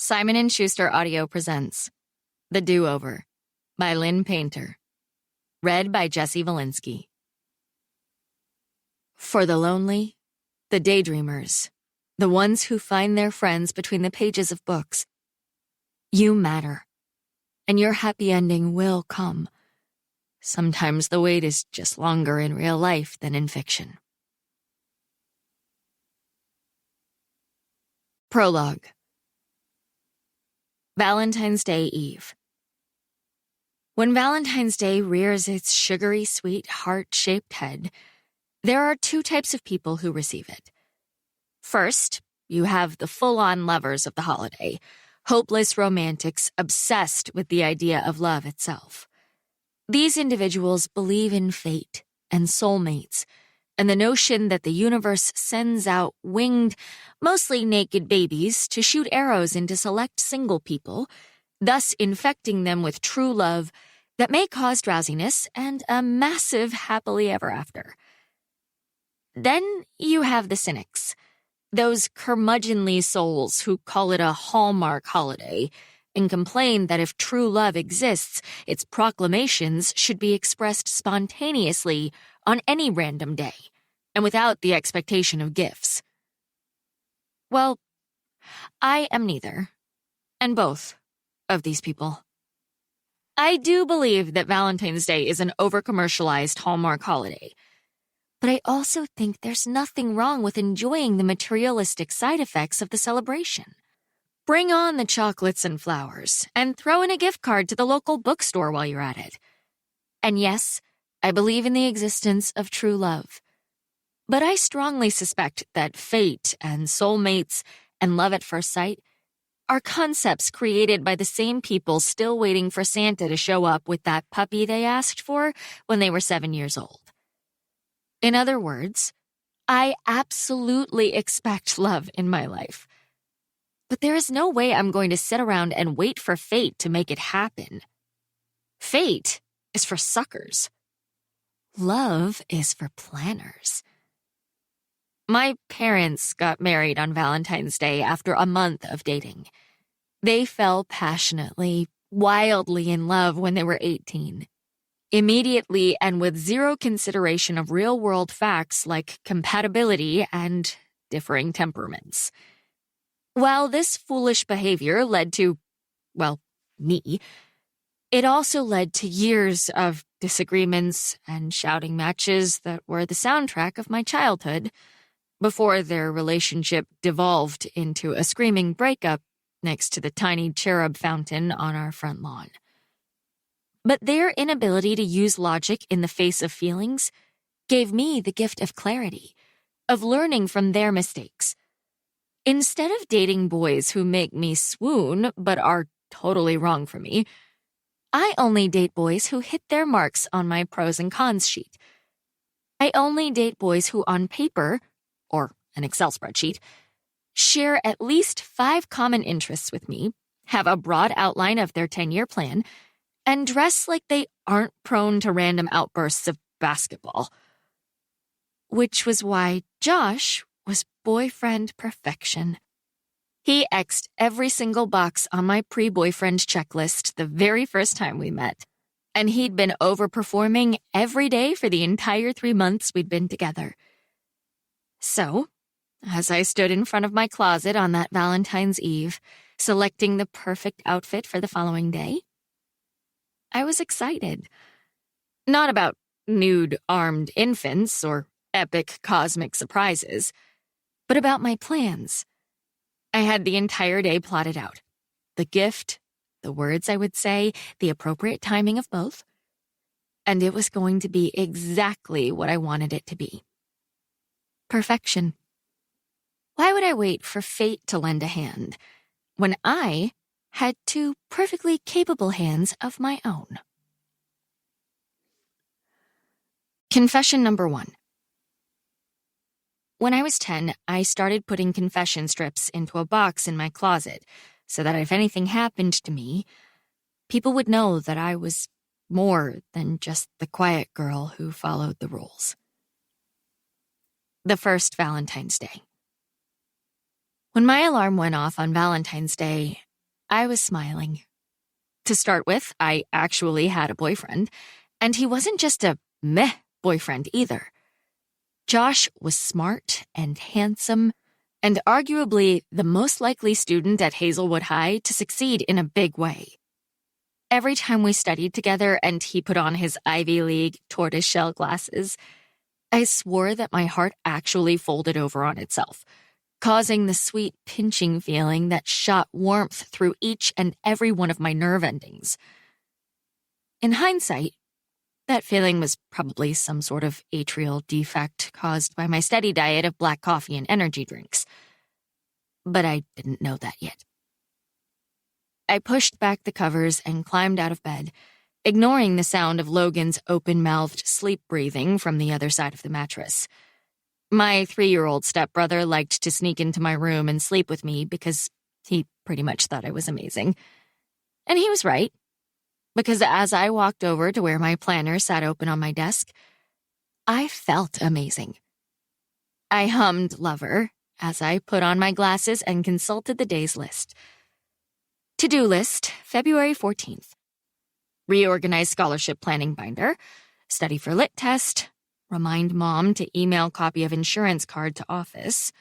Simon & Schuster Audio presents The Do-Over by Lynn Painter. Read by Jesse Valinsky. For the lonely, the daydreamers, the ones who find their friends between the pages of books, you matter, and your happy ending will come. Sometimes the wait is just longer in real life than in fiction. Prologue. Valentine's Day Eve. When Valentine's Day rears its sugary sweet heart-shaped head, there are two types of people who receive it. First, you have the full-on lovers of the holiday, hopeless romantics obsessed with the idea of love itself. These individuals believe in fate and soulmates, and the notion that the universe sends out winged, mostly naked babies to shoot arrows into select single people, thus infecting them with true love that may cause drowsiness and a massive happily ever after. Then you have the cynics, those curmudgeonly souls who call it a Hallmark holiday and complain that if true love exists, its proclamations should be expressed spontaneously on any random day, and without the expectation of gifts. Well, I am neither, and both of these people. I do believe that Valentine's Day is an over-commercialized Hallmark holiday, but I also think there's nothing wrong with enjoying the materialistic side effects of the celebration. Bring on the chocolates and flowers, and throw in a gift card to the local bookstore while you're at it. And yes, I believe in the existence of true love. But I strongly suspect that fate and soulmates and love at first sight are concepts created by the same people still waiting for Santa to show up with that puppy they asked for when they were 7 years old. In other words, I absolutely expect love in my life. But there is no way I'm going to sit around and wait for fate to make it happen. Fate is for suckers. Love is for planners. My parents got married on Valentine's Day after a month of dating. They fell passionately, wildly in love when they were 18. Immediately and with zero consideration of real-world facts like compatibility and differing temperaments. While this foolish behavior led to, well, me, it also led to years of disagreements and shouting matches that were the soundtrack of my childhood, before their relationship devolved into a screaming breakup next to the tiny cherub fountain on our front lawn. But their inability to use logic in the face of feelings gave me the gift of clarity, of learning from their mistakes. Instead of dating boys who make me swoon but are totally wrong for me, I only date boys who hit their marks on my pros and cons sheet. I only date boys who on paper, or an Excel spreadsheet, share at least 5 common interests with me, have a broad outline of their 10-year plan, and dress like they aren't prone to random outbursts of basketball. Which was why Josh was boyfriend perfection. He X'd every single box on my pre-boyfriend checklist the very first time we met, and he'd been overperforming every day for the entire 3 months we'd been together. So, as I stood in front of my closet on that Valentine's Eve, selecting the perfect outfit for the following day, I was excited. Not about nude armed infants or epic cosmic surprises, but about my plans. I had the entire day plotted out. The gift, the words I would say, the appropriate timing of both. And it was going to be exactly what I wanted it to be. Perfection. Why would I wait for fate to lend a hand when I had 2 perfectly capable hands of my own? Confession number 1. When I was 10, I started putting confession strips into a box in my closet so that if anything happened to me, people would know that I was more than just the quiet girl who followed the rules. The first Valentine's Day. When my alarm went off on Valentine's Day, I was smiling. To start with, I actually had a boyfriend, and he wasn't just a meh boyfriend either. Josh was smart and handsome, and arguably the most likely student at Hazelwood High to succeed in a big way. Every time we studied together and he put on his Ivy League tortoiseshell glasses, I swore that my heart actually folded over on itself, causing the sweet pinching feeling that shot warmth through each and every one of my nerve endings. In hindsight, that feeling was probably some sort of atrial defect caused by my steady diet of black coffee and energy drinks. But I didn't know that yet. I pushed back the covers and climbed out of bed, ignoring the sound of Logan's open-mouthed sleep breathing from the other side of the mattress. My 3-year-old stepbrother liked to sneak into my room and sleep with me because he pretty much thought I was amazing. And he was right, because as I walked over to where my planner sat open on my desk, I felt amazing. I hummed Lover as I put on my glasses and consulted the day's list. To-do list, February 14th. Reorganize scholarship planning binder, study for lit test, remind mom to email copy of insurance card to office,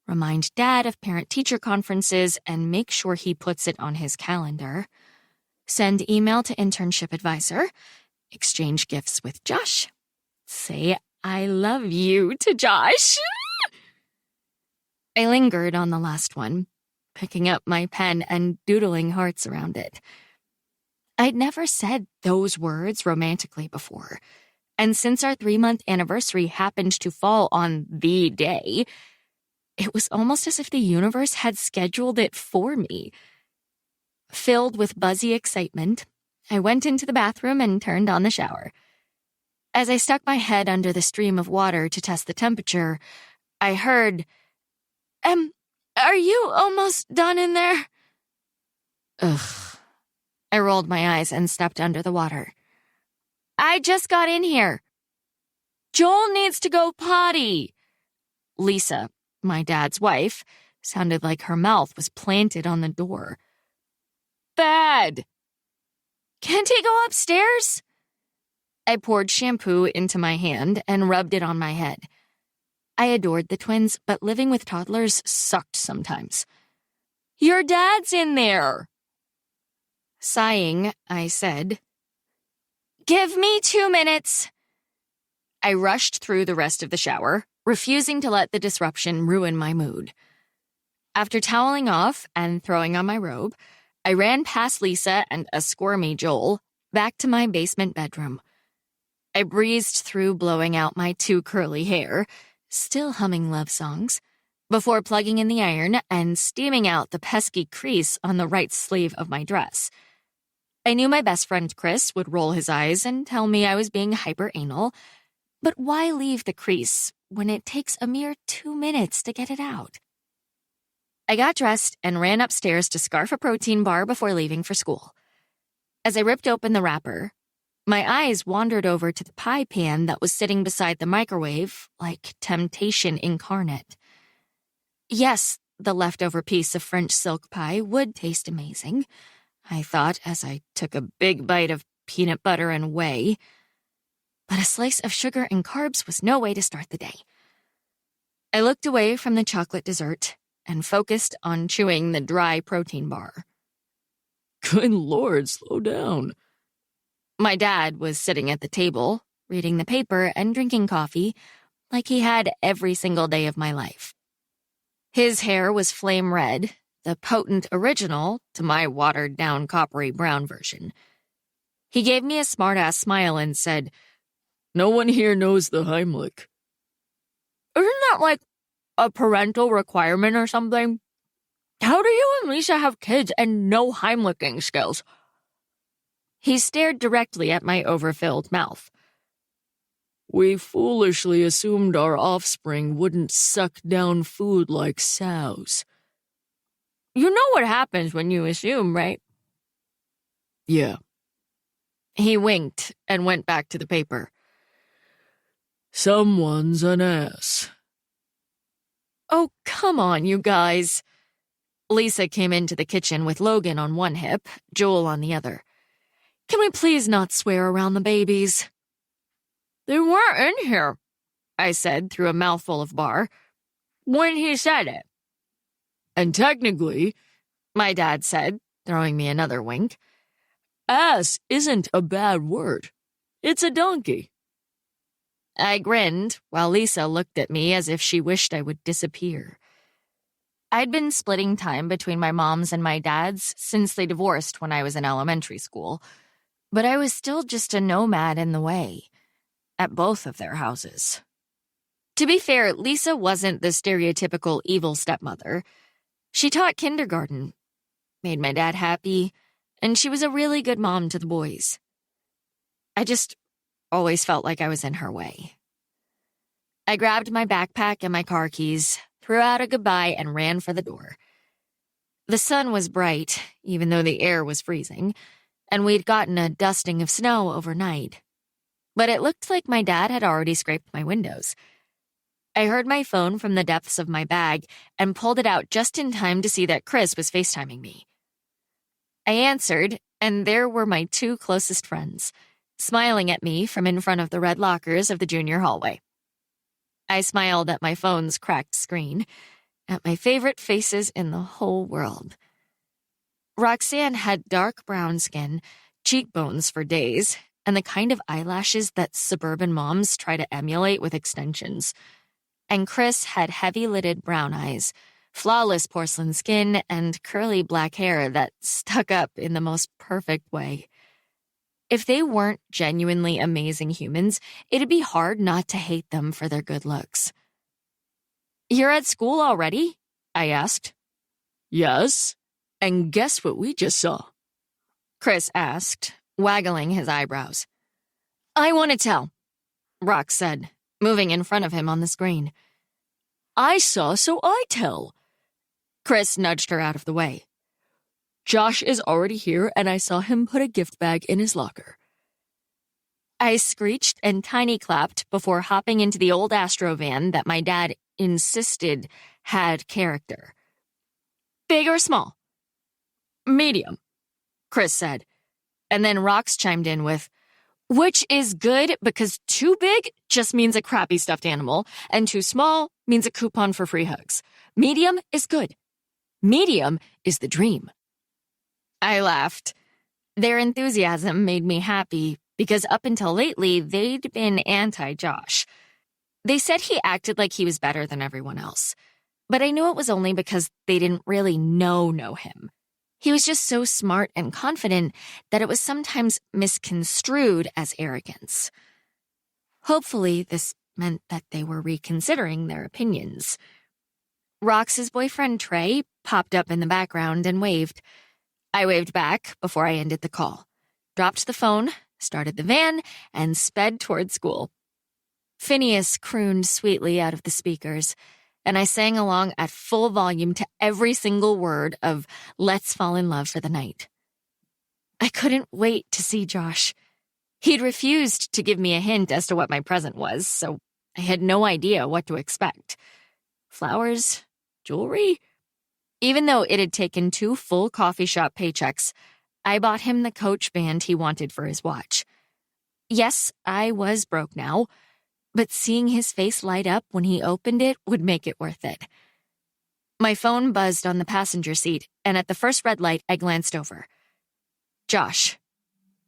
remind dad of parent-teacher conferences and make sure he puts it on his calendar, send email to internship advisor, exchange gifts with Josh, say I love you to Josh. I lingered on the last one, picking up my pen and doodling hearts around it. I'd never said those words romantically before, and since our 3-month anniversary happened to fall on the day, it was almost as if the universe had scheduled it for me. Filled with buzzy excitement, I went into the bathroom and turned on the shower. As I stuck my head under the stream of water to test the temperature, I heard, are you almost done in there? Ugh. I rolled my eyes and stepped under the water. I just got in here. Joel needs to go potty. Lisa, my dad's wife, sounded like her mouth was planted on the door. Bad. Can't he go upstairs? I poured shampoo into my hand and rubbed it on my head. I adored the twins, but living with toddlers sucked sometimes. Your dad's in there. Sighing, I said, Give me 2 minutes. I rushed through the rest of the shower, refusing to let the disruption ruin my mood. After toweling off and throwing on my robe, I ran past Lisa and a squirmy Joel back to my basement bedroom. I breezed through blowing out my 2 curly hair, still humming love songs, before plugging in the iron and steaming out the pesky crease on the right sleeve of my dress. I knew my best friend Chris would roll his eyes and tell me I was being hyper-anal, but why leave the crease when it takes a mere 2 minutes to get it out? I got dressed and ran upstairs to scarf a protein bar before leaving for school. As I ripped open the wrapper, my eyes wandered over to the pie pan that was sitting beside the microwave like temptation incarnate. Yes, the leftover piece of French silk pie would taste amazing, I thought as I took a big bite of peanut butter and whey. But a slice of sugar and carbs was no way to start the day. I looked away from the chocolate dessert and focused on chewing the dry protein bar. Good Lord, slow down. My dad was sitting at the table, reading the paper and drinking coffee like he had every single day of my life. His hair was flame red, the potent original to my watered-down coppery brown version. He gave me a smart-ass smile and said, No one here knows the Heimlich. Isn't that like a parental requirement or something? How do you and Lisa have kids and no Heimliching skills? He stared directly at my overfilled mouth. We foolishly assumed our offspring wouldn't suck down food like sows. You know what happens when you assume, right? Yeah. He winked and went back to the paper. Someone's an ass. Oh, come on, you guys. Lisa came into the kitchen with Logan on one hip, Joel on the other. "Can we please not swear around the babies?" "They weren't in here," I said through a mouthful of bar, "when he said it." "And technically," my dad said, throwing me another wink, "ass isn't a bad word. It's a donkey." I grinned while Lisa looked at me as if she wished I would disappear. I'd been splitting time between my mom's and my dad's since they divorced when I was in elementary school, but I was still just a nomad in the way, at both of their houses. To be fair, Lisa wasn't the stereotypical evil stepmother. She taught kindergarten, made my dad happy, and she was a really good mom to the boys. I just always felt like I was in her way. I grabbed my backpack and my car keys, threw out a goodbye, and ran for the door. The sun was bright, even though the air was freezing, and we'd gotten a dusting of snow overnight. But it looked like my dad had already scraped my windows. I heard my phone from the depths of my bag and pulled it out just in time to see that Chris was FaceTiming me. I answered, and there were my two closest friends, smiling at me from in front of the red lockers of the junior hallway. I smiled at my phone's cracked screen, at my favorite faces in the whole world. Roxanne had dark brown skin, cheekbones for days, and the kind of eyelashes that suburban moms try to emulate with extensions. And Chris had heavy-lidded brown eyes, flawless porcelain skin, and curly black hair that stuck up in the most perfect way. If they weren't genuinely amazing humans, it'd be hard not to hate them for their good looks. "You're at school already?" I asked. "Yes. And guess what we just saw?" Chris asked, waggling his eyebrows. "I want to tell," Rox said, moving in front of him on the screen. "I saw, so I tell." Chris nudged her out of the way. "Josh is already here, and I saw him put a gift bag in his locker." I screeched and tiny clapped before hopping into the old Astro van that my dad insisted had character. "Big or small?" "Medium," Chris said, and then Rox chimed in with, "Which is good because too big just means a crappy stuffed animal, and too small means a coupon for free hugs. Medium is good. Medium is the dream." I laughed. Their enthusiasm made me happy because up until lately, they'd been anti-Josh. They said he acted like he was better than everyone else, but I knew it was only because they didn't really know him. He was just so smart and confident that it was sometimes misconstrued as arrogance. Hopefully, this meant that they were reconsidering their opinions. Rox's boyfriend, Trey, popped up in the background and waved. I waved back before I ended the call, dropped the phone, started the van, and sped toward school. Phineas crooned sweetly out of the speakers, and I sang along at full volume to every single word of "Let's Fall in Love for the Night." I couldn't wait to see Josh. He'd refused to give me a hint as to what my present was, so I had no idea what to expect. Flowers? Jewelry? Even though it had taken 2 full coffee shop paychecks, I bought him the Coach band he wanted for his watch. Yes, I was broke now, but seeing his face light up when he opened it would make it worth it. My phone buzzed on the passenger seat, and at the first red light, I glanced over. "Josh,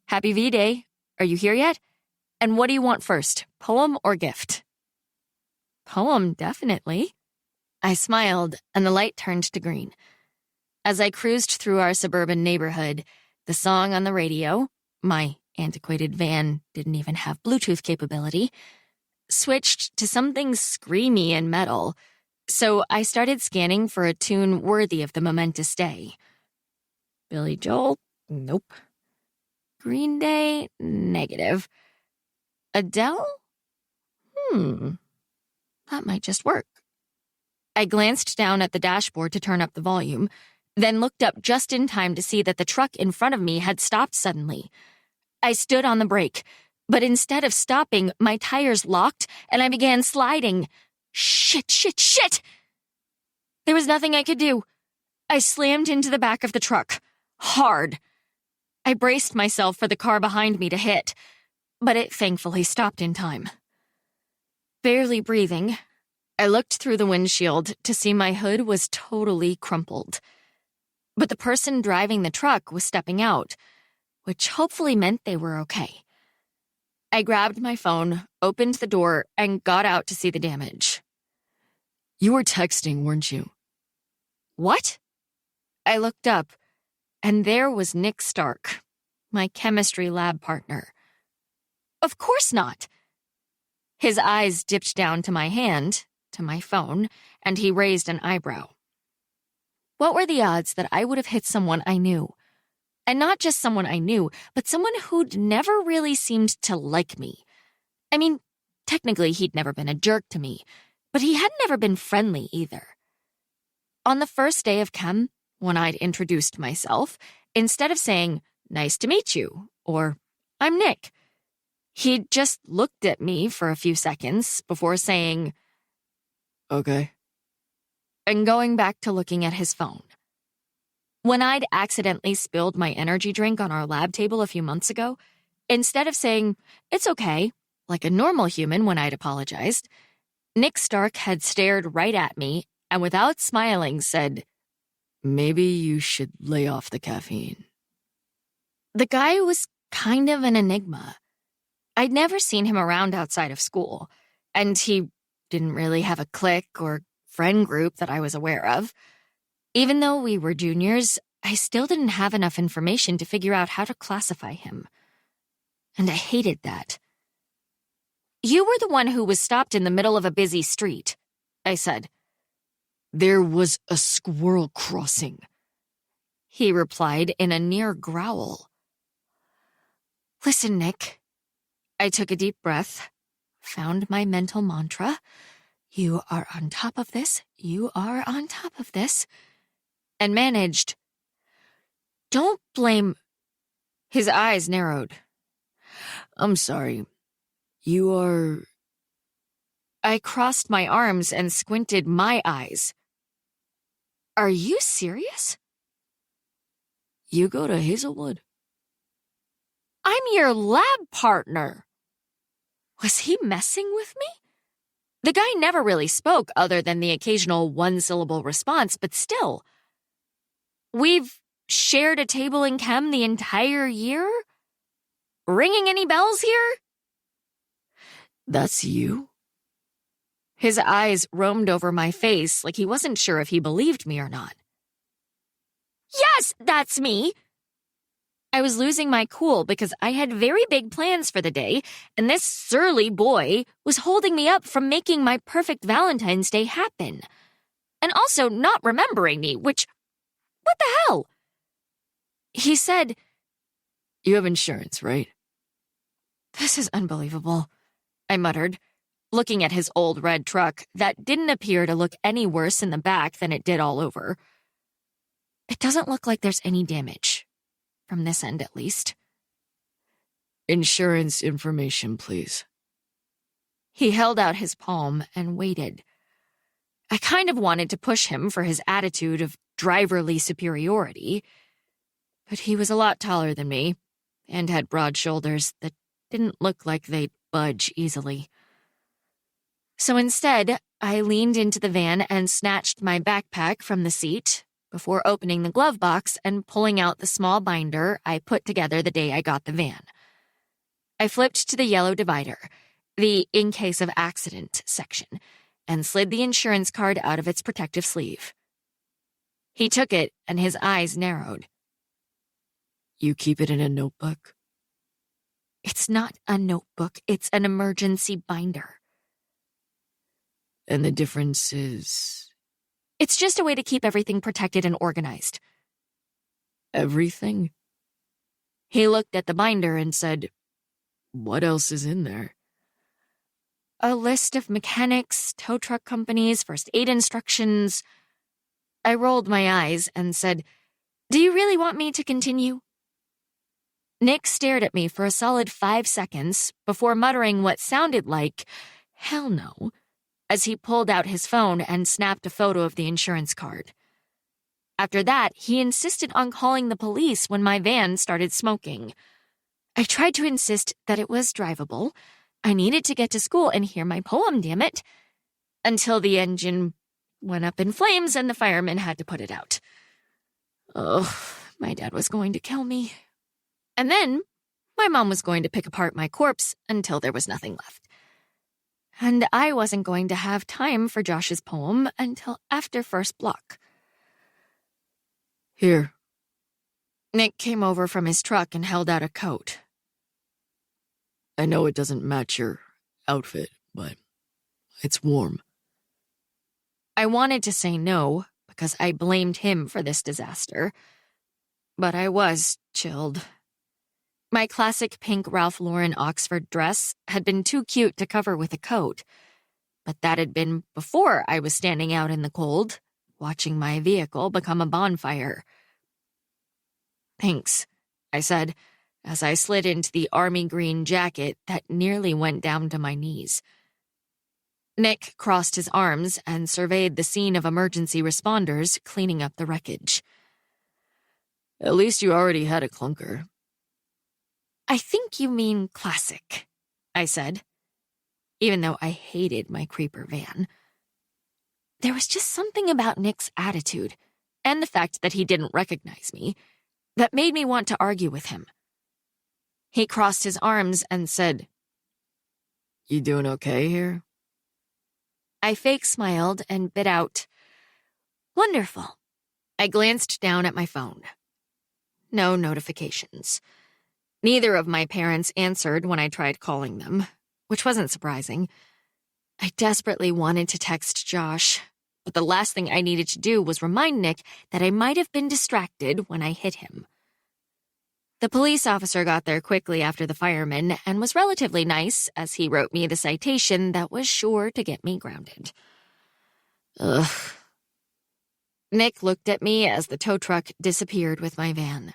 happy V-Day. Are you here yet? And what do you want first, poem or gift?" "Poem, definitely." I smiled, and the light turned to green. As I cruised through our suburban neighborhood, the song on the radio, my antiquated van didn't even have Bluetooth capability, switched to something screamy and metal, so I started scanning for a tune worthy of the momentous day. Billy Joel? Nope. Green Day? Negative. Adele? That might just work. I glanced down at the dashboard to turn up the volume, then looked up just in time to see that the truck in front of me had stopped suddenly. I stood on the brake, but instead of stopping, my tires locked and I began sliding. Shit! There was nothing I could do. I slammed into the back of the truck. Hard. I braced myself for the car behind me to hit, but it thankfully stopped in time. Barely breathing, I looked through the windshield to see my hood was totally crumpled. But the person driving the truck was stepping out, which hopefully meant they were okay. I grabbed my phone, opened the door, and got out to see the damage. You were texting, weren't you? What? I looked up, and there was Nick Stark, my chemistry lab partner. Of course not. His eyes dipped down to my hand, to my phone, and he raised an eyebrow. What were the odds that I would have hit someone I knew? And not just someone I knew, but someone who'd never really seemed to like me. I mean, technically he'd never been a jerk to me, but he had never been friendly either. On the first day of chem, when I'd introduced myself, instead of saying, "Nice to meet you," or "I'm Nick," he'd just looked at me for a few seconds before saying, "Okay," and going back to looking at his phone. When I'd accidentally spilled my energy drink on our lab table a few months ago, instead of saying, "It's okay," like a normal human when I'd apologized, Nick Stark had stared right at me and without smiling said, "Maybe you should lay off the caffeine." The guy was kind of an enigma. I'd never seen him around outside of school, and he didn't really have a clique or friend group that I was aware of. Even though we were juniors, I still didn't have enough information to figure out how to classify him. And I hated that. "You were the one who was stopped in the middle of a busy street," I said. "There was a squirrel crossing," he replied in a near growl. "Listen, Nick." I took a deep breath, found my mental mantra. You are on top of this. You are on top of this. And managed. "Don't blame..." His eyes narrowed. "I'm sorry. You are..." I crossed my arms and squinted my eyes. "Are you serious?" "You go to Hazelwood?" "I'm your lab partner." Was he messing with me? The guy never really spoke other than the occasional one-syllable response, but still. We've shared a table in chem the entire year? Ringing any bells here? "That's you?" His eyes roamed over my face like he wasn't sure if he believed me or not. "Yes, that's me!" I was losing my cool because I had very big plans for the day, and this surly boy was holding me up from making my perfect Valentine's Day happen. And also not remembering me, which... what the hell? He said, "You have insurance, right?" "This is unbelievable," I muttered, looking at his old red truck that didn't appear to look any worse in the back than it did all over. It doesn't look like there's any damage. From this end, at least. "Insurance information, please." He held out his palm and waited. I kind of wanted to push him for his attitude of driverly superiority, but he was a lot taller than me and had broad shoulders that didn't look like they'd budge easily. So instead, I leaned into the van and snatched my backpack from the seat before opening the glove box and pulling out the small binder I put together the day I got the van. I flipped to the yellow divider, the "in case of accident" section, and slid the insurance card out of its protective sleeve. He took it, and his eyes narrowed. "You keep it in a notebook?" "It's not a notebook, it's an emergency binder." "And the difference is..." "It's just a way to keep everything protected and organized." "Everything?" He looked at the binder and said, "What else is in there?" "A list of mechanics, tow truck companies, first aid instructions." I rolled my eyes and said, "Do you really want me to continue?" Nick stared at me for a solid 5 seconds before muttering what sounded like, "Hell no," as he pulled out his phone and snapped a photo of the insurance card. After that, he insisted on calling the police when my van started smoking. I tried to insist that it was drivable. I needed to get to school and hear my poem, damn it. Until the engine went up in flames and the firemen had to put it out. Oh, my dad was going to kill me. And then my mom was going to pick apart my corpse until there was nothing left. And I wasn't going to have time for Josh's poem until after first block. Here. Nick came over from his truck and held out a coat. I know it doesn't match your outfit, but it's warm. I wanted to say no, because I blamed him for this disaster. But I was chilled. My classic pink Ralph Lauren Oxford dress had been too cute to cover with a coat. But that had been before I was standing out in the cold, watching my vehicle become a bonfire. Thanks, I said, as I slid into the army green jacket that nearly went down to my knees. Nick crossed his arms and surveyed the scene of emergency responders cleaning up the wreckage. At least you already had a clunker. I think you mean classic, I said, even though I hated my creeper van. There was just something about Nick's attitude, and the fact that he didn't recognize me, that made me want to argue with him. He crossed his arms and said, You doing okay here? I fake smiled and bit out, Wonderful. I glanced down at my phone. No notifications. Neither of my parents answered when I tried calling them, which wasn't surprising. I desperately wanted to text Josh, but the last thing I needed to do was remind Nick that I might have been distracted when I hit him. The police officer got there quickly after the fireman and was relatively nice as he wrote me the citation that was sure to get me grounded. Ugh. Nick looked at me as the tow truck disappeared with my van.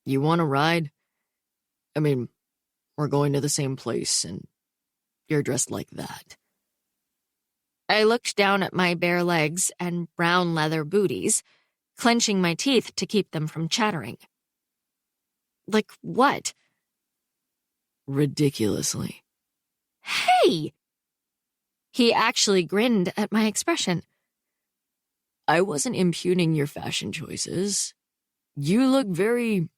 You want a ride? I mean, we're going to the same place, and you're dressed like that. I looked down at my bare legs and brown leather booties, clenching my teeth to keep them from chattering. Like what? Ridiculously. Hey! He actually grinned at my expression. I wasn't impugning your fashion choices. You look very,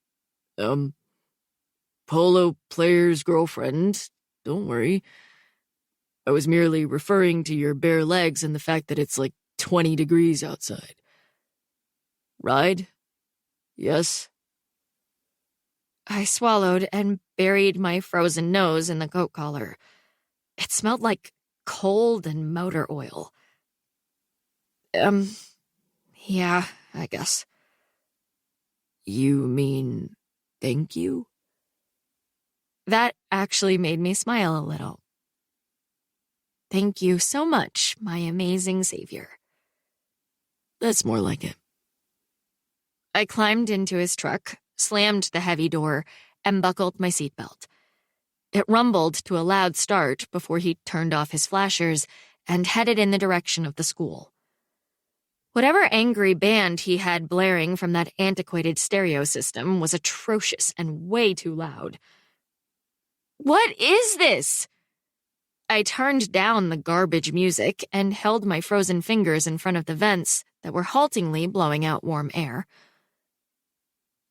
polo player's girlfriend. Don't worry. I was merely referring to your bare legs and the fact that it's like 20 degrees outside. Ride? Yes? I swallowed and buried my frozen nose in the coat collar. It smelled like cold and motor oil. Yeah, I guess. You mean thank you? That actually made me smile a little. Thank you so much, my amazing savior. That's more like it. I climbed into his truck, slammed the heavy door, and buckled my seatbelt. It rumbled to a loud start before he turned off his flashers and headed in the direction of the school. Whatever angry band he had blaring from that antiquated stereo system was atrocious and way too loud. What is this? I turned down the garbage music and held my frozen fingers in front of the vents that were haltingly blowing out warm air.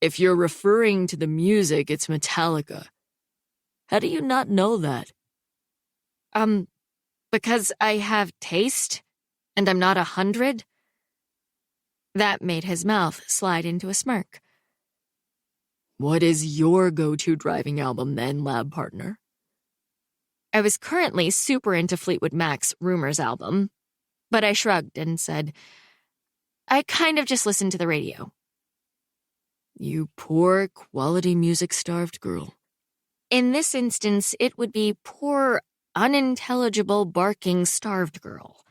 If you're referring to the music, it's Metallica. How do you not know that? Because I have taste, and I'm not 100? That made his mouth slide into a smirk. What is your go-to driving album then, lab partner? I was currently super into Fleetwood Mac's Rumors album, but I shrugged and said, I kind of just listen to the radio. You poor, quality music-starved girl. In this instance, it would be poor, unintelligible, barking, starved girl.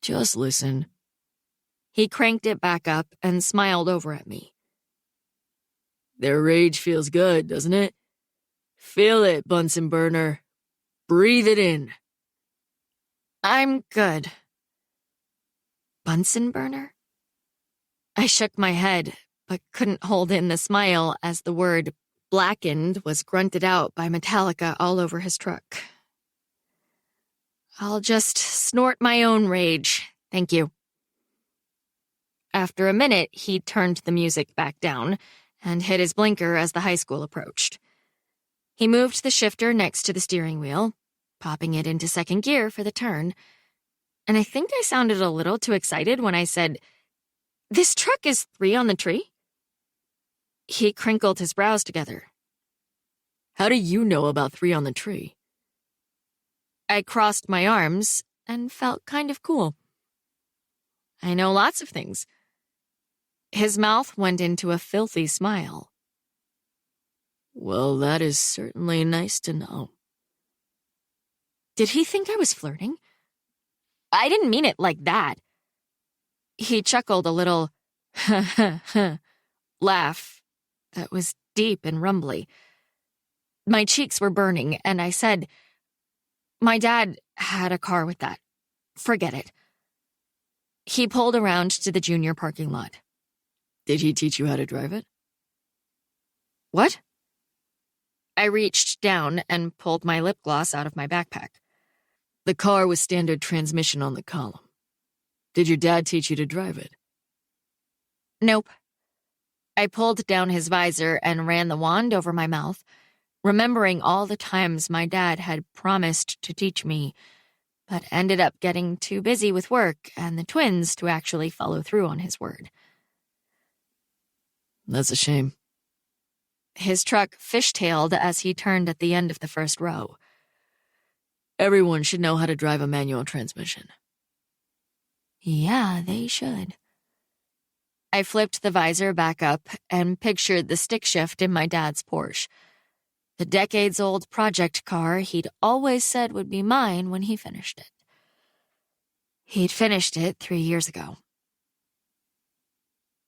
Just listen. He cranked it back up and smiled over at me. Their rage feels good, doesn't it? Feel it, Bunsen burner. Breathe it in. I'm good. Bunsen burner? I shook my head, but couldn't hold in the smile as the word blackened was grunted out by Metallica all over his truck. I'll just snort my own rage, thank you. After a minute, he turned the music back down and hit his blinker as the high school approached. He moved the shifter next to the steering wheel, popping it into second gear for the turn, and I think I sounded a little too excited when I said, "This truck is 3 on the tree?" He crinkled his brows together. How do you know about 3 on the tree? I crossed my arms and felt kind of cool. I know lots of things. His mouth went into a filthy smile. Well, that is certainly nice to know. Did he think I was flirting? I didn't mean it like that. He chuckled a little laugh that was deep and rumbly. My cheeks were burning, and I said, "My dad had a car with that. Forget it." He pulled around to the junior parking lot. Did he teach you how to drive it? What? I reached down and pulled my lip gloss out of my backpack. The car was standard transmission on the column. Did your dad teach you to drive it? Nope. I pulled down his visor and ran the wand over my mouth, remembering all the times my dad had promised to teach me, but ended up getting too busy with work and the twins to actually follow through on his word. That's a shame. His truck fishtailed as he turned at the end of the first row. Everyone should know how to drive a manual transmission. Yeah, they should. I flipped the visor back up and pictured the stick shift in my dad's Porsche. The decades-old project car he'd always said would be mine when he finished it. He'd finished it 3 years ago.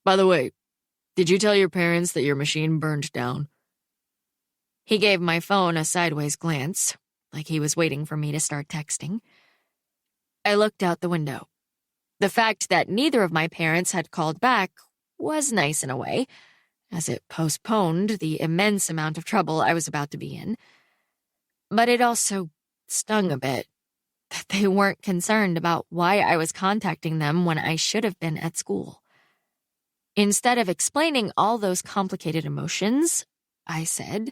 By the way, did you tell your parents that your machine burned down? He gave my phone a sideways glance, like he was waiting for me to start texting. I looked out the window. The fact that neither of my parents had called back was nice in a way, as it postponed the immense amount of trouble I was about to be in. But it also stung a bit that they weren't concerned about why I was contacting them when I should have been at school. Instead of explaining all those complicated emotions, I said,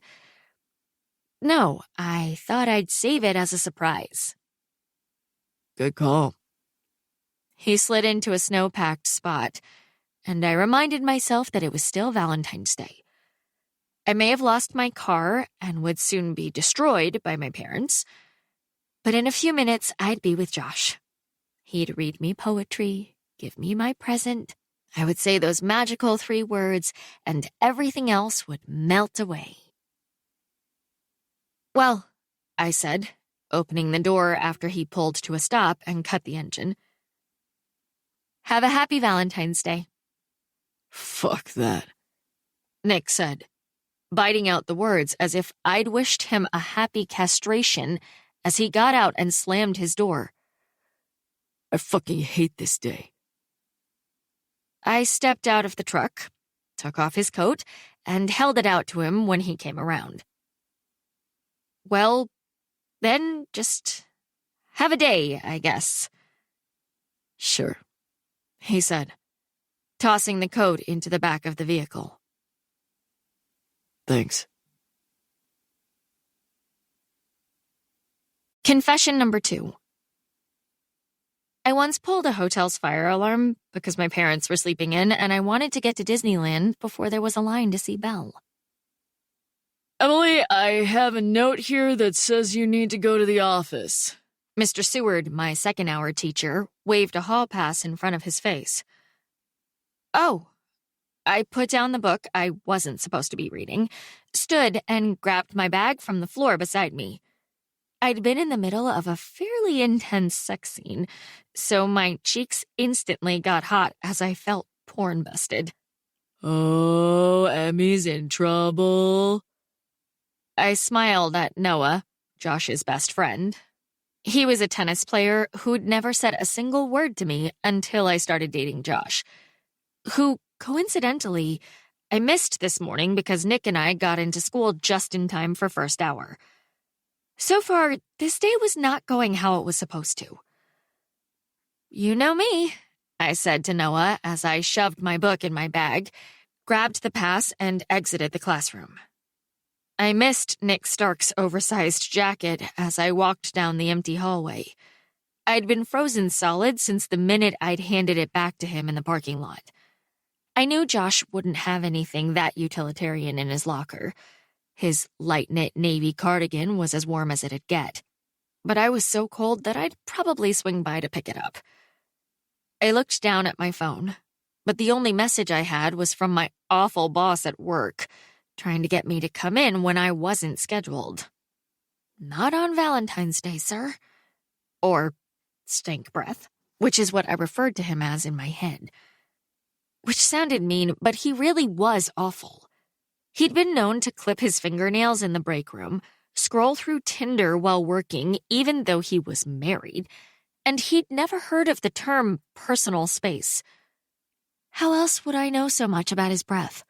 "No, I thought I'd save it as a surprise." Good call. He slid into a snow-packed spot, and I reminded myself that it was still Valentine's Day. I may have lost my car and would soon be destroyed by my parents, but in a few minutes I'd be with Josh. He'd read me poetry, give me my present. I would say those magical 3 words, and everything else would melt away. "Well," I said, opening the door after he pulled to a stop and cut the engine. "Have a happy Valentine's Day." Fuck that, Nick said, biting out the words as if I'd wished him a happy castration as he got out and slammed his door. I fucking hate this day. I stepped out of the truck, took off his coat, and held it out to him when he came around. "Well, then just have a day, I guess." Sure, he said, tossing the coat into the back of the vehicle. Thanks. Confession number 2. I once pulled a hotel's fire alarm because my parents were sleeping in and I wanted to get to Disneyland before there was a line to see Belle. Emily, I have a note here that says you need to go to the office. Mr. Seward, my second-hour teacher, waved a hall pass in front of his face. Oh. I put down the book I wasn't supposed to be reading, stood and grabbed my bag from the floor beside me. I'd been in the middle of a fairly intense sex scene, so my cheeks instantly got hot as I felt porn busted. Oh, Emmy's in trouble. I smiled at Noah, Josh's best friend. He was a tennis player who'd never said a single word to me until I started dating Josh, who coincidentally, I missed this morning because Nick and I got into school just in time for first hour. So far, this day was not going how it was supposed to. "You know me," I said to Noah as I shoved my book in my bag, grabbed the pass, and exited the classroom. I missed Nick Stark's oversized jacket as I walked down the empty hallway. I'd been frozen solid since the minute I'd handed it back to him in the parking lot. I knew Josh wouldn't have anything that utilitarian in his locker. His light-knit navy cardigan was as warm as it'd get. But I was so cold that I'd probably swing by to pick it up. I looked down at my phone, but the only message I had was from my awful boss at work, trying to get me to come in when I wasn't scheduled. "Not on Valentine's Day, sir." Or stink breath, which is what I referred to him as in my head. Which sounded mean, but he really was awful. He'd been known to clip his fingernails in the break room, scroll through Tinder while working even though he was married, and he'd never heard of the term personal space. How else would I know so much about his breath?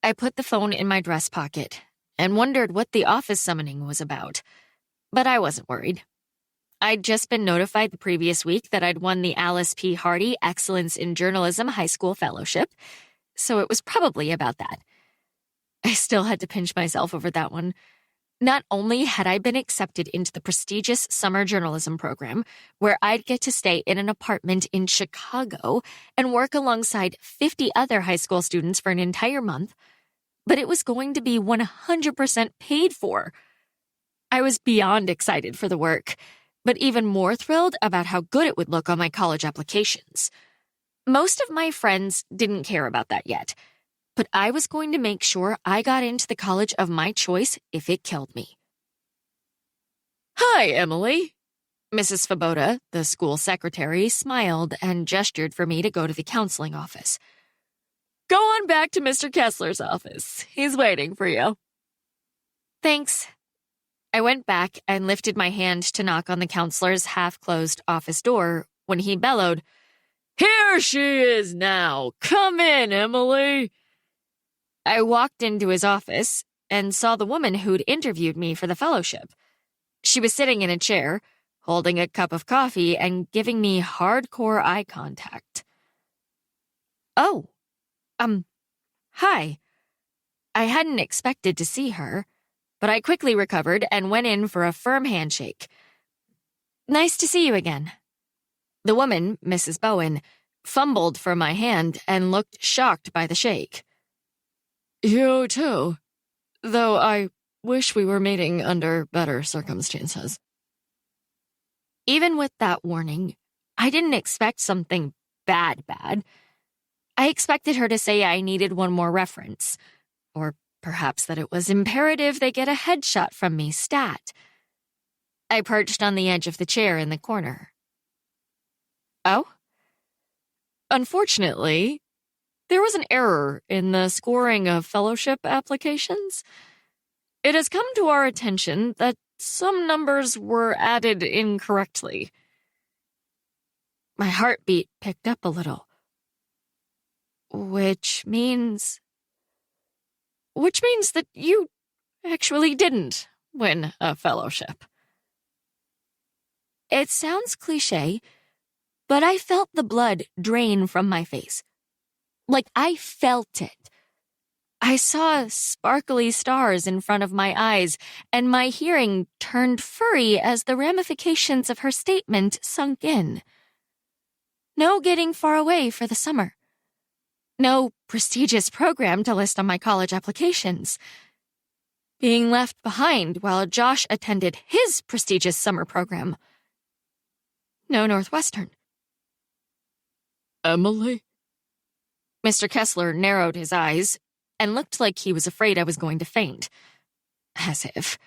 I put the phone in my dress pocket and wondered what the office summoning was about, but I wasn't worried. I'd just been notified the previous week that I'd won the Alice P. Hardy Excellence in Journalism High School Fellowship, so it was probably about that. I still had to pinch myself over that one. Not only had I been accepted into the prestigious summer journalism program, where I'd get to stay in an apartment in Chicago and work alongside 50 other high school students for an entire month, but it was going to be 100% paid for. I was beyond excited for the work, but even more thrilled about how good it would look on my college applications. Most of my friends didn't care about that yet, but I was going to make sure I got into the college of my choice if it killed me. "Hi, Emily." Mrs. Svoboda, the school secretary, smiled and gestured for me to go to the counseling office. "Go on back to Mr. Kessler's office. He's waiting for you." Thanks. I went back and lifted my hand to knock on the counselor's half-closed office door when he bellowed, "Here she is now. Come in, Emily." I walked into his office and saw the woman who'd interviewed me for the fellowship. She was sitting in a chair, holding a cup of coffee and giving me hardcore eye contact. "Oh, hi." I hadn't expected to see her, but I quickly recovered and went in for a firm handshake. "Nice to see you again." The woman, Mrs. Bowen, fumbled for my hand and looked shocked by the shake. "You too, though I wish we were meeting under better circumstances." Even with that warning, I didn't expect something bad. I expected her to say I needed one more reference, or perhaps that it was imperative they get a headshot from me stat. I perched on the edge of the chair in the corner. "Oh?" "Unfortunately, there was an error in the scoring of fellowship applications. It has come to our attention that some numbers were added incorrectly." My heartbeat picked up a little. Which means that you actually didn't win a fellowship." It sounds cliché, but I felt the blood drain from my face. Like I felt it. I saw sparkly stars in front of my eyes, and my hearing turned furry as the ramifications of her statement sunk in. No getting far away for the summer. No prestigious program to list on my college applications. Being left behind while Josh attended his prestigious summer program. No Northwestern. "Emily?" Mr. Kessler narrowed his eyes and looked like he was afraid I was going to faint. As if.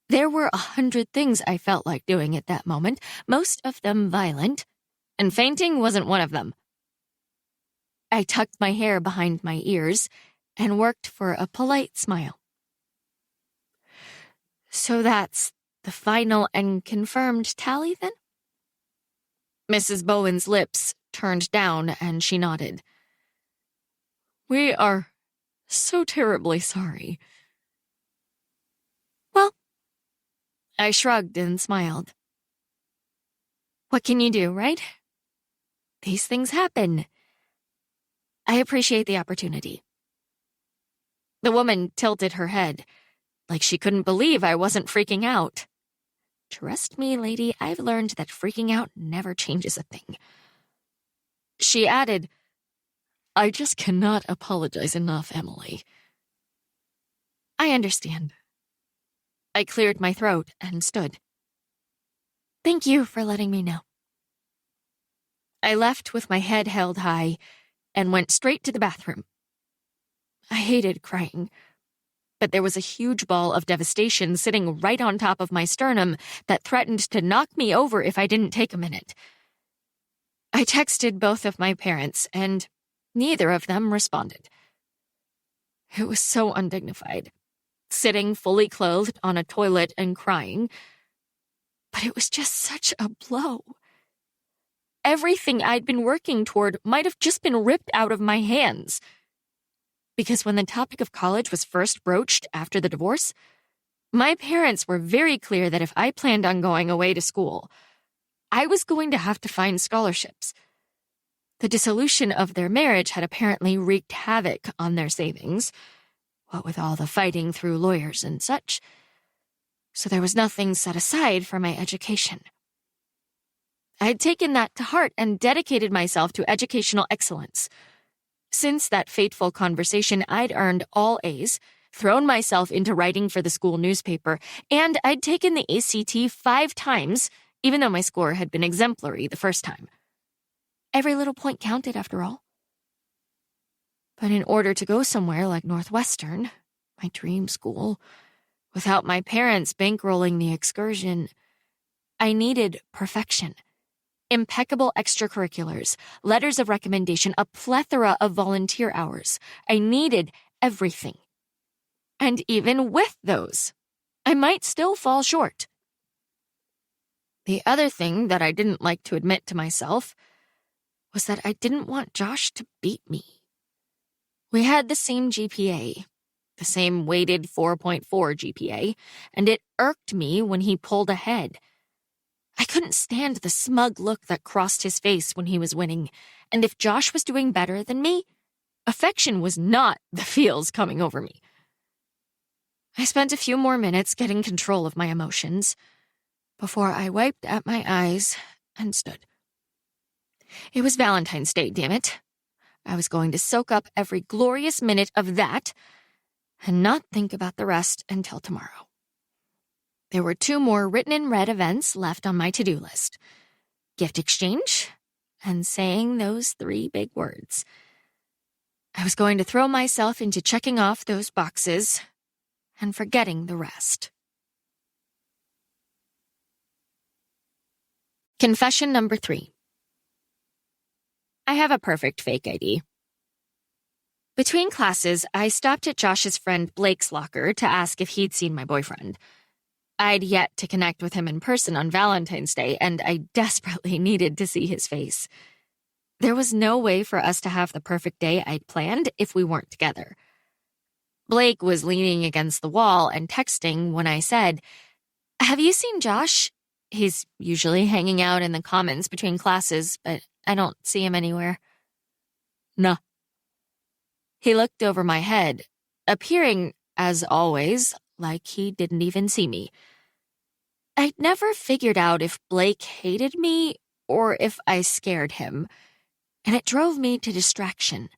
There were 100 things I felt like doing at that moment, most of them violent, and fainting wasn't one of them. I tucked my hair behind my ears and worked for a polite smile. "So that's the final and confirmed tally, then?" Mrs. Bowen's lips turned down and she nodded. "We are so terribly sorry." "Well," I shrugged and smiled. "What can you do, right? These things happen. I appreciate the opportunity." The woman tilted her head, like she couldn't believe I wasn't freaking out. Trust me, lady, I've learned that freaking out never changes a thing. She added, "I just cannot apologize enough, Emily." "I understand." I cleared my throat and stood. "Thank you for letting me know." I left with my head held high and went straight to the bathroom. I hated crying, but there was a huge ball of devastation sitting right on top of my sternum that threatened to knock me over if I didn't take a minute. I texted both of my parents, and neither of them responded. It was so undignified, sitting fully clothed on a toilet and crying, but it was just such a blow. Everything I'd been working toward might have just been ripped out of my hands. Because when the topic of college was first broached after the divorce, my parents were very clear that if I planned on going away to school, I was going to have to find scholarships. The dissolution of their marriage had apparently wreaked havoc on their savings, what with all the fighting through lawyers and such. So there was nothing set aside for my education. I'd taken that to heart and dedicated myself to educational excellence. Since that fateful conversation, I'd earned all A's, thrown myself into writing for the school newspaper, and I'd taken the ACT 5 times, even though my score had been exemplary the first time. Every little point counted, after all. But in order to go somewhere like Northwestern, my dream school, without my parents bankrolling the excursion, I needed perfection. Impeccable extracurriculars, letters of recommendation, a plethora of volunteer hours. I needed everything. And even with those, I might still fall short. The other thing that I didn't like to admit to myself was that I didn't want Josh to beat me. We had the same GPA, the same weighted 4.4 GPA, and it irked me when he pulled ahead. I couldn't stand the smug look that crossed his face when he was winning, and if Josh was doing better than me, affection was not the feels coming over me. I spent a few more minutes getting control of my emotions before I wiped at my eyes and stood. It was Valentine's Day, damn it. I was going to soak up every glorious minute of that and not think about the rest until tomorrow. There were 2 more written in red events left on my to-do list. Gift exchange and saying those 3 big words. I was going to throw myself into checking off those boxes and forgetting the rest. Confession number 3. I have a perfect fake ID. Between classes, I stopped at Josh's friend Blake's locker to ask if he'd seen my boyfriend. I'd yet to connect with him in person on Valentine's Day, and I desperately needed to see his face. There was no way for us to have the perfect day I'd planned if we weren't together. Blake was leaning against the wall and texting when I said, "Have you seen Josh? He's usually hanging out in the commons between classes, but I don't see him anywhere." "Nah." He looked over my head, appearing, as always, like he didn't even see me. I'd never figured out if Blake hated me or if I scared him, and it drove me to distraction.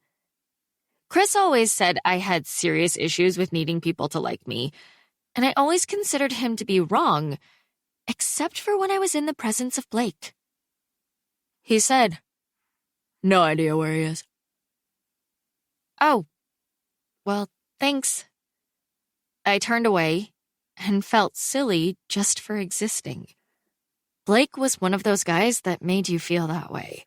Chris always said I had serious issues with needing people to like me, and I always considered him to be wrong, except for when I was in the presence of Blake. He said, "No idea where he is." "Oh, well, thanks." I turned away and felt silly just for existing. Blake was one of those guys that made you feel that way.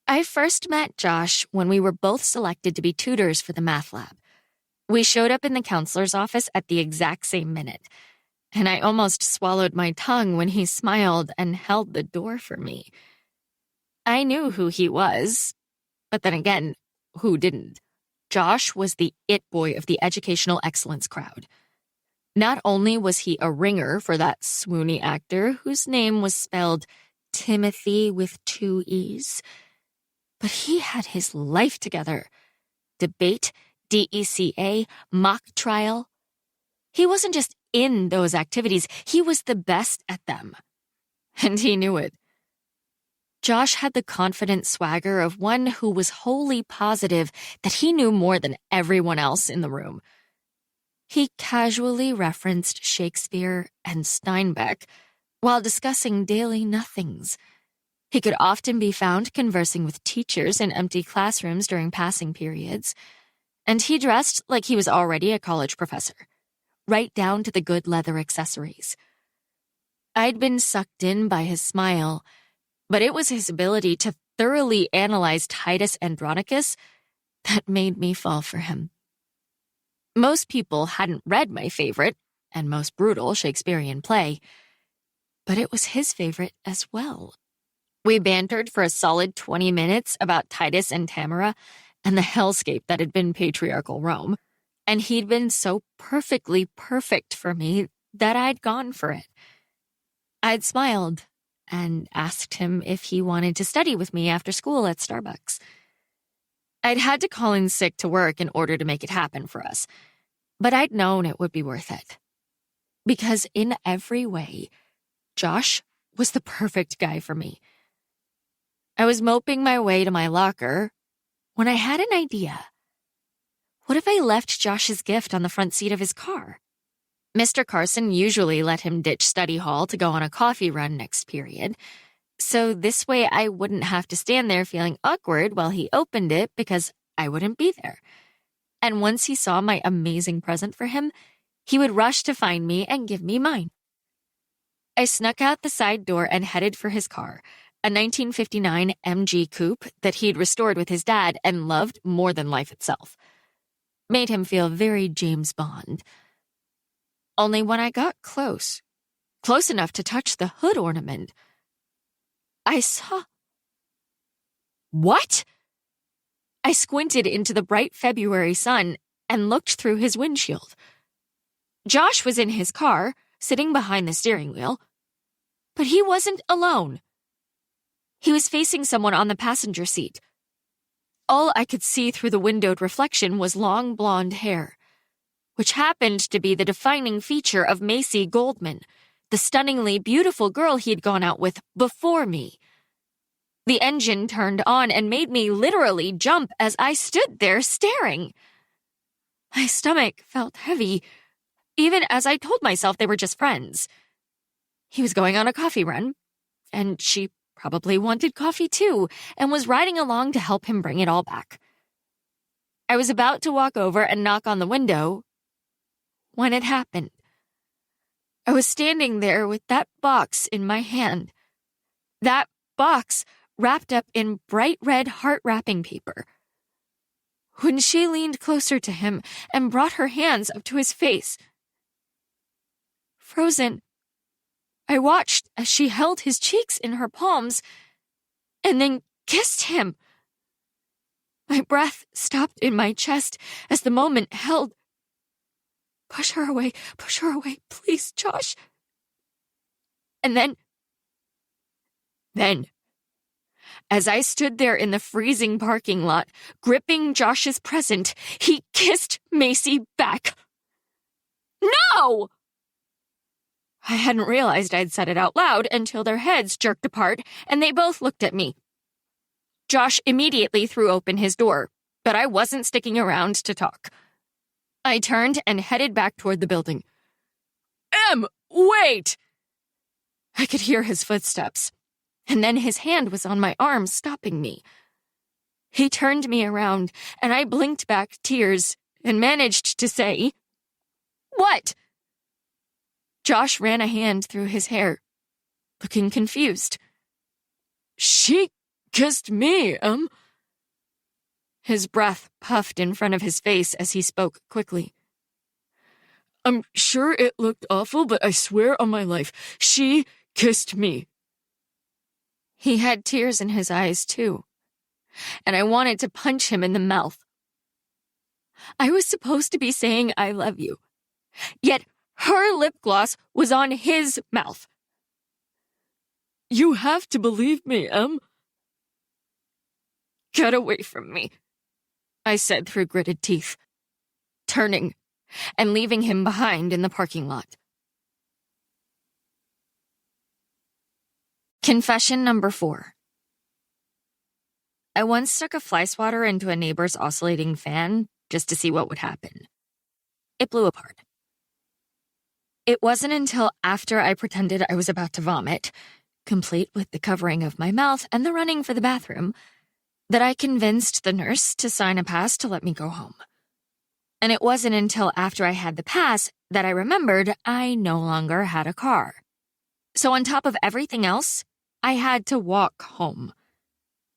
I first met Josh when we were both selected to be tutors for the math lab. We showed up in the counselor's office at the exact same minute, and I almost swallowed my tongue when he smiled and held the door for me. I knew who he was, but then again, who didn't? Josh was the it boy of the educational excellence crowd. Not only was he a ringer for that swoony actor whose name was spelled Timothy with 2 E's, but he had his life together. Debate, DECA, mock trial. He wasn't just in those activities, he was the best at them. And he knew it. Josh had the confident swagger of one who was wholly positive that he knew more than everyone else in the room. He casually referenced Shakespeare and Steinbeck while discussing daily nothings. He could often be found conversing with teachers in empty classrooms during passing periods, and he dressed like he was already a college professor, right down to the good leather accessories. I'd been sucked in by his smile, but it was his ability to thoroughly analyze Titus Andronicus that made me fall for him. Most people hadn't read my favorite, and most brutal, Shakespearean play, but it was his favorite as well. We bantered for a solid 20 minutes about Titus and Tamara and the hellscape that had been patriarchal Rome, and he'd been so perfectly perfect for me that I'd gone for it. I'd smiled and asked him if he wanted to study with me after school at Starbucks. I'd had to call in sick to work in order to make it happen for us, but I'd known it would be worth it. Because in every way, Josh was the perfect guy for me. I was moping my way to my locker when I had an idea. What if I left Josh's gift on the front seat of his car? Mr. Carson usually let him ditch study hall to go on a coffee run next period, so this way I wouldn't have to stand there feeling awkward while he opened it because I wouldn't be there. And once he saw my amazing present for him, he would rush to find me and give me mine. I snuck out the side door and headed for his car, a 1959 MG coupe that he'd restored with his dad and loved more than life itself. Made him feel very James Bond. Only when I got close enough to touch the hood ornament, I saw... What? I squinted into the bright February sun and looked through his windshield. Josh was in his car, sitting behind the steering wheel, but he wasn't alone. He was facing someone on the passenger seat. All I could see through the windowed reflection was long blonde hair, which happened to be the defining feature of Macy Goldman, the stunningly beautiful girl he'd gone out with before me. The engine turned on and made me literally jump as I stood there staring. My stomach felt heavy, even as I told myself they were just friends. He was going on a coffee run, and she probably wanted coffee too, and was riding along to help him bring it all back. I was about to walk over and knock on the window when it happened. I was standing there with that box in my hand. That box wrapped up in bright red heart wrapping paper. When she leaned closer to him and brought her hands up to his face. Frozen, I watched as she held his cheeks in her palms and then kissed him. My breath stopped in my chest as the moment held. Push her away, please, Josh. And then, as I stood there in the freezing parking lot, gripping Josh's present, he kissed Macy back. No! I hadn't realized I'd said it out loud until their heads jerked apart and they both looked at me. Josh immediately threw open his door, but I wasn't sticking around to talk. I turned and headed back toward the building. Em, wait! I could hear his footsteps, and then his hand was on my arm, stopping me. He turned me around, and I blinked back tears and managed to say, What? Josh ran a hand through his hair, looking confused. She kissed me, His breath puffed in front of his face as he spoke quickly. I'm sure it looked awful, but I swear on my life, she kissed me. He had tears in his eyes, too, and I wanted to punch him in the mouth. I was supposed to be saying I love you, yet her lip gloss was on his mouth. You have to believe me, Em. Get away from me, I said through gritted teeth, turning and leaving him behind in the parking lot. Confession number 4. I once stuck a fly swatter into a neighbor's oscillating fan just to see what would happen. It blew apart. It wasn't until after I pretended I was about to vomit, complete with the covering of my mouth and the running for the bathroom, that I convinced the nurse to sign a pass to let me go home. And it wasn't until after I had the pass that I remembered I no longer had a car. So on top of everything else, I had to walk home.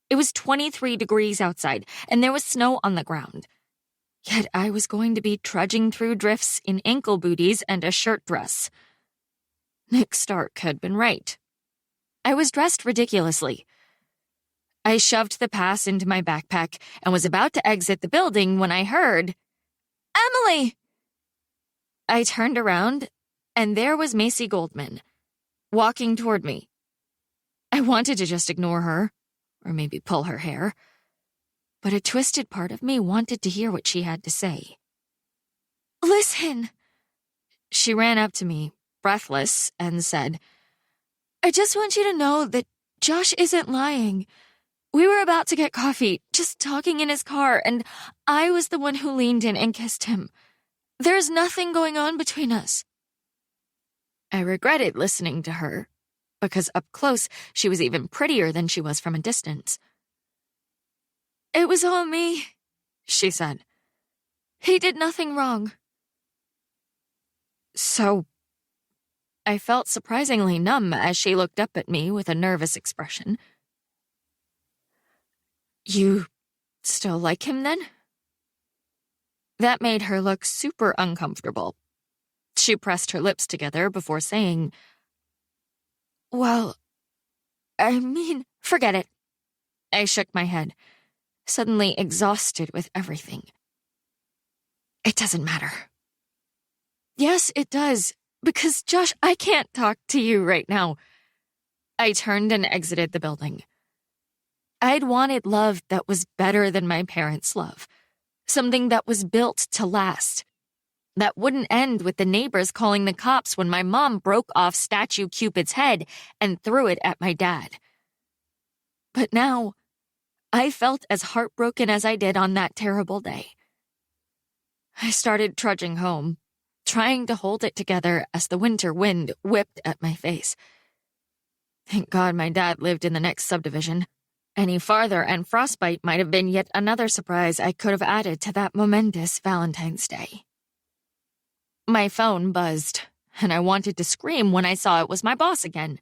It was 23 degrees outside, and there was snow on the ground. Yet I was going to be trudging through drifts in ankle booties and a shirt dress. Nick Stark had been right. I was dressed ridiculously. I shoved the pass into my backpack and was about to exit the building when I heard, "Emily!" I turned around, and there was Macy Goldman, walking toward me. I wanted to just ignore her, or maybe pull her hair, but a twisted part of me wanted to hear what she had to say. "Listen!" She ran up to me, breathless, and said, "I just want you to know that Josh isn't lying. We were about to get coffee, just talking in his car, and I was the one who leaned in and kissed him. There's nothing going on between us." I regretted listening to her, because up close she was even prettier than she was from a distance. "It was all me," she said. "He did nothing wrong." So, I felt surprisingly numb as she looked up at me with a nervous expression. "You still like him, then?" That made her look super uncomfortable. She pressed her lips together before saying, "Well, I mean, forget it." I shook my head, suddenly exhausted with everything. "It doesn't matter." "Yes, it does, because, Josh, I can't talk to you right now." I turned and exited the building. I'd wanted love that was better than my parents' love, something that was built to last, that wouldn't end with the neighbors calling the cops when my mom broke off Statue Cupid's head and threw it at my dad. But now, I felt as heartbroken as I did on that terrible day. I started trudging home, trying to hold it together as the winter wind whipped at my face. Thank God my dad lived in the next subdivision. Any farther and frostbite might have been yet another surprise I could have added to that momentous Valentine's Day. My phone buzzed, and I wanted to scream when I saw it was my boss again.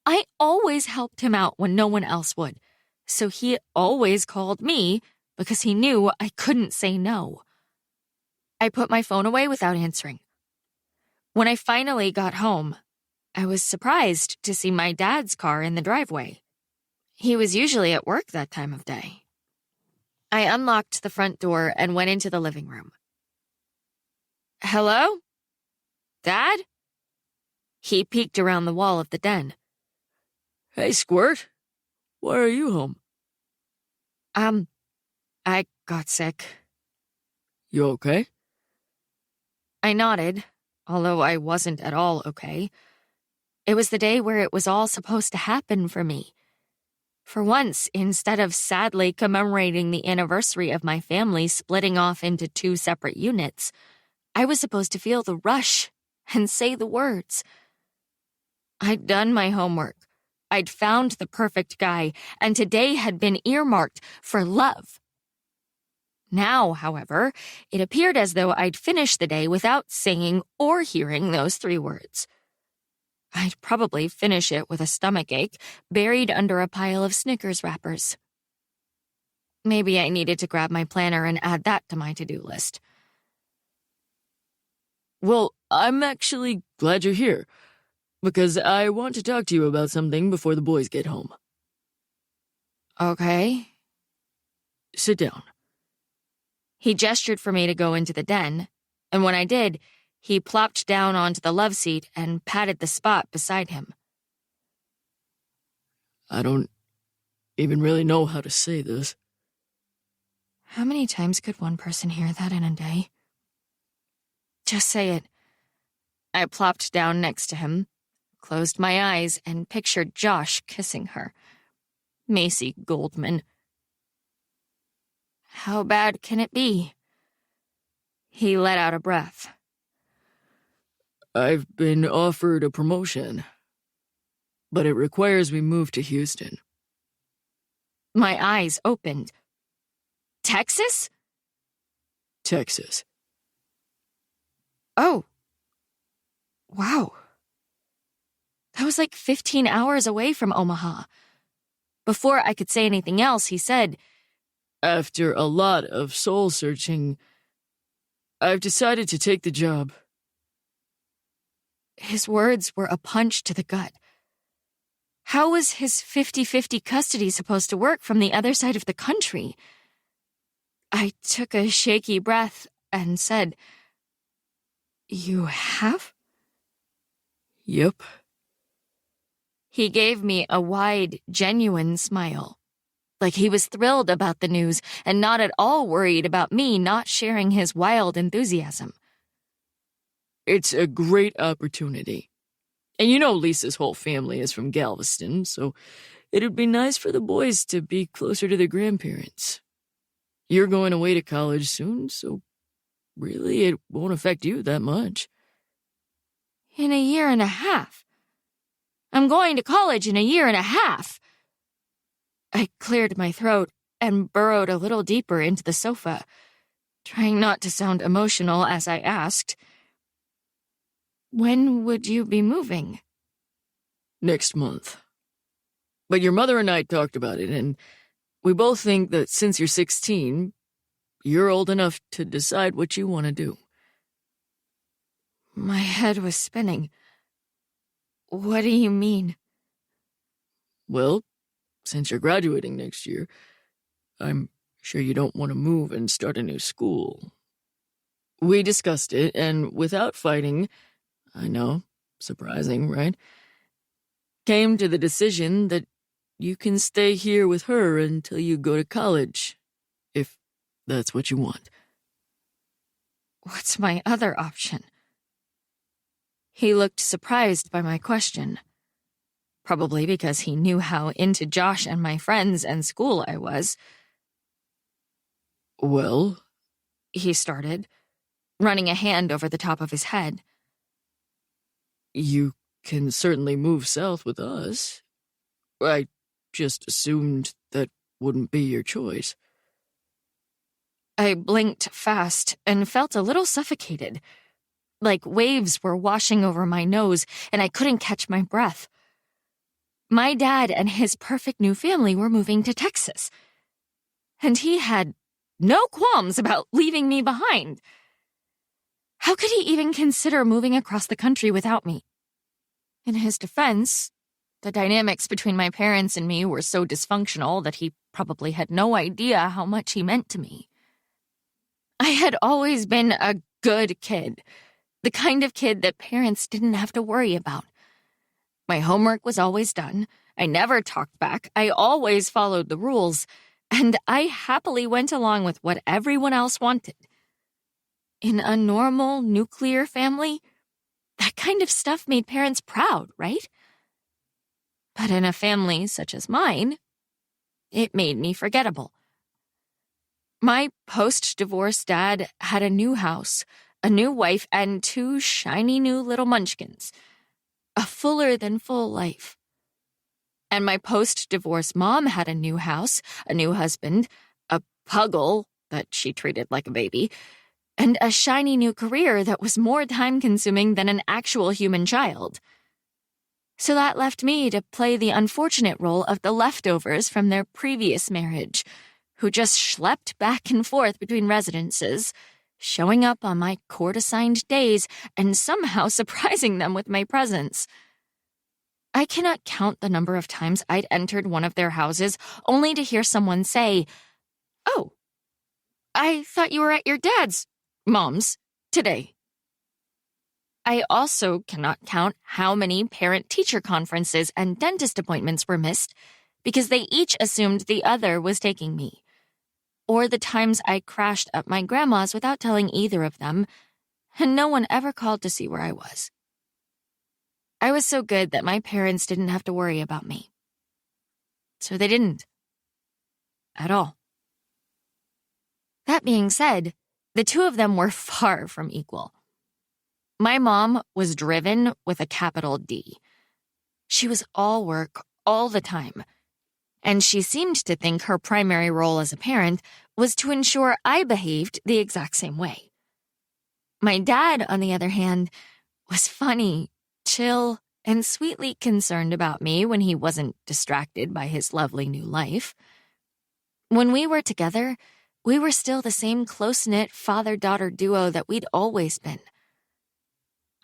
I always helped him out when no one else would, so he always called me because he knew I couldn't say no. I put my phone away without answering. When I finally got home, I was surprised to see my dad's car in the driveway. He was usually at work that time of day. I unlocked the front door and went into the living room. "Hello? Dad?" He peeked around the wall of the den. Hey, Squirt. Why are you home? I got sick. You okay? I nodded, although I wasn't at all okay. It was the day where it was all supposed to happen for me. For once, instead of sadly commemorating the anniversary of my family splitting off into 2 separate units, I was supposed to feel the rush and say the words. I'd done my homework. I'd found the perfect guy, and today had been earmarked for love. Now, however, it appeared as though I'd finished the day without saying or hearing those 3 words. I'd probably finish it with a stomachache buried under a pile of Snickers wrappers. Maybe I needed to grab my planner and add that to my to-do list. Well, I'm actually glad you're here, because I want to talk to you about something before the boys get home. Okay. Sit down. He gestured for me to go into the den, and when I did, he plopped down onto the love seat and patted the spot beside him. I don't even really know how to say this. How many times could one person hear that in a day? Just say it. I plopped down next to him, closed my eyes, and pictured Josh kissing her. Macy Goldman. How bad can it be? He let out a breath. I've been offered a promotion, but it requires we move to Houston. My eyes opened. Texas? Texas. Oh. Wow. That was like 15 hours away from Omaha. Before I could say anything else, he said, After a lot of soul-searching, I've decided to take the job. His words were a punch to the gut. How was his 50-50 custody supposed to work from the other side of the country? I took a shaky breath and said, You have? Yep. He gave me a wide, genuine smile, like he was thrilled about the news and not at all worried about me not sharing his wild enthusiasm. It's a great opportunity. And you know Lisa's whole family is from Galveston, so it'd be nice for the boys to be closer to their grandparents. You're going away to college soon, so really it won't affect you that much. In a year and a half. I'm going to college in a year and a half. I cleared my throat and burrowed a little deeper into the sofa, trying not to sound emotional as I asked, When would you be moving? Next month. But your mother and I talked about it, and we both think that since you're 16, you're old enough to decide what you want to do. My head was spinning. What do you mean? Well, since you're graduating next year, I'm sure you don't want to move and start a new school. We discussed it, and without fighting, I know, surprising, right? Came to the decision that you can stay here with her until you go to college, if that's what you want. What's my other option? He looked surprised by my question. Probably because he knew how into Josh and my friends and school I was. Well, he started, running a hand over the top of his head. You can certainly move south with us. I just assumed that wouldn't be your choice. I blinked fast and felt a little suffocated, like waves were washing over my nose and I couldn't catch my breath. My dad and his perfect new family were moving to Texas, and he had no qualms about leaving me behind. How could he even consider moving across the country without me? In his defense, the dynamics between my parents and me were so dysfunctional that he probably had no idea how much he meant to me. I had always been a good kid, the kind of kid that parents didn't have to worry about. My homework was always done, I never talked back, I always followed the rules, and I happily went along with what everyone else wanted. In a normal, nuclear family, that kind of stuff made parents proud, right? But in a family such as mine, it made me forgettable. My post-divorce dad had a new house, a new wife, and 2 shiny new little munchkins. A fuller-than-full life. And my post-divorce mom had a new house, a new husband, a puggle that she treated like a baby, and a shiny new career that was more time-consuming than an actual human child. So that left me to play the unfortunate role of the leftovers from their previous marriage, who just schlepped back and forth between residences, showing up on my court-assigned days and somehow surprising them with my presence. I cannot count the number of times I'd entered one of their houses only to hear someone say, "Oh, I thought you were at your dad's, Mom's, today." I also cannot count how many parent-teacher conferences and dentist appointments were missed because they each assumed the other was taking me. Or the times I crashed at my grandma's without telling either of them, and no one ever called to see where I was. I was so good that my parents didn't have to worry about me. So they didn't. At all. That being said, the two of them were far from equal. My mom was driven with a capital D. She was all work all the time, and she seemed to think her primary role as a parent was to ensure I behaved the exact same way. My dad, on the other hand, was funny, chill, and sweetly concerned about me when he wasn't distracted by his lovely new life. When we were together, we were still the same close-knit father-daughter duo that we'd always been.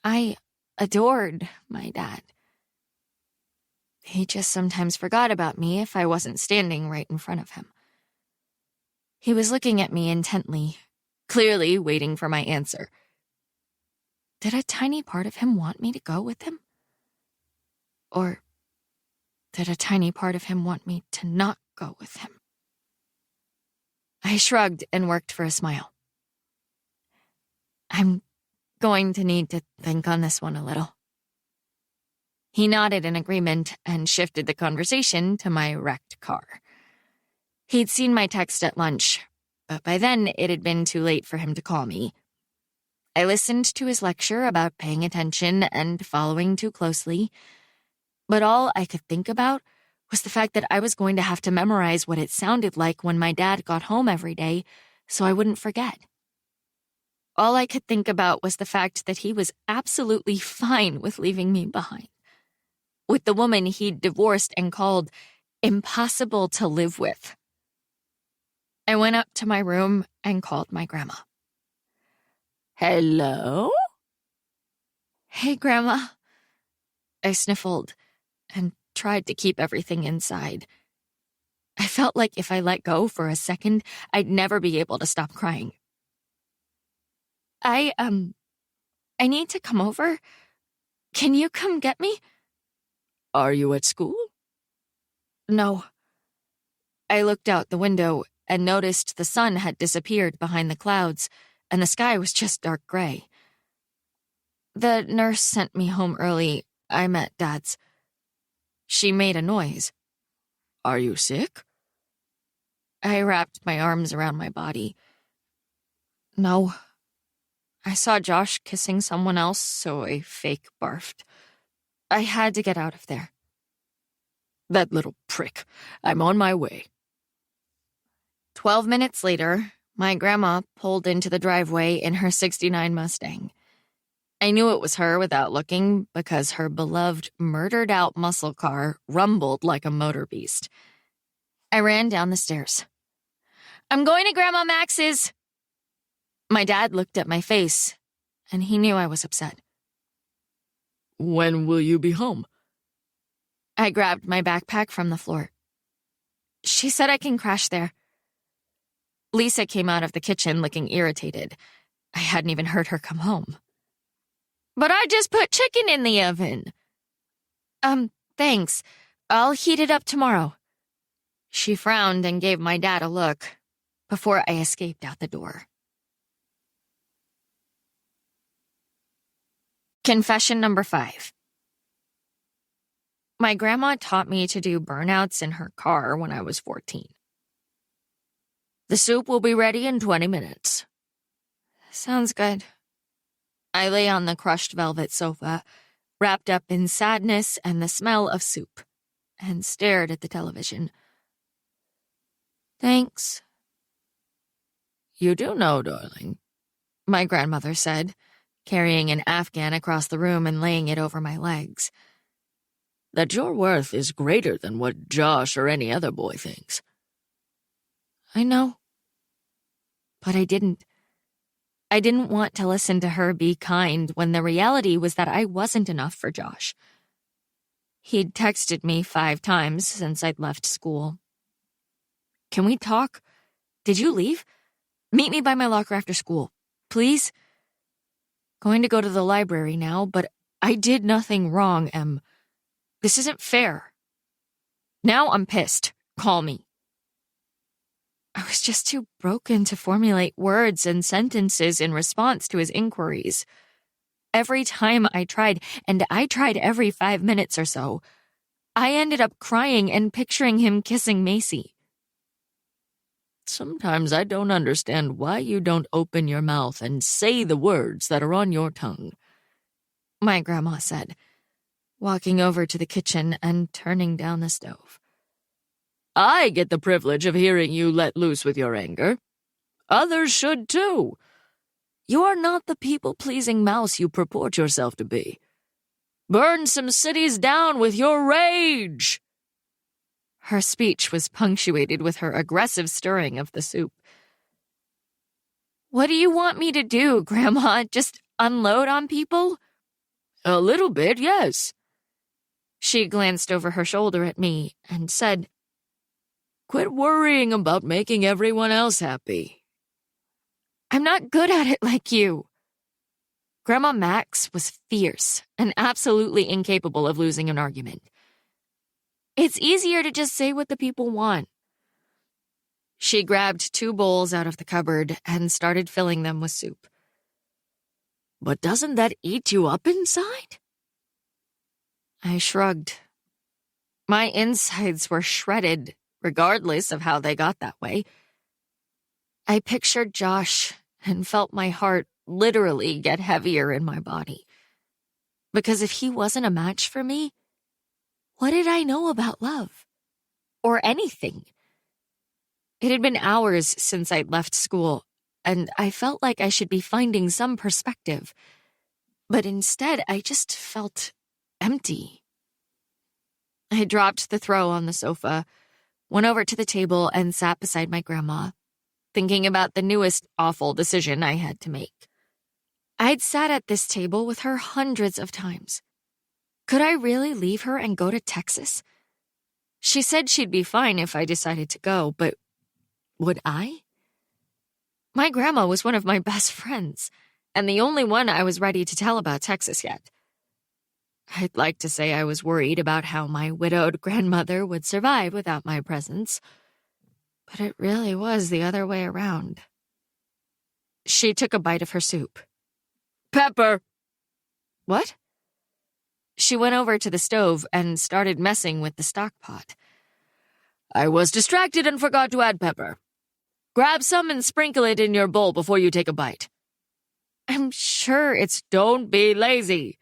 I adored my dad. He just sometimes forgot about me if I wasn't standing right in front of him. He was looking at me intently, clearly waiting for my answer. Did a tiny part of him want me to go with him? Or did a tiny part of him want me to not go with him? I shrugged and worked for a smile. I'm going to need to think on this one a little. He nodded in agreement and shifted the conversation to my wrecked car. He'd seen my text at lunch, but by then it had been too late for him to call me. I listened to his lecture about paying attention and following too closely, but all I could think about was the fact that I was going to have to memorize what it sounded like when my dad got home every day so I wouldn't forget. All I could think about was the fact that he was absolutely fine with leaving me behind, with the woman he'd divorced and called impossible to live with. I went up to my room and called my grandma. Hello? Hey, Grandma. I sniffled and tried to keep everything inside. I felt like if I let go for a second, I'd never be able to stop crying. I need to come over. Can you come get me? Are you at school? No. I looked out the window and noticed the sun had disappeared behind the clouds, and the sky was just dark gray. The nurse sent me home early. I'm at Dad's. She made a noise. Are you sick? I wrapped my arms around my body. No. I saw Josh kissing someone else, so I fake barfed. I had to get out of there. That little prick. I'm on my way. 12 minutes later, my grandma pulled into the driveway in her '69 Mustang. I knew it was her without looking because her beloved murdered-out muscle car rumbled like a motor beast. I ran down the stairs. I'm going to Grandma Max's. My dad looked at my face, and he knew I was upset. When will you be home? I grabbed my backpack from the floor. She said I can crash there. Lisa came out of the kitchen looking irritated. I hadn't even heard her come home. But I just put chicken in the oven. Thanks. I'll heat it up tomorrow. She frowned and gave my dad a look before I escaped out the door. Confession number 5. My grandma taught me to do burnouts in her car when I was 14. The soup will be ready in 20 minutes. Sounds good. I lay on the crushed velvet sofa, wrapped up in sadness and the smell of soup, and stared at the television. Thanks. You do know, darling, my grandmother said, carrying an Afghan across the room and laying it over my legs, that your worth is greater than what Josh or any other boy thinks. I know. But I didn't. I didn't want to listen to her be kind when the reality was that I wasn't enough for Josh. He'd texted me 5 times since I'd left school. Can we talk? Did you leave? Meet me by my locker after school, please? Going to go to the library now, but I did nothing wrong, Em. This isn't fair. Now I'm pissed. Call me. I was just too broken to formulate words and sentences in response to his inquiries. Every time I tried, and I tried every 5 minutes or so, I ended up crying and picturing him kissing Macy. Sometimes I don't understand why you don't open your mouth and say the words that are on your tongue, my grandma said, walking over to the kitchen and turning down the stove. I get the privilege of hearing you let loose with your anger. Others should too. You are not the people-pleasing mouse you purport yourself to be. Burn some cities down with your rage. Her speech was punctuated with her aggressive stirring of the soup. What do you want me to do, Grandma? Just unload on people? A little bit, yes. She glanced over her shoulder at me and said, Quit worrying about making everyone else happy. I'm not good at it like you. Grandma Max was fierce and absolutely incapable of losing an argument. It's easier to just say what the people want. She grabbed 2 bowls out of the cupboard and started filling them with soup. But doesn't that eat you up inside? I shrugged. My insides were shredded, regardless of how they got that way. I pictured Josh and felt my heart literally get heavier in my body. Because if he wasn't a match for me, what did I know about love? Or anything? It had been hours since I'd left school, and I felt like I should be finding some perspective. But instead, I just felt empty. I dropped the throw on the sofa, went over to the table, and sat beside my grandma, thinking about the newest awful decision I had to make. I'd sat at this table with her hundreds of times. Could I really leave her and go to Texas? She said she'd be fine if I decided to go, but would I? My grandma was one of my best friends, and the only one I was ready to tell about Texas yet. I'd like to say I was worried about how my widowed grandmother would survive without my presence, but it really was the other way around. She took a bite of her soup. Pepper! What? She went over to the stove and started messing with the stock pot. I was distracted and forgot to add pepper. Grab some and sprinkle it in your bowl before you take a bite. I'm sure it's... Don't be lazy.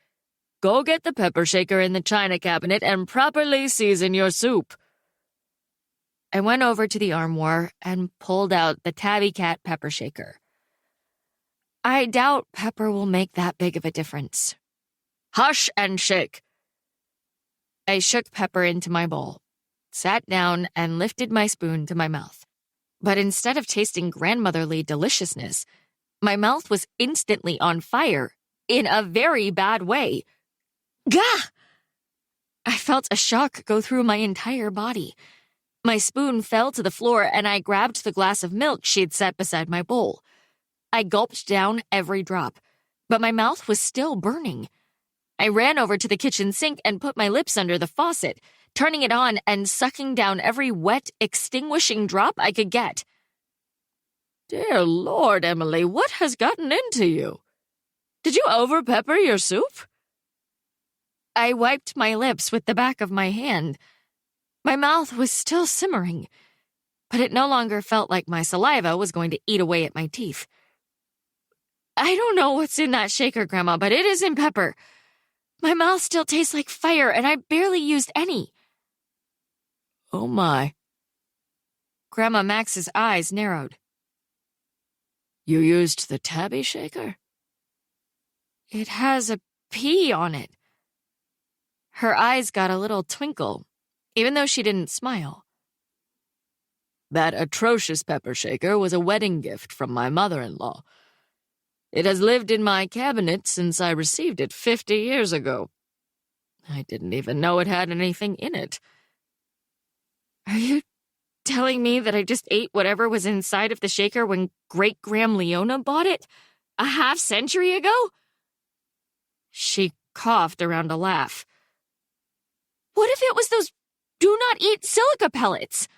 Go get the pepper shaker in the china cabinet and properly season your soup. I went over to the armoire and pulled out the Tabby Cat pepper shaker. I doubt pepper will make that big of a difference. Hush and shake. I shook pepper into my bowl, sat down, and lifted my spoon to my mouth. But instead of tasting grandmotherly deliciousness, my mouth was instantly on fire, in a very bad way. Gah! I felt a shock go through my entire body. My spoon fell to the floor, and I grabbed the glass of milk she'd set beside my bowl. I gulped down every drop, but my mouth was still burning. I ran over to the kitchen sink and put my lips under the faucet, turning it on and sucking down every wet, extinguishing drop I could get. Dear Lord, Emily, what has gotten into you? Did you over-pepper your soup? I wiped my lips with the back of my hand. My mouth was still simmering, but it no longer felt like my saliva was going to eat away at my teeth. I don't know what's in that shaker, Grandma, but it isn't pepper. My mouth still tastes like fire, and I barely used any. Oh, my. Grandma Max's eyes narrowed. You used the Tabby shaker? It has a P on it. Her eyes got a little twinkle, even though she didn't smile. That atrocious pepper shaker was a wedding gift from my mother-in-law. It has lived in my cabinet since I received it 50 years ago. I didn't even know it had anything in it. Are you telling me that I just ate whatever was inside of the shaker when Great-Gram Leona bought it a half-century ago? She coughed around a laugh. What if it was those do-not-eat silica pellets?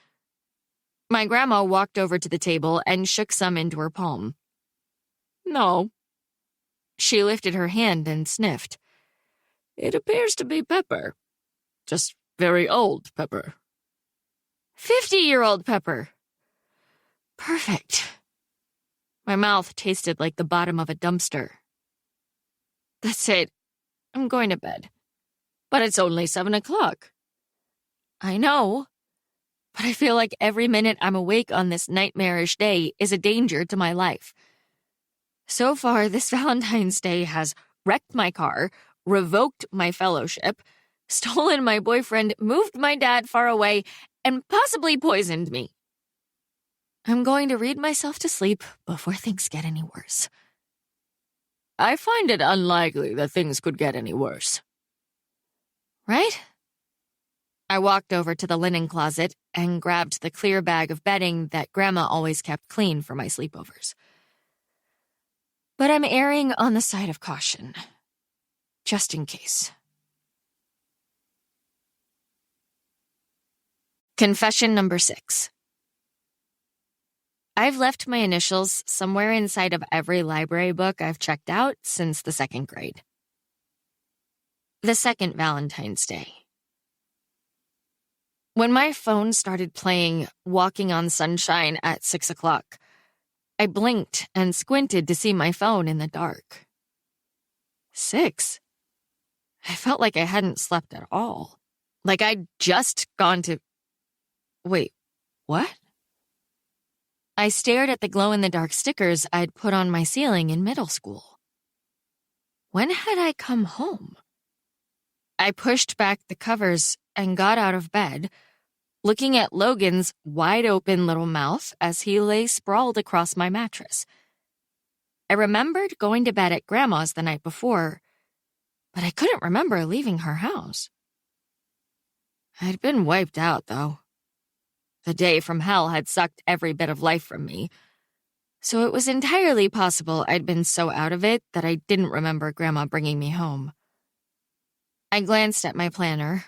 My grandma walked over to the table and shook some into her palm. No. She lifted her hand and sniffed. It appears to be pepper. Just very old pepper. 50-year-old pepper. Perfect. My mouth tasted like the bottom of a dumpster. That's it. I'm going to bed. But it's only 7 o'clock. I know. But I feel like every minute I'm awake on this nightmarish day is a danger to my life. So far, this Valentine's Day has wrecked my car, revoked my fellowship, stolen my boyfriend, moved my dad far away, and possibly poisoned me. I'm going to read myself to sleep before things get any worse. I find it unlikely that things could get any worse. Right? I walked over to the linen closet and grabbed the clear bag of bedding that Grandma always kept clean for my sleepovers. But I'm erring on the side of caution, just in case. Confession number 6. I've left my initials somewhere inside of every library book I've checked out since the 2nd grade. The second Valentine's Day. When my phone started playing Walking on Sunshine at 6 o'clock, I blinked and squinted to see my phone in the dark. 6? I felt like I hadn't slept at all. Like I'd just gone to... Wait, what? I stared at the glow-in-the-dark stickers I'd put on my ceiling in middle school. When had I come home? I pushed back the covers and got out of bed, looking at Logan's wide-open little mouth as he lay sprawled across my mattress. I remembered going to bed at Grandma's the night before, but I couldn't remember leaving her house. I'd been wiped out, though. The day from hell had sucked every bit of life from me, so it was entirely possible I'd been so out of it that I didn't remember Grandma bringing me home. I glanced at my planner,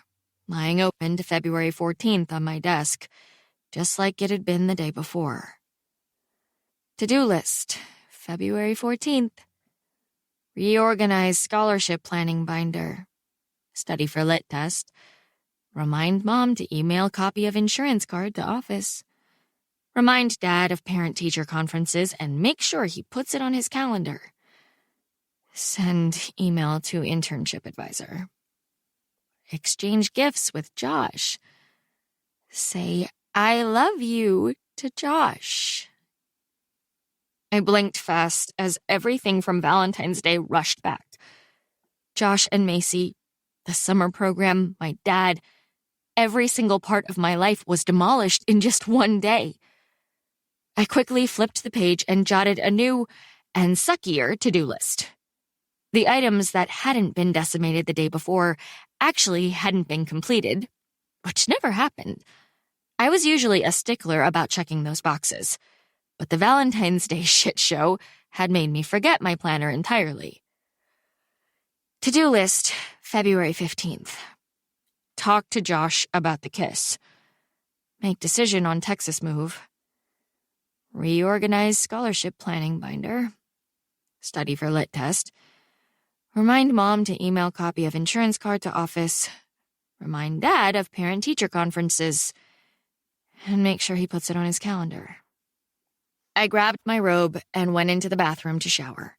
lying open to February 14th on my desk, just like it had been the day before. To-do list, February 14th. Reorganize scholarship planning binder. Study for lit test. Remind Mom to email copy of insurance card to office. Remind Dad of parent-teacher conferences and make sure he puts it on his calendar. Send email to internship advisor. Exchange gifts with Josh. Say, I love you to Josh. I blinked fast as everything from Valentine's Day rushed back. Josh and Macy, the summer program, my dad, every single part of my life was demolished in just one day. I quickly flipped the page and jotted a new and suckier to-do list. The items that hadn't been decimated the day before actually hadn't been completed, which never happened. I was usually a stickler about checking those boxes, but the Valentine's Day shit show had made me forget my planner entirely. To-do list, February 15th. Talk to Josh about the kiss. Make decision on Texas move. Reorganize scholarship planning binder. Study for lit test. Remind Mom to email copy of insurance card to office. Remind Dad of parent-teacher conferences. And make sure he puts it on his calendar. I grabbed my robe and went into the bathroom to shower.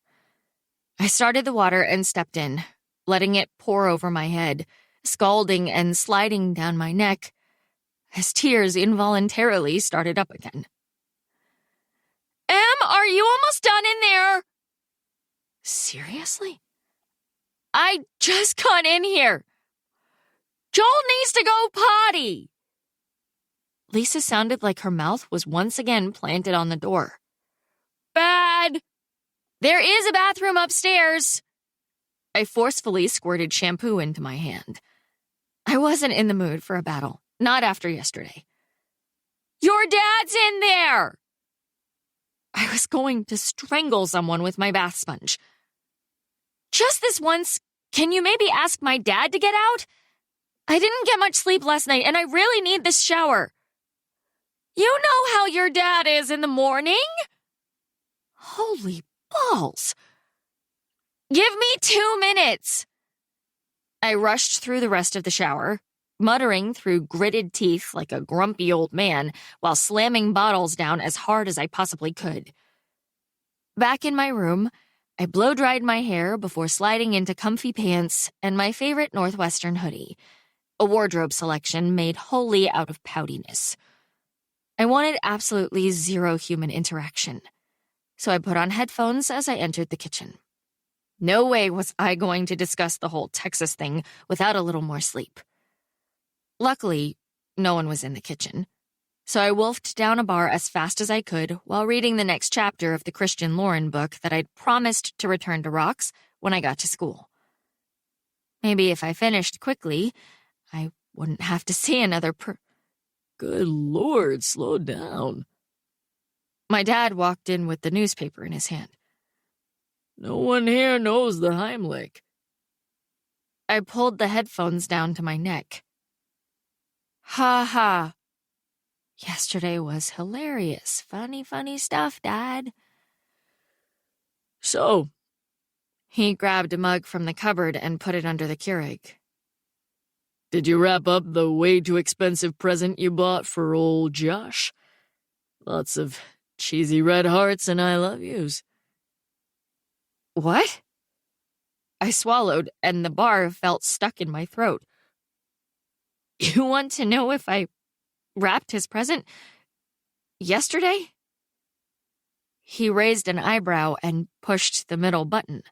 I started the water and stepped in, letting it pour over my head, scalding and sliding down my neck, as tears involuntarily started up again. Em, are you almost done in there? Seriously? I just got in here. Joel needs to go potty. Lisa sounded like her mouth was once again planted on the door. Bad. There is a bathroom upstairs. I forcefully squirted shampoo into my hand. I wasn't in the mood for a battle, not after yesterday. Your dad's in there! I was going to strangle someone with my bath sponge. Just this once, can you maybe ask my dad to get out? I didn't get much sleep last night, and I really need this shower. You know how your dad is in the morning? Holy balls. Give me 2 minutes. I rushed through the rest of the shower, muttering through gritted teeth like a grumpy old man while slamming bottles down as hard as I possibly could. Back in my room, I blow-dried my hair before sliding into comfy pants and my favorite Northwestern hoodie, a wardrobe selection made wholly out of poutiness. I wanted absolutely zero human interaction, so I put on headphones as I entered the kitchen. No way was I going to discuss the whole Texas thing without a little more sleep. Luckily, no one was in the kitchen, so I wolfed down a bar as fast as I could while reading the next chapter of the Christian Lauren book that I'd promised to return to Rocks when I got to school. Maybe if I finished quickly, I wouldn't have to see another Good Lord, slow down. My dad walked in with the newspaper in his hand. No one here knows the Heimlich. I pulled the headphones down to my neck. Ha ha. Yesterday was hilarious. Funny stuff, Dad. So, He grabbed a mug from the cupboard and put it under the Keurig. did you wrap up the way too expensive present you bought for old Josh? Lots of cheesy red hearts and I love yous. What? I swallowed, and the bar felt stuck in my throat. You want to know if I wrapped his present yesterday? He raised an eyebrow and pushed the middle button.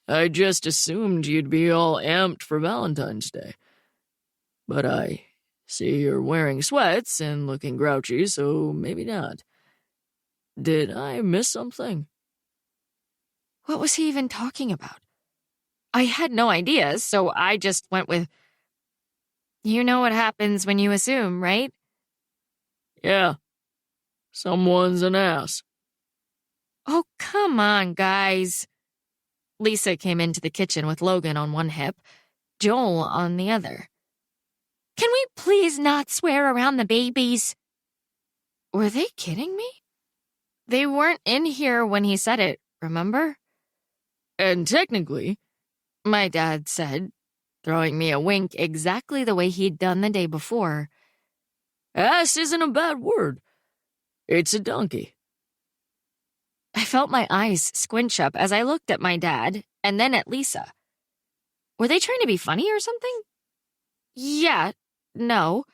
I just assumed you'd be all amped for Valentine's Day. But I see you're wearing sweats and looking grouchy, so maybe not. Did I miss something? What was he even talking about? I had no idea, so I just went with, you know what happens when you assume, right? Yeah. Someone's an ass. Oh, come on, guys. Lisa came into the kitchen with Logan on one hip, Joel on the other. Can we please not swear around the babies? Were they kidding me? They weren't in here when he said it, remember? And technically, My dad said, throwing me a wink exactly the way he'd done the day before. ass isn't a bad word. It's a donkey. I felt my eyes squinch up as I looked at my dad and then at Lisa. Were they trying to be funny or something? Yeah, no.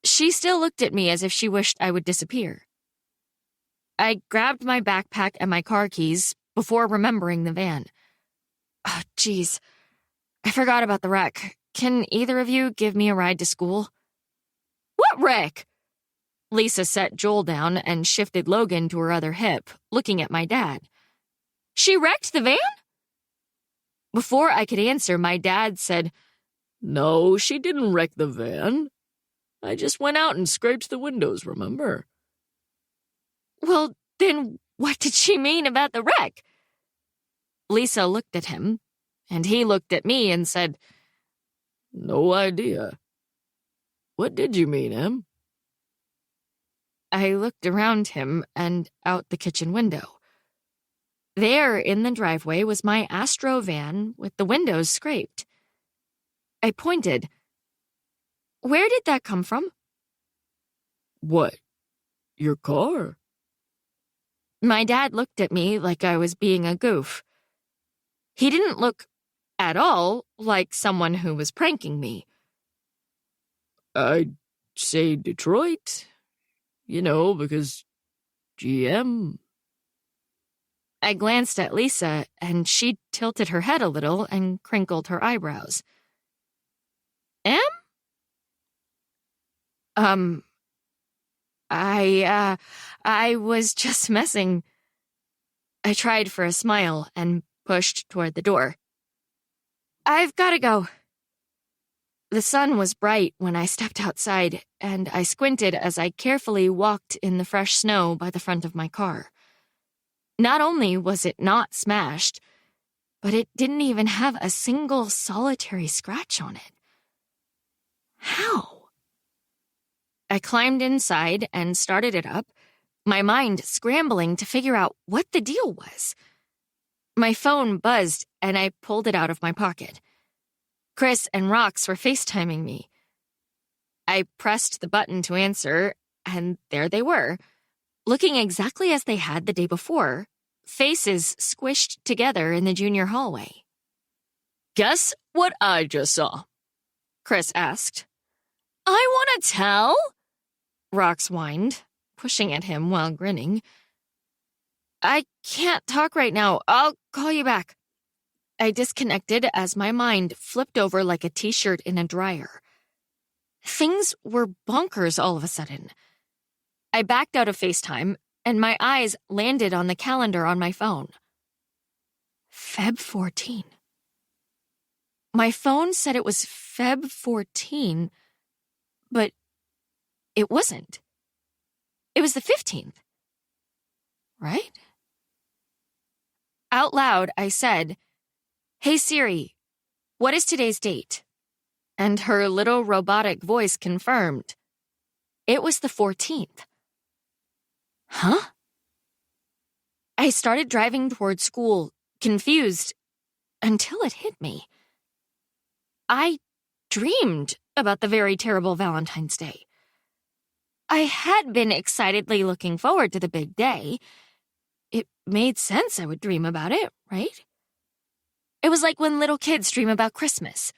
She still looked at me as if she wished I would disappear. I grabbed my backpack and my car keys before remembering the van. Oh, geez. I forgot about the wreck. Can either of you give me a ride to school? What wreck? Lisa set Joel down and shifted Logan to her other hip, looking at my dad. She wrecked the van? Before I could answer, my dad said, No, she didn't wreck the van. I just went out and scraped the windows, remember? Well, then what did she mean about the wreck? Lisa looked at him, and he looked at me and said, No idea. What did you mean, Em? I looked around him and out the kitchen window. There in the driveway was my Astro van with the windows scraped. I pointed. Where did that come from? What? Your car? My dad looked at me like I was being a goof. He didn't look at all like someone who was pranking me. I'd say Detroit. You know, because GM. I glanced at Lisa, and she tilted her head a little and crinkled her eyebrows. Em? I was just messing. I tried for a smile and pushed toward the door. I've got to go. The sun was bright when I stepped outside, and I squinted as I carefully walked in the fresh snow by the front of my car. Not only was it not smashed, but it didn't even have a single solitary scratch on it. How? I climbed inside and started it up, my mind scrambling to figure out what the deal was. My phone buzzed, and I pulled it out of my pocket. Chris and Rox were FaceTiming me. I pressed the button to answer, and there they were, looking exactly as they had the day before, faces squished together in the junior hallway. Guess what I just saw? Chris asked. I want to tell? Rox whined, pushing at him while grinning. I can't talk right now. I'll call you back. I disconnected as my mind flipped over like a t-shirt in a dryer. Things were bonkers all of a sudden. I backed out of FaceTime, and my eyes landed on the calendar on my phone. Feb 14. My phone said it was Feb 14, but it wasn't. It was the 15th. Right? Out loud, I said, "Hey Siri, what is today's date?" And her little robotic voice confirmed. It was the 14th. Huh? I started driving toward school, confused, until it hit me. I dreamed about the very terrible Valentine's Day. I had been excitedly looking forward to the big day. It made sense I would dream about it, right? It was like when little kids dream about Christmas.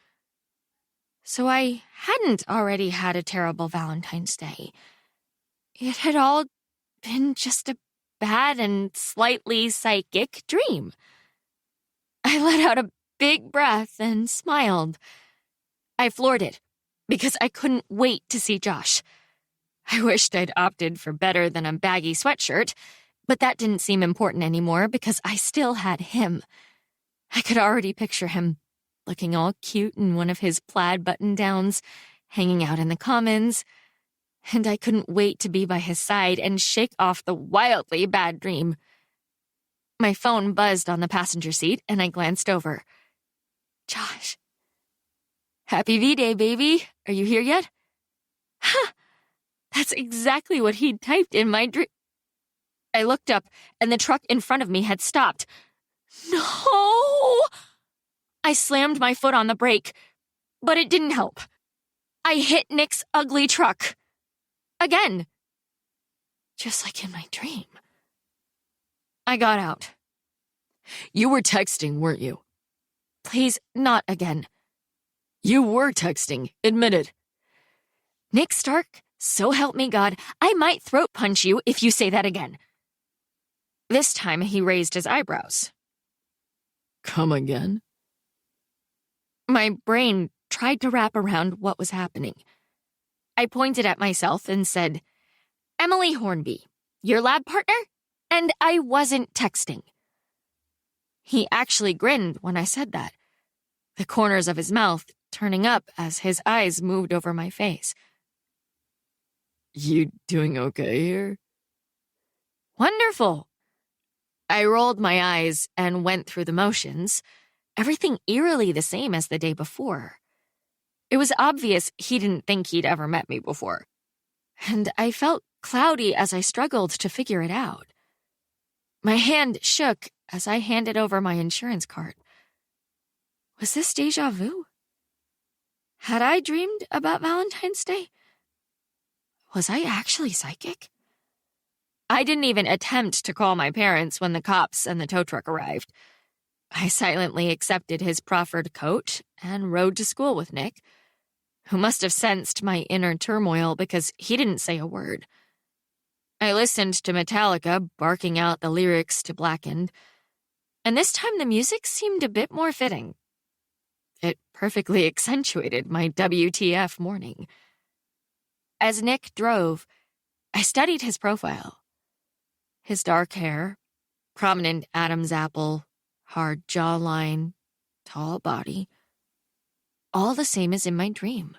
So I hadn't already had a terrible Valentine's Day. It had all been just a bad and slightly psychic dream. I let out a big breath and smiled. I floored it because I couldn't wait to see Josh. I wished I'd opted for better than a baggy sweatshirt, but that didn't seem important anymore because I still had him. I could already picture him, looking all cute in one of his plaid button-downs, hanging out in the commons, and I couldn't wait to be by his side and shake off the wildly bad dream. My phone buzzed on the passenger seat, and I glanced over. Josh. Happy V-Day, baby. Are you here yet? Huh. That's exactly what he'd typed in my dream. I looked up, and the truck in front of me had stopped. No! I slammed my foot on the brake, but it didn't help. I hit Nick's ugly truck. Again. Just like in my dream. I got out. You were texting, weren't you? Please, not again. You were texting, admit it. Nick Stark, so help me God, I might throat punch you if you say that again. This time he raised his eyebrows. Come again? My brain tried to wrap around what was happening. I pointed at myself and said, Emily Hornby, your lab partner? And I wasn't texting. He actually grinned when I said that, the corners of his mouth turning up as his eyes moved over my face. You doing okay here? Wonderful. I rolled my eyes and went through the motions, everything eerily the same as the day before. It was obvious he didn't think he'd ever met me before, and I felt cloudy as I struggled to figure it out. My hand shook as I handed over my insurance card. Was this déjà vu? Had I dreamed about Valentine's Day? Was I actually psychic? I didn't even attempt to call my parents when the cops and the tow truck arrived. I silently accepted his proffered coat and rode to school with Nick, who must have sensed my inner turmoil because he didn't say a word. I listened to Metallica barking out the lyrics to Blackened, and this time the music seemed a bit more fitting. It perfectly accentuated my WTF morning. As Nick drove, I studied his profile. His dark hair, prominent Adam's apple, hard jawline, tall body. all the same as in my dream.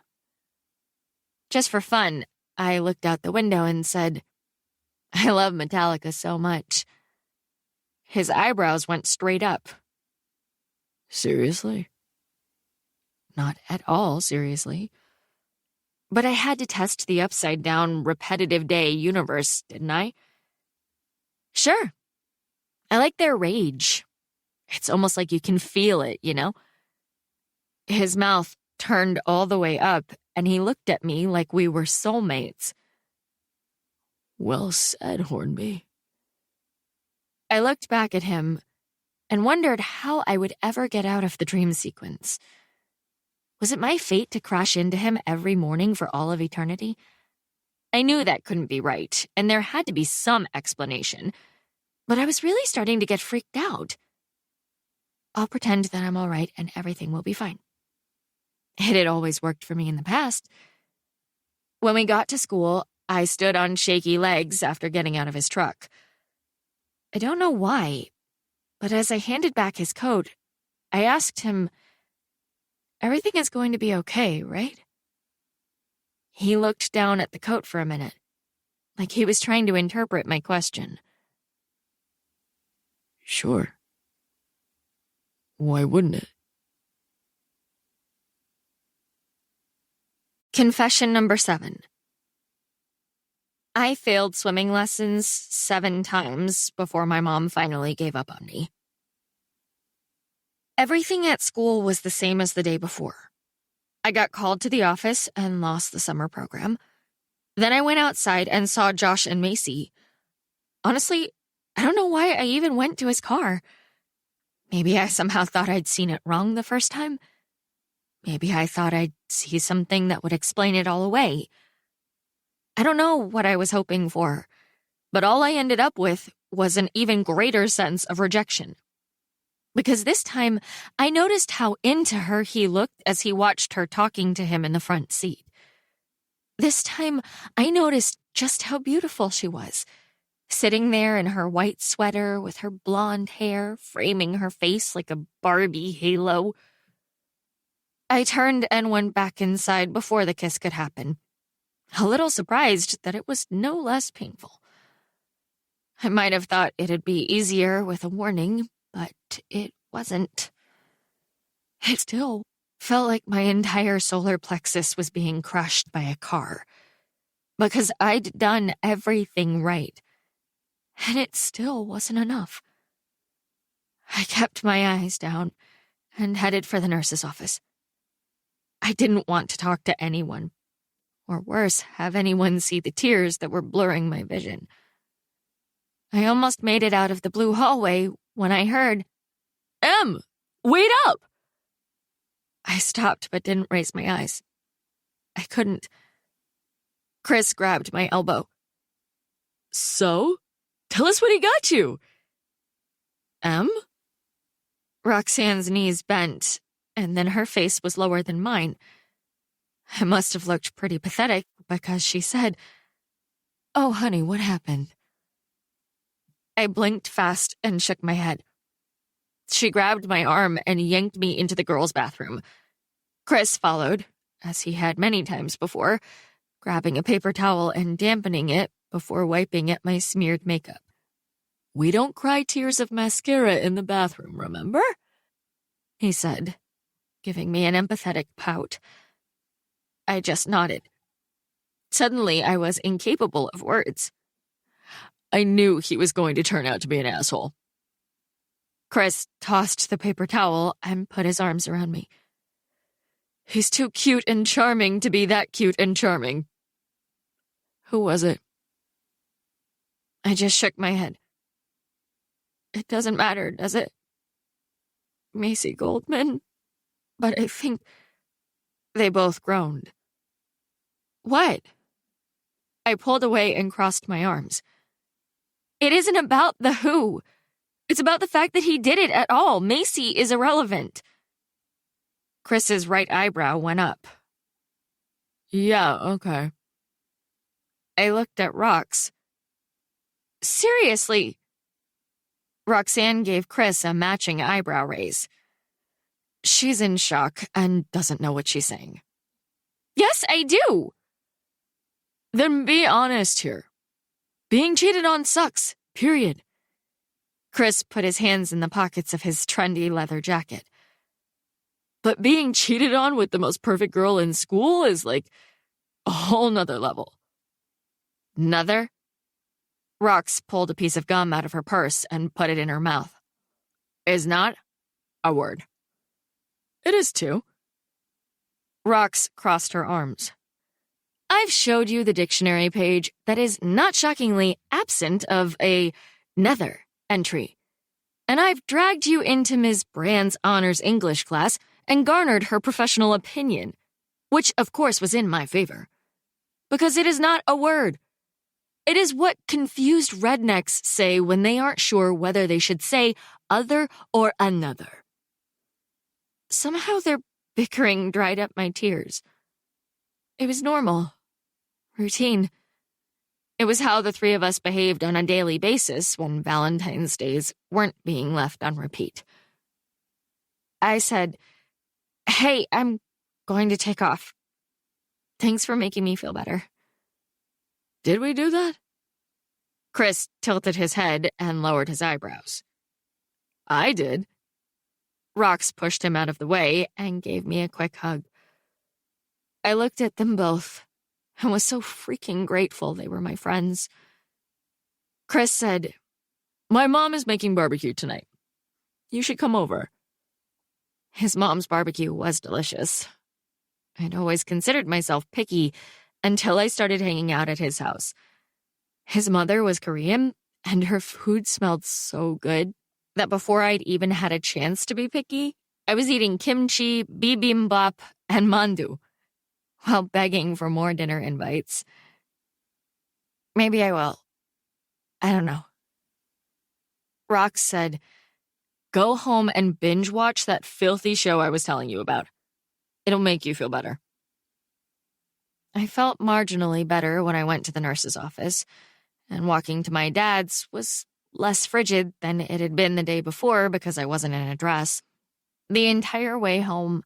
Just for fun, I looked out the window and said, "I love Metallica so much." His eyebrows went straight up. Seriously? Not at all seriously. But I had to test the upside-down, repetitive day universe, didn't I? Sure. I like their rage. It's almost like you can feel it, you know? His mouth turned all the way up, and he looked at me like we were soulmates. Well said, Hornby. I looked back at him and wondered how I would ever get out of the dream sequence. Was it my fate to crash into him every morning for all of eternity? I knew that couldn't be right, and there had to be some explanation, but I was really starting to get freaked out. I'll pretend that I'm all right and everything will be fine. It had always worked for me in the past. When we got to school, I stood on shaky legs after getting out of his truck. I don't know why, but as I handed back his coat, I asked him, "Everything is going to be okay, right?" He looked down at the coat for a minute, like he was trying to interpret my question. Sure. Why wouldn't it? Confession number 7. I failed swimming lessons 7 times before my mom finally gave up on me. Everything at school was the same as the day before. I got called to the office and lost the summer program. Then I went outside and saw Josh and Macy. Honestly, I don't know why I even went to his car. Maybe I somehow thought I'd seen it wrong the first time. Maybe I thought I'd see something that would explain it all away. I don't know what I was hoping for, but all I ended up with was an even greater sense of rejection. Because this time, I noticed how into her he looked as he watched her talking to him in the front seat. This time, I noticed just how beautiful she was, sitting there in her white sweater with her blonde hair framing her face like a Barbie halo. I turned and went back inside before the kiss could happen, a little surprised that it was no less painful. I might have thought it'd be easier with a warning, but it wasn't. It still felt like my entire solar plexus was being crushed by a car, because I'd done everything right, and it still wasn't enough. I kept my eyes down and headed for the nurse's office. I didn't want to talk to anyone, or worse, have anyone see the tears that were blurring my vision. I almost made it out of the blue hallway when I heard, "Em, wait up!" I stopped but didn't raise my eyes. I couldn't. Chris grabbed my elbow. "So? Tell us what he got you." "Em?" Roxanne's knees bent, and then her face was lower than mine. I must have looked pretty pathetic because she said, "Oh, honey, what happened?" I blinked fast and shook my head. She grabbed my arm and yanked me into the girls' bathroom. Chris followed, as he had many times before, grabbing a paper towel and dampening it before wiping at my smeared makeup. "We don't cry tears of mascara in the bathroom, remember?" he said, giving me an empathetic pout. I just nodded. Suddenly, I was incapable of words. I knew he was going to turn out to be an asshole. Chris tossed the paper towel and put his arms around me. "He's too cute and charming to be that cute and charming." "Who was it?" I just shook my head. "It doesn't matter, does it?" "Macy Goldman? But I think..." They both groaned. "What?" I pulled away and crossed my arms. "It isn't about the who. It's about the fact that he did it at all. Macy is irrelevant." Chris's right eyebrow went up. "Yeah, okay." I looked at Rox. "Seriously." Roxanne gave Chris a matching eyebrow raise. She's in shock and doesn't know what she's saying. Yes, I do. Then be honest here. Being cheated on sucks, period. Chris put his hands in the pockets of his trendy leather jacket. But being cheated on with the most perfect girl in school is like a whole nother level. Nother? Rox pulled a piece of gum out of her purse and put it in her mouth. Is not a word. It is too. Rox crossed her arms. I've showed you the dictionary page that is not shockingly absent of a nether entry. And I've dragged you into Ms. Brand's honors English class and garnered her professional opinion, which of course was in my favor. Because it is not a word. It is what confused rednecks say when they aren't sure whether they should say other or another. Somehow their bickering dried up my tears. It was normal. Routine. It was how the three of us behaved on a daily basis when Valentine's days weren't being left on repeat. I said, "Hey, I'm going to take off. Thanks for making me feel better." Did we do that? Chris tilted his head and lowered his eyebrows. I did. Rox pushed him out of the way and gave me a quick hug. I looked at them both and was so freaking grateful they were my friends. Chris said, "My mom is making barbecue tonight. You should come over." His mom's barbecue was delicious. I'd always considered myself picky until I started hanging out at his house. His mother was Korean, and her food smelled so good that before I'd even had a chance to be picky, I was eating kimchi, bibimbap, and mandu, while begging for more dinner invites. Maybe I will. I don't know. Rox said, "Go home and binge watch that filthy show I was telling you about. It'll make you feel better." I felt marginally better when I went to the nurse's office, and walking to my dad's was less frigid than it had been the day before because I wasn't in a dress. The entire way home,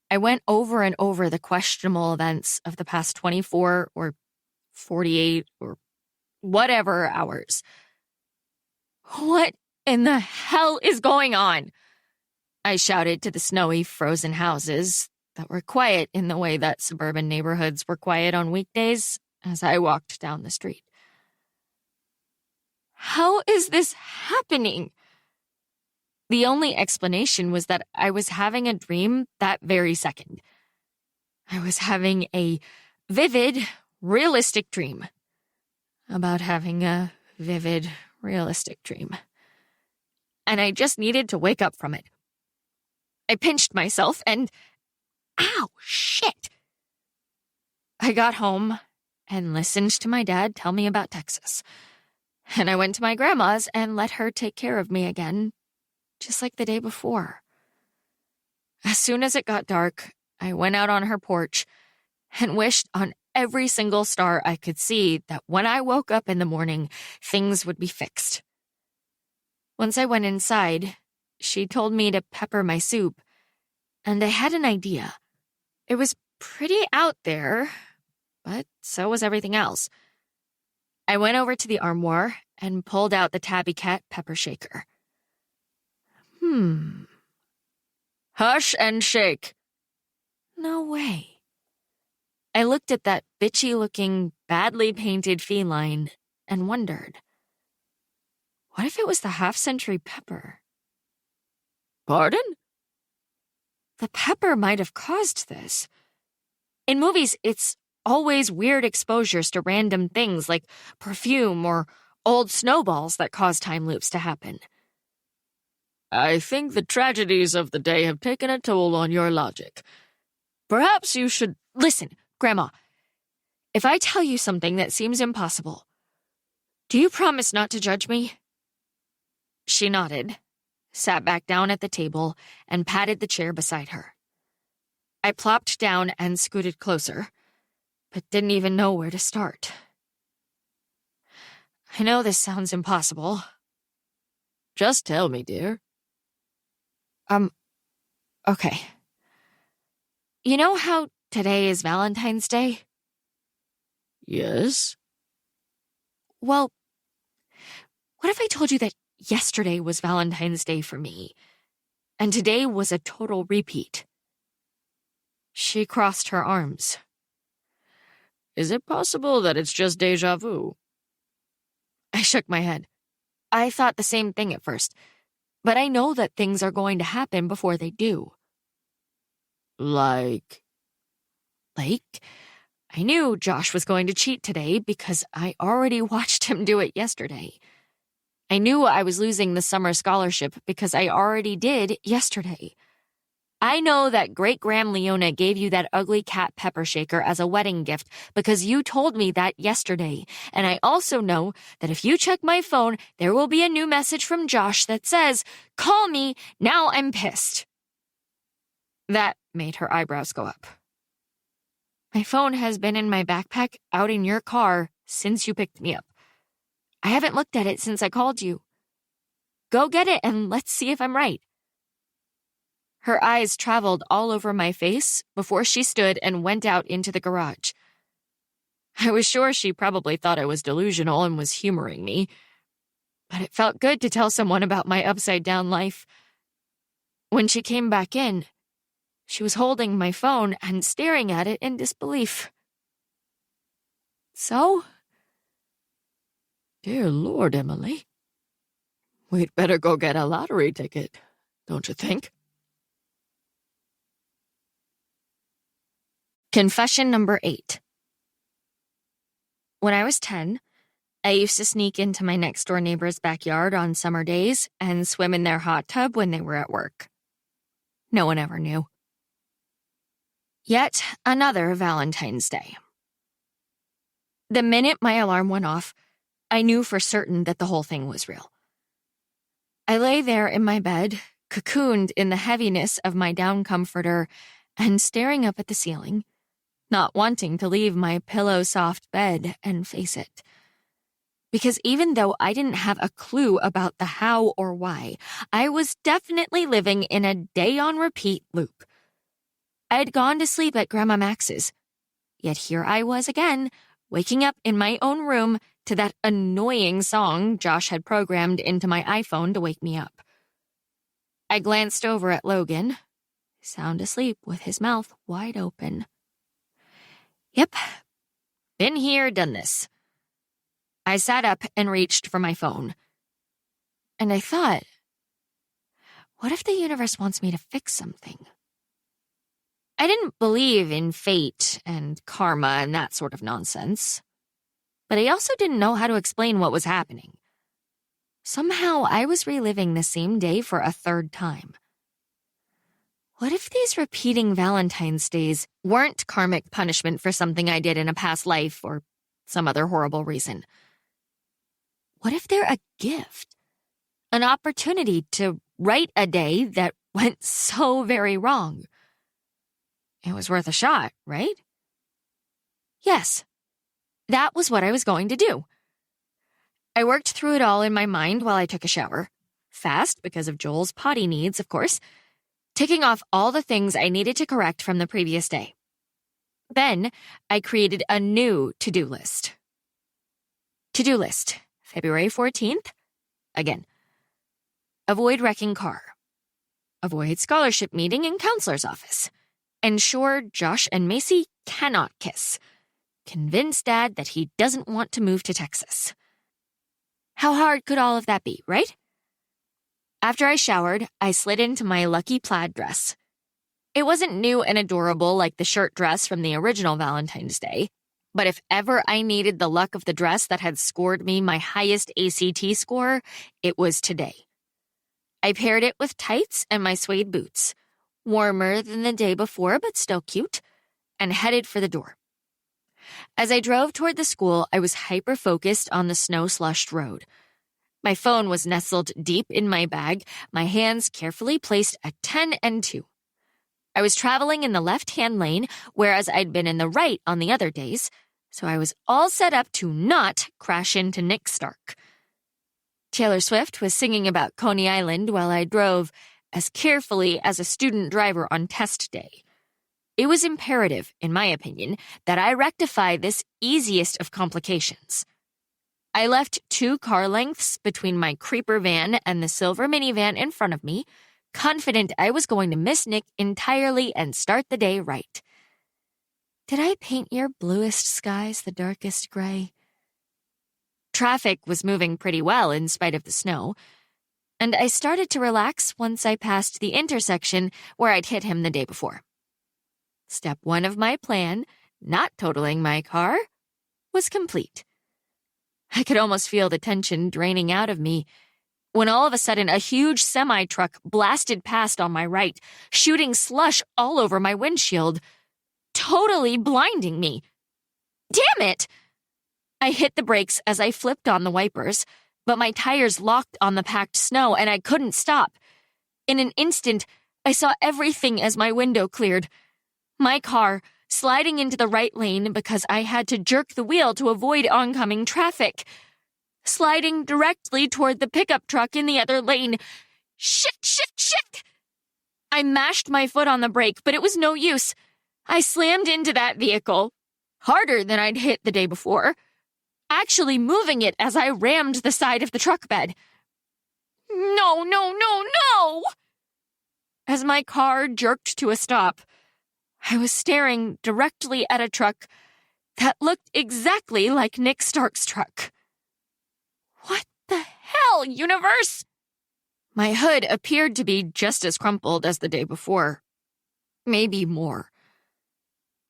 I went over and over the questionable events of the past 24 or 48 or whatever hours. What in the hell is going on? I shouted to the snowy, frozen houses that were quiet in the way that suburban neighborhoods were quiet on weekdays as I walked down the street. How is this happening? The only explanation was that I was having a dream that very second. I was having a vivid, realistic dream about having a vivid, realistic dream. And I just needed to wake up from it. I pinched myself and... Ow, shit! I got home and listened to my dad tell me about Texas. And I went to my grandma's and let her take care of me again, just like the day before. As soon as it got dark, I went out on her porch and wished on every single star I could see that when I woke up in the morning, things would be fixed. Once I went inside, she told me to pepper my soup, and I had an idea. It was pretty out there, but so was everything else. I went over to the armoire and pulled out the Tabby Cat pepper shaker. Hush and shake. No way. I looked at that bitchy-looking, badly painted feline and wondered. What if it was the half-century pepper? Pardon? The pepper might have caused this. In movies, it's always weird exposures to random things like perfume or old snowballs that cause time loops to happen. I think the tragedies of the day have taken a toll on your logic. Perhaps you should... Listen, Grandma. If I tell you something that seems impossible, do you promise not to judge me? She nodded, sat back down at the table, and patted the chair beside her. I plopped down and scooted closer, but didn't even know where to start. I know this sounds impossible. Just tell me, dear. Okay. You know how today is Valentine's Day? Yes? Well, what if I told you that yesterday was Valentine's Day for me, and today was a total repeat? She crossed her arms. Is it possible that it's just déjà vu? I shook my head. I thought the same thing at first, but I know that things are going to happen before they do. Like, I knew Josh was going to cheat today because I already watched him do it yesterday. I knew I was losing the summer scholarship because I already did yesterday. I know that Great Graham Leona gave you that ugly cat pepper shaker as a wedding gift because you told me that yesterday. And I also know that if you check my phone, there will be a new message from Josh that says, "Call me, now I'm pissed." That made her eyebrows go up. My phone has been in my backpack out in your car since you picked me up. I haven't looked at it since I called you. Go get it and let's see if I'm right. Her eyes traveled all over my face before she stood and went out into the garage. I was sure she probably thought I was delusional and was humoring me, but it felt good to tell someone about my upside-down life. When she came back in, she was holding my phone and staring at it in disbelief. So? dear Lord, Emily. We'd better go get a lottery ticket, don't you think? Confession number 8. When I was 10, I used to sneak into my next-door neighbor's backyard on summer days and swim in their hot tub when they were at work. No one ever knew. Yet another Valentine's Day. The minute my alarm went off, I knew for certain that the whole thing was real. I lay there in my bed, cocooned in the heaviness of my down comforter, and staring up at the ceiling, not wanting to leave my pillow-soft bed and face it. Because even though I didn't have a clue about the how or why, I was definitely living in a day-on-repeat loop. I had gone to sleep at Grandma Max's, yet here I was again, waking up in my own room to that annoying song Josh had programmed into my iPhone to wake me up. I glanced over at Logan, sound asleep with his mouth wide open. Yep, been here, done this. I sat up and reached for my phone. And I thought, what if the universe wants me to fix something? I didn't believe in fate and karma and that sort of nonsense. But I also didn't know how to explain what was happening. Somehow I was reliving the same day for a third time. What if these repeating Valentine's Days weren't karmic punishment for something I did in a past life or some other horrible reason? What if they're a gift? An opportunity to right a day that went so very wrong? It was worth a shot, right? Yes, that was what I was going to do. I worked through it all in my mind while I took a shower. Fast, because of Joel's potty needs, of course. Ticking off all the things I needed to correct from the previous day. Then, I created a new to-do list. To-do list, February 14th. Again. Avoid wrecking car. Avoid scholarship meeting in counselor's office. Ensure Josh and Macy cannot kiss. Convince Dad that he doesn't want to move to Texas. How hard could all of that be, right? After I showered, I slid into my lucky plaid dress. It wasn't new and adorable like the shirt dress from the original Valentine's Day, but if ever I needed the luck of the dress that had scored me my highest ACT score, it was today. I paired it with tights and my suede boots, warmer than the day before but still cute, and headed for the door. As I drove toward the school, I was hyper-focused on the snow-slushed road. My phone was nestled deep in my bag, my hands carefully placed at 10 and 2. I was traveling in the left-hand lane, whereas I'd been in the right on the other days, so I was all set up to not crash into Nick Stark. Taylor Swift was singing about Coney Island while I drove, as carefully as a student driver on test day. It was imperative, in my opinion, that I rectify this easiest of complications. I left 2 car lengths between my creeper van and the silver minivan in front of me, confident I was going to miss Nick entirely and start the day right. Did I paint your bluest skies the darkest gray? Traffic was moving pretty well in spite of the snow, and I started to relax once I passed the intersection where I'd hit him the day before. Step 1 of my plan, not totaling my car, was complete. I could almost feel the tension draining out of me when all of a sudden a huge semi-truck blasted past on my right, shooting slush all over my windshield, totally blinding me. Damn it! I hit the brakes as I flipped on the wipers, but my tires locked on the packed snow and I couldn't stop. In an instant, I saw everything as my window cleared. My car sliding into the right lane because I had to jerk the wheel to avoid oncoming traffic. Sliding directly toward the pickup truck in the other lane. Shit! I mashed my foot on the brake, but it was no use. I slammed into that vehicle, harder than I'd hit the day before, actually moving it as I rammed the side of the truck bed. No! As my car jerked to a stop, I was staring directly at a truck that looked exactly like Nick Stark's truck. What the hell, universe? My hood appeared to be just as crumpled as the day before. Maybe more.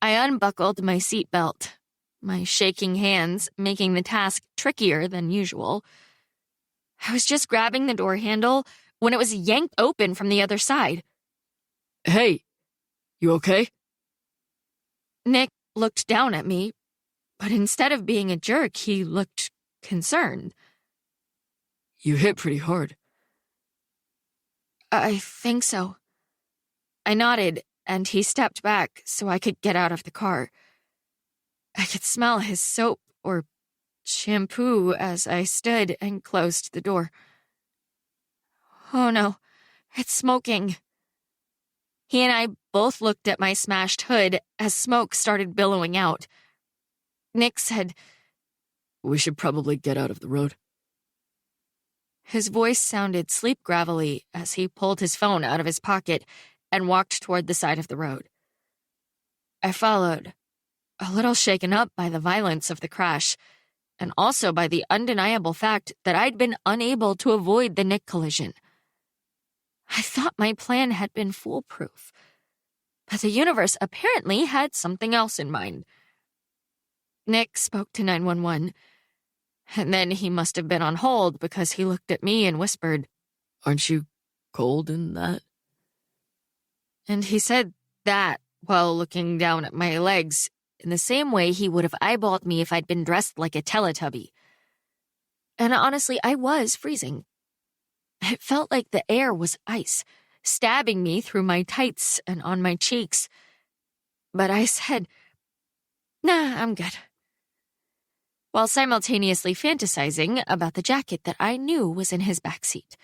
I unbuckled my seatbelt, my shaking hands making the task trickier than usual. I was just grabbing the door handle when it was yanked open from the other side. Hey, you okay? Nick looked down at me, but instead of being a jerk, he looked concerned. You hit pretty hard. I think so. I nodded, and he stepped back so I could get out of the car. I could smell his soap or shampoo as I stood and closed the door. Oh no, it's smoking. He and I both looked at my smashed hood as smoke started billowing out. Nick said, We should probably get out of the road. His voice sounded sleep-gravelly as he pulled his phone out of his pocket and walked toward the side of the road. I followed, a little shaken up by the violence of the crash, and also by the undeniable fact that I'd been unable to avoid the Nick collision. I thought my plan had been foolproof, but the universe apparently had something else in mind. Nick spoke to 911, and then he must have been on hold because he looked at me and whispered, Aren't you cold in that? And he said that while looking down at my legs in the same way he would have eyeballed me if I'd been dressed like a Teletubby. And honestly, I was freezing. It felt like the air was ice, stabbing me through my tights and on my cheeks. But I said, Nah, I'm good. While simultaneously fantasizing about the jacket that I knew was in his backseat.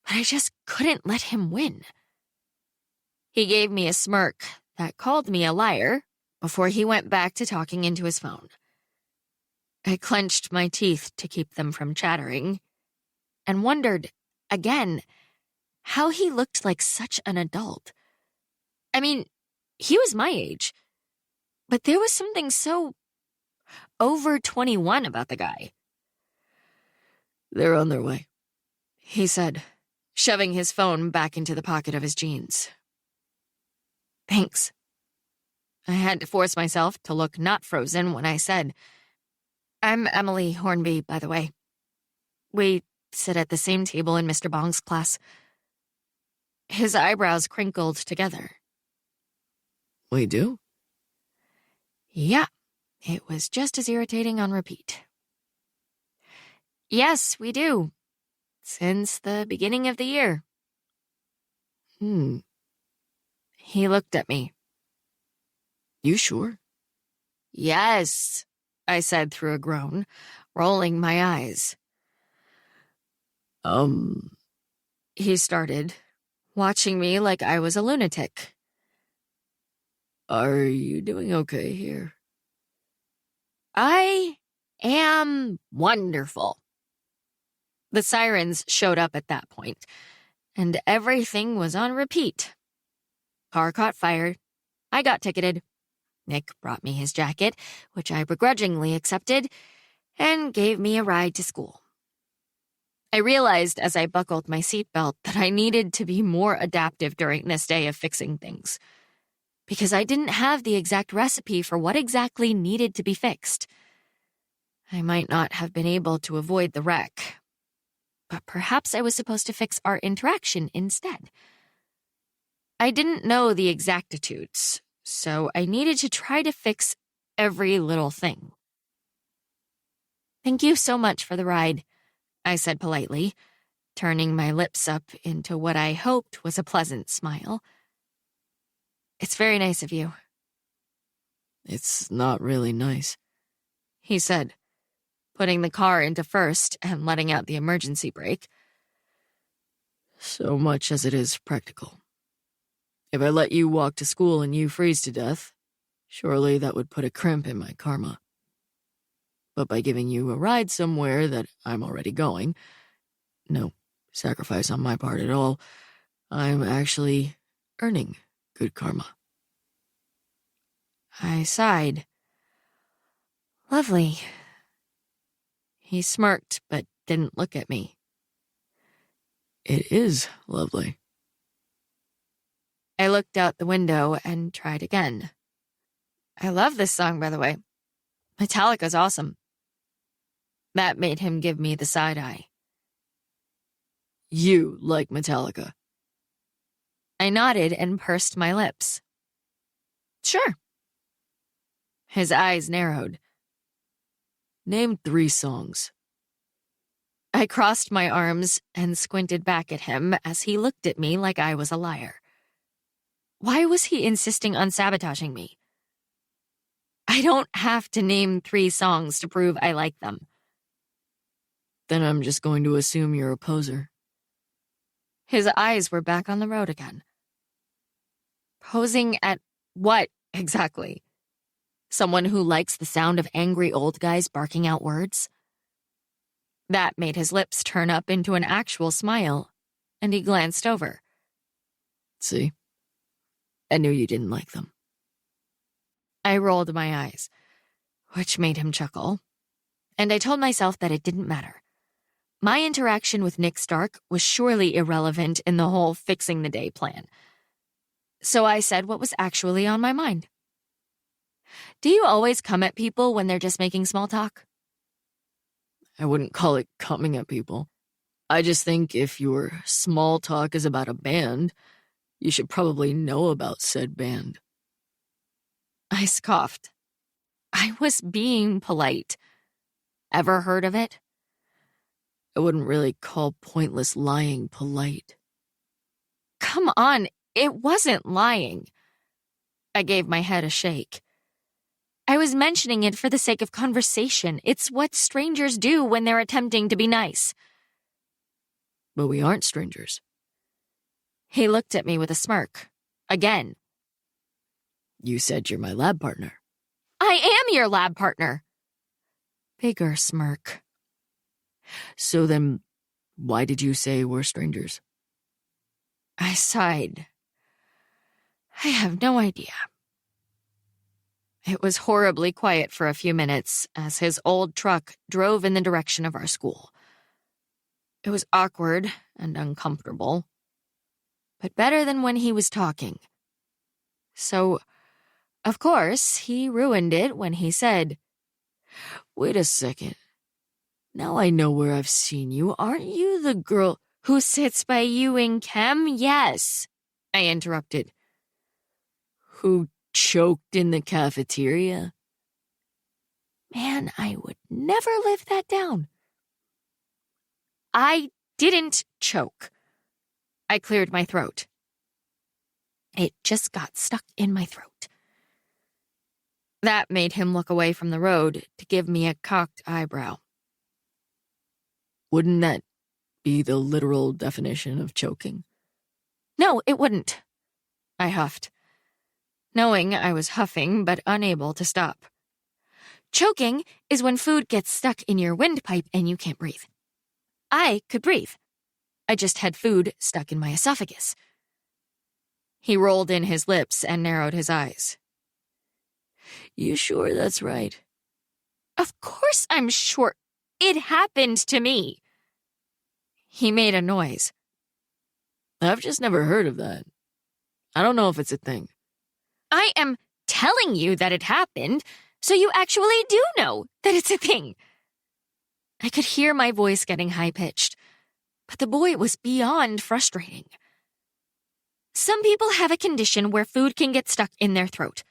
But I just couldn't let him win. He gave me a smirk that called me a liar before he went back to talking into his phone. I clenched my teeth to keep them from chattering and wondered, again, how he looked like such an adult. I mean, he was my age, but there was something so over 21 about the guy. They're on their way, he said, shoving his phone back into the pocket of his jeans. Thanks. I had to force myself to look not frozen when I said, I'm Emily Hornby, by the way. We sit at the same table in Mr. Bong's class. His eyebrows crinkled together. We do? Yeah, it was just as irritating on repeat. Yes, we do. Since the beginning of the year. He looked at me. You sure? Yes, I said through a groan, rolling my eyes. he started, watching me like I was a lunatic. Are you doing okay here? I am wonderful. The sirens showed up at that point, and everything was on repeat. Car caught fire. I got ticketed. Nick brought me his jacket, which I begrudgingly accepted, and gave me a ride to school. I realized as I buckled my seatbelt that I needed to be more adaptive during this day of fixing things, because I didn't have the exact recipe for what exactly needed to be fixed. I might not have been able to avoid the wreck, but perhaps I was supposed to fix our interaction instead. I didn't know the exactitudes, so I needed to try to fix every little thing. "Thank you so much for the ride," I said politely, turning my lips up into what I hoped was a pleasant smile. "It's very nice of you." It's not really nice, he said, putting the car into first and letting out the emergency brake. so much as it is practical. If I let you walk to school and you freeze to death, surely that would put a crimp in my karma. But by giving you a ride somewhere that I'm already going, no sacrifice on my part at all, I'm actually earning good karma. I sighed. "Lovely." He smirked but didn't look at me. It is lovely. I looked out the window and tried again. "I love this song, by the way. Metallica's awesome." That made him give me the side eye. You like Metallica. I nodded and pursed my lips. "Sure." His eyes narrowed. Name 3 songs. I crossed my arms and squinted back at him as he looked at me like I was a liar. Why was he insisting on sabotaging me? I don't have to name 3 songs to prove I like them. Then I'm just going to assume you're a poser. His eyes were back on the road again. Posing at what, exactly? Someone who likes the sound of angry old guys barking out words? That made his lips turn up into an actual smile, and he glanced over. See? I knew you didn't like them. I rolled my eyes, which made him chuckle, and I told myself that it didn't matter. My interaction with Nick Stark was surely irrelevant in the whole fixing the day plan. So I said what was actually on my mind. "Do you always come at people when they're just making small talk?" I wouldn't call it coming at people. I just think if your small talk is about a band, you should probably know about said band. I scoffed. I was being polite. Ever heard of it? I wouldn't really call pointless lying polite. Come on, it wasn't lying. I gave my head a shake. I was mentioning it for the sake of conversation. It's what strangers do when they're attempting to be nice. But we aren't strangers. He looked at me with a smirk. Again. You said you're my lab partner. I am your lab partner. Bigger smirk. So then, why did you say we're strangers? I sighed. I have no idea. It was horribly quiet for a few minutes as his old truck drove in the direction of our school. It was awkward and uncomfortable, but better than when he was talking. So, of course, he ruined it when he said, "Wait a second. Now I know where I've seen you. Aren't you the girl who sits by you in chem?" "Yes," I interrupted. Who choked in the cafeteria? Man, I would never live that down. I didn't choke. I cleared my throat. It just got stuck in my throat. That made him look away from the road to give me a cocked eyebrow. Wouldn't that be the literal definition of choking? No, it wouldn't. I huffed, knowing I was huffing but unable to stop. Choking is when food gets stuck in your windpipe and you can't breathe. I could breathe. I just had food stuck in my esophagus. He rolled in his lips and narrowed his eyes. You sure that's right? Of course I'm sure. It happened to me. He made a noise. I've just never heard of that. I don't know if it's a thing. I am telling you that it happened, so you actually do know that it's a thing. I could hear my voice getting high-pitched, but the boy was beyond frustrating. Some people have a condition where food can get stuck in their throat.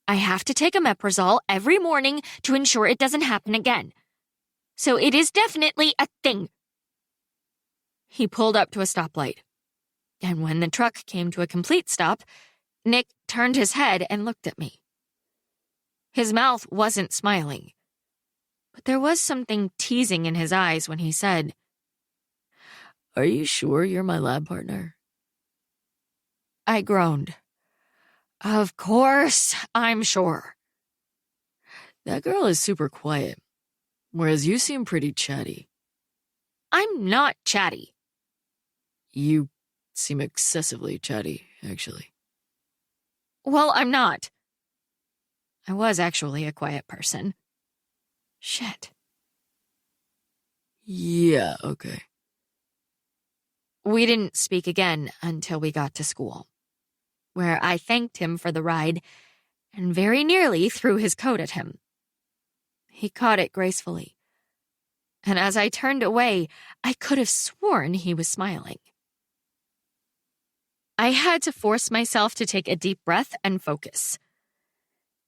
I have to take omeprazole every morning to ensure it doesn't happen again. So it is definitely a thing. He pulled up to a stoplight. And when the truck came to a complete stop, Nick turned his head and looked at me. His mouth wasn't smiling, but there was something teasing in his eyes when he said, Are you sure you're my lab partner? I groaned. Of course, I'm sure. That girl is super quiet, whereas you seem pretty chatty. I'm not chatty. You seem excessively chatty, actually. Well, I'm not. I was actually a quiet person. Shit. Yeah, okay. We didn't speak again until we got to school, where I thanked him for the ride and very nearly threw his coat at him. He caught it gracefully, and as I turned away, I could have sworn he was smiling. I had to force myself to take a deep breath and focus.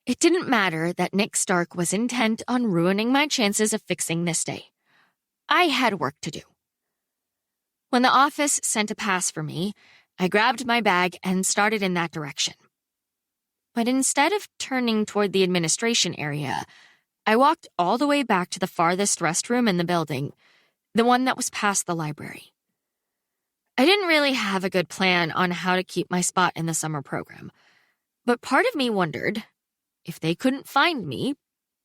It didn't matter that Nick Stark was intent on ruining my chances of fixing this day. I had work to do. When the office sent a pass for me, I grabbed my bag and started in that direction. But instead of turning toward the administration area, I walked all the way back to the farthest restroom in the building, the one that was past the library. I didn't really have a good plan on how to keep my spot in the summer program, but part of me wondered, if they couldn't find me,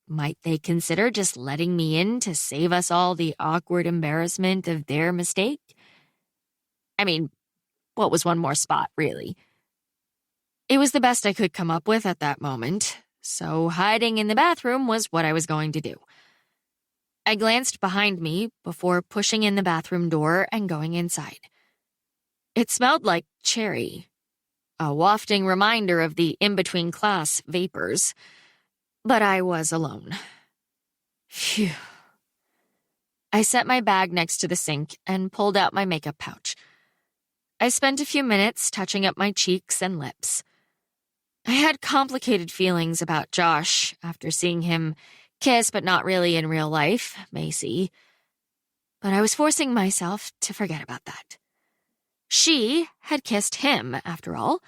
might they consider just letting me in to save us all the awkward embarrassment of their mistake? I mean, what was one more spot, really? It was the best I could come up with at that moment, so hiding in the bathroom was what I was going to do. I glanced behind me before pushing in the bathroom door and going inside. It smelled like cherry, a wafting reminder of the in-between class vapors. But I was alone. Phew. I set my bag next to the sink and pulled out my makeup pouch. I spent a few minutes touching up my cheeks and lips. I had complicated feelings about Josh after seeing him kiss but not really in real life, Macy. But I was forcing myself to forget about that. She had kissed him, after all,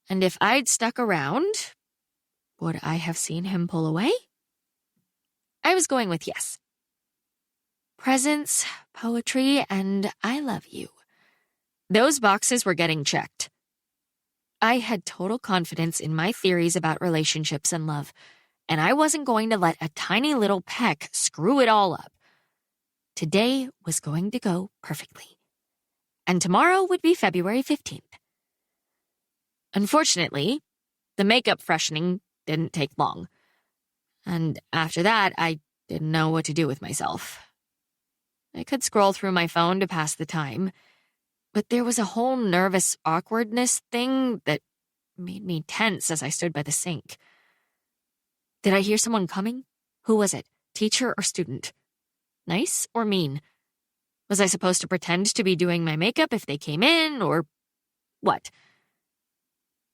and if I'd stuck around, would I have seen him pull away? I was going with yes. Presents, poetry, and I love you. Those boxes were getting checked. I had total confidence in my theories about relationships and love, and I wasn't going to let a tiny little peck screw it all up. Today was going to go perfectly. And tomorrow would be February 15th. Unfortunately, the makeup freshening didn't take long. And after that, I didn't know what to do with myself. I could scroll through my phone to pass the time, but there was a whole nervous awkwardness thing that made me tense as I stood by the sink. Did I hear someone coming? Who was it? Teacher or student? Nice or mean? Was I supposed to pretend to be doing my makeup if they came in, or what?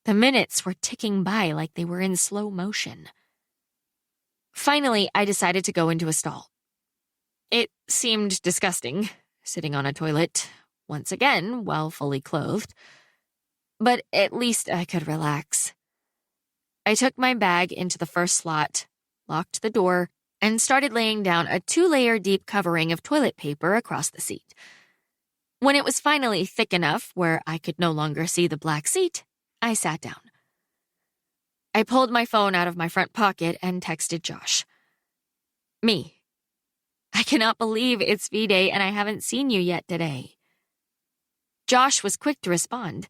The minutes were ticking by like they were in slow motion. Finally, I decided to go into a stall. It seemed disgusting, sitting on a toilet, once again, while fully clothed. But at least I could relax. I took my bag into the first slot, locked the door, and started laying down a 2-layer deep covering of toilet paper across the seat. When it was finally thick enough where I could no longer see the black seat, I sat down. I pulled my phone out of my front pocket and texted Josh. Me. I cannot believe it's V-Day and I haven't seen you yet today. Josh was quick to respond,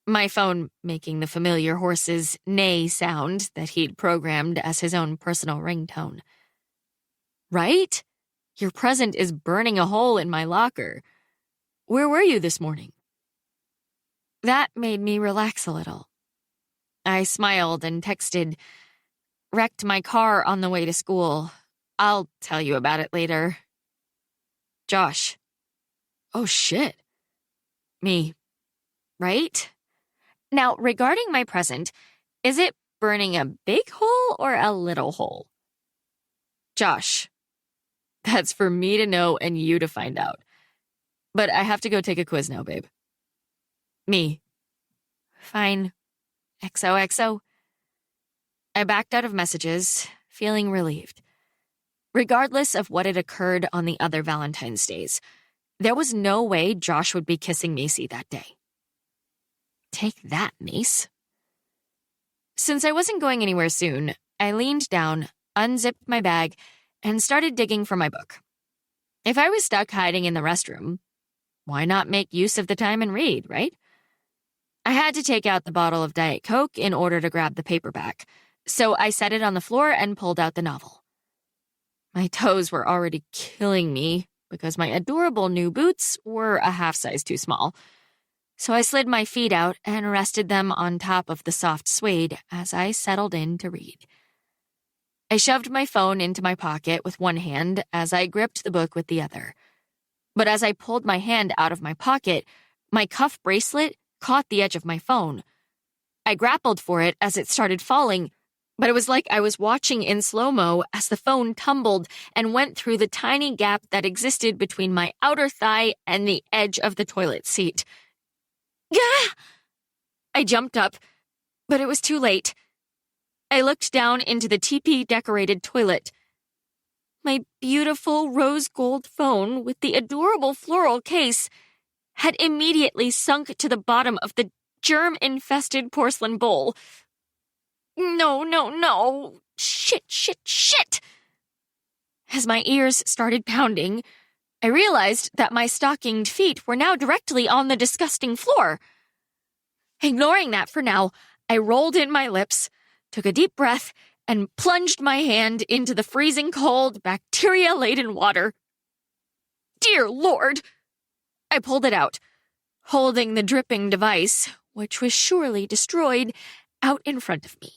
my phone making the familiar horse's neigh sound that he'd programmed as his own personal ringtone. Right? Your present is burning a hole in my locker. Where were you this morning? That made me relax a little. I smiled and texted, wrecked my car on the way to school. I'll tell you about it later. Josh. Oh, shit. Me. Right? Now, regarding my present, is it burning a big hole or a little hole? Josh. That's for me to know and you to find out. But I have to go take a quiz now, babe. Me. Fine. XOXO. I backed out of messages, feeling relieved. Regardless of what had occurred on the other Valentine's days, there was no way Josh would be kissing Macy that day. Take that, Mace. Since I wasn't going anywhere soon, I leaned down, unzipped my bag, and started digging for my book. If I was stuck hiding in the restroom, why not make use of the time and read, right? I had to take out the bottle of Diet Coke in order to grab the paperback, so I set it on the floor and pulled out the novel. My toes were already killing me because my adorable new boots were a half size too small, so I slid my feet out and rested them on top of the soft suede as I settled in to read. I shoved my phone into my pocket with one hand as I gripped the book with the other. But as I pulled my hand out of my pocket, my cuff bracelet caught the edge of my phone. I grappled for it as it started falling, but it was like I was watching in slow-mo as the phone tumbled and went through the tiny gap that existed between my outer thigh and the edge of the toilet seat. Gah! I jumped up, but it was too late. I looked down into the teepee-decorated toilet. My beautiful rose gold phone with the adorable floral case had immediately sunk to the bottom of the germ-infested porcelain bowl. No. Shit. As my ears started pounding, I realized that my stockinged feet were now directly on the disgusting floor. Ignoring that for now, I rolled in my lips, took a deep breath, and plunged my hand into the freezing cold, bacteria-laden water. Dear Lord! I pulled it out, holding the dripping device, which was surely destroyed, out in front of me.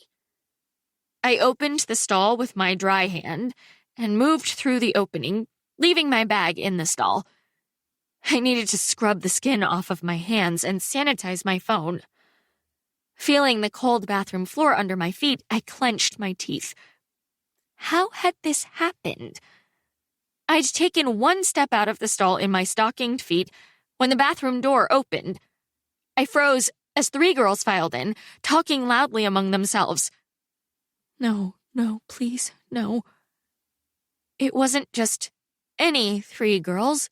I opened the stall with my dry hand and moved through the opening, leaving my bag in the stall. I needed to scrub the skin off of my hands and sanitize my phone. Feeling the cold bathroom floor under my feet, I clenched my teeth. How had this happened? I'd taken one step out of the stall in my stockinged feet when the bathroom door opened. I froze as 3 girls filed in, talking loudly among themselves. No, please, no. It wasn't just any 3 girls.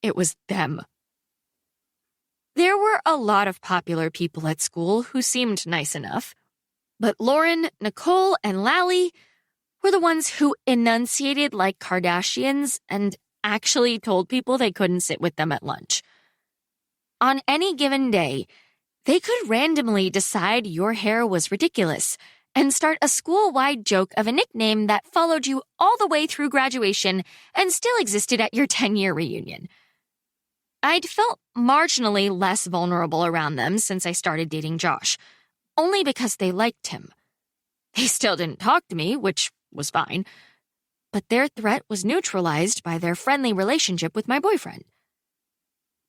It was them. There were a lot of popular people at school who seemed nice enough, but Lauren, Nicole, and Lally were the ones who enunciated like Kardashians and actually told people they couldn't sit with them at lunch. On any given day, they could randomly decide your hair was ridiculous and start a school-wide joke of a nickname that followed you all the way through graduation and still existed at your 10-year reunion. I'd felt marginally less vulnerable around them since I started dating Josh, only because they liked him. They still didn't talk to me, which was fine, but their threat was neutralized by their friendly relationship with my boyfriend.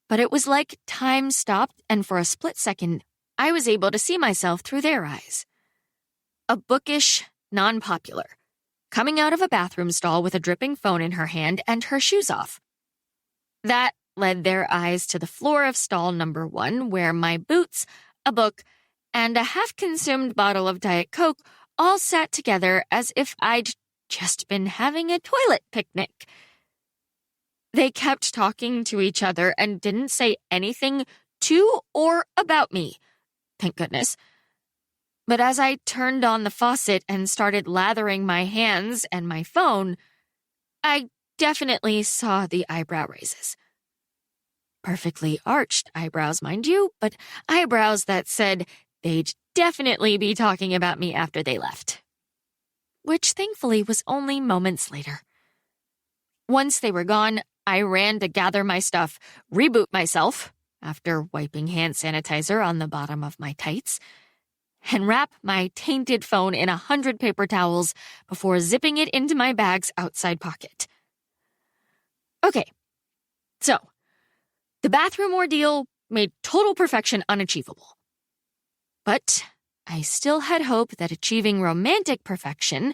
But it was like time stopped, and for a split second, I was able to see myself through their eyes. A bookish, non-popular, coming out of a bathroom stall with a dripping phone in her hand and her shoes off. That led their eyes to the floor of stall number 1, where my boots, a book, and a half-consumed bottle of Diet Coke all sat together as if I'd just been having a toilet picnic. They kept talking to each other and didn't say anything to or about me. Thank goodness. But as I turned on the faucet and started lathering my hands and my phone, I definitely saw the eyebrow raises. Perfectly arched eyebrows, mind you, but eyebrows that said they'd definitely be talking about me after they left. Which thankfully was only moments later. Once they were gone, I ran to gather my stuff, reboot myself, after wiping hand sanitizer on the bottom of my tights, and wrap my tainted phone in 100 paper towels before zipping it into my bag's outside pocket. Okay, so the bathroom ordeal made total perfection unachievable. But I still had hope that achieving romantic perfection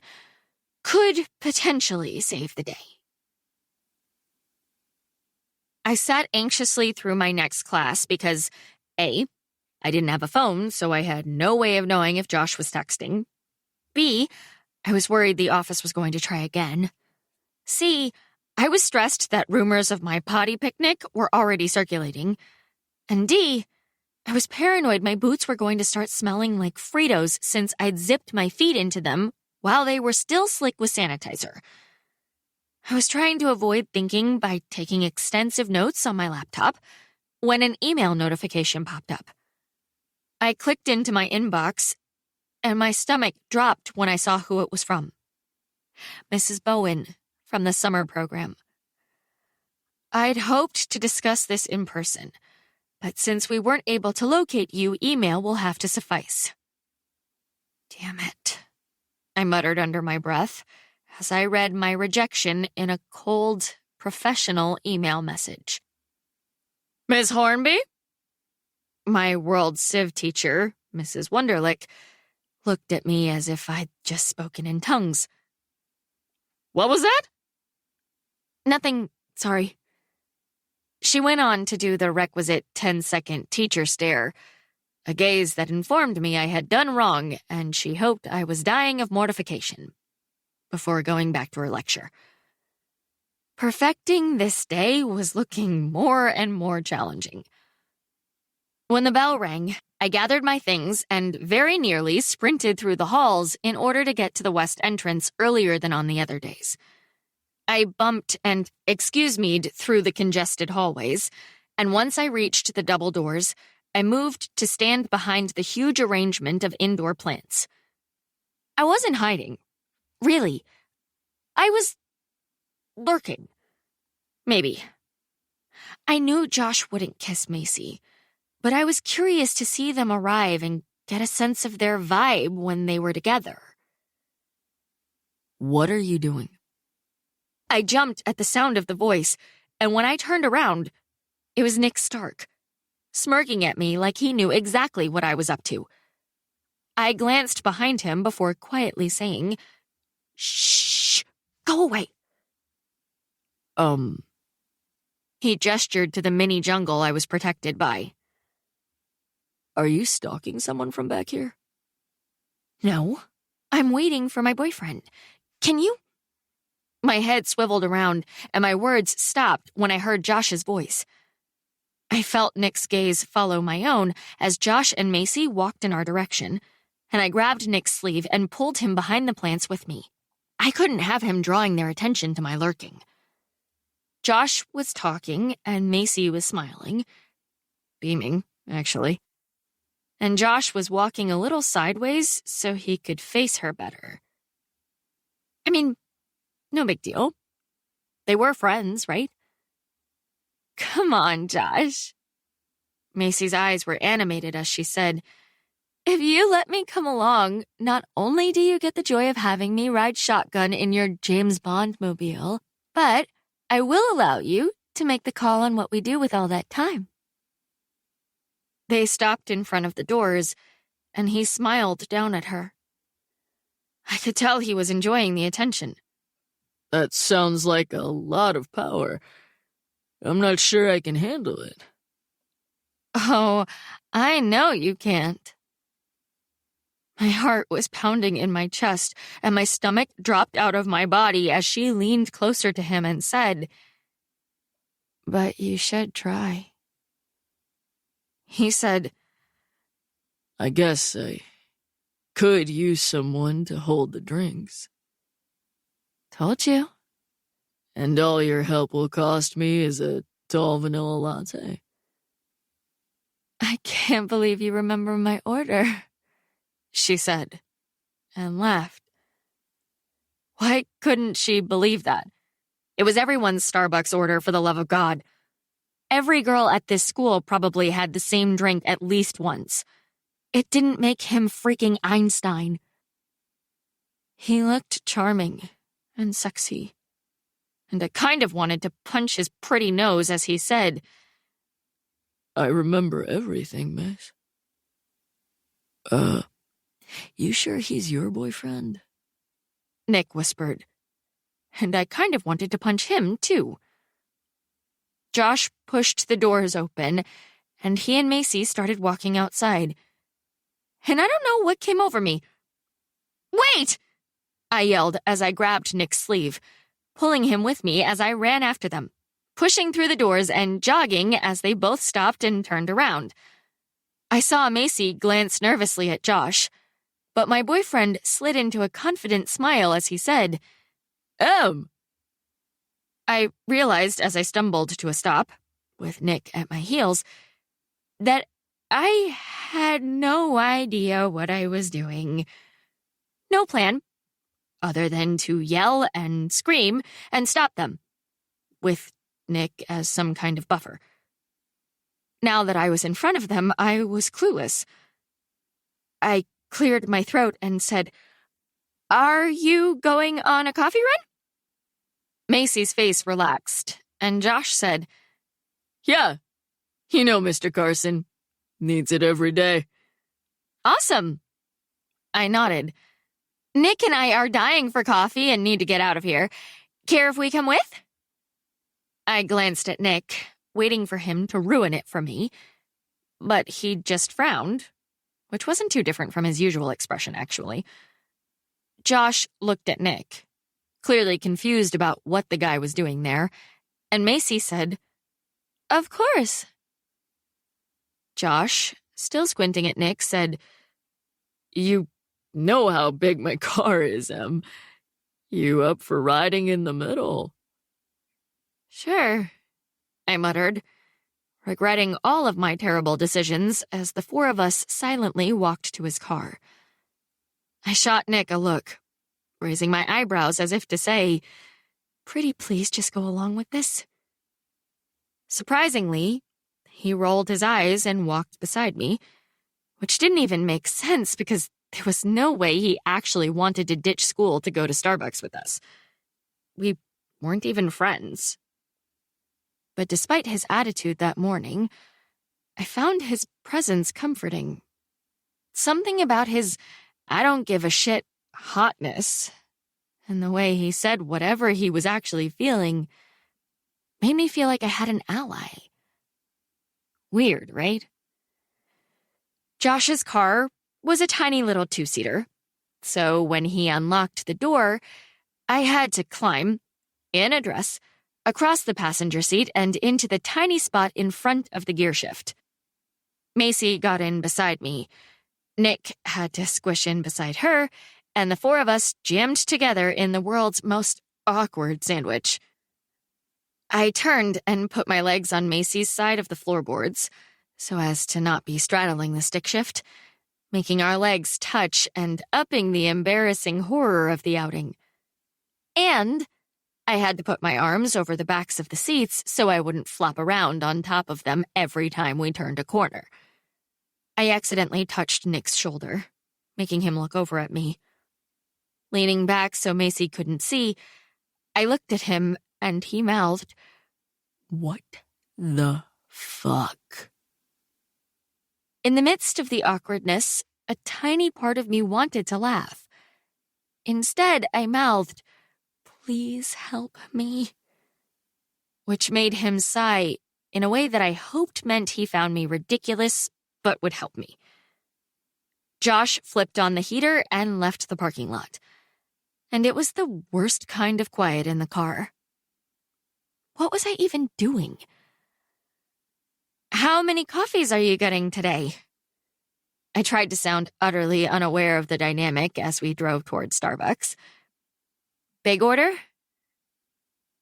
could potentially save the day. I sat anxiously through my next class because A, I didn't have a phone, so I had no way of knowing if Josh was texting. B, I was worried the office was going to try again. C, I was stressed that rumors of my potty picnic were already circulating. And D, I was paranoid my boots were going to start smelling like Fritos since I'd zipped my feet into them while they were still slick with sanitizer. I was trying to avoid thinking by taking extensive notes on my laptop when an email notification popped up. I clicked into my inbox, and my stomach dropped when I saw who it was from. Mrs. Bowen, from the summer program. I'd hoped to discuss this in person, but since we weren't able to locate you, email will have to suffice. Damn it, I muttered under my breath as I read my rejection in a cold, professional email message. Miss Hornby? My world civ teacher, Mrs. Wunderlich, looked at me as if I'd just spoken in tongues. What was that? Nothing, sorry. She went on to do the requisite 10-second teacher stare, a gaze that informed me I had done wrong and she hoped I was dying of mortification, before going back to her lecture. Perfecting this day was looking more and more challenging. When the bell rang, I gathered my things and very nearly sprinted through the halls in order to get to the west entrance earlier than on the other days. I bumped and excuse-me'd through the congested hallways, and once I reached the double doors, I moved to stand behind the huge arrangement of indoor plants. I wasn't hiding. Really. I was lurking. Maybe. I knew Josh wouldn't kiss Macy, but I was curious to see them arrive and get a sense of their vibe when they were together. What are you doing? I jumped at the sound of the voice, and when I turned around, it was Nick Stark, smirking at me like he knew exactly what I was up to. I glanced behind him before quietly saying, "Shh, go away." He gestured to the mini jungle I was protected by. Are you stalking someone from back here? No, I'm waiting for my boyfriend. Can you? My head swiveled around, and my words stopped when I heard Josh's voice. I felt Nick's gaze follow my own as Josh and Macy walked in our direction, and I grabbed Nick's sleeve and pulled him behind the plants with me. I couldn't have him drawing their attention to my lurking. Josh was talking, and Macy was smiling. Beaming, actually. And Josh was walking a little sideways so he could face her better. I mean, no big deal. They were friends, right? Come on, Josh. Macy's eyes were animated as she said, "If you let me come along, not only do you get the joy of having me ride shotgun in your James Bond mobile, but I will allow you to make the call on what we do with all that time." They stopped in front of the doors, and he smiled down at her. I could tell he was enjoying the attention. That sounds like a lot of power. I'm not sure I can handle it. Oh, I know you can't. My heart was pounding in my chest, and my stomach dropped out of my body as she leaned closer to him and said, but you should try. He said, I guess I could use someone to hold the drinks. Told you. And all your help will cost me is a tall vanilla latte. I can't believe you remember my order, she said, and laughed. Why couldn't she believe that? It was everyone's Starbucks order, for the love of God. Every girl at this school probably had the same drink at least once. It didn't make him freaking Einstein. He looked charming and sexy, and I kind of wanted to punch his pretty nose as he said, I remember everything, miss. You sure he's your boyfriend? Nick whispered, and I kind of wanted to punch him, too. Josh pushed the doors open, and he and Macy started walking outside. And I don't know what came over me. Wait! I yelled as I grabbed Nick's sleeve, pulling him with me as I ran after them, pushing through the doors and jogging as they both stopped and turned around. I saw Macy glance nervously at Josh, but my boyfriend slid into a confident smile as he said, I realized as I stumbled to a stop, with Nick at my heels, that I had no idea what I was doing. No plan, other than to yell and scream and stop them, with Nick as some kind of buffer. Now that I was in front of them, I was clueless. I cleared my throat and said, Are you going on a coffee run? Macy's face relaxed, and Josh said, Yeah, you know Mr. Carson. Needs it every day. Awesome. I nodded. Nick and I are dying for coffee and need to get out of here. Care if we come with? I glanced at Nick, waiting for him to ruin it for me, but he just frowned, which wasn't too different from his usual expression, actually. Josh looked at Nick, clearly confused about what the guy was doing there, and Macy said, Of course. Josh, still squinting at Nick, said, You know how big my car is, Em. You up for riding in the middle? Sure, I muttered, regretting all of my terrible decisions as the four of us silently walked to his car. I shot Nick a look, raising my eyebrows as if to say, Pretty please just go along with this? Surprisingly, he rolled his eyes and walked beside me, which didn't even make sense because there was no way he actually wanted to ditch school to go to Starbucks with us. We weren't even friends. But despite his attitude that morning, I found his presence comforting. Something about his I don't give a shit hotness and the way he said whatever he was actually feeling made me feel like I had an ally. Weird, right? Josh's car was a tiny little two-seater, so when he unlocked the door, I had to climb, in a dress, across the passenger seat and into the tiny spot in front of the gearshift. Macy got in beside me. Nick had to squish in beside her, and the four of us jammed together in the world's most awkward sandwich. I turned and put my legs on Macy's side of the floorboards, so as to not be straddling the stick shift, making our legs touch and upping the embarrassing horror of the outing. And I had to put my arms over the backs of the seats so I wouldn't flop around on top of them every time we turned a corner. I accidentally touched Nick's shoulder, making him look over at me. Leaning back so Macy couldn't see, I looked at him and he mouthed, What the fuck? In the midst of the awkwardness, a tiny part of me wanted to laugh. Instead, I mouthed, Please help me, which made him sigh in a way that I hoped meant he found me ridiculous but would help me. Josh flipped on the heater and left the parking lot, and it was the worst kind of quiet in the car. What was I even doing? How many coffees are you getting today? I tried to sound utterly unaware of the dynamic as we drove toward Starbucks. Big order?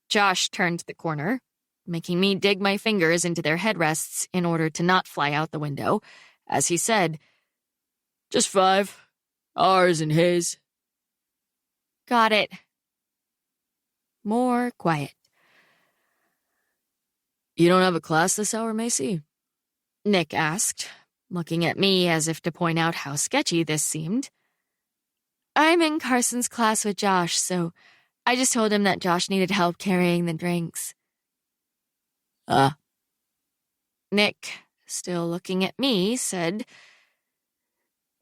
Josh turned the corner, making me dig my fingers into their headrests in order to not fly out the window, as he said, Just 5. Ours and his. Got it. More quiet. You don't have a class this hour, Macy? Nick asked, looking at me as if to point out how sketchy this seemed. I'm in Carson's class with Josh, so I just told him that Josh needed help carrying the drinks. Nick, still looking at me, said,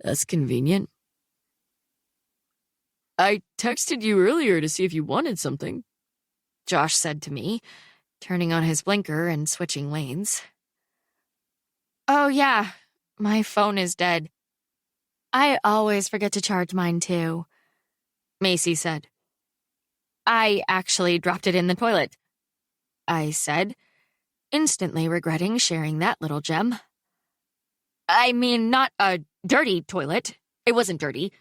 That's convenient. I texted you earlier to see if you wanted something, Josh said to me, turning on his blinker and switching lanes. Oh yeah, my phone is dead. I always forget to charge mine too, Macy said. I actually dropped it in the toilet, I said, instantly regretting sharing that little gem. I mean, not a dirty toilet. It wasn't dirty.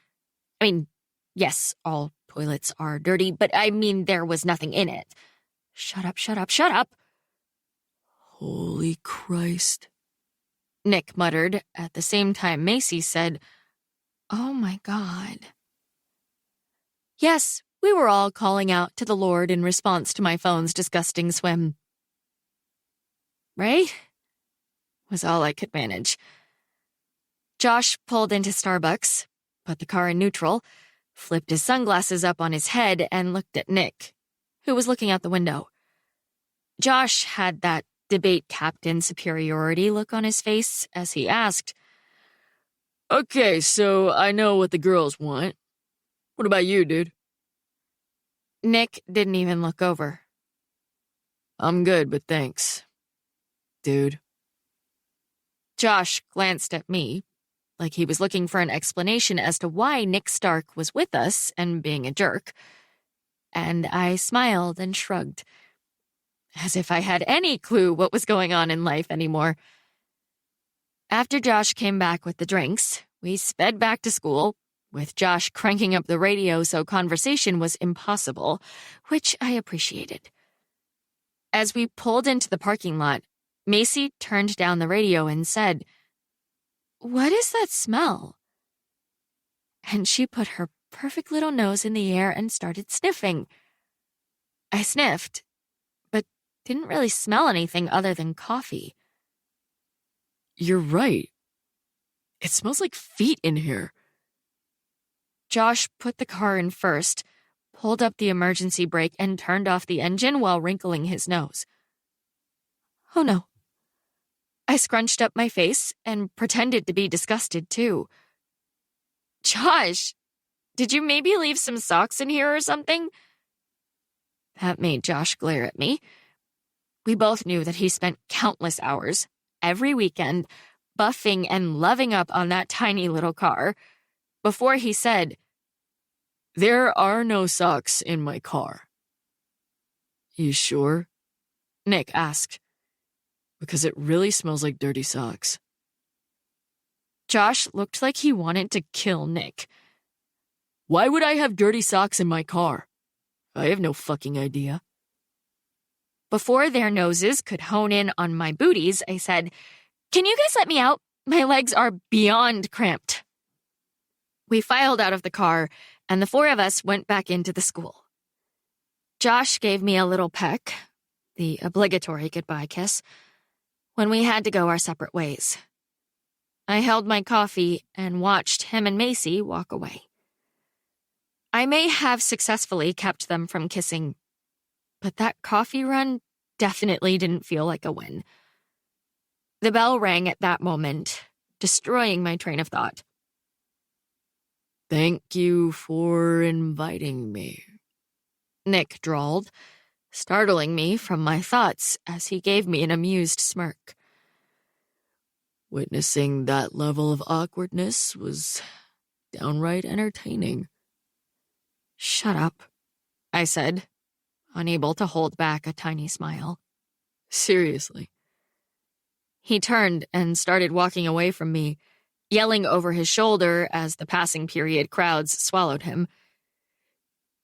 I mean, yes, all toilets are dirty, but I mean there was nothing in it. Shut up, shut up, shut up. Holy Christ, Nick muttered, at the same time Macy said, Oh my God. Yes, we were all calling out to the Lord in response to my phone's disgusting swim. Right? Was all I could manage. Josh pulled into Starbucks, put the car in neutral, flipped his sunglasses up on his head, and looked at Nick, who was looking out the window. Josh had that debate captain superiority look on his face as he asked, Okay, so I know what the girls want. What about you, dude? Nick didn't even look over. I'm good, but thanks, dude. Josh glanced at me, like he was looking for an explanation as to why Nick Stark was with us and being a jerk, and I smiled and shrugged, as if I had any clue what was going on in life anymore. After Josh came back with the drinks, we sped back to school, with Josh cranking up the radio so conversation was impossible, which I appreciated. As we pulled into the parking lot, Macy turned down the radio and said, What is that smell? And she put her perfect little nose in the air and started sniffing. I sniffed, but didn't really smell anything other than coffee. You're right. It smells like feet in here. Josh put the car in first, pulled up the emergency brake, and turned off the engine while wrinkling his nose. Oh no. I scrunched up my face and pretended to be disgusted too. Josh, did you maybe leave some socks in here or something? That made Josh glare at me. We both knew that he spent countless hours, every weekend, buffing and loving up on that tiny little car, before he said, There are no socks in my car. You sure? Nick asked. Because it really smells like dirty socks. Josh looked like he wanted to kill Nick. Why would I have dirty socks in my car? I have no fucking idea. Before their noses could hone in on my booties, I said, Can you guys let me out? My legs are beyond cramped. We filed out of the car, and the four of us went back into the school. Josh gave me a little peck, the obligatory goodbye kiss, when we had to go our separate ways. I held my coffee and watched him and Macy walk away. I may have successfully kept them from kissing, but that coffee run definitely didn't feel like a win. The bell rang at that moment, destroying my train of thought. Thank you for inviting me, Nick drawled, startling me from my thoughts as he gave me an amused smirk. Witnessing that level of awkwardness was downright entertaining. Shut up, I said, unable to hold back a tiny smile. Seriously. He turned and started walking away from me, yelling over his shoulder as the passing period crowds swallowed him.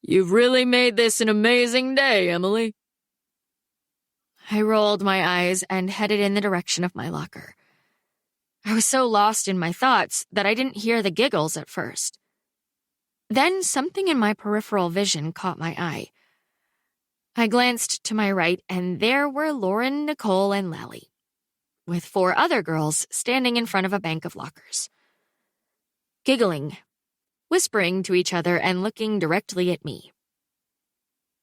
"You've really made this an amazing day, Emily." I rolled my eyes and headed in the direction of my locker. I was so lost in my thoughts that I didn't hear the giggles at first. Then something in my peripheral vision caught my eye. I glanced to my right, and there were Lauren, Nicole, and Lally, with 4 other girls standing in front of a bank of lockers, giggling, whispering to each other, and looking directly at me.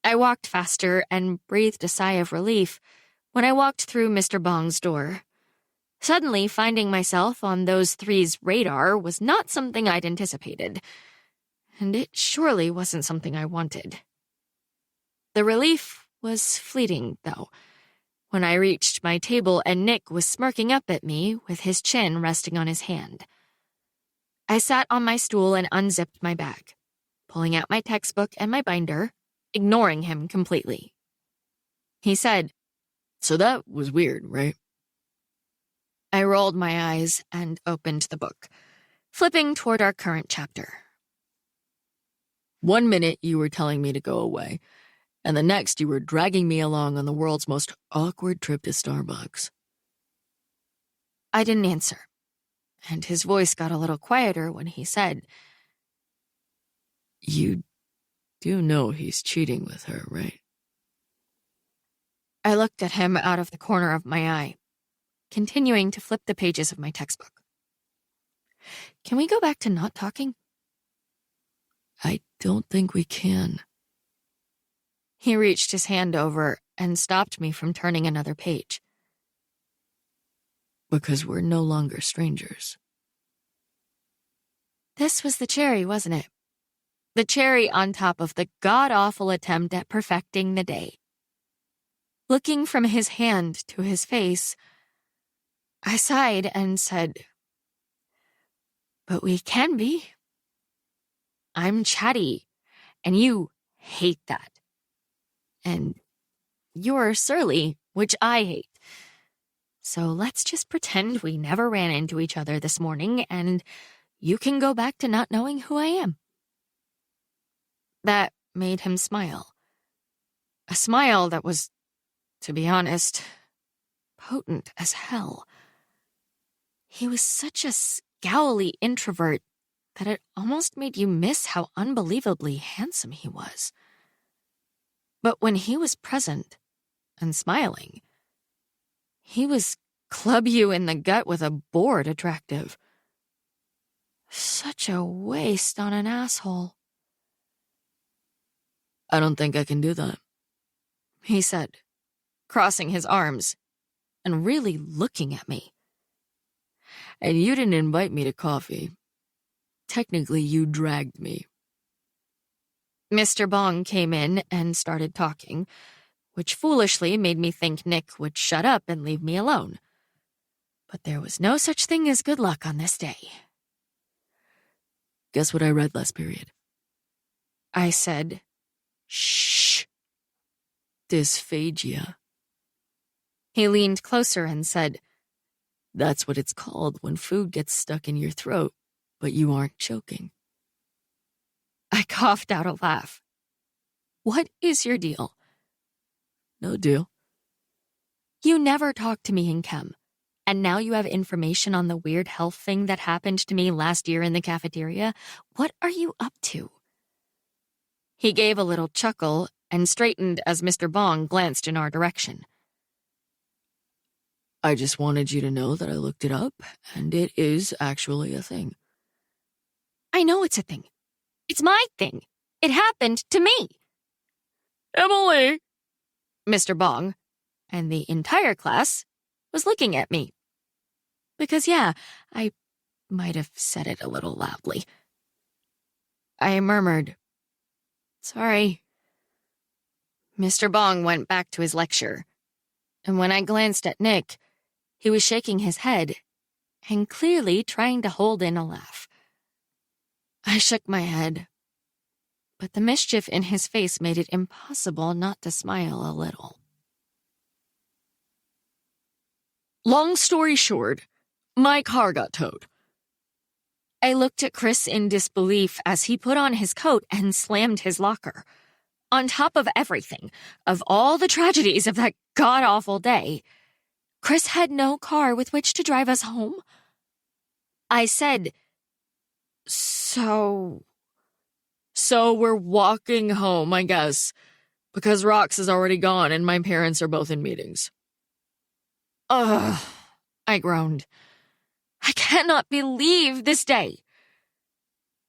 I walked faster and breathed a sigh of relief when I walked through Mr. Bong's door. Suddenly, finding myself on those 3's radar was not something I'd anticipated, and it surely wasn't something I wanted. The relief was fleeting, though, when I reached my table and Nick was smirking up at me with his chin resting on his hand. I sat on my stool and unzipped my bag, pulling out my textbook and my binder, ignoring him completely. He said, "So that was weird, right?" I rolled my eyes and opened the book, flipping toward our current chapter. "1 minute you were telling me to go away, and the next you were dragging me along on the world's most awkward trip to Starbucks." I didn't answer, and his voice got a little quieter when he said, "You do know he's cheating with her, right?" I looked at him out of the corner of my eye, continuing to flip the pages of my textbook. Can we go back to not talking? "I don't think we can." He reached his hand over and stopped me from turning another page. "Because we're no longer strangers." This was the cherry, wasn't it? The cherry on top of the god-awful attempt at perfecting the day. Looking from his hand to his face, I sighed and said, "But we can be. I'm chatty, and you hate that. And you're surly, which I hate. So let's just pretend we never ran into each other this morning, and you can go back to not knowing who I am." That made him smile. A smile that was, to be honest, potent as hell. He was such a scowly introvert that it almost made you miss how unbelievably handsome he was. But when he was present and smiling, he was club you in the gut with a board attractive. Such a waste on an asshole. "I don't think I can do that," he said, crossing his arms and really looking at me. "And you didn't invite me to coffee. Technically, you dragged me." Mr. Bong came in and started talking, which foolishly made me think Nick would shut up and leave me alone. But there was no such thing as good luck on this day. "Guess what I read last period?" I said, "Shh." "Dysphagia." He leaned closer and said, "That's what it's called when food gets stuck in your throat, but you aren't choking." I coughed out a laugh. "What is your deal?" "No deal." "You never talk to me in chem, and now you have information on the weird health thing that happened to me last year in the cafeteria. What are you up to?" He gave a little chuckle and straightened as Mr. Bong glanced in our direction. "I just wanted you to know that I looked it up, and it is actually a thing." "I know it's a thing. It's my thing. It happened to me." "Emily!" Mr. Bong, and the entire class, was looking at me. Because, yeah, I might have said it a little loudly. I murmured, "Sorry." Mr. Bong went back to his lecture, and when I glanced at Nick, he was shaking his head and clearly trying to hold in a laugh. I shook my head, but the mischief in his face made it impossible not to smile a little. Long story short, my car got towed. I looked at Chris in disbelief as he put on his coat and slammed his locker. On top of everything, of all the tragedies of that god-awful day, Chris had no car with which to drive us home. I said, So we're walking home, I guess, because Rox is already gone and my parents are both in meetings. Ugh, I groaned. I cannot believe this day.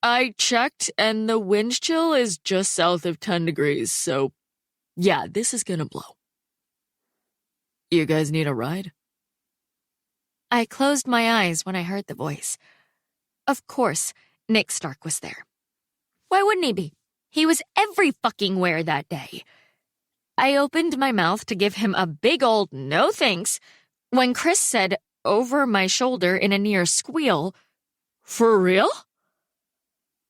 I checked and the wind chill is just south of 10 degrees, so yeah, this is gonna blow. You guys need a ride? I closed my eyes when I heard the voice. Of course, Nick Stark was there. Why wouldn't he be? He was every fucking where that day. I opened my mouth to give him a big old no thanks when Chris said over my shoulder in a near squeal, For real?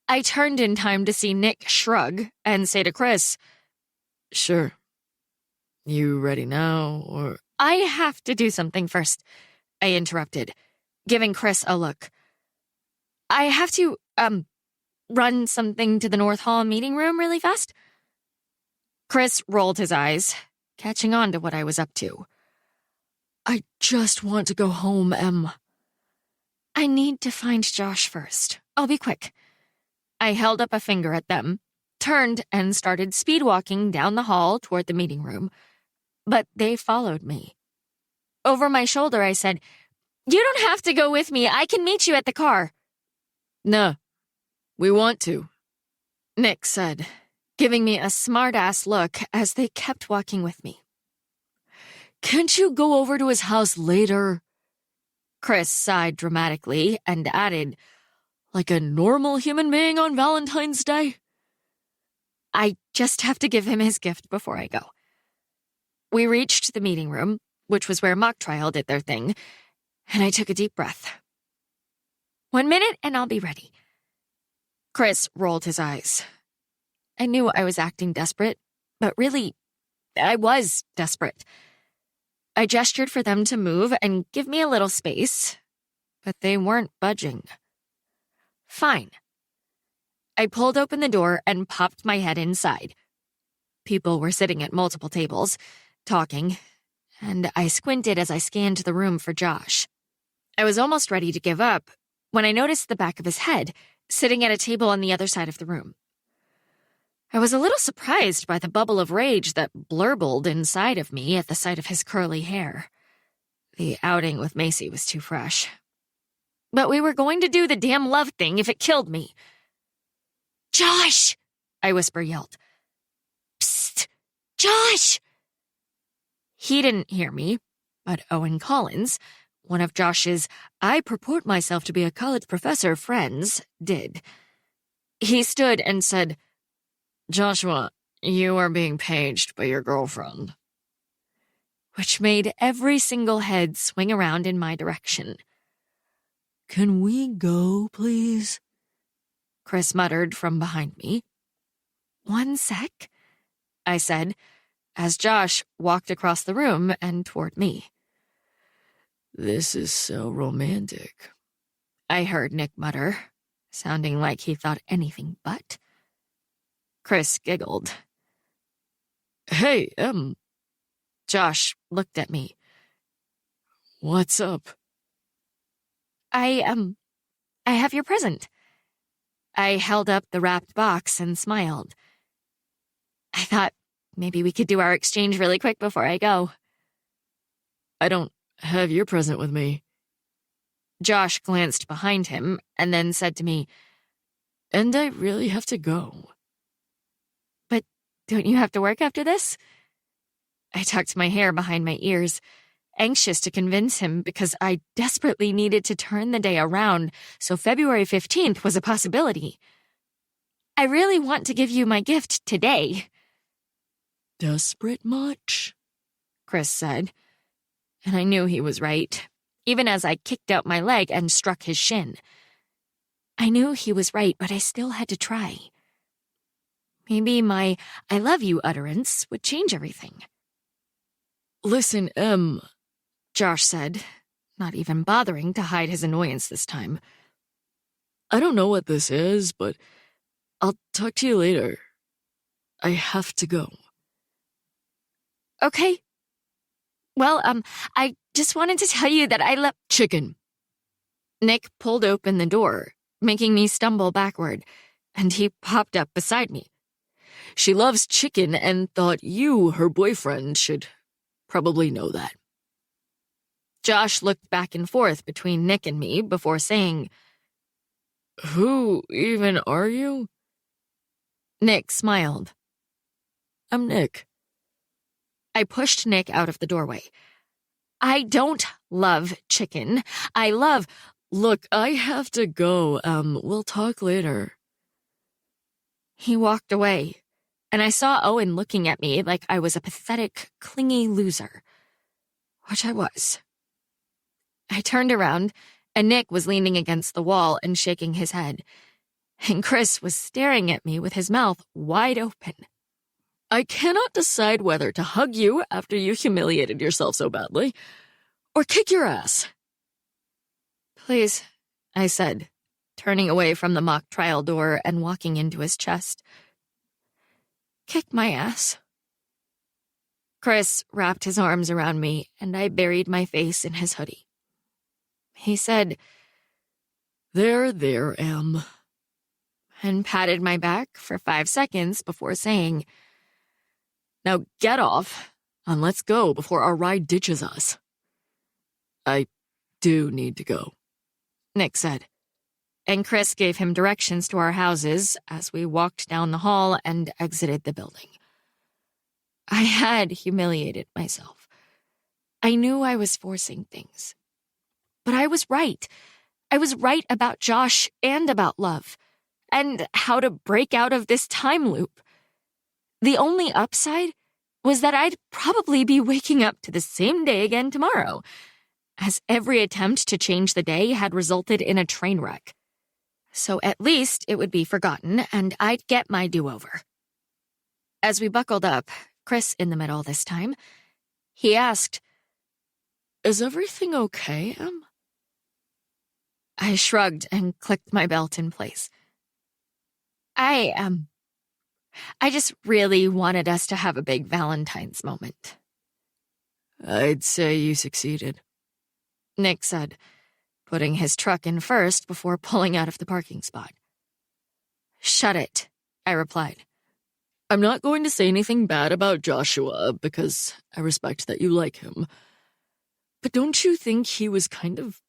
I turned in time to see Nick shrug and say to Chris, Sure. You ready now, or? I have to do something first, I interrupted, giving Chris a look. I have to, run something to the North Hall meeting room really fast. Chris rolled his eyes, catching on to what I was up to. I just want to go home, Em. I need to find Josh first. I'll be quick. I held up a finger at them, turned, and started speed-walking down the hall toward the meeting room. But they followed me. Over my shoulder, I said, You don't have to go with me. I can meet you at the car. Nah, we want to, Nick said, giving me a smart-ass look as they kept walking with me. Can't you go over to his house later? Chris sighed dramatically and added, Like a normal human being on Valentine's Day? I just have to give him his gift before I go. We reached the meeting room, which was where mock trial did their thing, and I took a deep breath. 1 minute and I'll be ready. Chris rolled his eyes. I knew I was acting desperate, but really, I was desperate. I gestured for them to move and give me a little space, but they weren't budging. Fine. I pulled open the door and popped my head inside. People were sitting at multiple tables, talking, and I squinted as I scanned the room for Josh. I was almost ready to give up when I noticed the back of his head sitting at a table on the other side of the room. I was a little surprised by the bubble of rage that blurbled inside of me at the sight of his curly hair. The outing with Macy was too fresh. But we were going to do the damn love thing if it killed me. Josh! I whisper-yelled. Psst! Josh! He didn't hear me, but Owen Collins, one of Josh's I purport myself to be a college professor friends, did. He stood and said, Joshua, you are being paged by your girlfriend. Which made every single head swing around in my direction. Can we go, please? Chris muttered from behind me. 1 sec, I said, as Josh walked across the room and toward me. This is so romantic, I heard Nick mutter, sounding like he thought anything but. Chris giggled. Hey, Josh looked at me. What's up? I have your present. I held up the wrapped box and smiled. I thought maybe we could do our exchange really quick before I go. I don't have your present with me. Josh glanced behind him and then said to me, And I really have to go. But don't you have to work after this? I tucked my hair behind my ears, anxious to convince him because I desperately needed to turn the day around so February 15th was a possibility. I really want to give you my gift today. Desperate much? Chris said, and I knew he was right, even as I kicked out my leg and struck his shin. I knew he was right, but I still had to try. Maybe my I love you utterance would change everything. Listen, Josh said, not even bothering to hide his annoyance this time. I don't know what this is, but I'll talk to you later. I have to go. Okay. Well, I just wanted to tell you that I love Chicken. Nick pulled open the door, making me stumble backward, and he popped up beside me. She loves chicken and thought you, her boyfriend, should probably know that. Josh looked back and forth between Nick and me before saying, Who even are you? Nick smiled. I'm Nick. I pushed Nick out of the doorway. I don't love chicken. I love... Look, I have to go. We'll talk later. He walked away, and I saw Owen looking at me like I was a pathetic, clingy loser. Which I was. I turned around, and Nick was leaning against the wall and shaking his head. And Chris was staring at me with his mouth wide open. I cannot decide whether to hug you after you humiliated yourself so badly, or kick your ass. Please, I said, turning away from the mock trial door and walking into his chest. Kick my ass. Chris wrapped his arms around me, and I buried my face in his hoodie. He said, There, Em, and patted my back for 5 seconds before saying, Now get off, and let's go before our ride ditches us. I do need to go, Nick said, and Chris gave him directions to our houses as we walked down the hall and exited the building. I had humiliated myself. I knew I was forcing things. But I was right. I was right about Josh and about love, and how to break out of this time loop. The only upside was that I'd probably be waking up to the same day again tomorrow, as every attempt to change the day had resulted in a train wreck. So at least it would be forgotten, and I'd get my do-over. As we buckled up, Chris in the middle this time, he asked, Is everything okay, Em? I shrugged and clicked my belt in place. I just really wanted us to have a big Valentine's moment. I'd say you succeeded, Nick said, putting his truck in first before pulling out of the parking spot. Shut it, I replied. I'm not going to say anything bad about Joshua because I respect that you like him. But don't you think he was kind of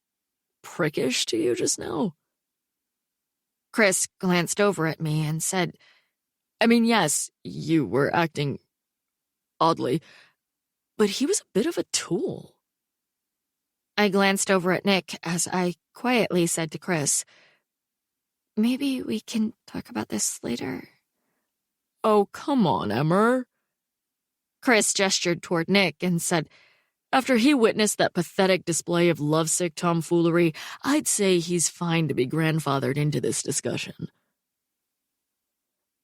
prickish to you just now? Chris glanced over at me and said, I mean, yes, you were acting oddly, but he was a bit of a tool. I glanced over at Nick as I quietly said to Chris, Maybe we can talk about this later. Oh, come on, Emmer. Chris gestured toward Nick and said, After he witnessed that pathetic display of lovesick tomfoolery, I'd say he's fine to be grandfathered into this discussion.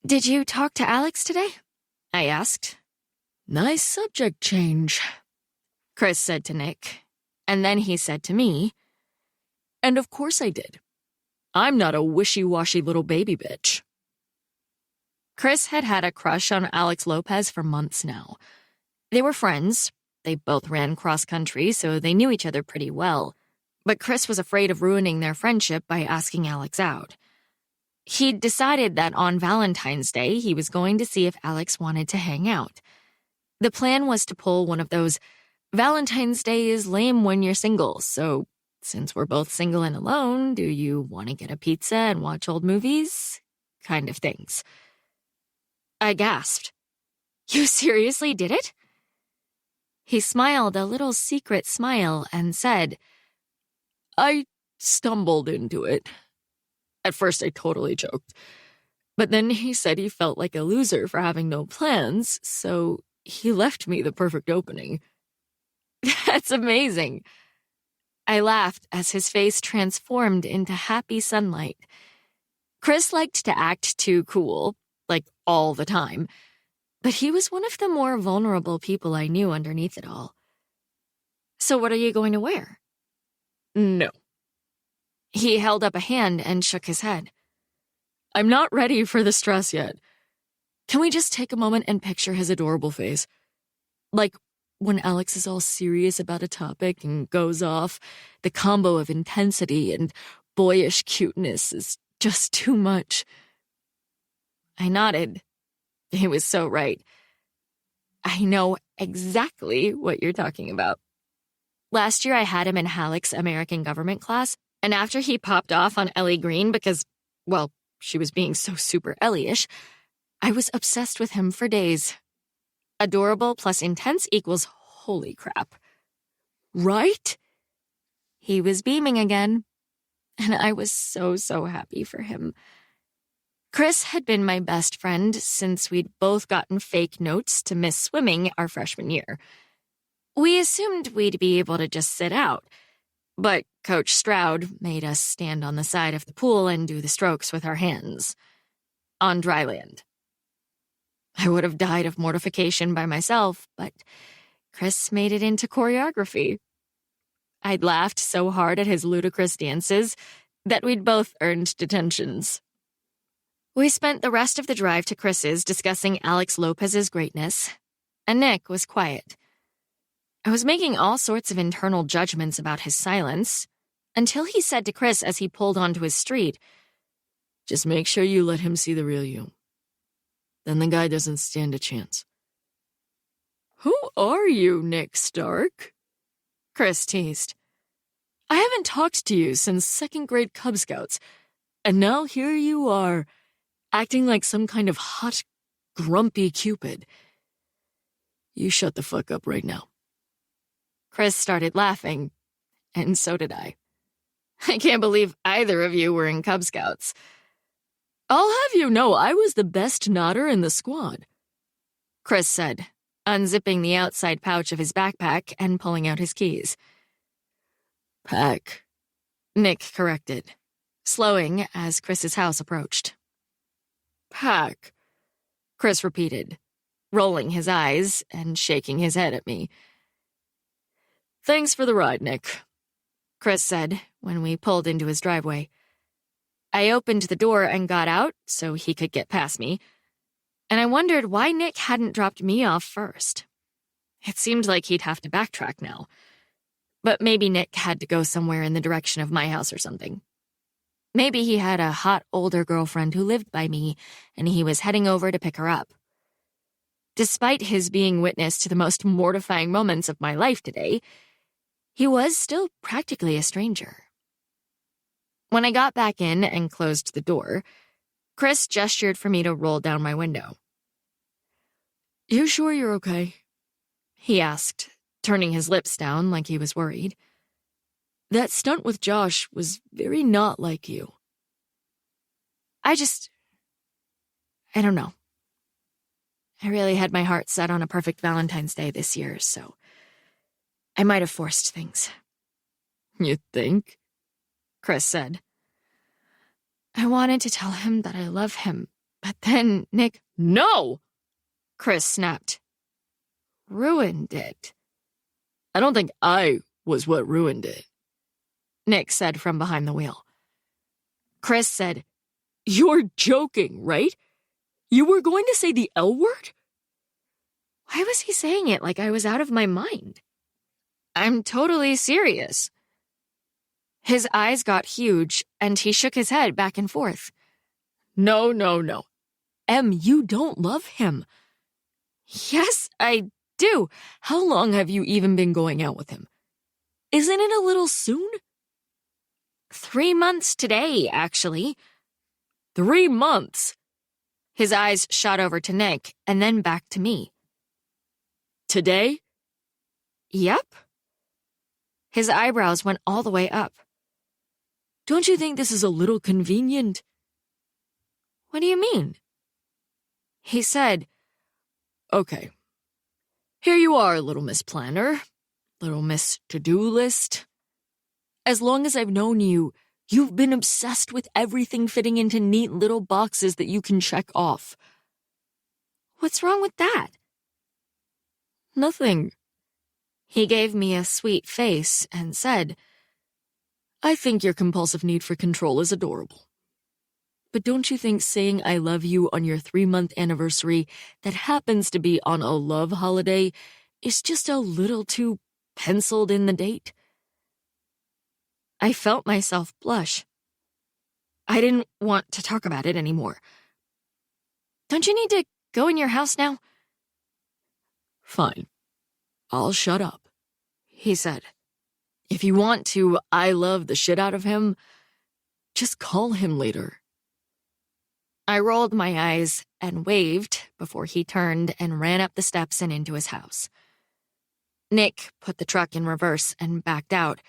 Did you talk to Alex today? I asked. Nice subject change, Chris said to Nick, and then he said to me, And of course I did. I'm not a wishy-washy little baby bitch. Chris had had a crush on Alex Lopez for months now. They were friends. They both ran cross-country, so they knew each other pretty well. But Chris was afraid of ruining their friendship by asking Alex out. He'd decided that on Valentine's Day, he was going to see if Alex wanted to hang out. The plan was to pull one of those, Valentine's Day is lame when you're single, so since we're both single and alone, do you want to get a pizza and watch old movies? Kind of things. I gasped. You seriously did it? He smiled a little secret smile and said, I stumbled into it. At first, I totally joked. But then he said he felt like a loser for having no plans, so he left me the perfect opening. That's amazing. I laughed as his face transformed into happy sunlight. Chris liked to act too cool, like all the time, but he was one of the more vulnerable people I knew underneath it all. So what are you going to wear? No. He held up a hand and shook his head. I'm not ready for the stress yet. Can we just take a moment and picture his adorable face? Like, when Alex is all serious about a topic and goes off, the combo of intensity and boyish cuteness is just too much. I nodded. He was so right. I know exactly what you're talking about. Last year I had him in Halleck's American government class, and after he popped off on Ellie Green because, well, she was being so super Ellie-ish, I was obsessed with him for days. Adorable plus intense equals holy crap. Right? He was beaming again, and I was so happy for him. Chris had been my best friend since we'd both gotten fake notes to miss swimming our freshman year. We assumed we'd be able to just sit out, but Coach Stroud made us stand on the side of the pool and do the strokes with our hands. On dry land. I would have died of mortification by myself, but Chris made it into choreography. I'd laughed so hard at his ludicrous dances that we'd both earned detentions. We spent the rest of the drive to Chris's discussing Alex Lopez's greatness, and Nick was quiet. I was making all sorts of internal judgments about his silence, until he said to Chris as he pulled onto his street, "Just make sure you let him see the real you. Then the guy doesn't stand a chance." "Who are you, Nick Stark?" Chris teased. "I haven't talked to you since second grade Cub Scouts, and now here you are, acting like some kind of hot, grumpy Cupid. You shut the fuck up right now." Chris started laughing, and so did I. I can't believe either of you were in Cub Scouts. "I'll have you know I was the best nodder in the squad," Chris said, unzipping the outside pouch of his backpack and pulling out his keys. "Pack," Nick corrected, slowing as Chris's house approached. "Pack," Chris repeated, rolling his eyes and shaking his head at me. "Thanks for the ride, Nick," Chris said when we pulled into his driveway. I opened the door and got out so he could get past me, and I wondered why Nick hadn't dropped me off first. It seemed like he'd have to backtrack now, but maybe Nick had to go somewhere in the direction of my house or something. Maybe he had a hot older girlfriend who lived by me, and he was heading over to pick her up. Despite his being witness to the most mortifying moments of my life today, he was still practically a stranger. When I got back in and closed the door, Chris gestured for me to roll down my window. "You sure you're okay?" he asked, turning his lips down like he was worried. "That stunt with Josh was very not like you." I don't know. I really had my heart set on a perfect Valentine's Day this year, so I might have forced things." "You think?" Chris said. I wanted to tell him that I love him, but then Nick— "No!" Chris snapped. "Ruined it." "I don't think I was what ruined it," Nick said from behind the wheel. Chris said, "You're joking, right? You were going to say the L word?" Why was he saying it like I was out of my mind? I'm totally serious. His eyes got huge, and he shook his head back and forth. No. Em, you don't love him." Yes, I do. "How long have you even been going out with him? Isn't it a little soon?" 3 months today, actually. 3 months? His eyes shot over to Nick and then back to me. "Today?" Yep. His eyebrows went all the way up. "Don't you think this is a little convenient?" What do you mean? He said, "Okay. Here you are, little Miss Planner, little Miss To-Do List. As long as I've known you, you've been obsessed with everything fitting into neat little boxes that you can check off." What's wrong with that? "Nothing." He gave me a sweet face and said, I think your compulsive need for control is adorable. But don't you think saying I love you on your 3-month anniversary that happens to be on a love holiday is just a little too penciled in the date? I felt myself blush. I didn't want to talk about it anymore. Don't you need to go in your house now? Fine. I'll shut up, he said. If you want to I love the shit out of him, just call him later. I rolled my eyes and waved before he turned and ran up the steps and into his house. Nick put the truck in reverse and backed out,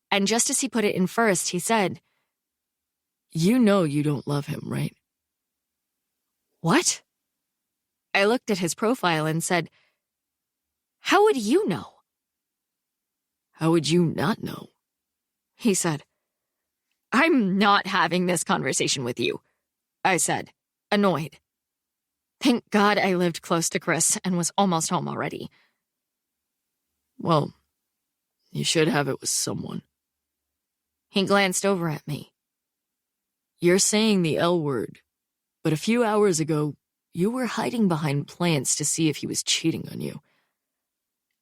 and just as he put it in first, he said, You know you don't love him, right? What? I looked at his profile and said, How would you know? How would you not know? He said. I'm not having this conversation with you, I said, annoyed. Thank God I lived close to Chris and was almost home already. Well, you should have it with someone. He glanced over at me. You're saying the L word, but a few hours ago, you were hiding behind plants to see if he was cheating on you.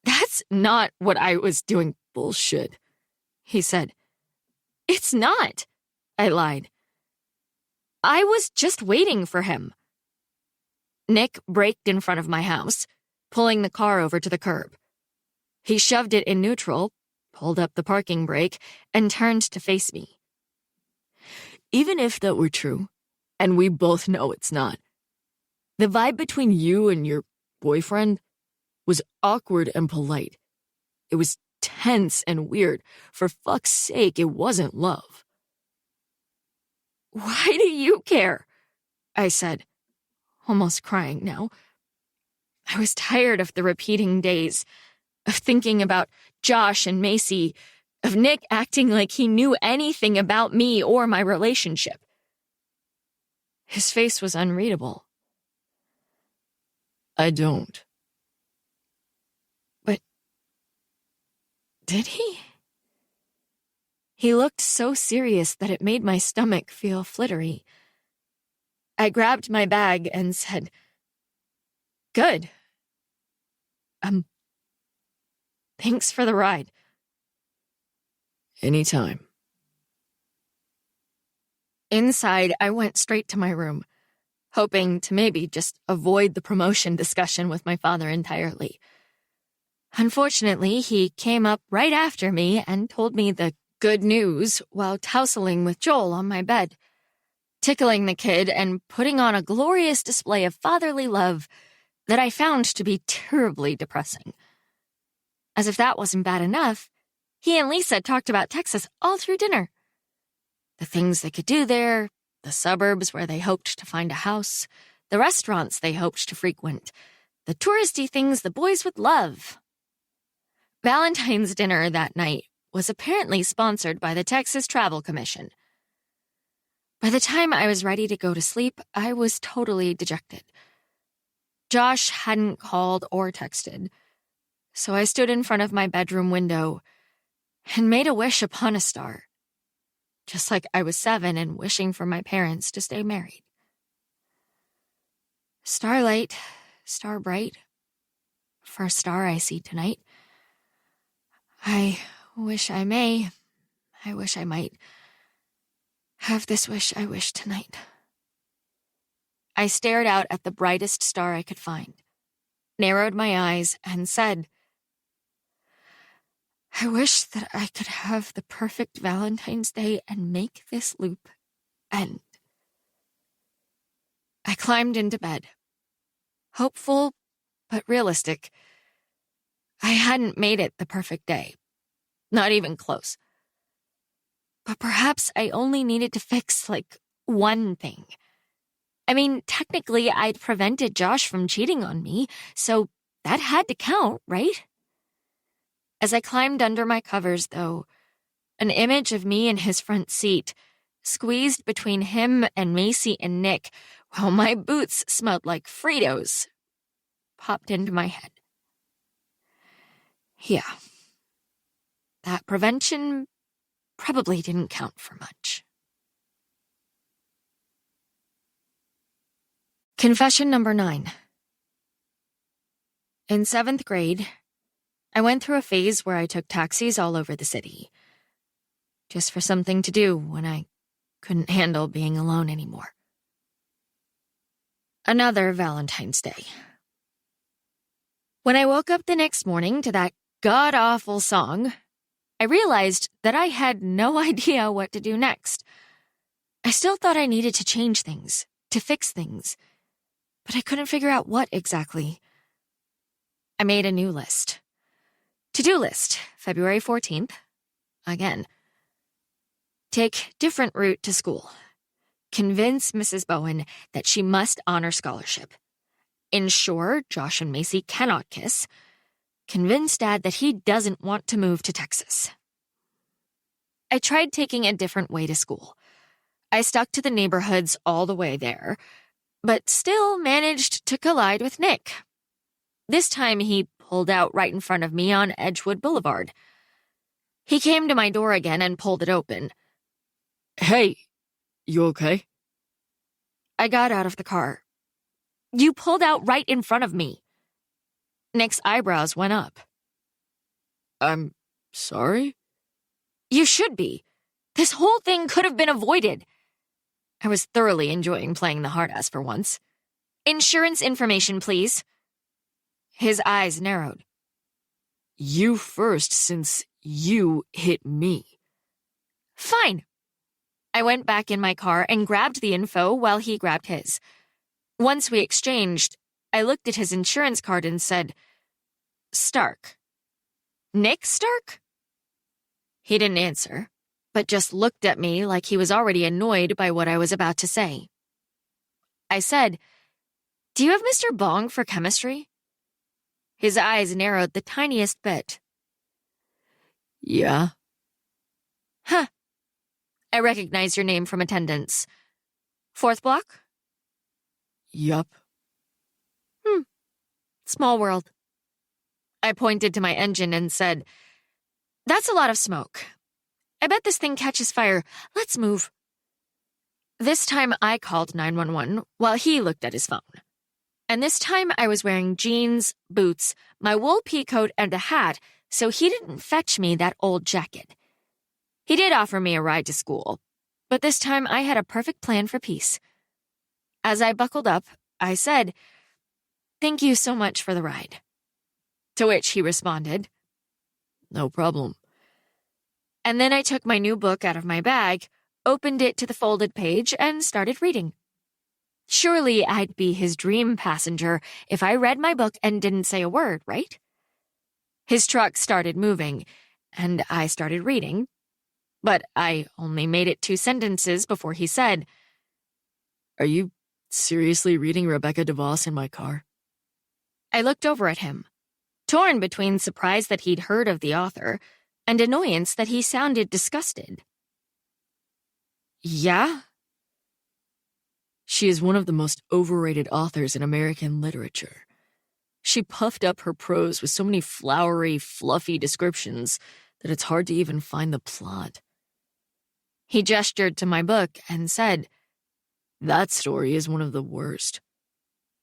That's not what I was doing. Bullshit, he said. It's not, I lied. I was just waiting for him. Nick braked in front of my house, pulling the car over to the curb. He shoved it in neutral, pulled up the parking brake, and turned to face me. Even if that were true, and we both know it's not, the vibe between you and your boyfriend was awkward and polite. It was tense and weird. For fuck's sake, it wasn't love. Why do you care? I said, almost crying now. I was tired of the repeating days, of thinking about Josh and Macy, of Nick acting like he knew anything about me or my relationship. His face was unreadable. I don't. But did he? He looked so serious that it made my stomach feel flittery. I grabbed my bag and said, Good. Thanks for the ride. Anytime. Inside, I went straight to my room, hoping to maybe just avoid the promotion discussion with my father entirely. Unfortunately, he came up right after me and told me the good news while tousling with Joel on my bed, tickling the kid and putting on a glorious display of fatherly love that I found to be terribly depressing. As if that wasn't bad enough, he and Lisa talked about Texas all through dinner. The things they could do there, the suburbs where they hoped to find a house, the restaurants they hoped to frequent, the touristy things the boys would love. Valentine's dinner that night was apparently sponsored by the Texas Travel Commission. By the time I was ready to go to sleep, I was totally dejected. Josh hadn't called or texted, so I stood in front of my bedroom window and made a wish upon a star, just like I was 7 and wishing for my parents to stay married. Starlight, star bright, first star I see tonight. I wish I may, I wish I might, have this wish I wish tonight. I stared out at the brightest star I could find, narrowed my eyes, and said, I wish that I could have the perfect Valentine's Day and make this loop end. I climbed into bed, hopeful but realistic. I hadn't made it the perfect day, not even close. But perhaps I only needed to fix, one thing. I mean, technically, I'd prevented Josh from cheating on me, so that had to count, right? As I climbed under my covers, though, an image of me in his front seat, squeezed between him and Macy and Nick, while my boots smelled like Fritos, popped into my head. Yeah. That prevention probably didn't count for much. Confession number 9. In 7th grade, I went through a phase where I took taxis all over the city, just for something to do when I couldn't handle being alone anymore. Another Valentine's Day. When I woke up the next morning to that god-awful song, I realized that I had no idea what to do next. I still thought I needed to change things, to fix things, but I couldn't figure out what exactly. I made a new list. To-do list, February 14th. Again. Take different route to school. Convince Mrs. Bowen that she must honor scholarship. Ensure Josh and Macy cannot kiss. Convince Dad that he doesn't want to move to Texas. I tried taking a different way to school. I stuck to the neighborhoods all the way there, but still managed to collide with Nick. This time he pulled out right in front of me on Edgewood Boulevard. He came to my door again and pulled it open. Hey, you okay? I got out of the car. You pulled out right in front of me. Nick's eyebrows went up. I'm sorry? You should be. This whole thing could have been avoided. I was thoroughly enjoying playing the hard-ass for once. Insurance information, please. His eyes narrowed. You first, since you hit me. Fine. I went back in my car and grabbed the info while he grabbed his. Once we exchanged, I looked at his insurance card and said, Stark. Nick Stark? He didn't answer, but just looked at me like he was already annoyed by what I was about to say. I said, Do you have Mr. Bong for chemistry? His eyes narrowed the tiniest bit. Yeah. Huh. I recognize your name from attendance. 4th block? Yup. Small world. I pointed to my engine and said, That's a lot of smoke. I bet this thing catches fire. Let's move. This time I called 911 while he looked at his phone. And this time I was wearing jeans, boots, my wool pea coat, and a hat, so he didn't fetch me that old jacket. He did offer me a ride to school, but this time I had a perfect plan for peace. As I buckled up, I said, Thank you so much for the ride. To which he responded, No problem. And then I took my new book out of my bag, opened it to the folded page, and started reading. Surely I'd be his dream passenger if I read my book and didn't say a word, right? His truck started moving, and I started reading, but I only made it 2 sentences before he said, Are you seriously reading Rebecca DeVos in my car? I looked over at him, torn between surprise that he'd heard of the author and annoyance that he sounded disgusted. Yeah? She is one of the most overrated authors in American literature. She puffed up her prose with so many flowery, fluffy descriptions that it's hard to even find the plot. He gestured to my book and said, That story is one of the worst.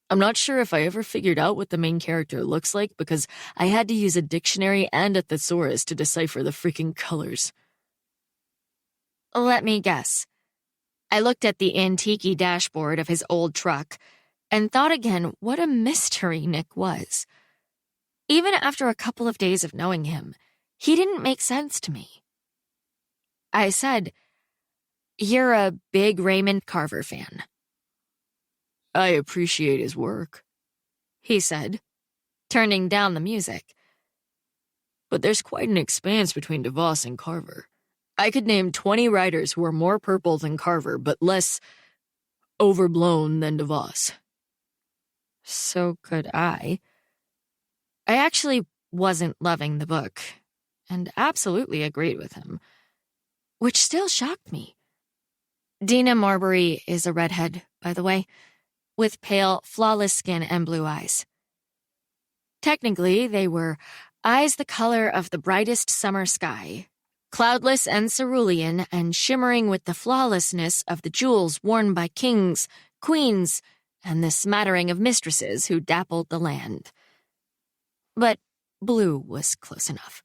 I'm not sure if I ever figured out what the main character looks like because I had to use a dictionary and a thesaurus to decipher the freaking colors. Let me guess. I looked at the antique dashboard of his old truck and thought again what a mystery Nick was. Even after a couple of days of knowing him, he didn't make sense to me. I said, You're a big Raymond Carver fan. I appreciate his work, he said, turning down the music. But there's quite an expanse between DeVos and Carver. I could name 20 writers who are more purple than Carver, but less overblown than DeVos. So could I. I actually wasn't loving the book, and absolutely agreed with him, which still shocked me. Dina Marbury is a redhead, by the way, with pale, flawless skin and blue eyes. Technically, they were eyes the color of the brightest summer sky, cloudless and cerulean and shimmering with the flawlessness of the jewels worn by kings, queens, and the smattering of mistresses who dappled the land. But blue was close enough.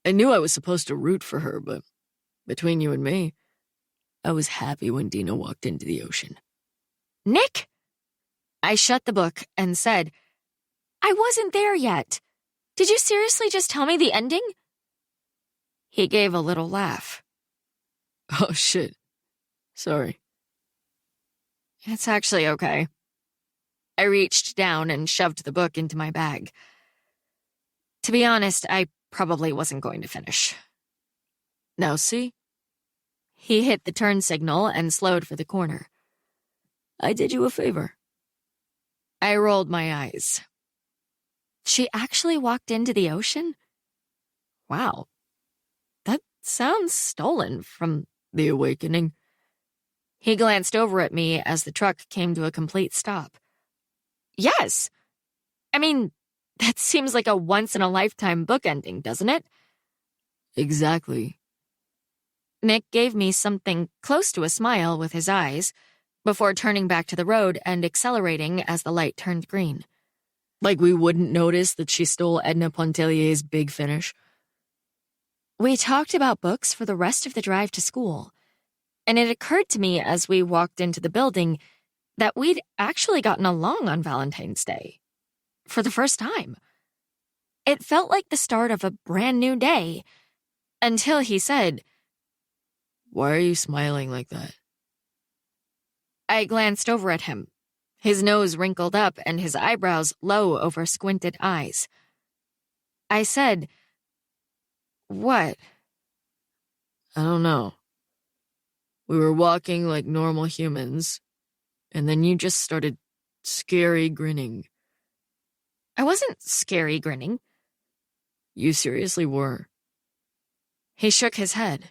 I knew I was supposed to root for her, but between you and me, I was happy when Dina walked into the ocean. Nick! I shut the book and said, I wasn't there yet. Did you seriously just tell me the ending? He gave a little laugh. Oh, shit. Sorry. It's actually okay. I reached down and shoved the book into my bag. To be honest, I probably wasn't going to finish. Now see? He hit the turn signal and slowed for the corner. I did you a favor. I rolled my eyes. She actually walked into the ocean? Wow. That sounds stolen from The Awakening. He glanced over at me as the truck came to a complete stop. Yes. I mean, that seems like a once-in-a-lifetime book ending, doesn't it? Exactly. Nick gave me something close to a smile with his eyes before turning back to the road and accelerating as the light turned green. Like we wouldn't notice that she stole Edna Pontellier's Big Finish. We talked about books for the rest of the drive to school, and it occurred to me as we walked into the building that we'd actually gotten along on Valentine's Day. For the first time. It felt like the start of a brand new day, until he said, Why are you smiling like that? I glanced over at him, his nose wrinkled up and his eyebrows low over squinted eyes. I said, What? I don't know. We were walking like normal humans, and then you just started scary grinning. I wasn't scary grinning. You seriously were. He shook his head.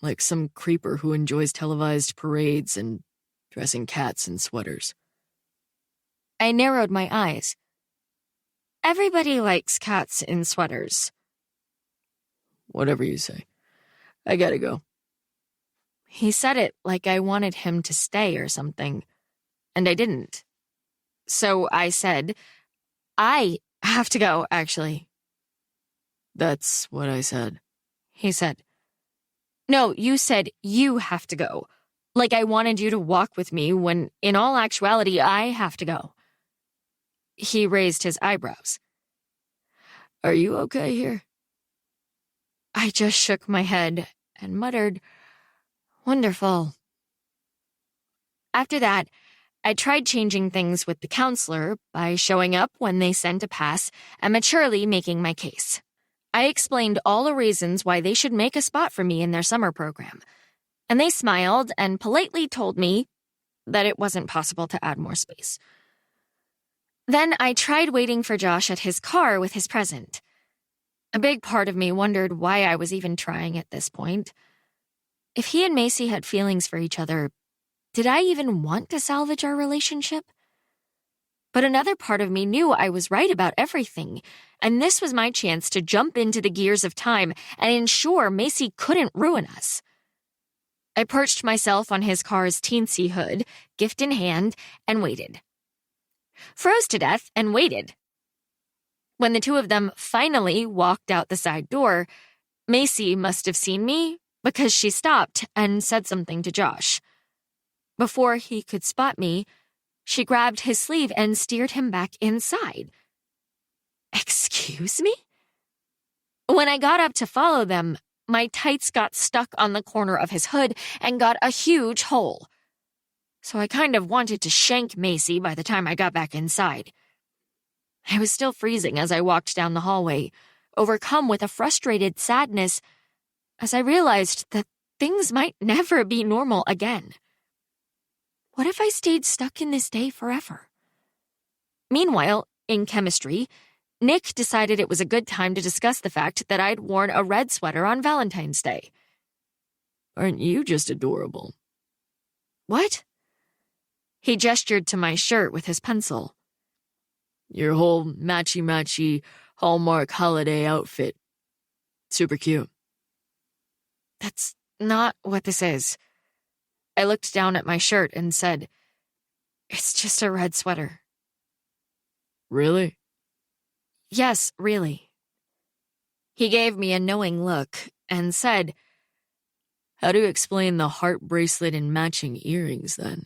Like some creeper who enjoys televised parades and dressing cats in sweaters. I narrowed my eyes. Everybody likes cats in sweaters. Whatever you say. I gotta go. He said it like I wanted him to stay or something, and I didn't. So I said, I have to go, actually. That's what I said. He said. No, you said you have to go. Like I wanted you to walk with me when, in all actuality, I have to go. He raised his eyebrows. Are you okay here? I just shook my head and muttered, Wonderful. After that, I tried changing things with the counselor by showing up when they sent a pass and maturely making my case. I explained all the reasons why they should make a spot for me in their summer program, and they smiled and politely told me that it wasn't possible to add more space. Then I tried waiting for Josh at his car with his present. A big part of me wondered why I was even trying at this point. If he and Macy had feelings for each other, did I even want to salvage our relationship? But another part of me knew I was right about everything, and this was my chance to jump into the gears of time and ensure Macy couldn't ruin us. I perched myself on his car's teensy hood, gift in hand, and waited. Froze to death and waited. When the two of them finally walked out the side door, Macy must have seen me because she stopped and said something to Josh. Before he could spot me, she grabbed his sleeve and steered him back inside. Excuse me? When I got up to follow them, my tights got stuck on the corner of his hood and got a huge hole. So I kind of wanted to shank Macy by the time I got back inside. I was still freezing as I walked down the hallway, overcome with a frustrated sadness as I realized that things might never be normal again. What if I stayed stuck in this day forever? Meanwhile, in chemistry, Nick decided it was a good time to discuss the fact that I'd worn a red sweater on Valentine's Day. Aren't you just adorable? What? He gestured to my shirt with his pencil. Your whole matchy-matchy Hallmark holiday outfit. Super cute. That's not what this is. I looked down at my shirt and said, "It's just a red sweater." Really? "Yes, really." He gave me a knowing look and said, How do you explain the heart bracelet and matching earrings, then?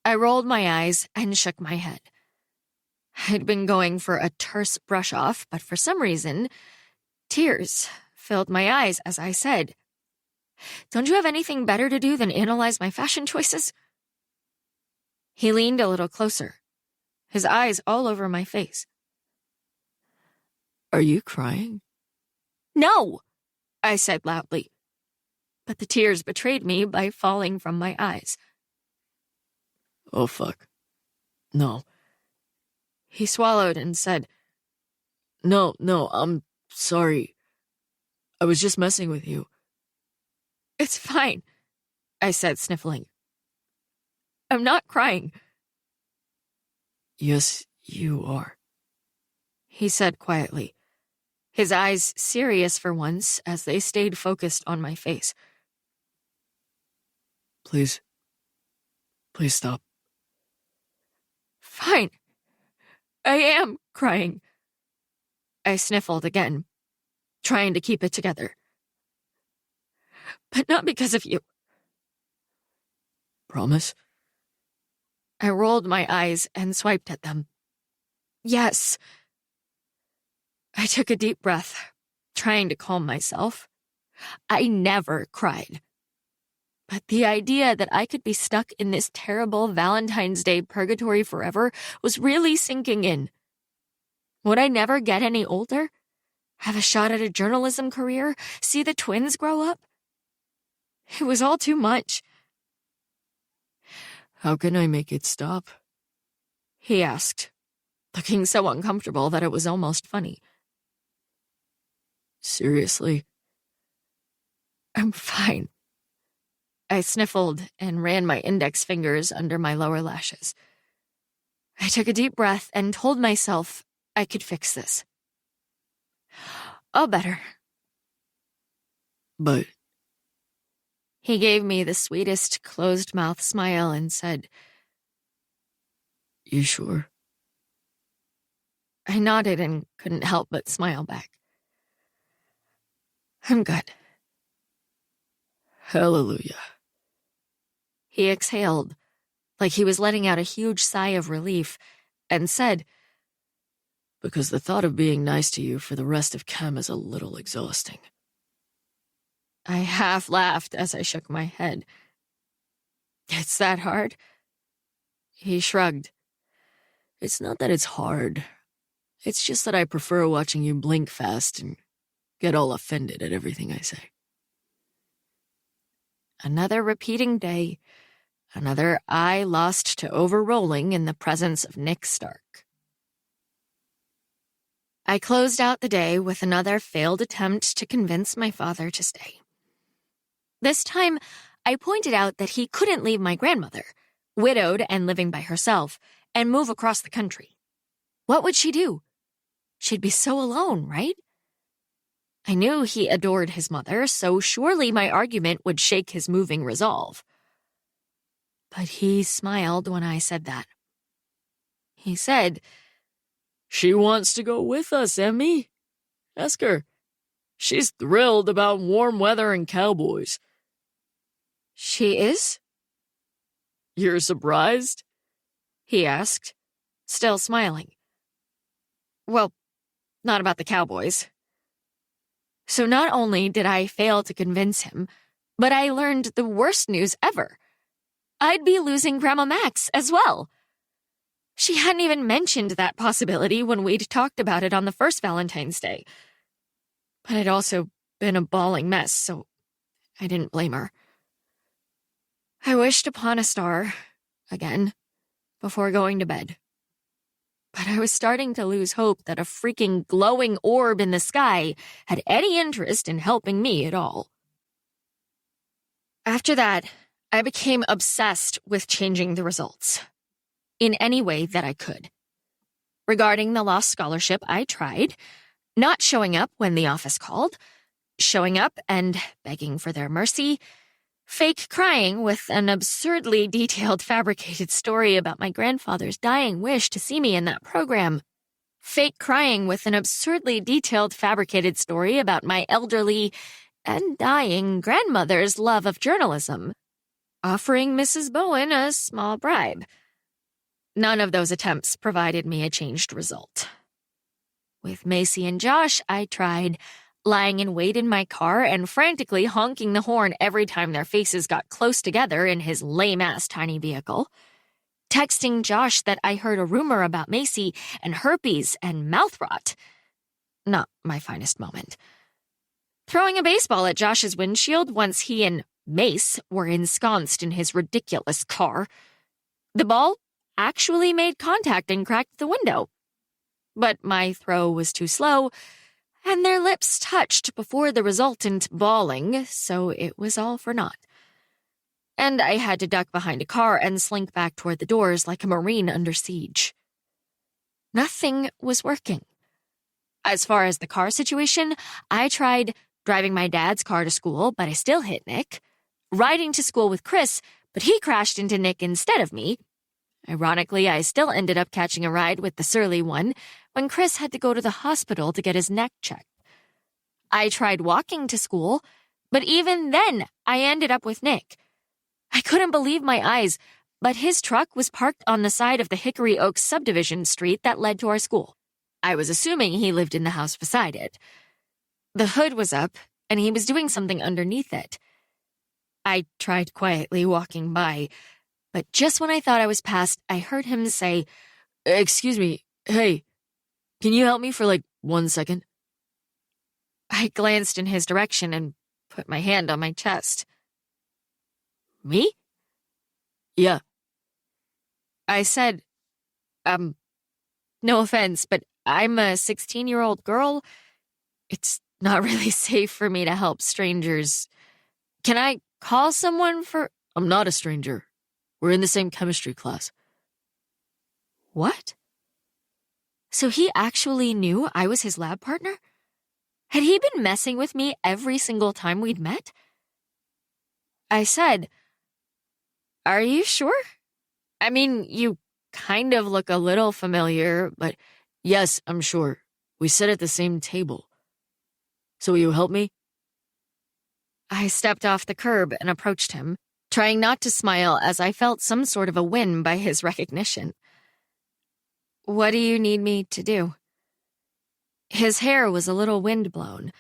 I rolled my eyes and shook my head. I'd been going for a terse brush-off, but for some reason, tears filled my eyes as I said, "Don't you have anything better to do than analyze my fashion choices?" He leaned a little closer, his eyes all over my face. Are you crying? "No," I said loudly, but the tears betrayed me by falling from my eyes. Oh, fuck. No. He swallowed and said, No, I'm sorry. I was just messing with you. "It's fine," I said, sniffling. "I'm not crying." Yes, you are. He said quietly, his eyes serious for once as they stayed focused on my face. Please stop. "Fine. I am crying." I sniffled again, trying to keep it together. "But not because of you." Promise? I rolled my eyes and swiped at them. "Yes." I took a deep breath, trying to calm myself. I never cried. But the idea that I could be stuck in this terrible Valentine's Day purgatory forever was really sinking in. Would I never get any older? Have a shot at a journalism career? See the twins grow up? It was all too much. How can I make it stop? He asked, looking so uncomfortable that it was almost funny. Seriously? I'm fine. I sniffled and ran my index fingers under my lower lashes. I took a deep breath and told myself I could fix this. All better. But He gave me the sweetest closed-mouth smile and said, you sure? I nodded and couldn't help but smile back. I'm good. Hallelujah. He exhaled, like he was letting out a huge sigh of relief, and said, Because the thought of being nice to you for the rest of Chem is a little exhausting. I half laughed as I shook my head. It's that hard? He shrugged. It's not that it's hard. It's just that I prefer watching you blink fast and get all offended at everything I say. Another repeating day, another eye lost to overrolling in the presence of Nick Stark. I closed out the day with another failed attempt to convince my father to stay. This time, I pointed out that he couldn't leave my grandmother, widowed and living by herself, and move across the country. What would she do? She'd be so alone, right? I knew he adored his mother, so surely my argument would shake his moving resolve. But he smiled when I said that. He said, She wants to go with us, Emmy. Ask her. She's thrilled about warm weather and cowboys. She is? You're surprised? He asked, still smiling. Well, not about the cowboys. So not only did I fail to convince him, but I learned the worst news ever. I'd be losing Grandma Max as well. She hadn't even mentioned that possibility when we'd talked about it on the first Valentine's Day. But it'd also been a bawling mess, so I didn't blame her. I wished upon a star, again, before going to bed. But I was starting to lose hope that a freaking glowing orb in the sky had any interest in helping me at all. After that, I became obsessed with changing the results, in any way that I could. Regarding the lost scholarship, I tried, not showing up when the office called, showing up and begging for their mercy, fake crying with an absurdly detailed fabricated story about my grandfather's dying wish to see me in that program, fake crying with an absurdly detailed fabricated story about my elderly and dying grandmother's love of journalism, offering Mrs. Bowen a small bribe. None of those attempts provided me a changed result. With Macy and Josh, I tried lying in wait in my car and frantically honking the horn every time their faces got close together in his lame-ass tiny vehicle, texting Josh that I heard a rumor about Macy and herpes and mouth rot. Not my finest moment. Throwing a baseball at Josh's windshield once he and Mace were ensconced in his ridiculous car. The ball actually made contact and cracked the window. But my throw was too slow, and their lips touched before the resultant bawling, so it was all for naught. And I had to duck behind a car and slink back toward the doors like a Marine under siege. Nothing was working. As far as the car situation, I tried driving my dad's car to school, but I still hit Nick. Riding to school with Chris, but he crashed into Nick instead of me. Ironically, I still ended up catching a ride with the surly one when Chris had to go to the hospital to get his neck checked. I tried walking to school, but even then, I ended up with Nick. I couldn't believe my eyes, but his truck was parked on the side of the Hickory Oaks subdivision street that led to our school. I was assuming he lived in the house beside it. The hood was up, and he was doing something underneath it. I tried quietly walking by, but just when I thought I was past, I heard him say, "Excuse me, hey, can you help me for 1 second?" I glanced in his direction and put my hand on my chest. "Me?" "Yeah." I said, no offense, but I'm a 16-year-old girl. It's not really safe for me to help strangers. Can I call someone for—" "I'm not a stranger. We're in the same chemistry class." What? So he actually knew I was his lab partner? Had he been messing with me every single time we'd met? I said, "Are you sure? I mean, you kind of look a little familiar, but..." "Yes, I'm sure. We sit at the same table. So will you help me?" I stepped off the curb and approached him, trying not to smile as I felt some sort of a win by his recognition. "What do you need me to do?" His hair was a little windblown,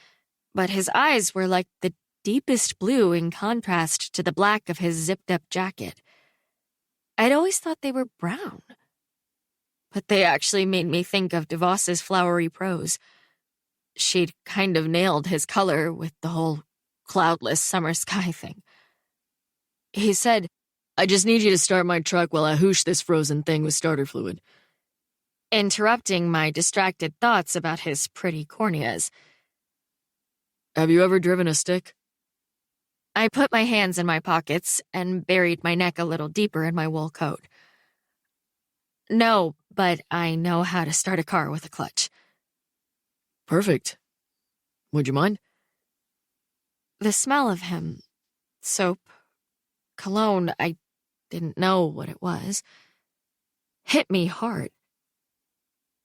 but his eyes were like the deepest blue in contrast to the black of his zipped-up jacket. I'd always thought they were brown, but they actually made me think of DeVos's flowery prose. She'd kind of nailed his color with the whole cloudless summer sky thing. He said, "I just need you to start my truck while I hoosh this frozen thing with starter fluid," interrupting my distracted thoughts about his pretty corneas. "Have you ever driven a stick?" I put my hands in my pockets and buried my neck a little deeper in my wool coat. "No, but I know how to start a car with a clutch." "Perfect. Would you mind?" The smell of him, soap, cologne, I didn't know what it was, hit me hard.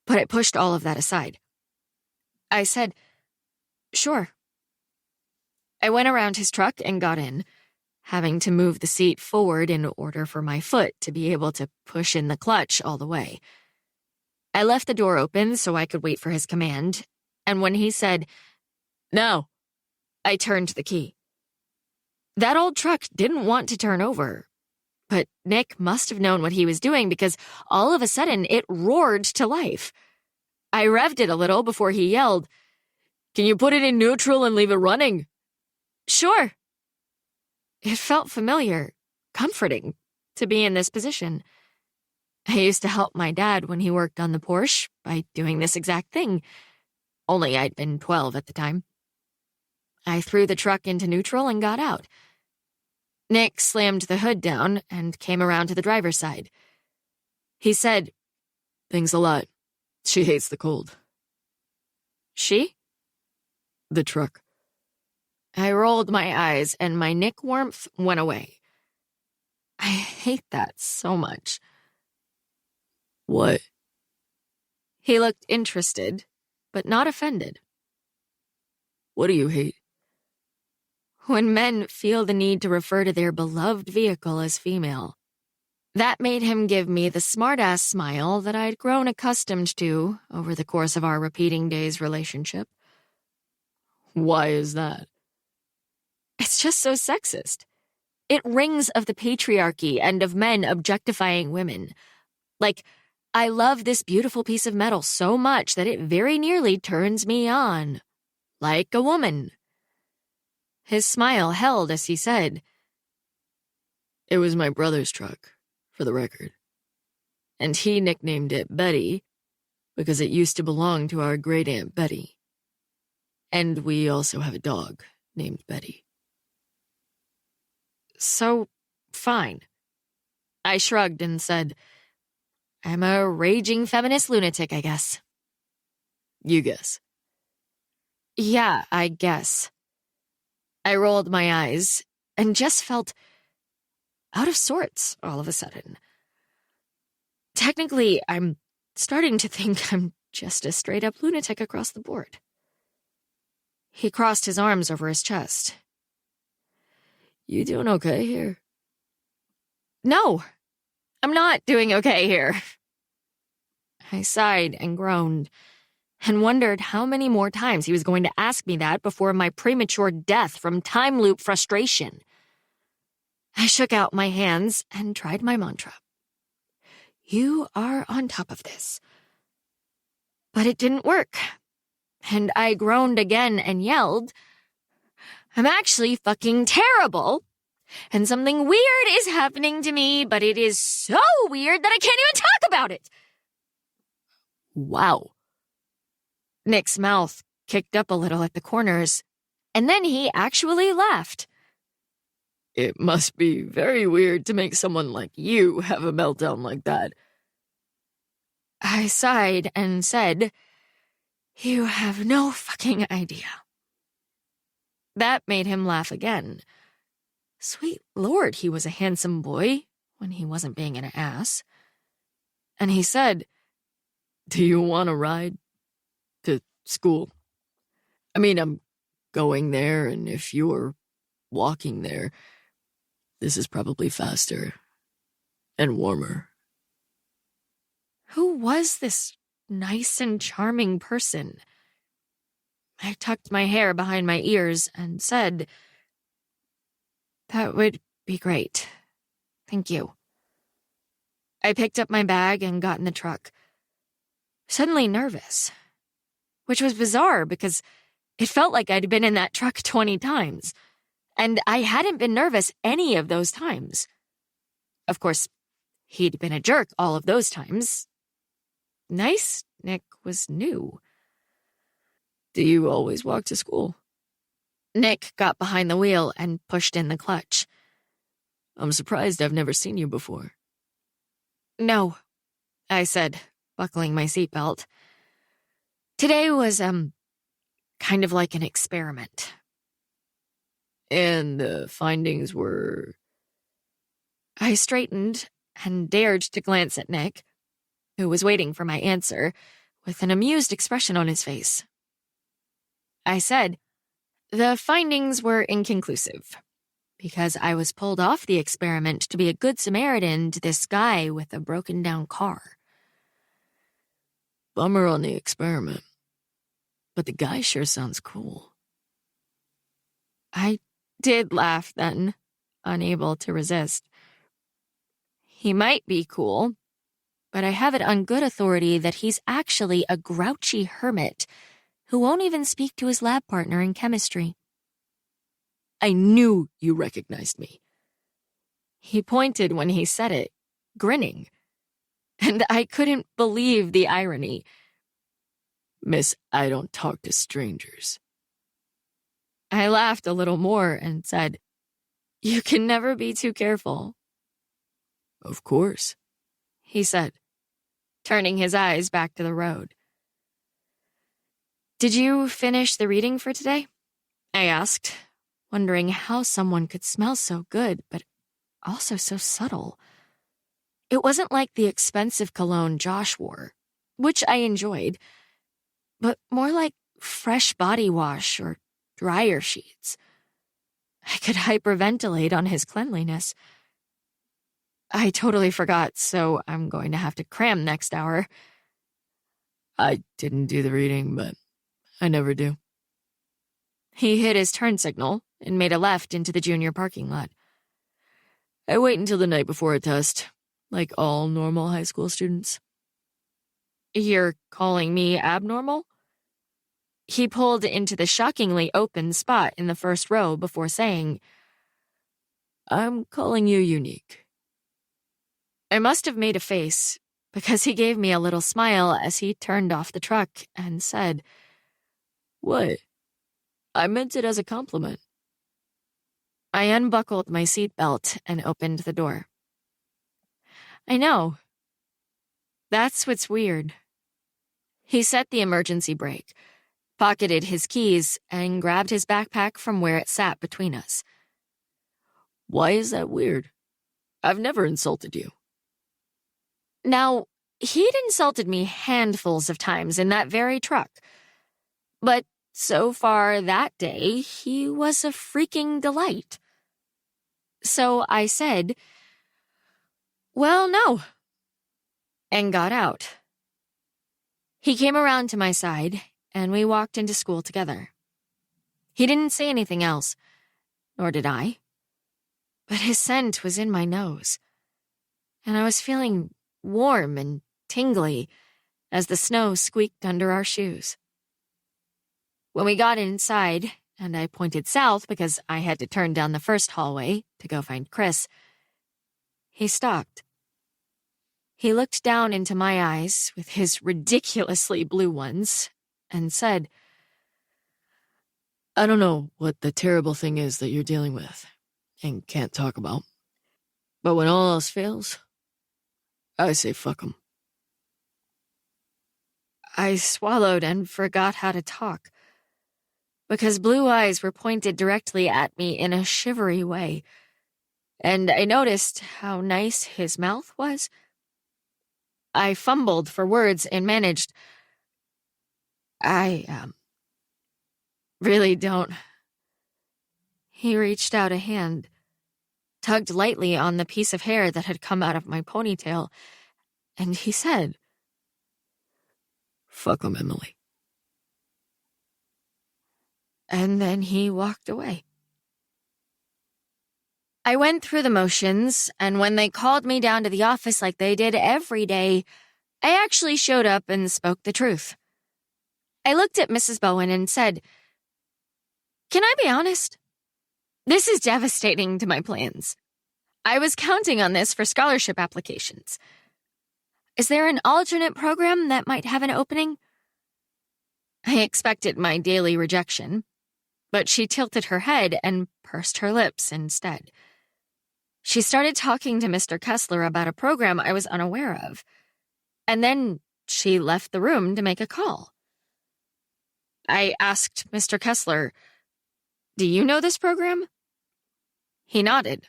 But I pushed all of that aside. I said, "Sure." I went around his truck and got in, having to move the seat forward in order for my foot to be able to push in the clutch all the way. I left the door open so I could wait for his command, and when he said, "Now," I turned the key. That old truck didn't want to turn over, but Nick must have known what he was doing because all of a sudden it roared to life. I revved it a little before he yelled, "Can you put it in neutral and leave it running?" "Sure." It felt familiar, comforting, to be in this position. I used to help my dad when he worked on the Porsche by doing this exact thing, only I'd been 12 at the time. I threw the truck into neutral and got out. Nick slammed the hood down and came around to the driver's side. He said, "Thanks a lot. She hates the cold." "She?" "The truck." I rolled my eyes and my Nick warmth went away. I hate that so much. What? He looked interested, but not offended. What do you hate? When men feel the need to refer to their beloved vehicle as female. That made him give me the smart-ass smile that I'd grown accustomed to over the course of our repeating days relationship. Why is that? It's just so sexist. It rings of the patriarchy and of men objectifying women. Like, I love this beautiful piece of metal so much that it very nearly turns me on. Like a woman. His smile held as he said, It was my brother's truck, for the record. And he nicknamed it Betty because it used to belong to our great-aunt Betty. And we also have a dog named Betty. So, fine. I shrugged and said, I'm a raging feminist lunatic, I guess. You guess. Yeah, I guess. I rolled my eyes and just felt out of sorts all of a sudden. Technically, I'm starting to think I'm just a straight-up lunatic across the board. He crossed his arms over his chest. You doing okay here? No, I'm not doing okay here. I sighed and groaned and wondered how many more times he was going to ask me that before my premature death from time loop frustration. I shook out my hands and tried my mantra. You are on top of this. But it didn't work. And I groaned again and yelled, I'm actually fucking terrible. And something weird is happening to me, but it is so weird that I can't even talk about it. Wow. Nick's mouth kicked up a little at the corners, and then he actually laughed. It must be very weird to make someone like you have a meltdown like that. I sighed and said, You have no fucking idea. That made him laugh again. Sweet Lord, he was a handsome boy when he wasn't being an ass. And he said, Do you want to ride to school? I mean, I'm going there, and if you're walking there, this is probably faster and warmer. Who was this nice and charming person? I tucked my hair behind my ears and said, That would be great. Thank you. I picked up my bag and got in the truck, suddenly nervous, which was bizarre because it felt like I'd been in that truck 20 times, and I hadn't been nervous any of those times. Of course, he'd been a jerk all of those times. Nice Nick was new. Do you always walk to school? Nick got behind the wheel and pushed in the clutch. I'm surprised I've never seen you before. No, I said, buckling my seatbelt. Today was, kind of like an experiment. And the findings were... I straightened and dared to glance at Nick, who was waiting for my answer, with an amused expression on his face. I said, The findings were inconclusive, because I was pulled off the experiment to be a good Samaritan to this guy with a broken-down car. Bummer on the experiment. But the guy sure sounds cool. I did laugh then, unable to resist. He might be cool, but I have it on good authority that he's actually a grouchy hermit who won't even speak to his lab partner in chemistry. I knew you recognized me. He pointed when he said it, grinning, and I couldn't believe the irony. Miss, I don't talk to strangers. I laughed a little more and said, You can never be too careful. Of course, he said, turning his eyes back to the road. Did you finish the reading for today? I asked, wondering how someone could smell so good, but also so subtle. It wasn't like the expensive cologne Josh wore, which I enjoyed, but more like fresh body wash or dryer sheets. I could hyperventilate on his cleanliness. I totally forgot, so I'm going to have to cram next hour. I didn't do the reading, but I never do. He hit his turn signal and made a left into the junior parking lot. I wait until the night before a test, like all normal high school students. You're calling me abnormal? He pulled into the shockingly open spot in the first row before saying, I'm calling you unique. I must have made a face, because he gave me a little smile as he turned off the truck and said, What? I meant it as a compliment. I unbuckled my seatbelt and opened the door. I know. That's what's weird. He set the emergency brake, pocketed his keys, and grabbed his backpack from where it sat between us. Why is that weird? I've never insulted you. Now, he'd insulted me handfuls of times in that very truck. But so far that day, he was a freaking delight. So I said, well, no, and got out. He came around to my side, and we walked into school together. He didn't say anything else, nor did I. But his scent was in my nose, and I was feeling warm and tingly as the snow squeaked under our shoes. When we got inside, and I pointed south because I had to turn down the first hallway to go find Chris, he stopped. He looked down into my eyes with his ridiculously blue ones and said, I don't know what the terrible thing is that you're dealing with and can't talk about, but when all else fails, I say fuck 'em. I swallowed and forgot how to talk, because blue eyes were pointed directly at me in a shivery way, and I noticed how nice his mouth was. I fumbled for words and managed, I really don't. He reached out a hand, tugged lightly on the piece of hair that had come out of my ponytail, and he said, Fuck 'em, Emily. And then he walked away. I went through the motions, and when they called me down to the office like they did every day, I actually showed up and spoke the truth. I looked at Mrs. Bowen and said, Can I be honest? This is devastating to my plans. I was counting on this for scholarship applications. Is there an alternate program that might have an opening? I expected my daily rejection, but she tilted her head and pursed her lips instead. She started talking to Mr. Kessler about a program I was unaware of, and then she left the room to make a call. I asked Mr. Kessler, Do you know this program? He nodded.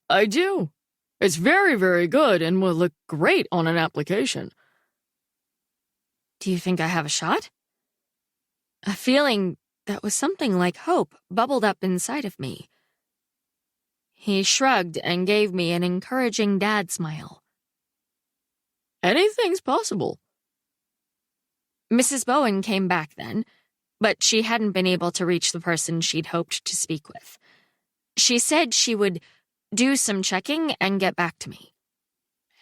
I do. It's very, very good and will look great on an application. Do you think I have a shot? A feeling that was something like hope bubbled up inside of me. He shrugged and gave me an encouraging dad smile. Anything's possible. Mrs. Bowen came back then, but she hadn't been able to reach the person she'd hoped to speak with. She said she would do some checking and get back to me.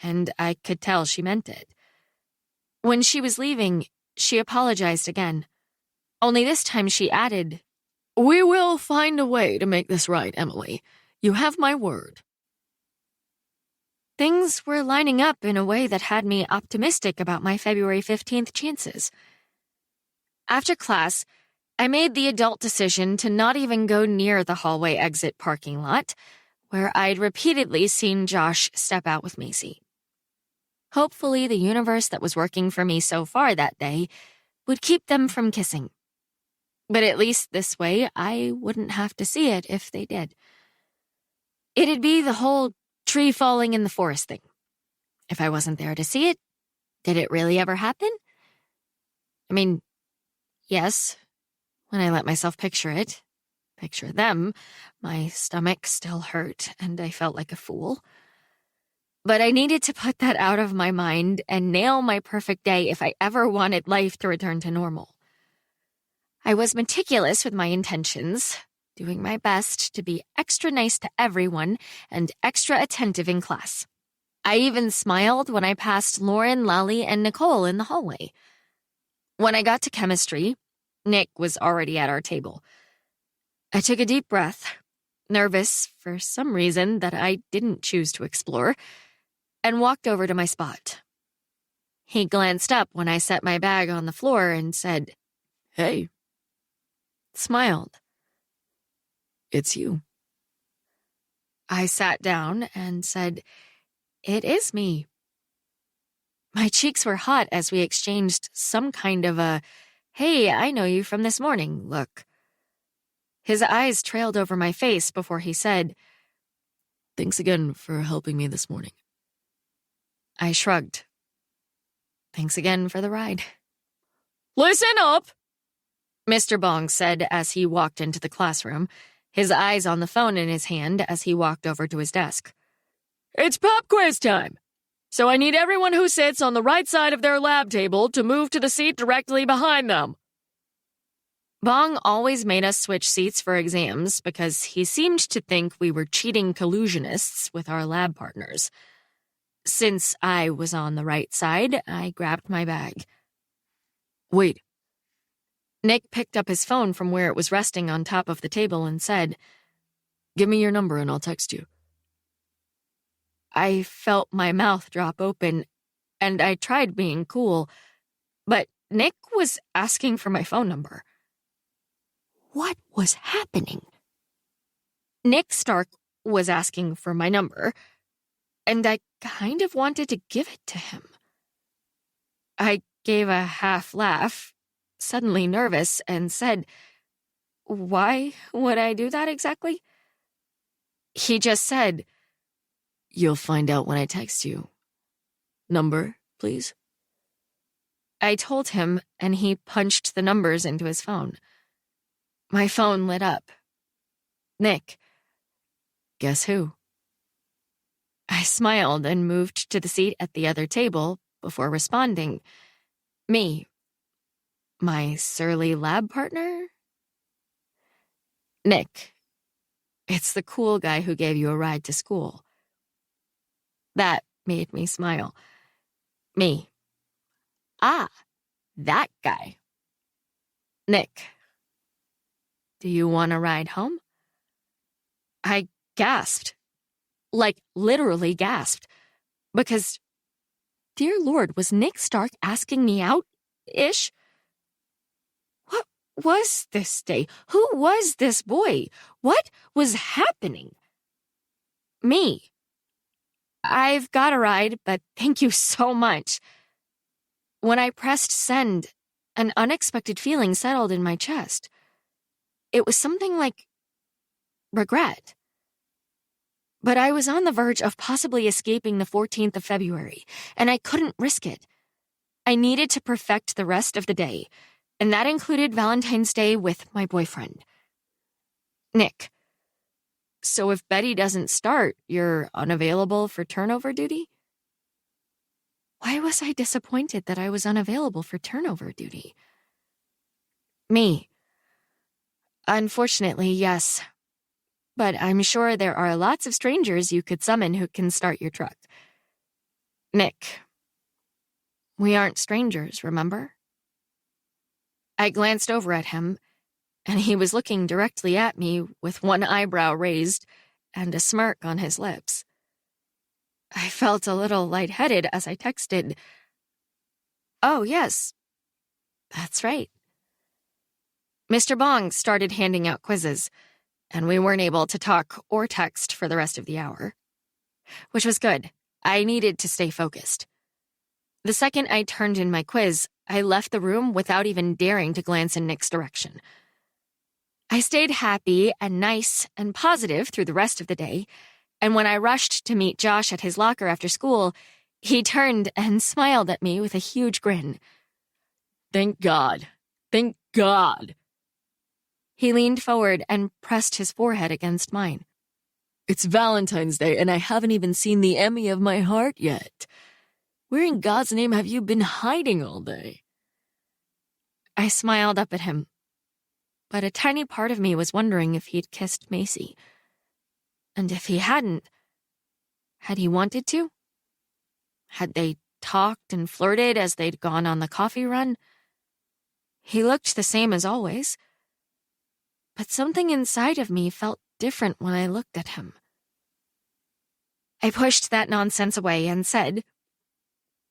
And I could tell she meant it. When she was leaving, she apologized again. Only this time she added, We will find a way to make this right, Emily. You have my word. Things were lining up in a way that had me optimistic about my February 15th chances. After class, I made the adult decision to not even go near the hallway exit parking lot, where I'd repeatedly seen Josh step out with Macy. Hopefully, the universe that was working for me so far that day would keep them from kissing. But at least this way, I wouldn't have to see it if they did. It'd be the whole tree falling in the forest thing. If I wasn't there to see it, did it really ever happen? I mean, yes, when I let myself picture it, picture them, my stomach still hurt and I felt like a fool. But I needed to put that out of my mind and nail my perfect day if I ever wanted life to return to normal. I was meticulous with my intentions, doing my best to be extra nice to everyone and extra attentive in class. I even smiled when I passed Lauren, Lally, and Nicole in the hallway. When I got to chemistry, Nick was already at our table. I took a deep breath, nervous for some reason that I didn't choose to explore, and walked over to my spot. He glanced up when I set my bag on the floor and said, Hey. Smiled. It's you. I sat down and said, It is me. My cheeks were hot as we exchanged some kind of a, hey, I know you from this morning look. His eyes trailed over my face before he said, Thanks again for helping me this morning. I shrugged. Thanks again for the ride. Listen up, Mr. Bong said as he walked into the classroom, his eyes on the phone in his hand as he walked over to his desk. It's pop quiz time. So I need everyone who sits on the right side of their lab table to move to the seat directly behind them. Bong always made us switch seats for exams because he seemed to think we were cheating collusionists with our lab partners. Since I was on the right side, I grabbed my bag. Wait. Nick picked up his phone from where it was resting on top of the table and said, Give me your number and I'll text you. I felt my mouth drop open, and I tried being cool, but Nick was asking for my phone number. What was happening? Nick Stark was asking for my number, and I kind of wanted to give it to him. I gave a half laugh, suddenly nervous, and said, Why would I do that exactly? He just said, You'll find out when I text you. Number, please? I told him, and he punched the numbers into his phone. My phone lit up. Nick. Guess who? I smiled and moved to the seat at the other table before responding. Me. My surly lab partner? Nick. It's the cool guy who gave you a ride to school. That made me smile. Me. Ah, that guy. Nick. Do you want a ride home? I gasped. Like, literally gasped. Because, dear Lord, was Nick Stark asking me out-ish? What was this day? Who was this boy? What was happening? Me. I've got a ride, but thank you so much. When I pressed send, an unexpected feeling settled in my chest. It was something like regret. But I was on the verge of possibly escaping the 14th of February, and I couldn't risk it. I needed to perfect the rest of the day, and that included Valentine's Day with my boyfriend. Nick. So if Betty doesn't start, you're unavailable for turnover duty? Why was I disappointed that I was unavailable for turnover duty? Me. Unfortunately, yes. But I'm sure there are lots of strangers you could summon who can start your truck. Nick. We aren't strangers, remember? I glanced over at him, and he was looking directly at me with one eyebrow raised and a smirk on his lips. I felt a little lightheaded as I texted, Oh, yes, that's right. Mr. Bong started handing out quizzes, and we weren't able to talk or text for the rest of the hour. Which was good. I needed to stay focused. The second I turned in my quiz, I left the room without even daring to glance in Nick's direction. I stayed happy and nice and positive through the rest of the day, and when I rushed to meet Josh at his locker after school, he turned and smiled at me with a huge grin. Thank God. Thank God. He leaned forward and pressed his forehead against mine. It's Valentine's Day, and I haven't even seen the Emmy of my heart yet. Where in God's name have you been hiding all day? I smiled up at him, but a tiny part of me was wondering if he'd kissed Macy. And if he hadn't, had he wanted to? Had they talked and flirted as they'd gone on the coffee run? He looked the same as always, but something inside of me felt different when I looked at him. I pushed that nonsense away and said,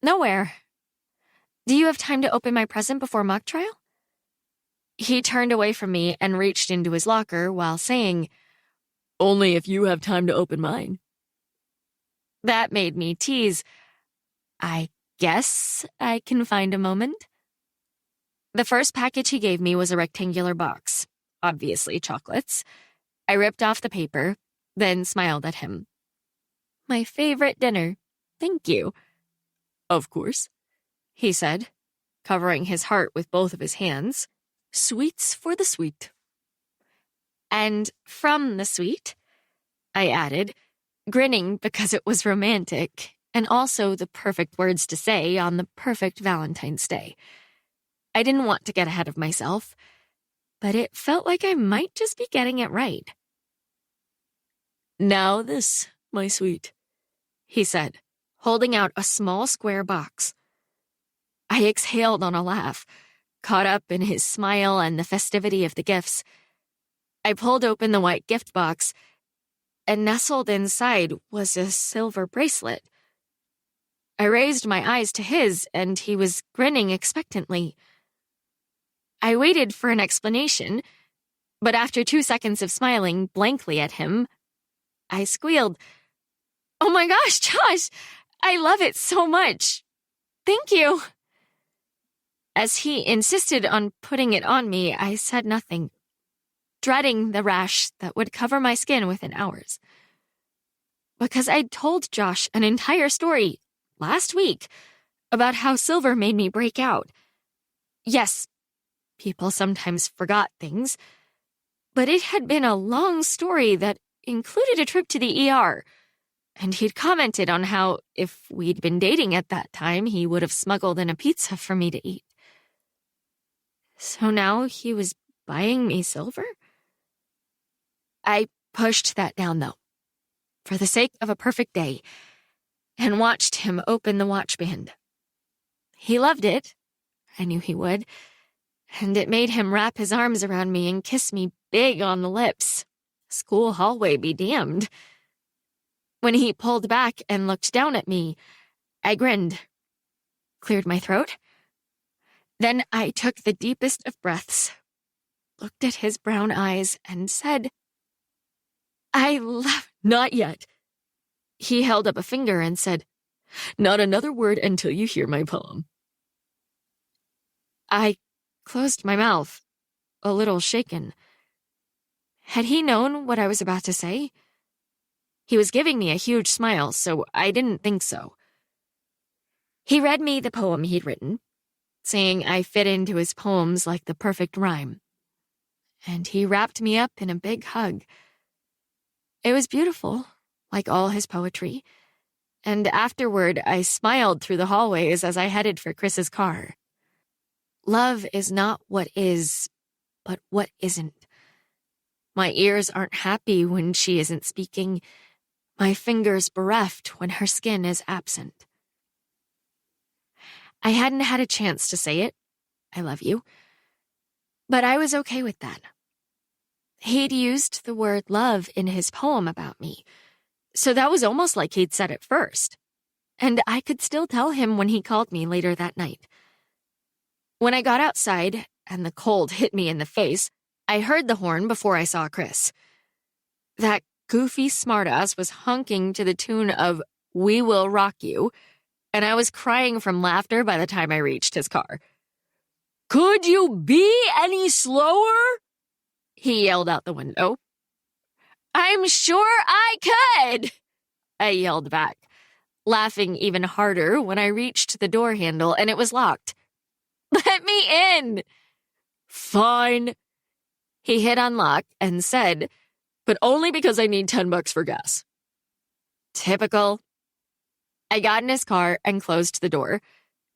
"Nowhere. Do you have time to open my present before mock trial?" He turned away from me and reached into his locker while saying, Only if you have time to open mine. That made me tease, "I guess I can find a moment." The first package he gave me was a rectangular box, obviously chocolates. I ripped off the paper, then smiled at him. "My favorite dinner. Thank you." Of course, he said, covering his heart with both of his hands. Sweets for the sweet. And from the sweet, I added, grinning because it was romantic and also the perfect words to say on the perfect Valentine's Day. I didn't want to get ahead of myself, but it felt like I might just be getting it right. Now this, my sweet, he said, holding out a small square box. I exhaled on a laugh, caught up in his smile and the festivity of the gifts. I pulled open the white gift box, and nestled inside was a silver bracelet. I raised my eyes to his, and he was grinning expectantly. I waited for an explanation, but after 2 seconds of smiling blankly at him, I squealed, "Oh my gosh, Josh, I love it so much. Thank you." As he insisted on putting it on me, I said nothing, dreading the rash that would cover my skin within hours. Because I'd told Josh an entire story last week about how silver made me break out. Yes, people sometimes forgot things, but it had been a long story that included a trip to the ER, and he'd commented on how, if we'd been dating at that time, he would have smuggled in a pizza for me to eat. So now he was buying me silver? I pushed that down, though, for the sake of a perfect day, and watched him open the watch band. He loved it. I knew he would. And it made him wrap his arms around me and kiss me big on the lips. School hallway be damned. When he pulled back and looked down at me, I grinned, cleared my throat. Then I took the deepest of breaths, looked at his brown eyes, and said, "I love—" Not yet. He held up a finger and said, Not another word until you hear my poem. I closed my mouth, a little shaken. Had he known what I was about to say? He was giving me a huge smile, so I didn't think so. He read me the poem he'd written, saying I fit into his poems like the perfect rhyme. And he wrapped me up in a big hug. It was beautiful, like all his poetry, and afterward I smiled through the hallways as I headed for Chris's car. Love is not what is, but what isn't. My ears aren't happy when she isn't speaking, my fingers bereft when her skin is absent. I hadn't had a chance to say it, "I love you," but I was okay with that. He'd used the word love in his poem about me, so that was almost like he'd said it first, and I could still tell him when he called me later that night. When I got outside and the cold hit me in the face, I heard the horn before I saw Chris. That goofy smartass was honking to the tune of "We Will Rock You," and I was crying from laughter by the time I reached his car. Could you be any slower? he yelled out the window. I'm sure I could, I yelled back, laughing even harder when I reached the door handle and it was locked. Let me in. Fine. He hit unlock and said, but only because I need $10 for gas. Typical. I got in his car and closed the door,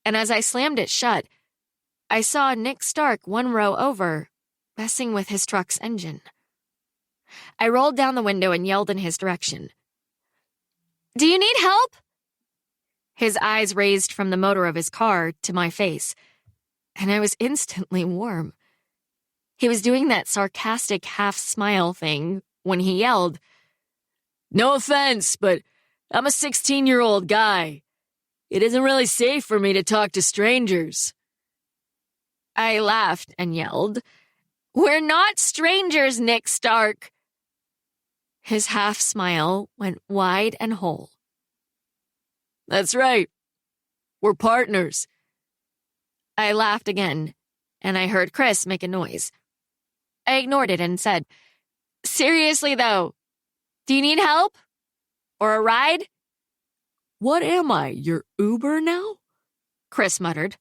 and as I slammed it shut, I saw Nick Stark 1 row over, messing with his truck's engine. I rolled down the window and yelled in his direction. Do you need help? His eyes raised from the motor of his car to my face, and I was instantly warm. He was doing that sarcastic half-smile thing when he yelled, No offense, but I'm a 16-year-old guy. It isn't really safe for me to talk to strangers. I laughed and yelled, We're not strangers, Nick Stark. His half-smile went wide and whole. That's right. We're partners. I laughed again, and I heard Chris make a noise. I ignored it and said, Seriously, though, do you need help? Or a ride? What am I, your Uber now? Chris muttered.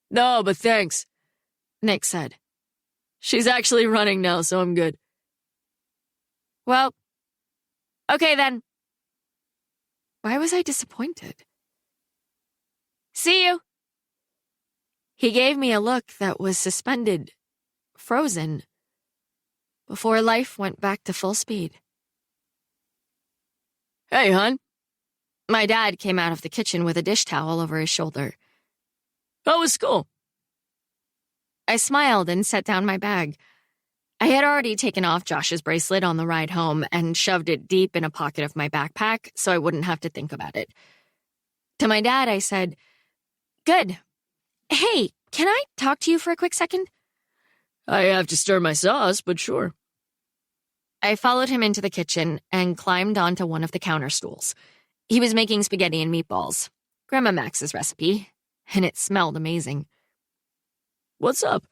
No, but thanks, Nick said. She's actually running now, so I'm good. Well, okay then. Why was I disappointed? See you. He gave me a look that was suspended, frozen, before life went back to full speed. Hey, hon. My dad came out of the kitchen with a dish towel over his shoulder. How was school? I smiled and set down my bag. I had already taken off Josh's bracelet on the ride home and shoved it deep in a pocket of my backpack so I wouldn't have to think about it. To my dad, I said, Good. Hey, can I talk to you for a quick second? I have to stir my sauce, but sure. I followed him into the kitchen and climbed onto one of the counter stools. He was making spaghetti and meatballs, Grandma Max's recipe, and it smelled amazing. What's up?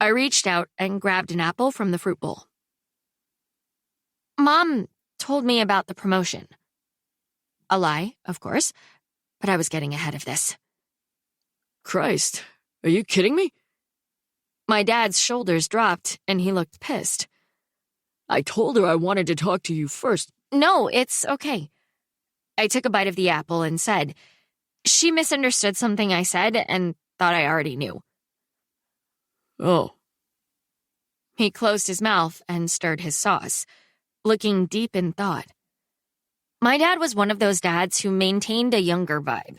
I reached out and grabbed an apple from the fruit bowl. Mom told me about the promotion. A lie, of course, but I was getting ahead of this. Christ, are you kidding me? My dad's shoulders dropped and he looked pissed. I told her I wanted to talk to you first. No, it's okay. I took a bite of the apple and said, She misunderstood something I said and thought I already knew. Oh. He closed his mouth and stirred his sauce, looking deep in thought. My dad was one of those dads who maintained a younger vibe.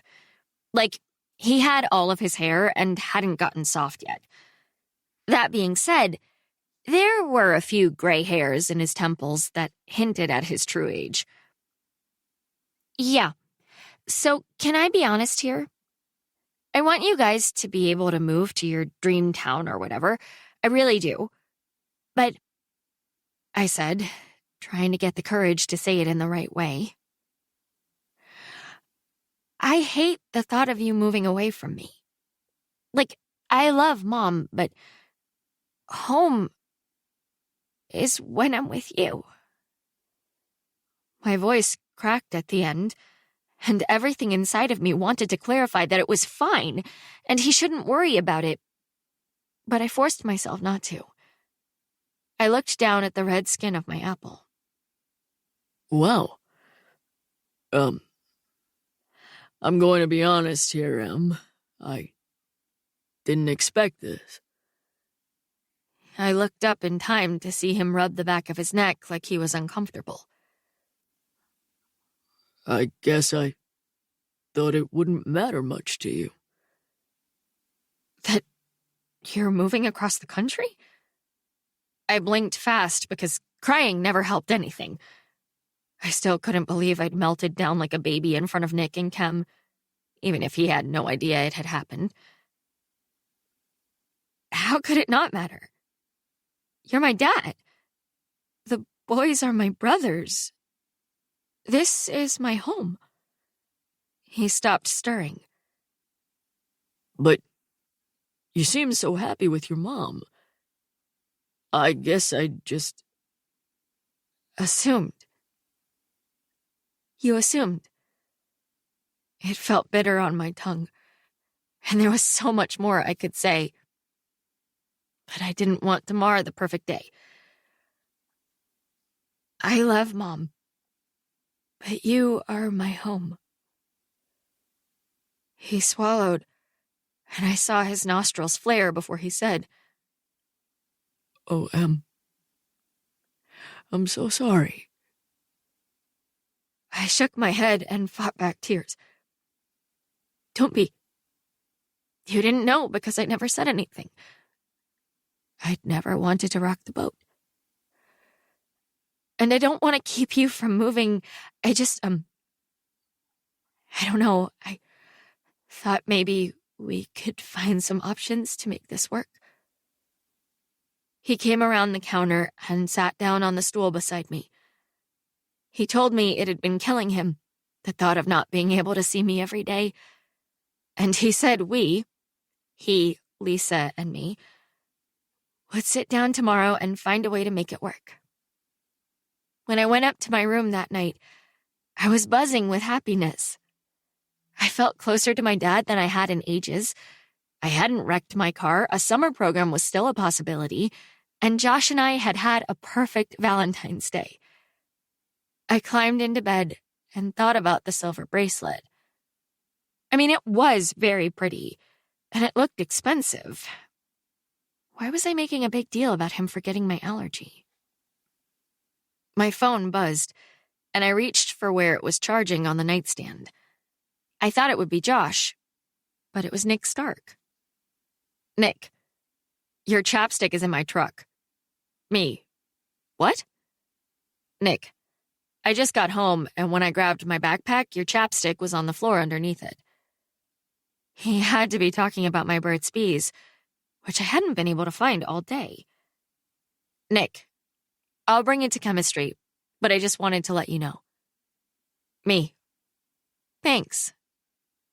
Like, he had all of his hair and hadn't gotten soft yet. That being said, there were a few gray hairs in his temples that hinted at his true age. Yeah. So, can I be honest here? I want you guys to be able to move to your dream town or whatever. I really do. But, I said, trying to get the courage to say it in the right way, I hate the thought of you moving away from me. Like, I love Mom, but home is when I'm with you. My voice cracked at the end, and everything inside of me wanted to clarify that it was fine, and he shouldn't worry about it. But I forced myself not to. I looked down at the red skin of my apple. Wow. I'm going to be honest here, Em. I didn't expect this. I looked up in time to see him rub the back of his neck like he was uncomfortable. I guess I thought it wouldn't matter much to you. That you're moving across the country? I blinked fast because crying never helped anything. I still couldn't believe I'd melted down like a baby in front of Nick and Kem, even if he had no idea it had happened. How could it not matter? You're my dad. The boys are my brothers. This is my home. He stopped stirring. But you seem so happy with your mom. I guess I just assumed. You assumed. It felt bitter on my tongue, and there was so much more I could say. But I didn't want to mar the perfect day. I love Mom, but you are my home. He swallowed, and I saw his nostrils flare before he said, "Oh, I'm so sorry." I shook my head and fought back tears. Don't be. You didn't know because I never said anything. I'd never wanted to rock the boat. And I don't want to keep you from moving. I just, I don't know. I thought maybe we could find some options to make this work. He came around the counter and sat down on the stool beside me. He told me it had been killing him, the thought of not being able to see me every day. And he said he, Lisa, and me, would sit down tomorrow and find a way to make it work. When I went up to my room that night, I was buzzing with happiness. I felt closer to my dad than I had in ages. I hadn't wrecked my car, a summer program was still a possibility, and Josh and I had had a perfect Valentine's Day. I climbed into bed and thought about the silver bracelet. I mean, it was very pretty, and it looked expensive. Why was I making a big deal about him forgetting my allergy? My phone buzzed, and I reached for where it was charging on the nightstand. I thought it would be Josh, but it was Nick Stark. Nick, your chapstick is in my truck. Me. What? Nick, I just got home, and when I grabbed my backpack, your chapstick was on the floor underneath it. He had to be talking about my Burt's Bees, which I hadn't been able to find all day. Nick, I'll bring it to chemistry, but I just wanted to let you know. Me. Thanks.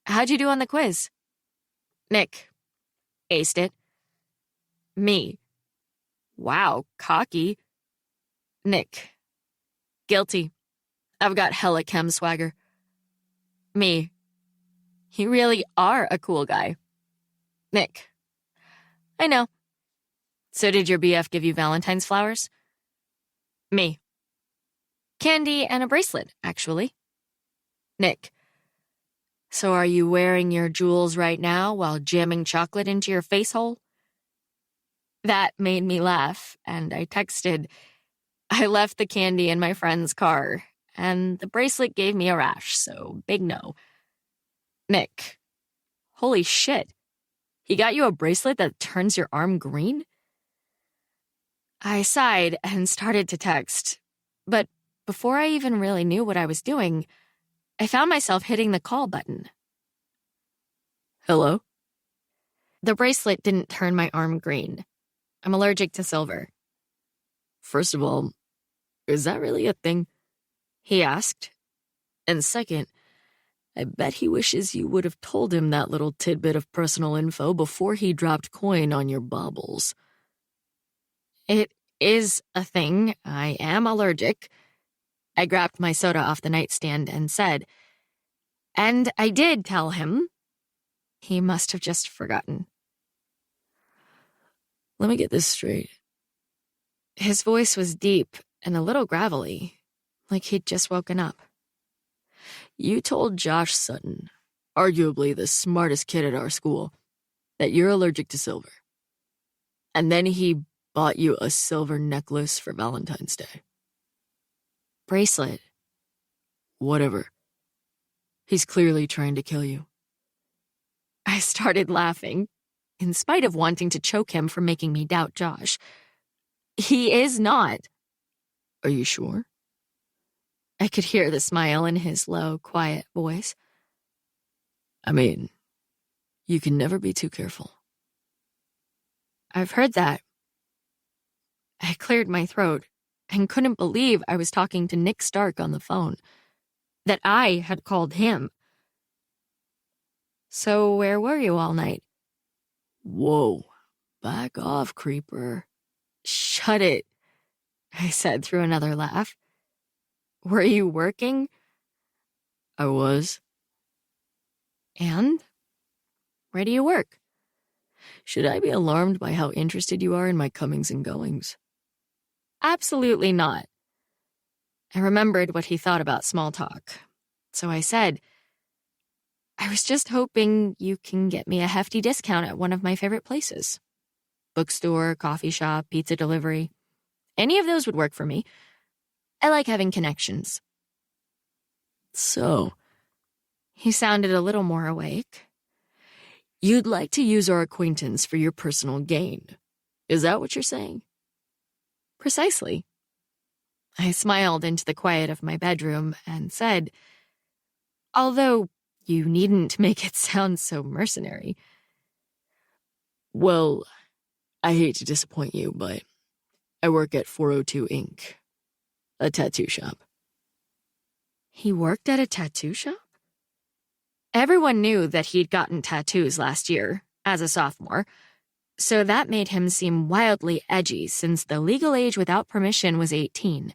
How'd you do on the quiz? Nick. Aced it. Me. Wow, cocky. Nick. Guilty. I've got hella chem swagger. Me. You really are a cool guy. Nick. I know. So did your BF give you Valentine's flowers? Me. Candy and a bracelet, actually. Nick. So are you wearing your jewels right now while jamming chocolate into your face hole? That made me laugh, and I texted, I left the candy in my friend's car, and the bracelet gave me a rash, so big no. Nick. Holy shit. He got you a bracelet that turns your arm green? I sighed and started to text, but before I even really knew what I was doing, I found myself hitting the call button. Hello? The bracelet didn't turn my arm green. I'm allergic to silver. First of all, is that really a thing? He asked. And second, I bet he wishes you would have told him that little tidbit of personal info before he dropped coin on your baubles. It is a thing. I am allergic. I grabbed my soda off the nightstand and said, and I did tell him. He must have just forgotten. Let me get this straight. His voice was deep and a little gravelly, like he'd just woken up. You told Josh Sutton, arguably the smartest kid at our school, that you're allergic to silver. And then he bought you a silver necklace for Valentine's Day. Bracelet. Whatever. He's clearly trying to kill you. I started laughing, in spite of wanting to choke him for making me doubt Josh. He is not. Are you sure? I could hear the smile in his low, quiet voice. I mean, you can never be too careful. I've heard that. I cleared my throat and couldn't believe I was talking to Nick Stark on the phone, that I had called him. So where were you all night? Whoa, back off, creeper. Shut it, I said through another laugh. Were you working? I was. And? Where do you work? Should I be alarmed by how interested you are in my comings and goings? Absolutely not. I remembered what he thought about small talk. So I said, I was just hoping you can get me a hefty discount at one of my favorite places. Bookstore, coffee shop, pizza delivery. Any of those would work for me. I like having connections. So, He sounded a little more awake. you'd like to use our acquaintance for your personal gain. Is that what you're saying? Precisely. I smiled into the quiet of my bedroom and said, although you needn't make it sound so mercenary. Well, I hate to disappoint you, but I work at 402 Inc., a tattoo shop. He worked at a tattoo shop? Everyone knew that he'd gotten tattoos last year, as a sophomore, so that made him seem wildly edgy since the legal age without permission was 18.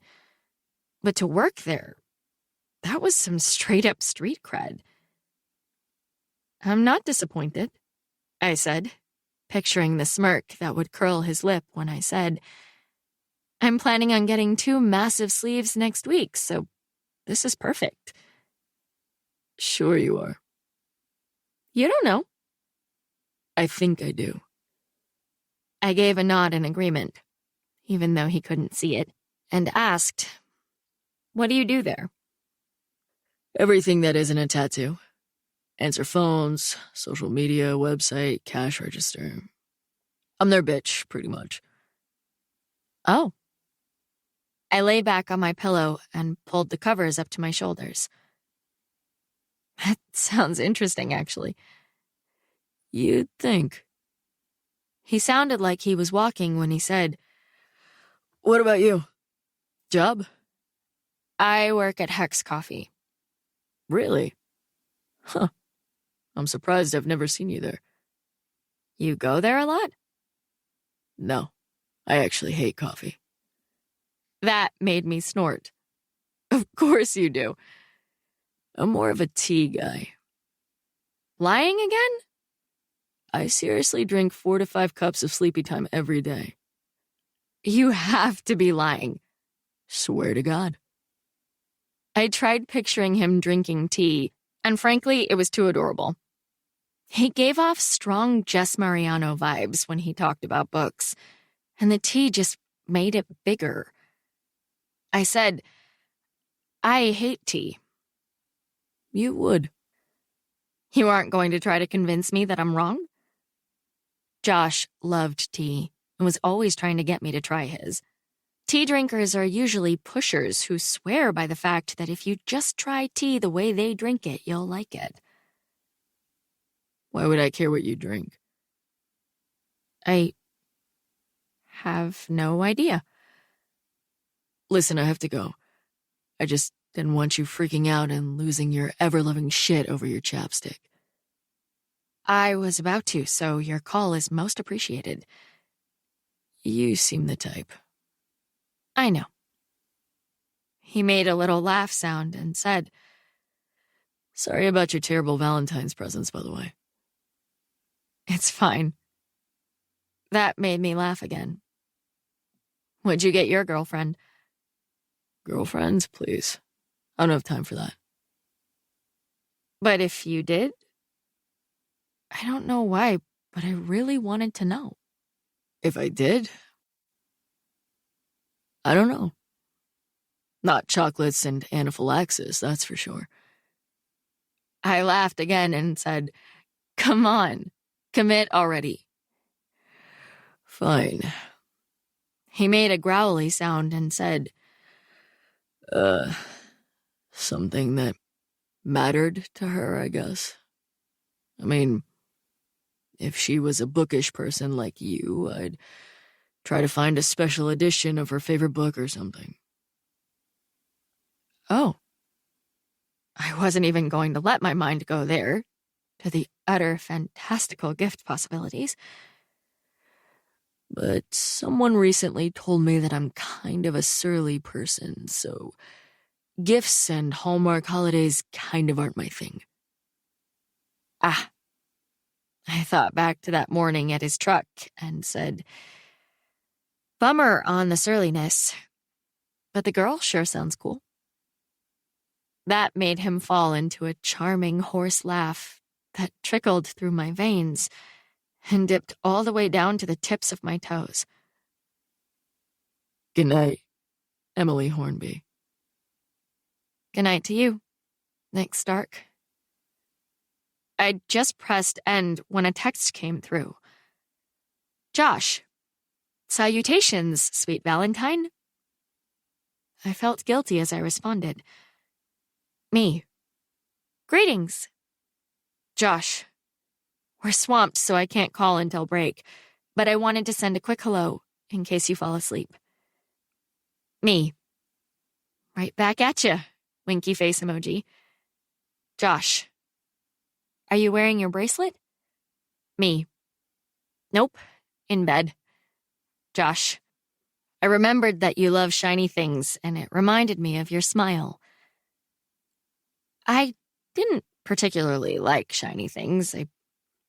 But to work there, that was some straight-up street cred. I'm not disappointed, I said, picturing the smirk that would curl his lip when I said, I'm planning on getting 2 massive sleeves next week, so this is perfect. Sure you are. You don't know. I think I do. I gave a nod in agreement, even though he couldn't see it, and asked, what do you do there? Everything that isn't a tattoo. Answer phones, social media, website, cash register. I'm their bitch, pretty much. Oh. I lay back on my pillow and pulled the covers up to my shoulders. That sounds interesting, actually. You'd think. He sounded like he was walking when he said, What about you? Job? I work at Hex Coffee. Really? Huh. I'm surprised I've never seen you there. You go there a lot? No, I actually hate coffee. That made me snort. Of course you do. I'm more of a tea guy. Lying again? I seriously drink 4 to 5 cups of sleepy time every day. You have to be lying. Swear to God. I tried picturing him drinking tea, and frankly, it was too adorable. He gave off strong Jess Mariano vibes when he talked about books, and the tea just made it bigger. I said, I hate tea. You would. You aren't going to try to convince me that I'm wrong? Josh loved tea and was always trying to get me to try his. Tea drinkers are usually pushers who swear by the fact that if you just try tea the way they drink it, you'll like it. Why would I care what you drink? I have no idea. Listen, I have to go. I just didn't want you freaking out and losing your ever-loving shit over your chapstick. I was about to, so your call is most appreciated. You seem the type. I know. He made a little laugh sound and said, Sorry about your terrible Valentine's presents, by the way. It's fine. That made me laugh again. What'd you get your girlfriend? Girlfriends, please. I don't have time for that. But if you did? I don't know why, but I really wanted to know. If I did? I don't know. Not chocolates and anaphylaxis, that's for sure. I laughed again and said, Come on, commit already. Fine. He made a growly sound and said, Something that mattered to her, I guess. I mean, if she was a bookish person like you, I'd try to find a special edition of her favorite book or something. Oh. I wasn't even going to let my mind go there, to the utter fantastical gift possibilities. But someone recently told me that I'm kind of a surly person, so gifts and Hallmark holidays kind of aren't my thing. Ah. I thought back to that morning at his truck and said, bummer on the surliness, but the girl sure sounds cool. That made him fall into a charming hoarse laugh that trickled through my veins and dipped all the way down to the tips of my toes. Good night, Emily Hornby. Good night to you, Nick Stark. I'd just pressed end when a text came through. Josh, salutations, sweet Valentine. I felt guilty as I responded. Me. Greetings. Josh. We're swamped, so I can't call until break, but I wanted to send a quick hello in case you fall asleep. Me. Right back at ya, winky face emoji. Josh. Are you wearing your bracelet? Me. Nope, in bed. Josh. I remembered that you love shiny things, and it reminded me of your smile. I didn't particularly like shiny things. I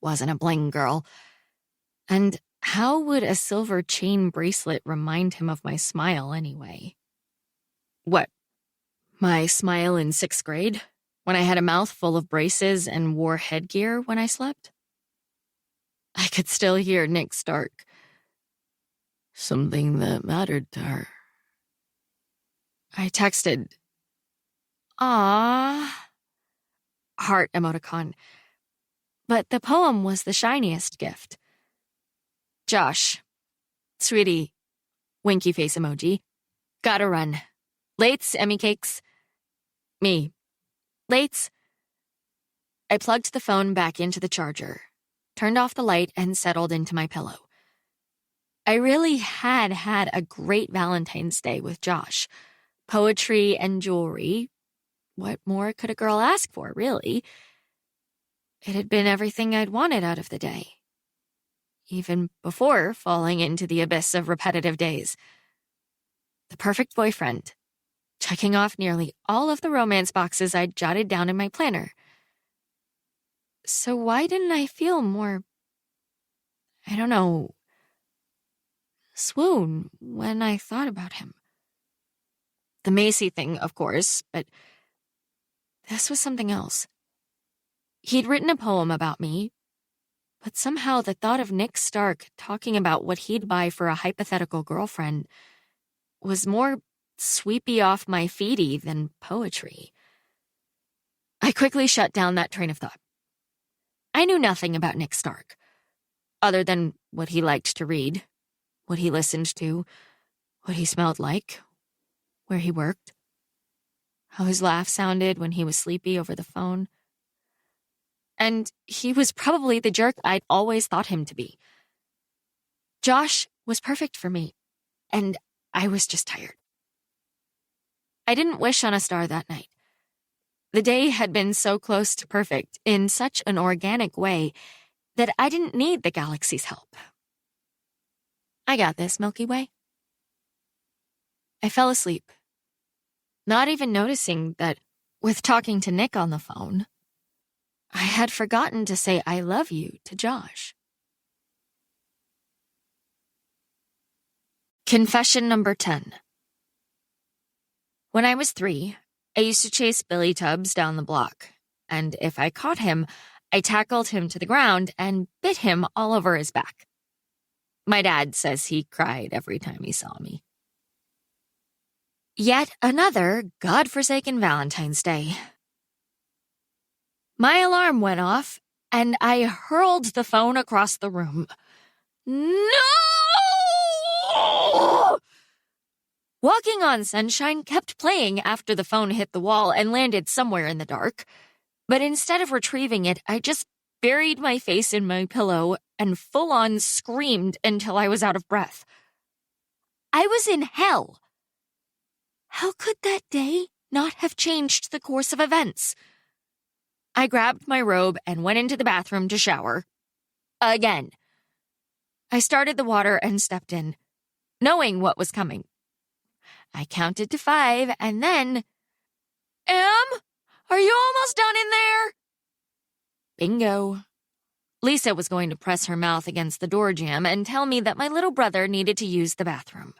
wasn't a bling girl. And how would a silver chain bracelet remind him of my smile anyway? What? My smile in 6th grade? When I had a mouth full of braces and wore headgear when I slept? I could still hear Nick Stark. Something that mattered to her. I texted, "Aww," heart emoticon. But the poem was the shiniest gift. Josh, sweetie, winky face emoji. Gotta run. Lates, Emmy cakes. Me. Lates. I plugged the phone back into the charger, turned off the light, and settled into my pillow. I really had a great Valentine's Day with Josh. Poetry and jewelry. What more could a girl ask for, really? It had been everything I'd wanted out of the day. Even before falling into the abyss of repetitive days. The perfect boyfriend, checking off nearly all of the romance boxes I'd jotted down in my planner. So why didn't I feel more, I don't know, swoon when I thought about him? The Macy thing, of course, but this was something else. He'd written a poem about me, but somehow the thought of Nick Stark talking about what he'd buy for a hypothetical girlfriend was more sweepy off my feety than poetry. I quickly shut down that train of thought. I knew nothing about Nick Stark, other than what he liked to read, what he listened to, what he smelled like, where he worked, how his laugh sounded when he was sleepy over the phone. And he was probably the jerk I'd always thought him to be. Josh was perfect for me, and I was just tired. I didn't wish on a star that night. The day had been so close to perfect in such an organic way that I didn't need the galaxy's help. I got this, Milky Way. I fell asleep, not even noticing that, with talking to Nick on the phone, I had forgotten to say I love you to Josh. Confession number 10. When I was 3, I used to chase Billy Tubbs down the block, and if I caught him, I tackled him to the ground and bit him all over his back. My dad says he cried every time he saw me. Yet another godforsaken Valentine's Day. My alarm went off, and I hurled the phone across the room. No! Walking on Sunshine kept playing after the phone hit the wall and landed somewhere in the dark. But instead of retrieving it, I just buried my face in my pillow and full-on screamed until I was out of breath. I was in hell. How could that day not have changed the course of events? I grabbed my robe and went into the bathroom to shower. Again. I started the water and stepped in, knowing what was coming. I counted to 5 and then... Em, are you almost done in there? Bingo. Lisa was going to press her mouth against the door jamb and tell me that my little brother needed to use the bathroom.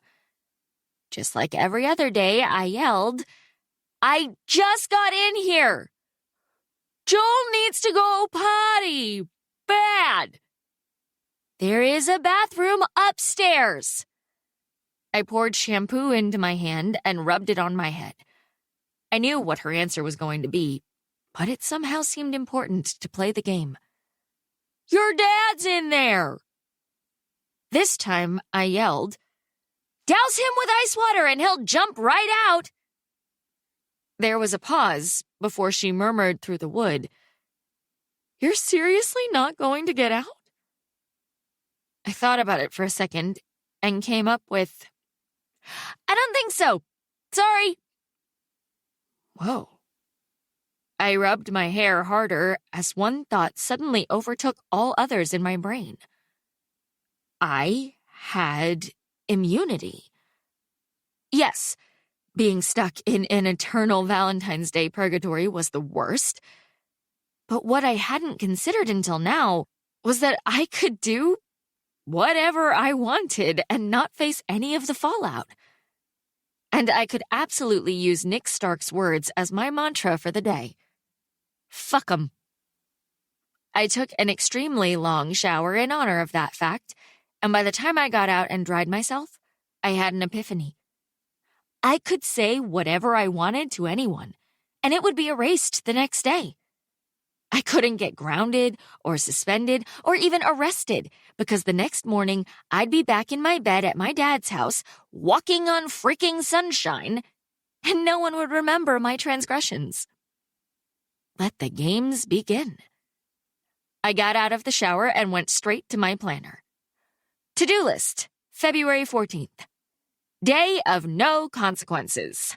Just like every other day, I yelled, I just got in here. Joel needs to go potty. Bad. There is a bathroom upstairs. I poured shampoo into my hand and rubbed it on my head. I knew what her answer was going to be, but it somehow seemed important to play the game. Your dad's in there. This time, I yelled, douse him with ice water and he'll jump right out. There was a pause before she murmured through the wood, You're seriously not going to get out? I thought about it for a second and came up with, I don't think so. Sorry. Whoa. I rubbed my hair harder as one thought suddenly overtook all others in my brain. I had immunity. Yes, being stuck in an eternal Valentine's Day purgatory was the worst. But what I hadn't considered until now was that I could do whatever I wanted and not face any of the fallout. And I could absolutely use Nick Stark's words as my mantra for the day. Fuck 'em. I took an extremely long shower in honor of that fact, and by the time I got out and dried myself, I had an epiphany. I could say whatever I wanted to anyone, and it would be erased the next day. I couldn't get grounded or suspended or even arrested because the next morning I'd be back in my bed at my dad's house, walking on freaking sunshine, and no one would remember my transgressions. Let the games begin. I got out of the shower and went straight to my planner. To-do list, February 14th. Day of no consequences.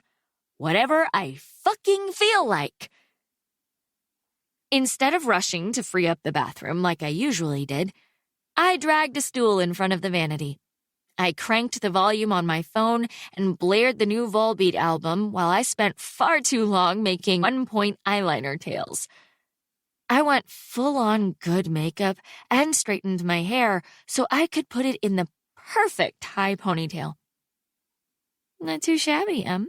Whatever I fucking feel like. Instead of rushing to free up the bathroom like I usually did, I dragged a stool in front of the vanity. I cranked the volume on my phone and blared the new Volbeat album while I spent far too long making one-point eyeliner tails. I went full-on good makeup and straightened my hair so I could put it in the perfect high ponytail. Not too shabby, Em.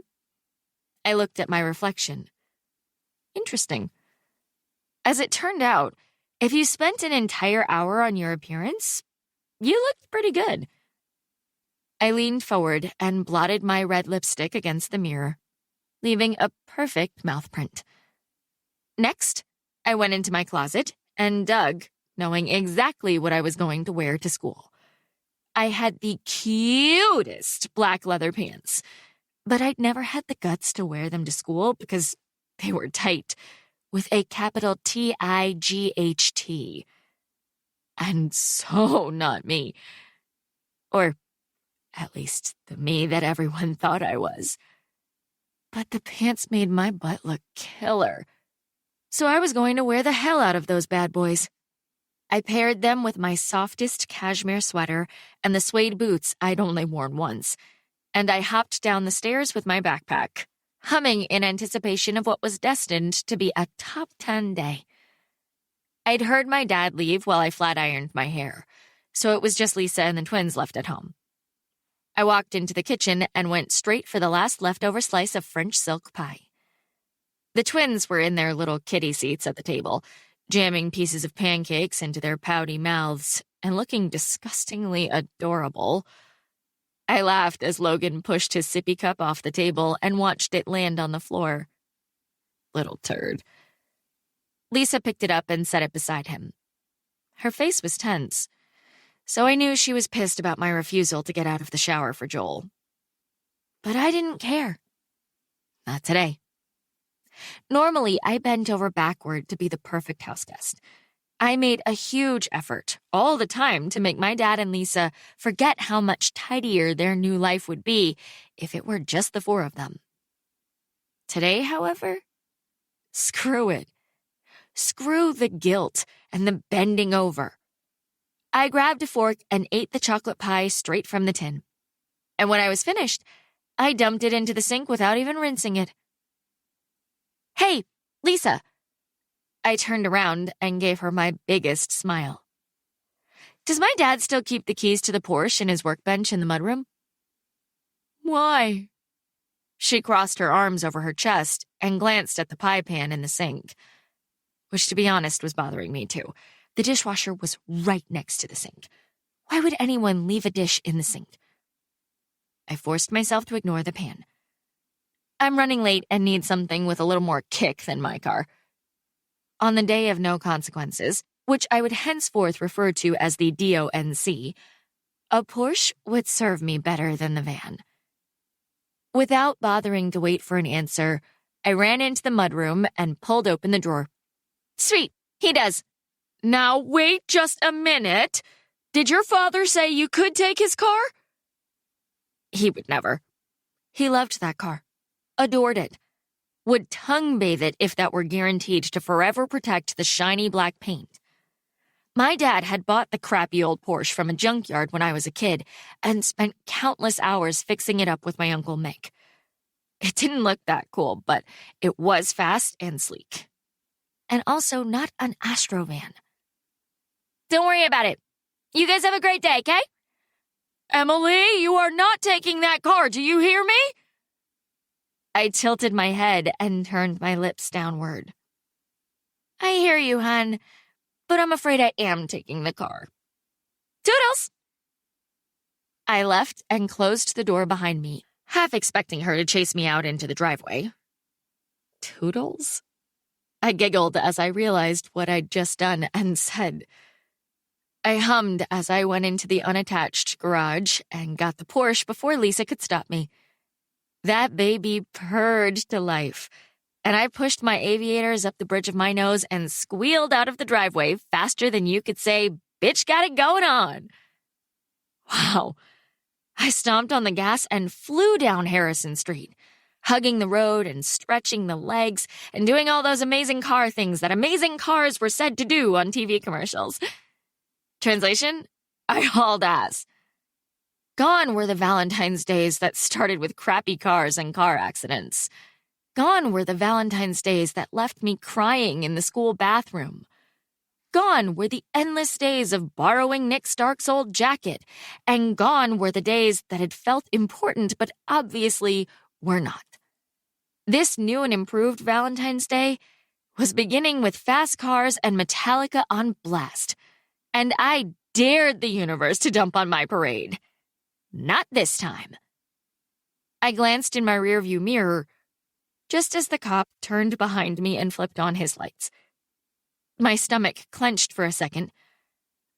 I looked at my reflection. Interesting. As it turned out, if you spent an entire hour on your appearance, you looked pretty good. I leaned forward and blotted my red lipstick against the mirror, leaving a perfect mouth print. Next, I went into my closet and dug, knowing exactly what I was going to wear to school. I had the cutest black leather pants, but I'd never had the guts to wear them to school because they were tight, with a capital TIGHT. And so not me. Or at least the me that everyone thought I was. But the pants made my butt look killer. So I was going to wear the hell out of those bad boys. I paired them with my softest cashmere sweater and the suede boots I'd only worn once, and I hopped down the stairs with my backpack, humming in anticipation of what was destined to be a top 10 day. I'd heard my dad leave while I flat-ironed my hair, so it was just Lisa and the twins left at home. I walked into the kitchen and went straight for the last leftover slice of French silk pie. The twins were in their little kiddie seats at the table, jamming pieces of pancakes into their pouty mouths and looking disgustingly adorable. I laughed as Logan pushed his sippy cup off the table and watched it land on the floor. Little turd. Lisa picked it up and set it beside him. Her face was tense, so I knew she was pissed about my refusal to get out of the shower for Joel. But I didn't care. Not today. Normally, I bent over backward to be the perfect houseguest. I made a huge effort all the time to make my dad and Lisa forget how much tidier their new life would be if it were just the four of them. Today, however, screw it. Screw the guilt and the bending over. I grabbed a fork and ate the chocolate pie straight from the tin. And when I was finished, I dumped it into the sink without even rinsing it. "Hey, Lisa." I turned around and gave her my biggest smile. "Does my dad still keep the keys to the Porsche in his workbench in the mudroom?" Why? She crossed her arms over her chest and glanced at the pie pan in the sink, which, to be honest, was bothering me too. The dishwasher was right next to the sink. Why would anyone leave a dish in the sink? I forced myself to ignore the pan. I'm running late and need something with a little more kick than my car. On the day of no consequences, which I would henceforth refer to as the DONC, a Porsche would serve me better than the van. Without bothering to wait for an answer, I ran into the mudroom and pulled open the drawer. "Sweet, he does." Now wait just a minute. Did your father say you could take his car? He would never. He loved that car. Adored it. Would tongue bathe it if that were guaranteed to forever protect the shiny black paint. My dad had bought the crappy old Porsche from a junkyard when I was a kid and spent countless hours fixing it up with my Uncle Mick. It didn't look that cool, but it was fast and sleek. And also not an Astro van. "Don't worry about it. You guys have a great day, okay?" Emily, you are not taking that car, do you hear me? I tilted my head and turned my lips downward. "I hear you, hon, but I'm afraid I am taking the car. Toodles!" I left and closed the door behind me, half expecting her to chase me out into the driveway. Toodles? I giggled as I realized what I'd just done and said. I hummed as I went into the unattached garage and got the Porsche before Lisa could stop me. That baby purred to life, and I pushed my aviators up the bridge of my nose and squealed out of the driveway faster than you could say, "Bitch, got it going on." Wow. I stomped on the gas and flew down Harrison Street, hugging the road and stretching the legs and doing all those amazing car things that amazing cars were said to do on TV commercials. Translation? I hauled ass. Gone were the Valentine's days that started with crappy cars and car accidents. Gone were the Valentine's days that left me crying in the school bathroom. Gone were the endless days of borrowing Nick Stark's old jacket, and gone were the days that had felt important but obviously were not. This new and improved Valentine's Day was beginning with fast cars and Metallica on blast, and I dared the universe to dump on my parade. Not this time. I glanced in my rearview mirror just as the cop turned behind me and flipped on his lights. My stomach clenched for a second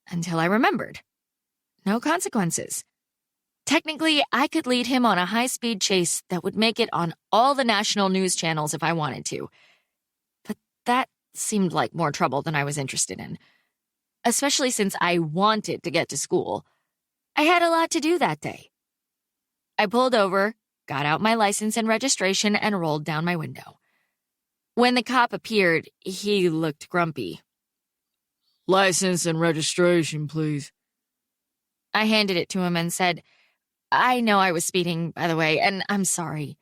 until I remembered. No consequences. Technically, I could lead him on a high-speed chase that would make it on all the national news channels if I wanted to. But that seemed like more trouble than I was interested in, especially since I wanted to get to school. I had a lot to do that day. I pulled over, got out my license and registration, and rolled down my window. When the cop appeared, he looked grumpy. "License and registration, please." I handed it to him and said, "I know I was speeding, by the way, and I'm sorry."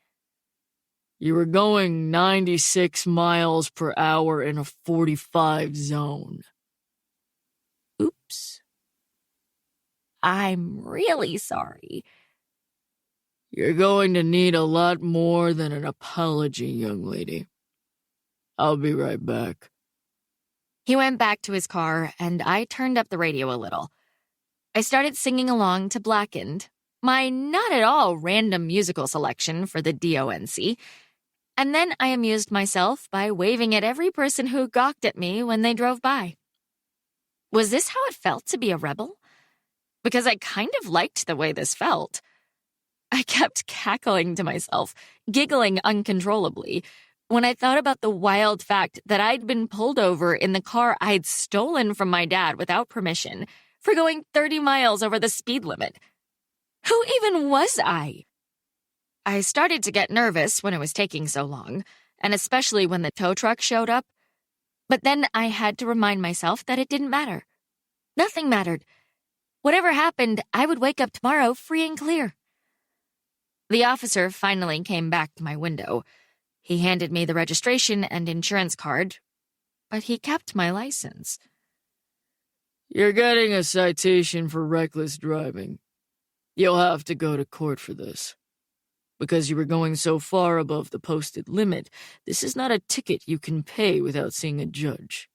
"You were going 96 miles per hour in a 45 zone. Oops. I'm really sorry." You're going to need a lot more than an apology, young lady. I'll be right back." He went back to his car, and I turned up the radio a little. I started singing along to Blackened, my not at all random musical selection for the DONC, and then I amused myself by waving at every person who gawked at me when they drove by. Was this how it felt to be a rebel? Because I kind of liked the way this felt. I kept cackling to myself, giggling uncontrollably, when I thought about the wild fact that I'd been pulled over in the car I'd stolen from my dad without permission for going 30 miles over the speed limit. Who even was I? I started to get nervous when it was taking so long, and especially when the tow truck showed up. But then I had to remind myself that it didn't matter. Nothing mattered. Whatever happened, I would wake up tomorrow free and clear. The officer finally came back to my window. He handed me the registration and insurance card, but he kept my license. You're getting a citation for reckless driving. You'll have to go to court for this. Because you were going so far above the posted limit, this is not a ticket you can pay without seeing a judge.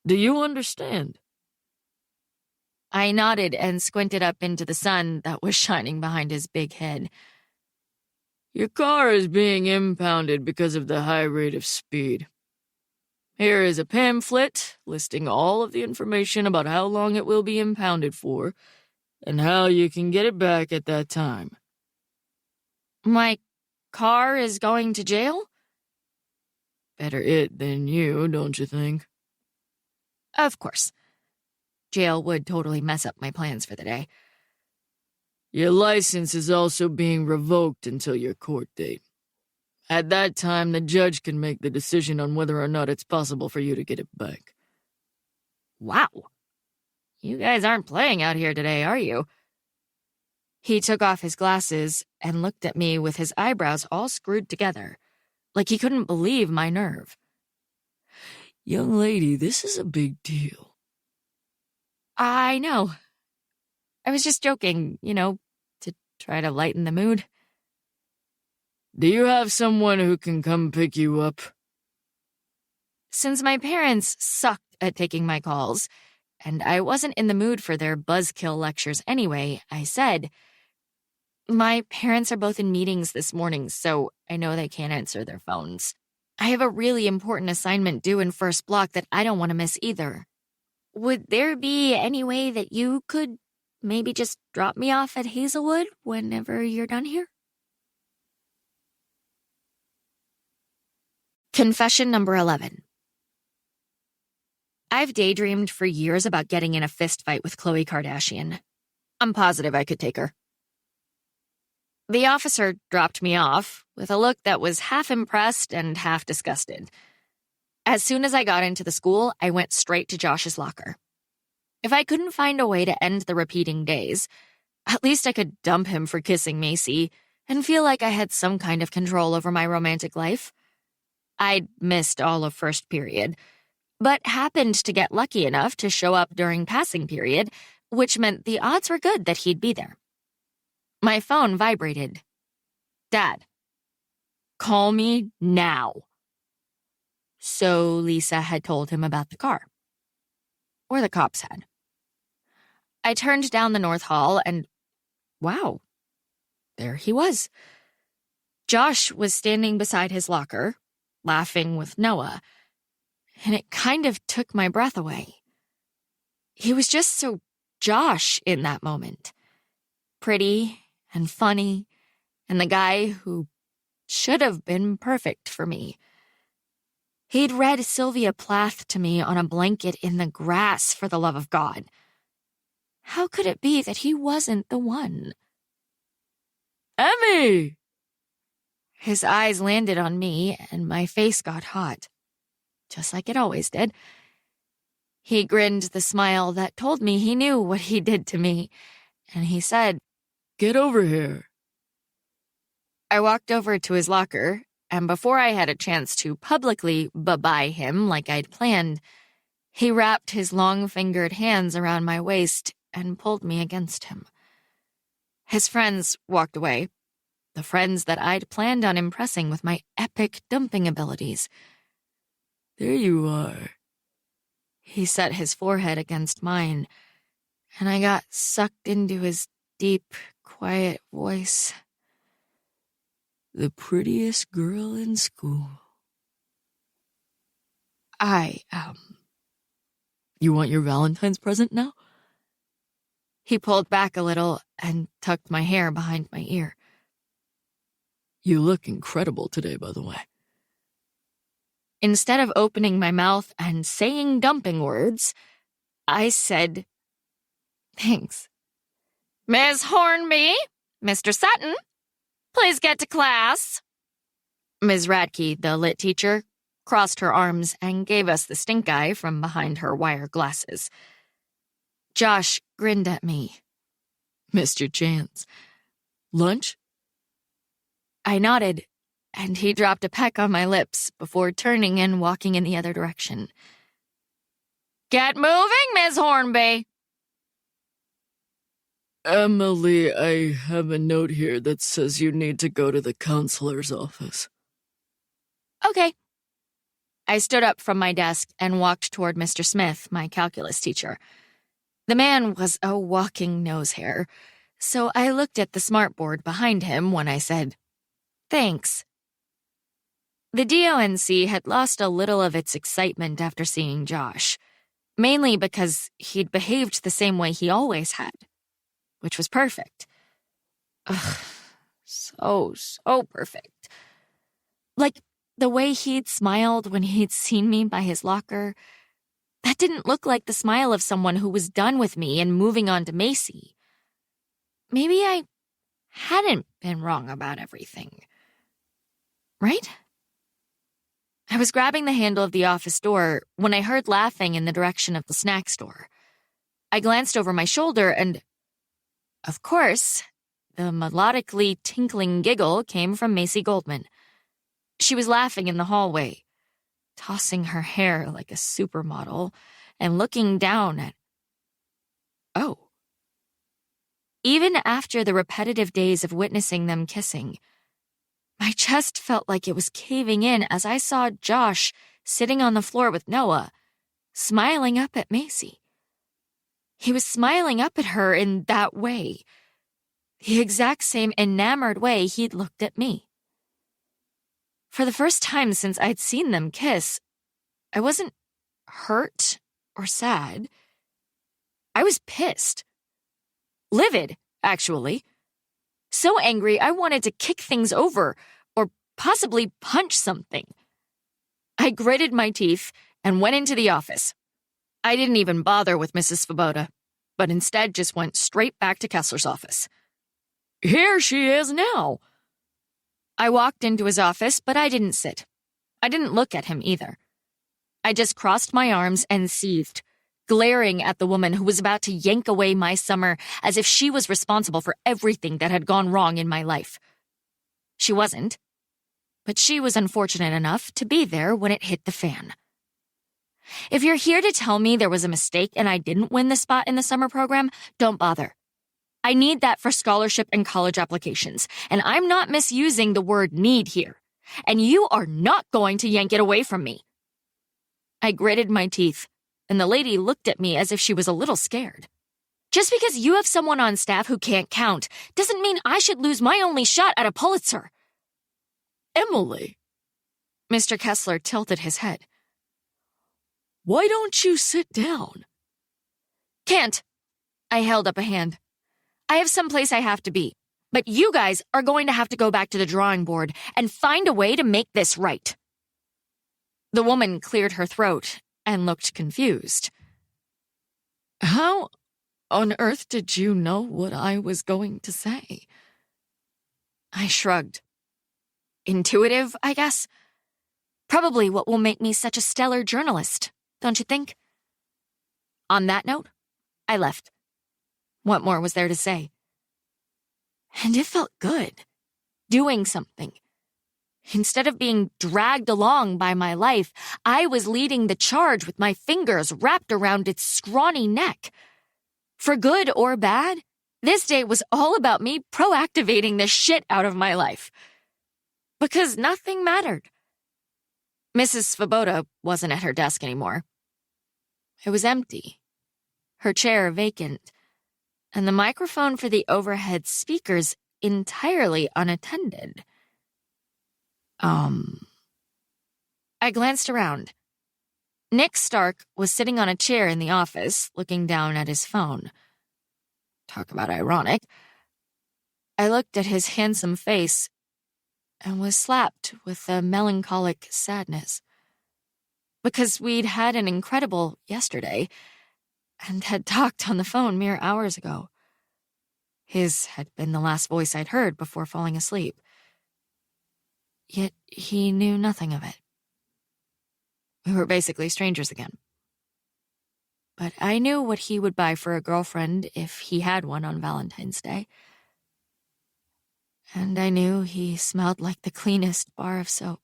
Do you understand? I nodded and squinted up into the sun that was shining behind his big head. Your car is being impounded because of the high rate of speed. Here is a pamphlet listing all of the information about how long it will be impounded for and how you can get it back at that time. My car is going to jail? Better it than you, don't you think? Of course. Jail would totally mess up my plans for the day. Your license is also being revoked until your court date. At that time, the judge can make the decision on whether or not it's possible for you to get it back. Wow. You guys aren't playing out here today, are you? He took off his glasses and looked at me with his eyebrows all screwed together, like he couldn't believe my nerve. Young lady, this is a big deal. I know. I was just joking, to try to lighten the mood. Do you have someone who can come pick you up? Since my parents sucked at taking my calls, and I wasn't in the mood for their buzzkill lectures anyway, I said, my parents are both in meetings this morning, so I know they can't answer their phones. I have a really important assignment due in first block that I don't want to miss either. Would there be any way that you could maybe just drop me off at Hazelwood whenever you're done here? Confession number 11. I've daydreamed for years about getting in a fist fight with Khloe Kardashian. I'm positive I could take her. The officer dropped me off with a look that was half impressed and half disgusted. As soon as I got into the school, I went straight to Josh's locker. If I couldn't find a way to end the repeating days, at least I could dump him for kissing Macy and feel like I had some kind of control over my romantic life. I'd missed all of first period, but happened to get lucky enough to show up during passing period, which meant the odds were good that he'd be there. My phone vibrated. Dad, call me now. So Lisa had told him about the car. Or the cops had. I turned down the North Hall and, wow, there he was. Josh was standing beside his locker, laughing with Noah, and it kind of took my breath away. He was just so Josh in that moment. Pretty and funny, and the guy who should have been perfect for me. He'd read Sylvia Plath to me on a blanket in the grass, for the love of God. How could it be that he wasn't the one? Emmy! His eyes landed on me, and my face got hot. Just like it always did. He grinned the smile that told me he knew what he did to me, and he said, Get over here. I walked over to his locker, and before I had a chance to publicly bye-bye him like I'd planned, he wrapped his long-fingered hands around my waist and pulled me against him. His friends walked away, the friends that I'd planned on impressing with my epic dumping abilities. There you are. He set his forehead against mine, and I got sucked into his deep, quiet voice. The prettiest girl in school. You want your Valentine's present now? He pulled back a little and tucked my hair behind my ear. You look incredible today, by the way. Instead of opening my mouth and saying dumping words, I said, thanks. Ms. Hornby, Mr. Sutton, please get to class. Ms. Radke, the lit teacher, crossed her arms and gave us the stink eye from behind her wire glasses. Josh grinned at me. Missed your chance. Lunch? I nodded, and he dropped a peck on my lips before turning and walking in the other direction. Get moving, Miss Hornby. Emily, I have a note here that says you need to go to the counselor's office. Okay. I stood up from my desk and walked toward Mr. Smith, my calculus teacher. The man was a walking nose hair, so I looked at the smartboard behind him when I said, "Thanks." The DONC had lost a little of its excitement after seeing Josh, mainly because he'd behaved the same way he always had, which was perfect. Ugh, so perfect. Like the way he'd smiled when he'd seen me by his locker. That didn't look like the smile of someone who was done with me and moving on to Macy. Maybe I hadn't been wrong about everything. Right? I was grabbing the handle of the office door when I heard laughing in the direction of the snack store. I glanced over my shoulder and, of course, the melodically tinkling giggle came from Macy Goldman. She was laughing in the hallway, tossing her hair like a supermodel and looking down at... Oh. Even after the repetitive days of witnessing them kissing, my chest felt like it was caving in as I saw Josh sitting on the floor with Noah, smiling up at Macy. He was smiling up at her in that way, the exact same enamored way he'd looked at me. For the first time since I'd seen them kiss, I wasn't hurt or sad. I was pissed. Livid, actually. So angry I wanted to kick things over or possibly punch something. I gritted my teeth and went into the office. I didn't even bother with Mrs. Svoboda, but instead just went straight back to Kessler's office. Here she is now. I walked into his office, but I didn't sit. I didn't look at him either. I just crossed my arms and seethed, glaring at the woman who was about to yank away my summer as if she was responsible for everything that had gone wrong in my life. She wasn't, but she was unfortunate enough to be there when it hit the fan. If you're here to tell me there was a mistake and I didn't win the spot in the summer program, don't bother. I need that for scholarship and college applications, and I'm not misusing the word need here, and you are not going to yank it away from me. I gritted my teeth, and the lady looked at me as if she was a little scared. Just because you have someone on staff who can't count doesn't mean I should lose my only shot at a Pulitzer. Emily. Mr. Kessler tilted his head. Why don't you sit down? Can't. I held up a hand. I have someplace I have to be, but you guys are going to have to go back to the drawing board and find a way to make this right. The woman cleared her throat and looked confused. How on earth did you know what I was going to say? I shrugged. Intuitive, I guess. Probably what will make me such a stellar journalist, don't you think? On that note, I left. What more was there to say? And it felt good, doing something. Instead of being dragged along by my life, I was leading the charge with my fingers wrapped around its scrawny neck. For good or bad, this day was all about me proactivating the shit out of my life. Because nothing mattered. Mrs. Svoboda wasn't at her desk anymore. It was empty, her chair vacant, and the microphone for the overhead speakers entirely unattended. I glanced around. Nick Stark was sitting on a chair in the office, looking down at his phone. Talk about ironic. I looked at his handsome face and was slapped with a melancholic sadness. Because we'd had an incredible yesterday and had talked on the phone mere hours ago. His had been the last voice I'd heard before falling asleep. Yet he knew nothing of it. We were basically strangers again. but I knew what he would buy for a girlfriend if he had one on Valentine's Day. And I knew he smelled like the cleanest bar of soap.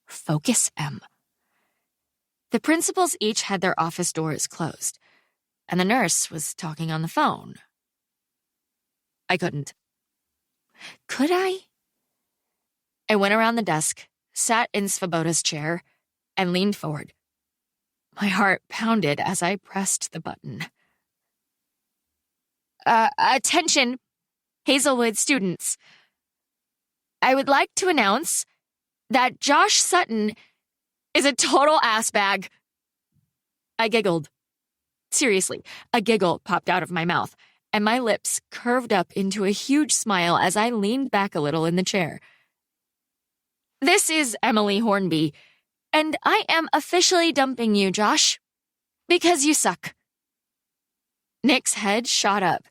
Focus, M. The principals each had their office doors closed, and the nurse was talking on the phone. I couldn't. Could I? I went around the desk, sat in Svoboda's chair, and leaned forward. My heart pounded as I pressed the button. Attention, Hazelwood students. I would like to announce that Josh Sutton is a total ass bag. I giggled. Seriously, a giggle popped out of my mouth, and my lips curved up into a huge smile as I leaned back a little in the chair. This is Emily Hornby, and I am officially dumping you, Josh, because you suck. Nick's head shot up,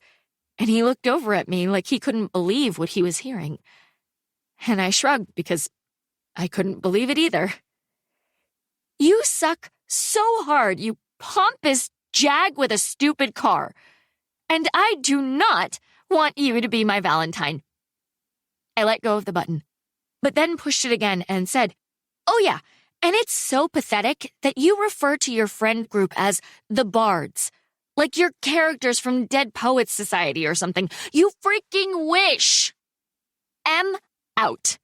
and he looked over at me like he couldn't believe what he was hearing. And I shrugged because I couldn't believe it either. You suck so hard, you pompous jag with a stupid car. And I do not want you to be my Valentine. I let go of the button, but then pushed it again and said, oh yeah, and it's so pathetic that you refer to your friend group as the Bards, like you're characters from Dead Poets Society or something. You freaking wish. M out.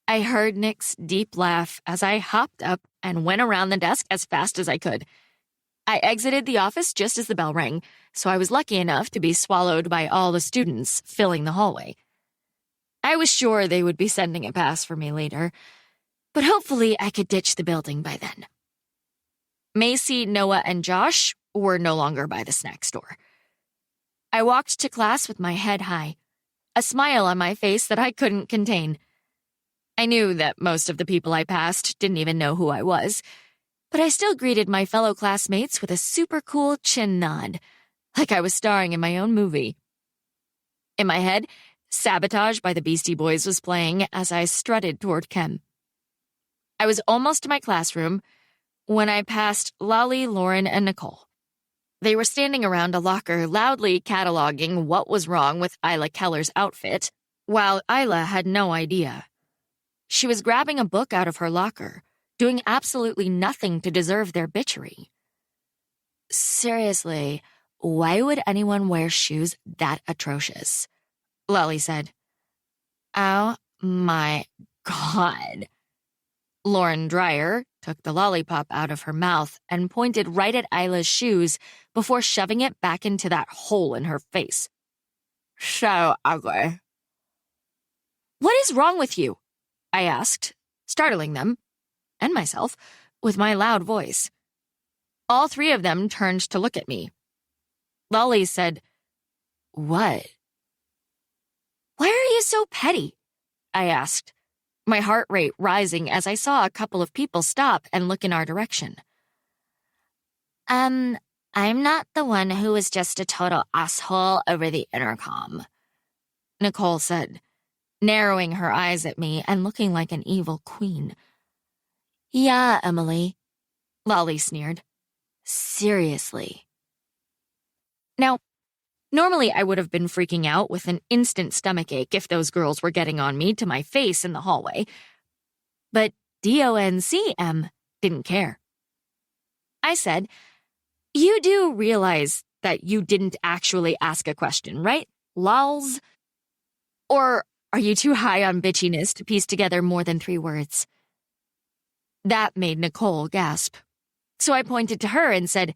I heard Nick's deep laugh as I hopped up and went around the desk as fast as I could. I exited the office just as the bell rang, so I was lucky enough to be swallowed by all the students filling the hallway. I was sure they would be sending a pass for me later, but hopefully I could ditch the building by then. Macy, Noah, and Josh were no longer by the snack store. I walked to class with my head high, a smile on my face that I couldn't contain. I knew that most of the people I passed didn't even know who I was, but I still greeted my fellow classmates with a super cool chin nod, like I was starring in my own movie. In my head, Sabotage by the Beastie Boys was playing as I strutted toward Kem. I was almost to my classroom when I passed Lolly, Lauren, and Nicole. They were standing around a locker loudly cataloging what was wrong with Isla Keller's outfit, while Isla had no idea. She was grabbing a book out of her locker, doing absolutely nothing to deserve their bitchery. Seriously, why would anyone wear shoes that atrocious? Lolly said. Oh my God. Lauren Dreyer took the lollipop out of her mouth and pointed right at Isla's shoes before shoving it back into that hole in her face. So ugly. What is wrong with you? I asked, startling them, and myself, with my loud voice. All three of them turned to look at me. Lolly said, What? Why are you so petty? I asked, my heart rate rising as I saw a couple of people stop and look in our direction. I'm not the one who was just a total asshole over the intercom, Nicole said, narrowing her eyes at me and looking like an evil queen. Yeah, Emily, Lolly sneered. Seriously. Now, normally I would have been freaking out with an instant stomachache if those girls were getting on me to my face in the hallway. But DONCM didn't care. I said, You do realize that you didn't actually ask a question, right, lols? Or are you too high on bitchiness to piece together more than 3 words? That made Nicole gasp. So I pointed to her and said,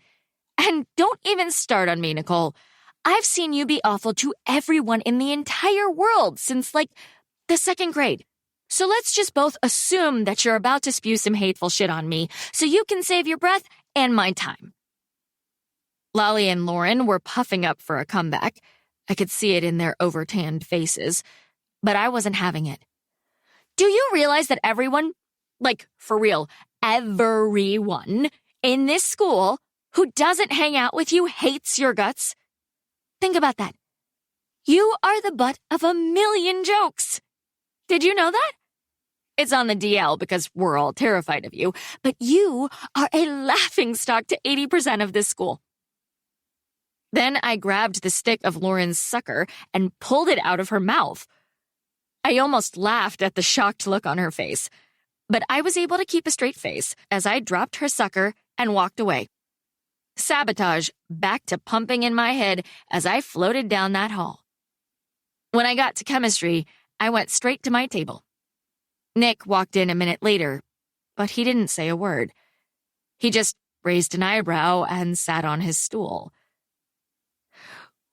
And don't even start on me, Nicole. I've seen you be awful to everyone in the entire world since, the 2nd grade. So let's just both assume that you're about to spew some hateful shit on me so you can save your breath and my time. Lolly and Lauren were puffing up for a comeback. I could see it in their over-tanned faces, but I wasn't having it. Do you realize that everyone, for real, everyone in this school who doesn't hang out with you hates your guts? Think about that. You are the butt of a million jokes. Did you know that? It's on the DL because we're all terrified of you, but you are a laughingstock to 80% of this school. Then I grabbed the stick of Lauren's sucker and pulled it out of her mouth. I almost laughed at the shocked look on her face, but I was able to keep a straight face as I dropped her sucker and walked away. Sabotage back to pumping in my head as I floated down that hall. When I got to chemistry, I went straight to my table. Nick walked in a minute later, but he didn't say a word. He just raised an eyebrow and sat on his stool.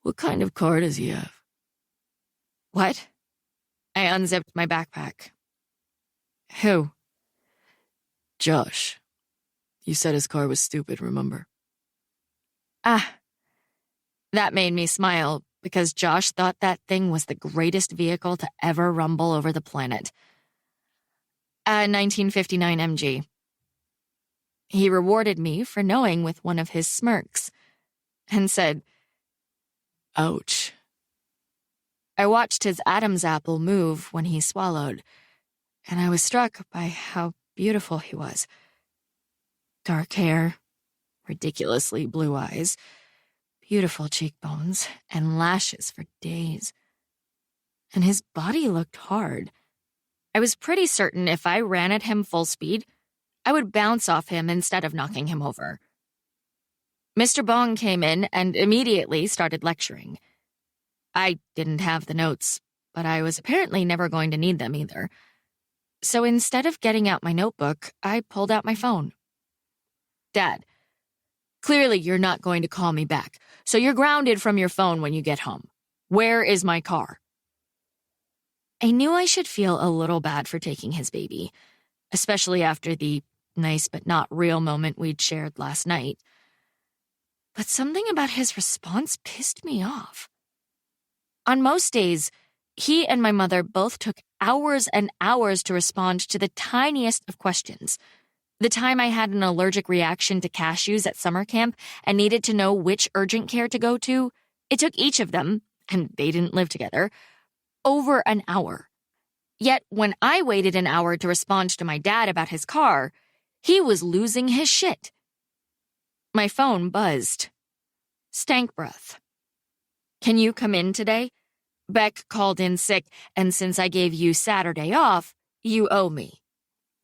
What kind of car does he have? What? I unzipped my backpack. Who? Josh. You said his car was stupid, remember? Ah. That made me smile because Josh thought that thing was the greatest vehicle to ever rumble over the planet. A 1959 MG. He rewarded me for knowing with one of his smirks and said, Ouch. I watched his Adam's apple move when he swallowed, and I was struck by how beautiful he was. Dark hair, ridiculously blue eyes, beautiful cheekbones, and lashes for days. And his body looked hard. I was pretty certain if I ran at him full speed, I would bounce off him instead of knocking him over. Mr. Bong came in and immediately started lecturing. I didn't have the notes, but I was apparently never going to need them either. So instead of getting out my notebook, I pulled out my phone. Dad, clearly you're not going to call me back, so you're grounded from your phone when you get home. Where is my car? I knew I should feel a little bad for taking his baby, especially after the nice but not real moment we'd shared last night. But something about his response pissed me off. On most days, he and my mother both took hours and hours to respond to the tiniest of questions. The time I had an allergic reaction to cashews at summer camp and needed to know which urgent care to go to, it took each of them, and they didn't live together, over an hour. Yet when I waited an hour to respond to my dad about his car, he was losing his shit. My phone buzzed. Stank breath. Can you come in today? Beck called in sick, and since I gave you Saturday off, you owe me.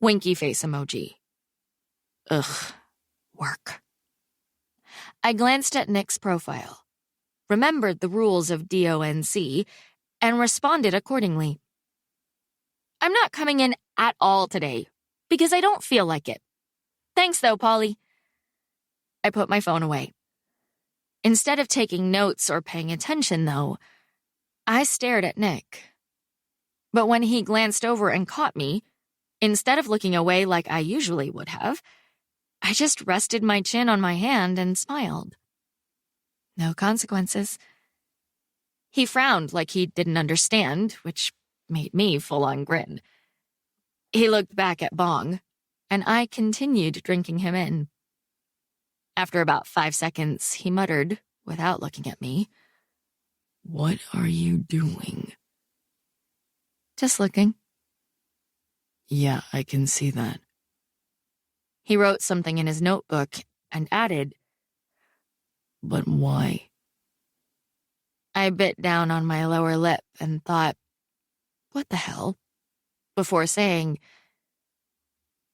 Winky face emoji. Ugh. Work. I glanced at Nick's profile, remembered the rules of DONC, and responded accordingly. I'm not coming in at all today, because I don't feel like it. Thanks though, Polly. I put my phone away. Instead of taking notes or paying attention, though, I stared at Nick. But when he glanced over and caught me, instead of looking away like I usually would have, I just rested my chin on my hand and smiled. No consequences. He frowned like he didn't understand, which made me full-on grin. He looked back at Bong, and I continued drinking him in. After about 5 seconds, he muttered, without looking at me, What are you doing? Just looking. Yeah, I can see that. He wrote something in his notebook and added, But why? I bit down on my lower lip and thought, what the hell? Before saying,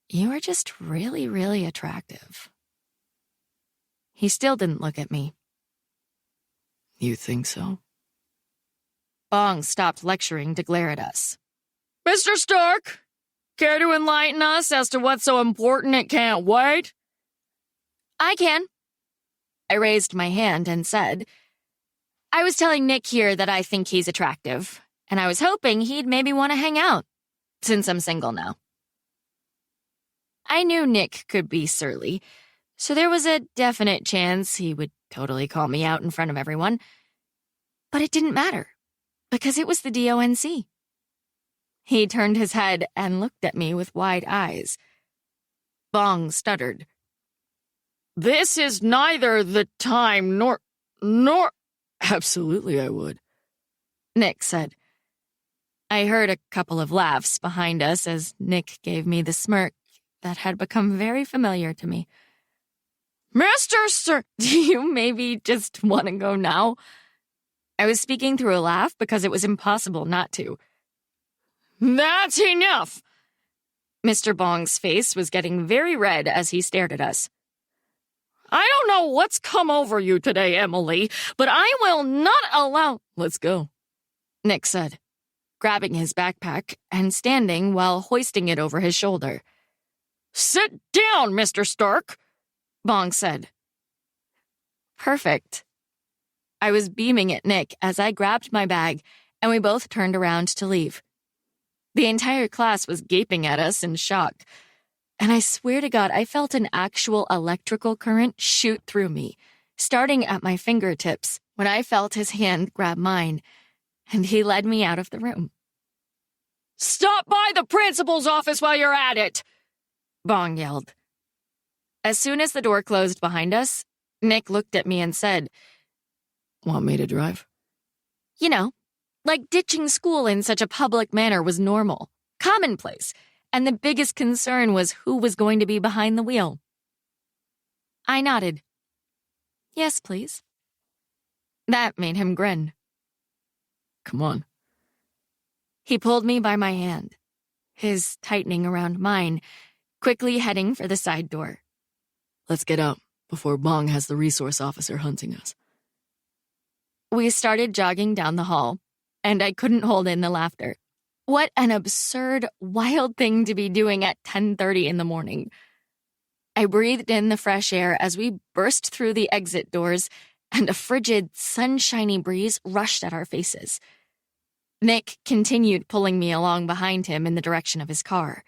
you are just really, really attractive. He still didn't look at me. You think so? Bong stopped lecturing to glare at us. Mr. Stark, care to enlighten us as to what's so important it can't wait? I can. I raised my hand and said, I was telling Nick here that I think he's attractive, and I was hoping he'd maybe want to hang out, since I'm single now. I knew Nick could be surly, so there was a definite chance he would totally call me out in front of everyone. But it didn't matter, because it was the DONC. He turned his head and looked at me with wide eyes. Bong stuttered. This is neither the time nor... Absolutely I would. Nick said. I heard a couple of laughs behind us as Nick gave me the smirk that had become very familiar to me. Mr. Sir, do you maybe just want to go now? I was speaking through a laugh because it was impossible not to. That's enough! Mr. Bong's face was getting very red as he stared at us. I don't know what's come over you today, Emily, but I will not allow— Let's go, Nick said, grabbing his backpack and standing while hoisting it over his shoulder. Sit down, Mr. Stark, Bong said. Perfect. I was beaming at Nick as I grabbed my bag and we both turned around to leave. The entire class was gaping at us in shock, and I swear to God I felt an actual electrical current shoot through me, starting at my fingertips when I felt his hand grab mine, and he led me out of the room. Stop by the principal's office while you're at it, Bong yelled. As soon as the door closed behind us, Nick looked at me and said, Want me to drive? You know, like ditching school in such a public manner was normal, commonplace, and the biggest concern was who was going to be behind the wheel. I nodded. Yes, please. That made him grin. Come on. He pulled me by my hand, his tightening around mine, quickly heading for the side door. Let's get out before Bong has the resource officer hunting us. We started jogging down the hall, and I couldn't hold in the laughter. What an absurd, wild thing to be doing at 10:30 in the morning. I breathed in the fresh air as we burst through the exit doors, and a frigid, sunshiny breeze rushed at our faces. Nick continued pulling me along behind him in the direction of his car.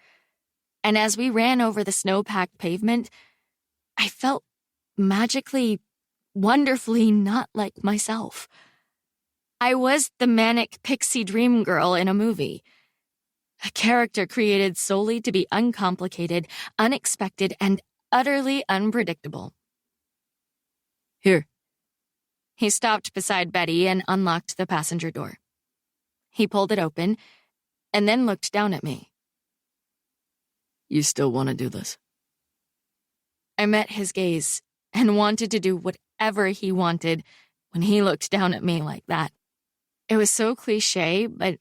And as we ran over the snow-packed pavement, I felt magically, wonderfully not like myself. I was the manic pixie dream girl in a movie. A character created solely to be uncomplicated, unexpected, and utterly unpredictable. Here. He stopped beside Betty and unlocked the passenger door. He pulled it open and then looked down at me. You still want to do this? I met his gaze and wanted to do whatever he wanted when he looked down at me like that. It was so cliché, but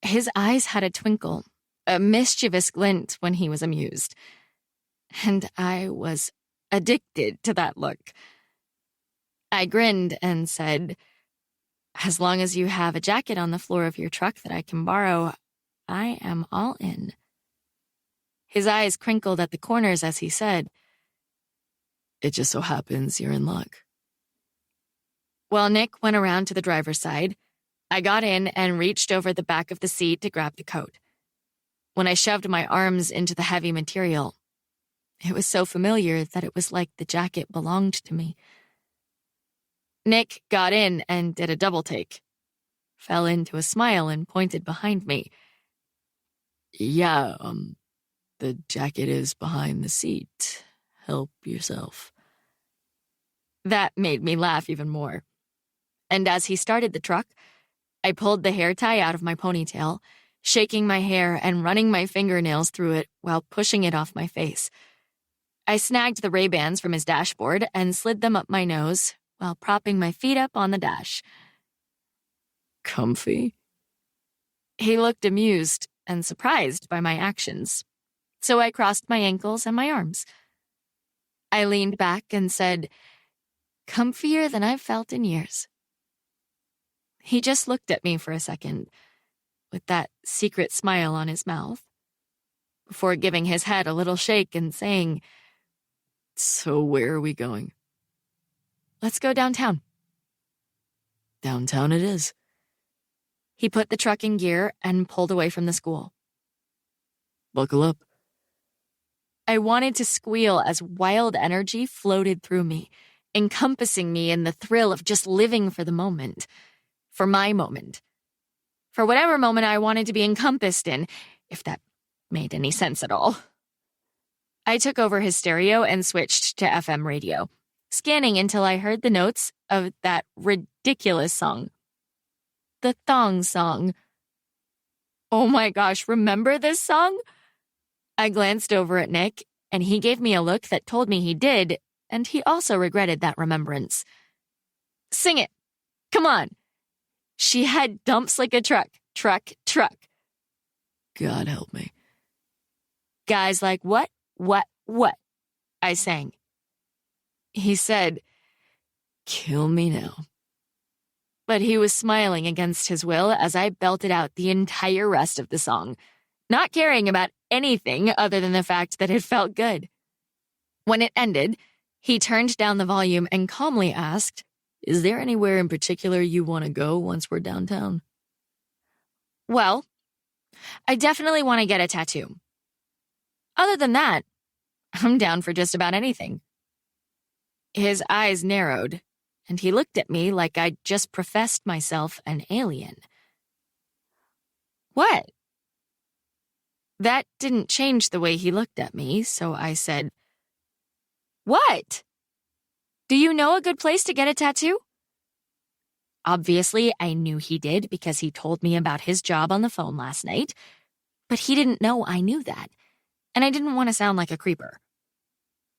his eyes had a twinkle, a mischievous glint when he was amused. And I was addicted to that look. I grinned and said, as long as you have a jacket on the floor of your truck that I can borrow, I am all in. His eyes crinkled at the corners as he said, It just so happens you're in luck. While Nick went around to the driver's side, I got in and reached over the back of the seat to grab the coat. When I shoved my arms into the heavy material, it was so familiar that it was like the jacket belonged to me. Nick got in and did a double take, fell into a smile and pointed behind me. Yeah, the jacket is behind the seat. Help yourself. That made me laugh even more. And as he started the truck, I pulled the hair tie out of my ponytail, shaking my hair and running my fingernails through it while pushing it off my face. I snagged the Ray-Bans from his dashboard and slid them up my nose while propping my feet up on the dash. Comfy? He looked amused and surprised by my actions, so I crossed my ankles and my arms. I leaned back and said, comfier than I've felt in years. He just looked at me for a second, with that secret smile on his mouth, before giving his head a little shake and saying, So where are we going? Let's go downtown. Downtown it is. He put the truck in gear and pulled away from the school. Buckle up. I wanted to squeal as wild energy floated through me, encompassing me in the thrill of just living for the moment. For my moment. For whatever moment I wanted to be encompassed in, if that made any sense at all. I took over his stereo and switched to FM radio, scanning until I heard the notes of that ridiculous song. The thong song. Oh my gosh, remember this song? I glanced over at Nick, and he gave me a look that told me he did, and he also regretted that remembrance. Sing it. Come on. She had dumps like a truck, truck, truck. God help me. Guys like what? I sang. He said, Kill me now. but he was smiling against his will as I belted out the entire rest of the song, not caring about anything other than the fact that it felt good. When it ended, he turned down the volume and calmly asked, Is there anywhere in particular you want to go once we're downtown? well, I definitely want to get a tattoo. Other than that, I'm down for just about anything. His eyes narrowed, and he looked at me like I'd just professed myself an alien. What? That didn't change the way he looked at me, so I said, What? Do you know a good place to get a tattoo? Obviously, I knew he did because he told me about his job on the phone last night, but he didn't know I knew that, and I didn't want to sound like a creeper.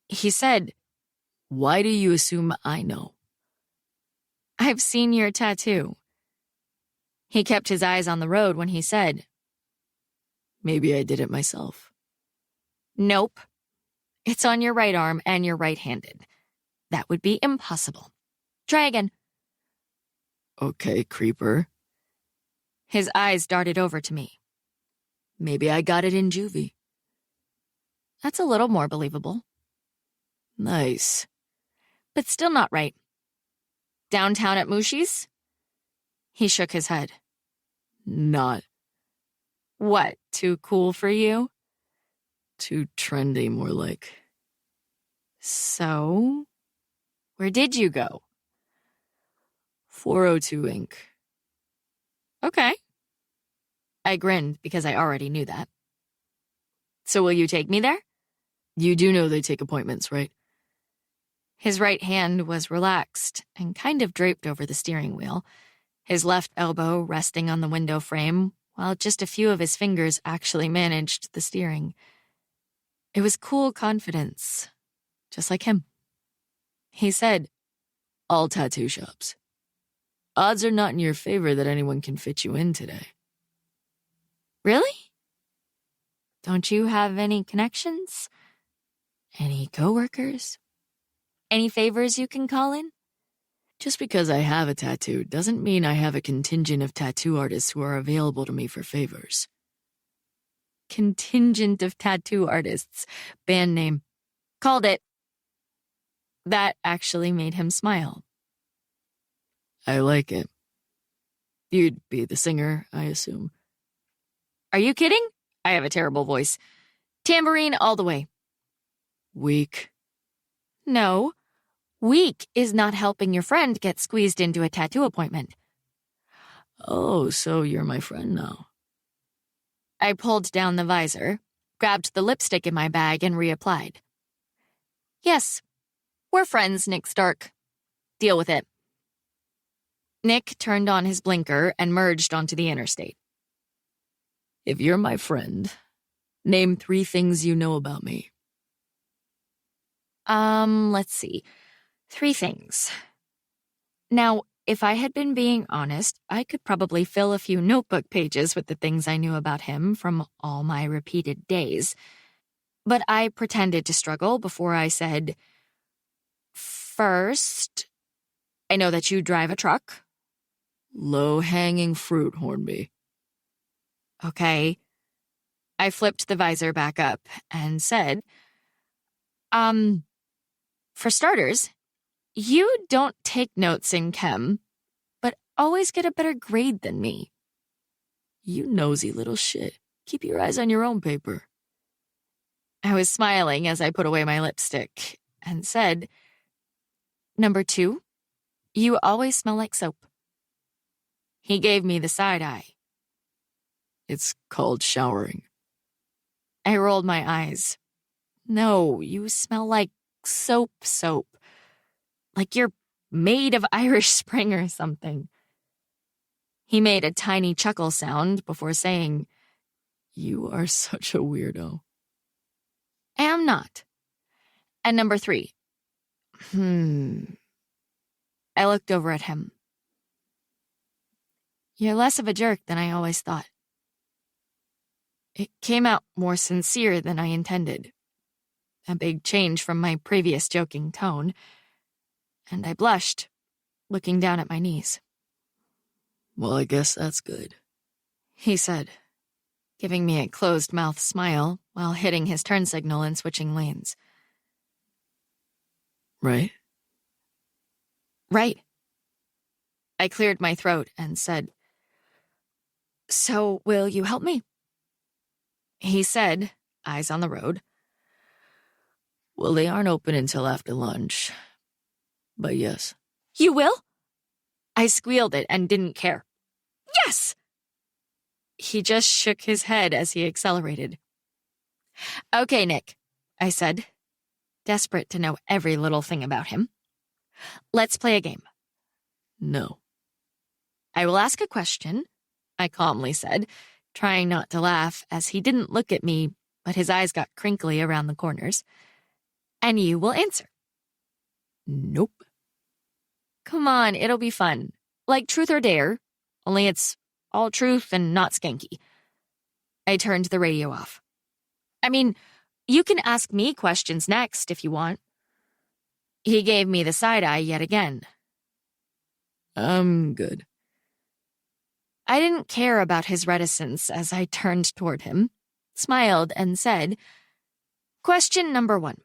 He said, Why do you assume I know? I've seen your tattoo. He kept his eyes on the road when he said, Maybe I did it myself. Nope. It's on your right arm and you're right-handed. That would be impossible. Try again. Okay, creeper. His eyes darted over to me. Maybe I got it in juvie. That's a little more believable. Nice. But still not right. Downtown at Mushi's? He shook his head. Not. What, too cool for you? Too trendy, more like. So, where did you go? 402 Inc. Okay. I grinned because I already knew that. So will you take me there? You do know they take appointments, right? His right hand was relaxed and kind of draped over the steering wheel, his left elbow resting on the window frame, while just a few of his fingers actually managed the steering. It was cool confidence, just like him. He said, All tattoo shops. Odds are not in your favor that anyone can fit you in today. Really? Don't you have any connections? Any coworkers? Any favors you can call in? Just because I have a tattoo doesn't mean I have a contingent of tattoo artists who are available to me for favors. Contingent of tattoo artists. Band name. Called it. That actually made him smile. I like it. You'd be the singer, I assume. Are you kidding? I have a terrible voice. Tambourine all the way. Weak. No. Weak is not helping your friend get squeezed into a tattoo appointment. Oh, so you're my friend now. I pulled down the visor, grabbed the lipstick in my bag, and reapplied. Yes, we're friends, Nick Stark. Deal with it. Nick turned on his blinker and merged onto the interstate. If you're my friend, name 3 things you know about me. Let's see. 3 things. Now, if I had been being honest, I could probably fill a few notebook pages with the things I knew about him from all my repeated days. But I pretended to struggle before I said, First, I know that you drive a truck. Low-hanging fruit, Hornby. Okay. I flipped the visor back up and said, for starters, you don't take notes in chem, but always get a better grade than me. You nosy little shit. Keep your eyes on your own paper. I was smiling as I put away my lipstick and said, Number 2, you always smell like soap. He gave me the side eye. It's called showering. I rolled my eyes. No, you smell like soap. Like you're made of Irish Spring or something. He made a tiny chuckle sound before saying, You are such a weirdo. Am not. And number 3. I looked over at him. You're less of a jerk than I always thought. It came out more sincere than I intended. A big change from my previous joking tone. And I blushed, looking down at my knees. Well, I guess that's good, he said, giving me a closed-mouth smile while hitting his turn signal and switching lanes. Right? Right. I cleared my throat and said, So, will you help me? He said, eyes on the road. Well, they aren't open until after lunch. But yes. You will? I squealed it and didn't care. Yes! He just shook his head as he accelerated. Okay, Nick, I said, desperate to know every little thing about him. Let's play a game. No. I will ask a question, I calmly said, trying not to laugh as he didn't look at me, but his eyes got crinkly around the corners. And you will answer. Nope. Come on, it'll be fun. Like Truth or Dare, only it's all truth and not skanky. I turned the radio off. I mean, you can ask me questions next if you want. He gave me the side eye yet again. I'm good. I didn't care about his reticence as I turned toward him, smiled, and said, Question number 1.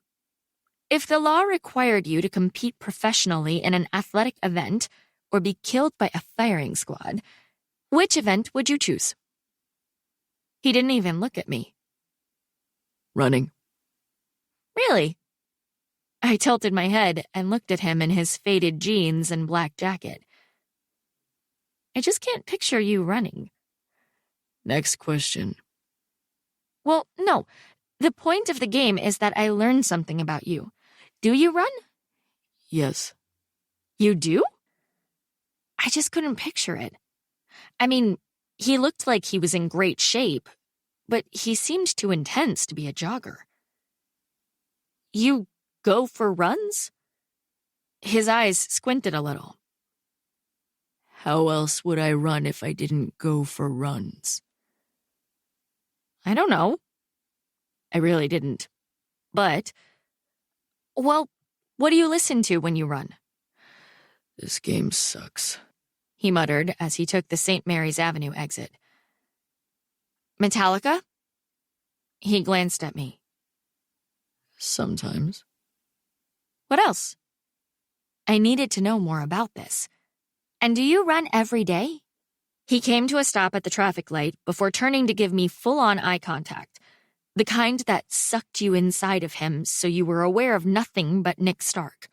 If the law required you to compete professionally in an athletic event or be killed by a firing squad, which event would you choose? He didn't even look at me. Running. Really? I tilted my head and looked at him in his faded jeans and black jacket. I just can't picture you running. Next question. Well, no. The point of the game is that I learned something about you. Do you run? Yes. You do? I just couldn't picture it. I mean, he looked like he was in great shape, but he seemed too intense to be a jogger. You go for runs? His eyes squinted a little. How else would I run if I didn't go for runs? I don't know. I really didn't. But, well, what do you listen to when you run? This game sucks, he muttered as he took the St. Mary's Avenue exit. Metallica? He glanced at me. Sometimes. What else? I needed to know more about this. And do you run every day? He came to a stop at the traffic light before turning to give me full-on eye contact, the kind that sucked you inside of him so you were aware of nothing but Nick Stark.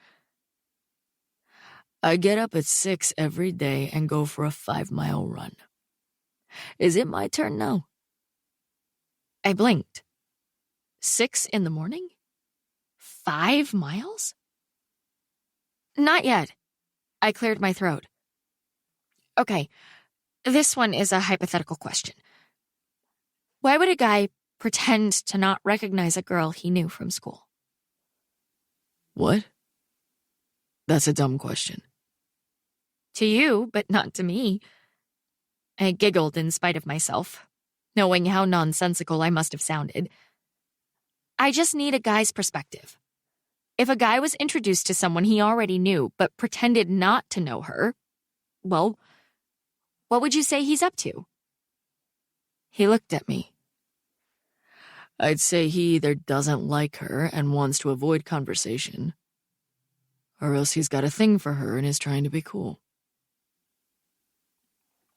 I get up at 6 every day and go for a 5-mile run. Is it my turn now? I blinked. 6 in the morning? 5 miles? Not yet. I cleared my throat. Okay, this one is a hypothetical question. Why would a guy pretend to not recognize a girl he knew from school? What? That's a dumb question. To you, but not to me. I giggled in spite of myself, knowing how nonsensical I must have sounded. I just need a guy's perspective. If a guy was introduced to someone he already knew but pretended not to know her, well, what would you say he's up to? He looked at me. I'd say he either doesn't like her and wants to avoid conversation, or else he's got a thing for her and is trying to be cool.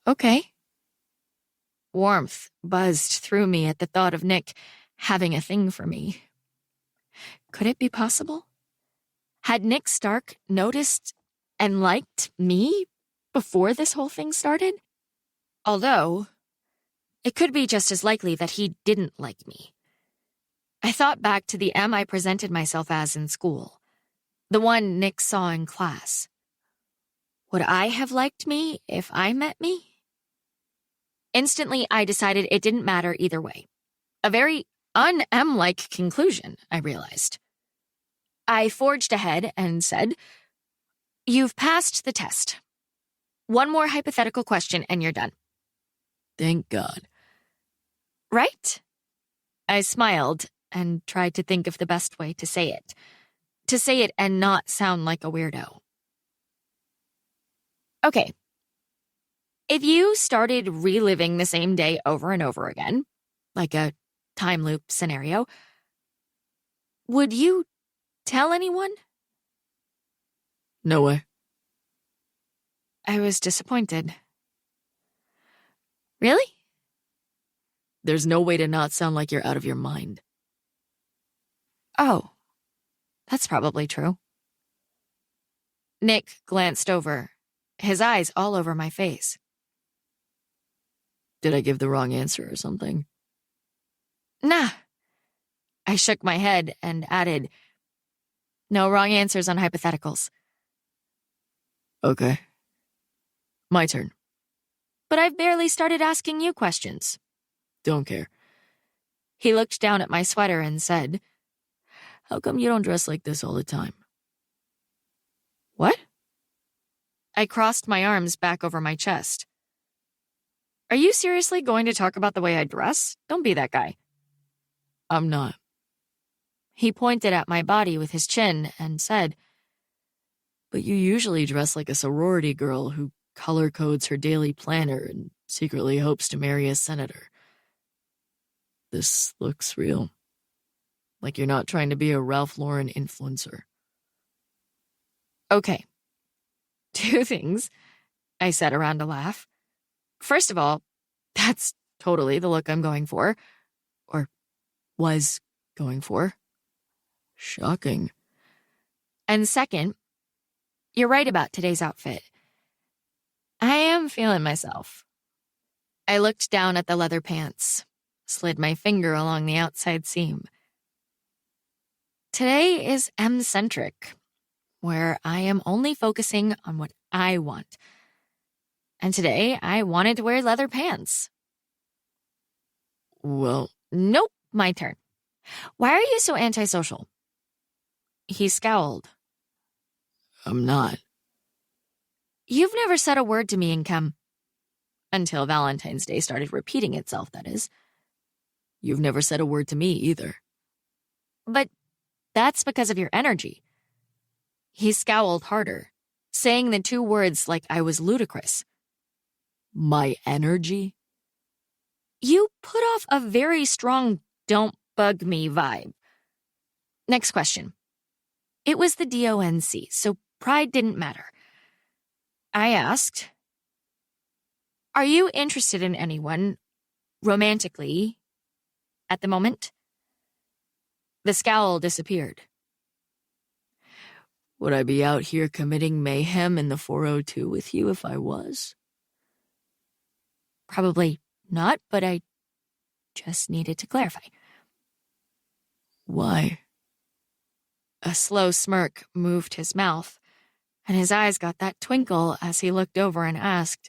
Okay. Warmth buzzed through me at the thought of Nick having a thing for me. Could it be possible? Had Nick Stark noticed and liked me before this whole thing started? Although, it could be just as likely that he didn't like me. I thought back to the M I presented myself as in school, the one Nick saw in class. Would I have liked me if I met me? Instantly, I decided it didn't matter either way. A very un-M-like conclusion, I realized. I forged ahead and said, "You've passed the test. One more hypothetical question and you're done." Thank God. Right? I smiled and tried to think of the best way to say it. To say it and not sound like a weirdo. Okay. If you started reliving the same day over and over again, like a time loop scenario, would you tell anyone? No way. I was disappointed. Really? There's no way to not sound like you're out of your mind. Oh, that's probably true. Nick glanced over, his eyes all over my face. Did I give the wrong answer or something? Nah. I shook my head and added, "No wrong answers on hypotheticals." Okay. My turn. But I've barely started asking you questions. Don't care. He looked down at my sweater and said, How come you don't dress like this all the time? "What?" I crossed my arms back over my chest. Are you seriously going to talk about the way I dress? Don't be that guy. I'm not. He pointed at my body with his chin and said, But you usually dress like a sorority girl who color codes her daily planner and secretly hopes to marry a senator. This looks real. Like you're not trying to be a Ralph Lauren influencer. "Okay. 2 things," I said around a laugh. First of all, that's totally the look I'm going for. Or was going for. Shocking. And second, you're right about today's outfit. I am feeling myself. I looked down at the leather pants, slid my finger along the outside seam. Today is M-centric, where I am only focusing on what I want. And today, I wanted to wear leather pants. Well, Nope, my turn. Why are you so antisocial? He scowled. I'm not. You've never said a word to me in chem. Until Valentine's Day started repeating itself, that is. You've never said a word to me either. But that's because of your energy. He scowled harder, saying the 2 words like I was ludicrous. My energy? You put off a very strong "don't bug me" vibe. Next question. It was the DONC, so pride didn't matter. I asked, are you interested in anyone, romantically, at the moment? The scowl disappeared. Would I be out here committing mayhem in the 402 with you if I was? Probably not, but I just needed to clarify. Why? A slow smirk moved his mouth, and his eyes got that twinkle as he looked over and asked,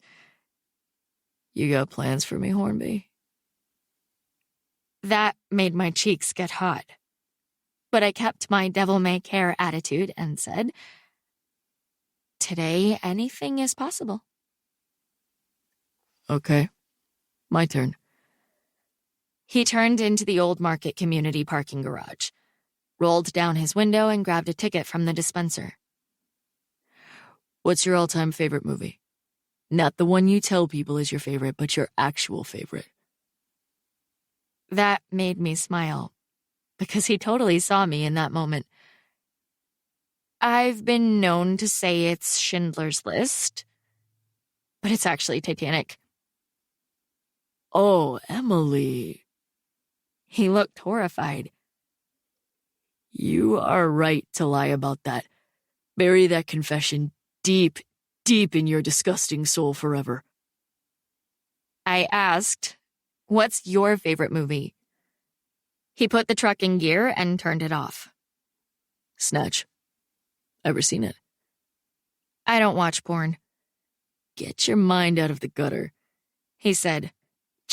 You got plans for me, Hornby? That made my cheeks get hot. But I kept my devil-may-care attitude and said, today anything is possible. Okay. My turn. He turned into the Old Market community parking garage, rolled down his window and grabbed a ticket from the dispenser. What's your all-time favorite movie? Not the one you tell people is your favorite, but your actual favorite. That made me smile, because he totally saw me in that moment. I've been known to say it's Schindler's List, but it's actually Titanic. Oh, Emily. He looked horrified. You are right to lie about that. Bury that confession deep, deep in your disgusting soul forever. I asked, what's your favorite movie? He put the truck in gear and turned it off. Snatch. Ever seen it? I don't watch porn. Get your mind out of the gutter, He said,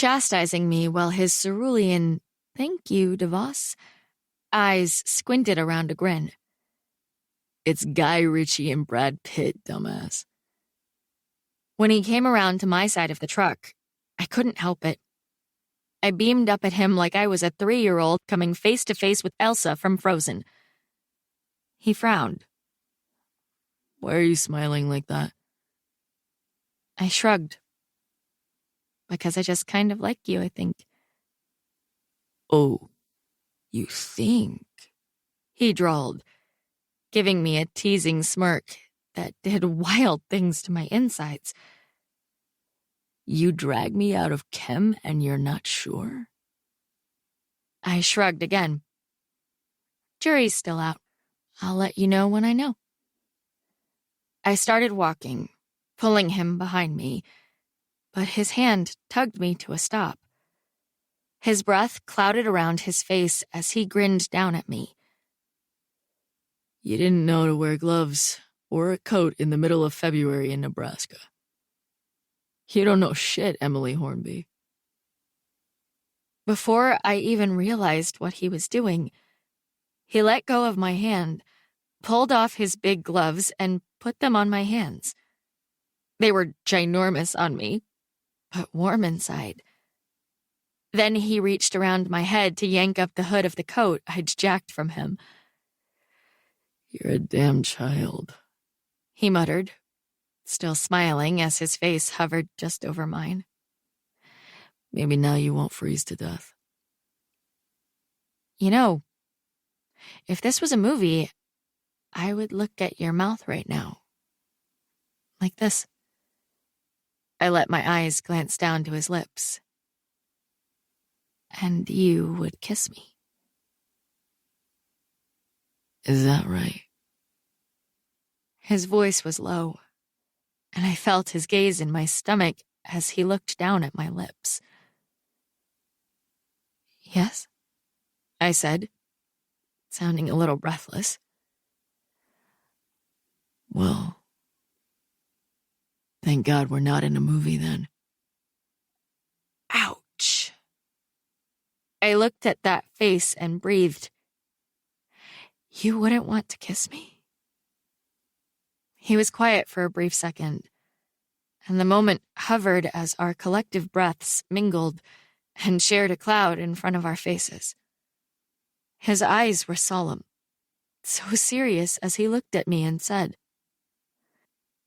chastising me while his cerulean, "Thank you, DeVos," eyes squinted around a grin. It's Guy Ritchie and Brad Pitt, dumbass. When he came around to my side of the truck, I couldn't help it. I beamed up at him like I was a 3-year-old coming face to face with Elsa from Frozen. He frowned. Why are you smiling like that? I shrugged. Because I just kind of like you, I think. Oh, you think? He drawled, giving me a teasing smirk that did wild things to my insides. You drag me out of chem and you're not sure? I shrugged again. Jury's still out. I'll let you know when I know. I started walking, pulling him behind me, but his hand tugged me to a stop. His breath clouded around his face as he grinned down at me. You didn't know to wear gloves or a coat in the middle of February in Nebraska. You don't know shit, Emily Hornby. Before I even realized what he was doing, he let go of my hand, pulled off his big gloves, and put them on my hands. They were ginormous on me, but warm inside. Then he reached around my head to yank up the hood of the coat I'd jacked from him. You're a damn child, he muttered, still smiling as his face hovered just over mine. Maybe now you won't freeze to death. You know, if this was a movie, I would look at your mouth right now. Like this. I let my eyes glance down to his lips. And you would kiss me. Is that right? His voice was low, and I felt his gaze in my stomach as he looked down at my lips. Yes, I said, sounding a little breathless. Well, thank God we're not in a movie then. Ouch. I looked at that face and breathed. You wouldn't want to kiss me? He was quiet for a brief second, and the moment hovered as our collective breaths mingled and shared a cloud in front of our faces. His eyes were solemn, so serious as he looked at me and said,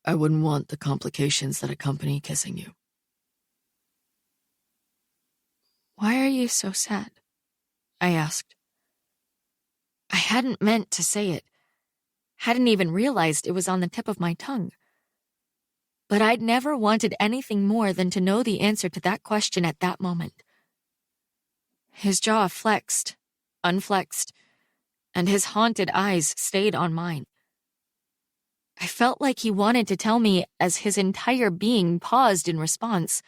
I wouldn't want the complications that accompany kissing you. Why are you so sad? I asked. I hadn't meant to say it, hadn't even realized it was on the tip of my tongue. But I'd never wanted anything more than to know the answer to that question at that moment. His jaw flexed, unflexed, and his haunted eyes stayed on mine. I felt like he wanted to tell me as his entire being paused in response.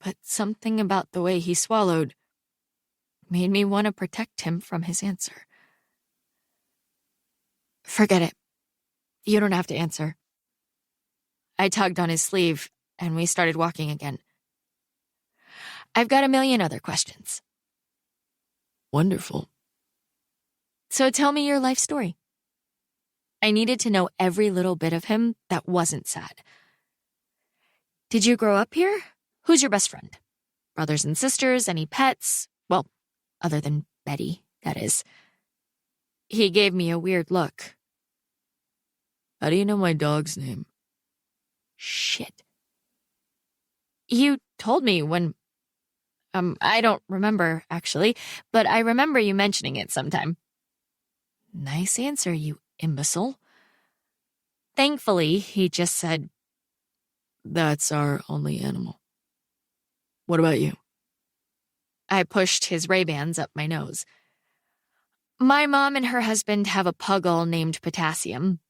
But something about the way he swallowed made me want to protect him from his answer. Forget it. You don't have to answer. I tugged on his sleeve, and we started walking again. I've got a million other questions. Wonderful. So tell me your life story. I needed to know every little bit of him that wasn't sad. Did you grow up here? Who's your best friend? Brothers and sisters? Any pets? Well, other than Betty, that is. He gave me a weird look. How do you know my dog's name? Shit. You told me when... I don't remember, actually, but I remember you mentioning it sometime. Nice answer, you imbecile. Thankfully, he just said, That's our only animal. What about you? I pushed his Ray-Bans up my nose. My mom and her husband have a puggle named Potassium,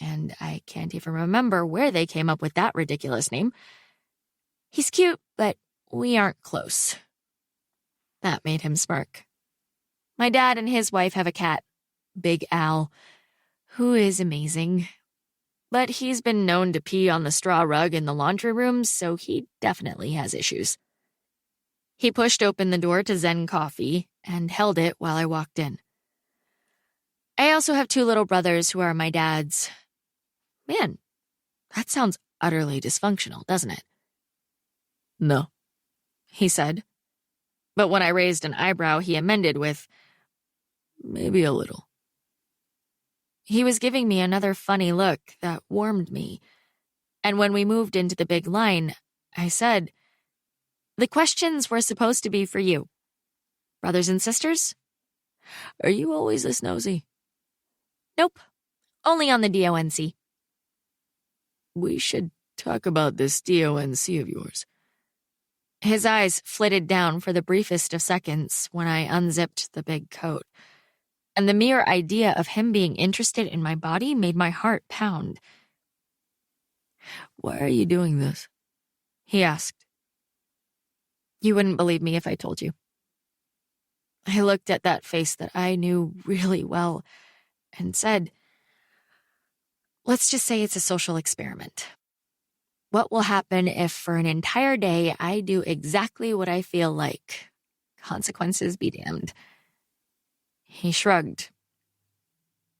and I can't even remember where they came up with that ridiculous name. He's cute, but we aren't close. That made him smirk. My dad and his wife have a cat, Big Al, who is amazing. But he's been known to pee on the straw rug in the laundry room, so he definitely has issues. He pushed open the door to Zen Coffee and held it while I walked in. I also have 2 little brothers who are my dad's. Man, that sounds utterly dysfunctional, doesn't it? No, He said. But when I raised an eyebrow, he amended with, maybe a little. He was giving me another funny look that warmed me. And when we moved into the big line, I said, the questions were supposed to be for you. Brothers and sisters? Are you always this nosy? Nope. Only on the DONC. We should talk about this DONC of yours. His eyes flitted down for the briefest of seconds when I unzipped the big coat. And the mere idea of him being interested in my body made my heart pound. Why are you doing this? He asked. You wouldn't believe me if I told you. I looked at that face that I knew really well and said, let's just say it's a social experiment. What will happen if for an entire day I do exactly what I feel like? Consequences be damned. He shrugged.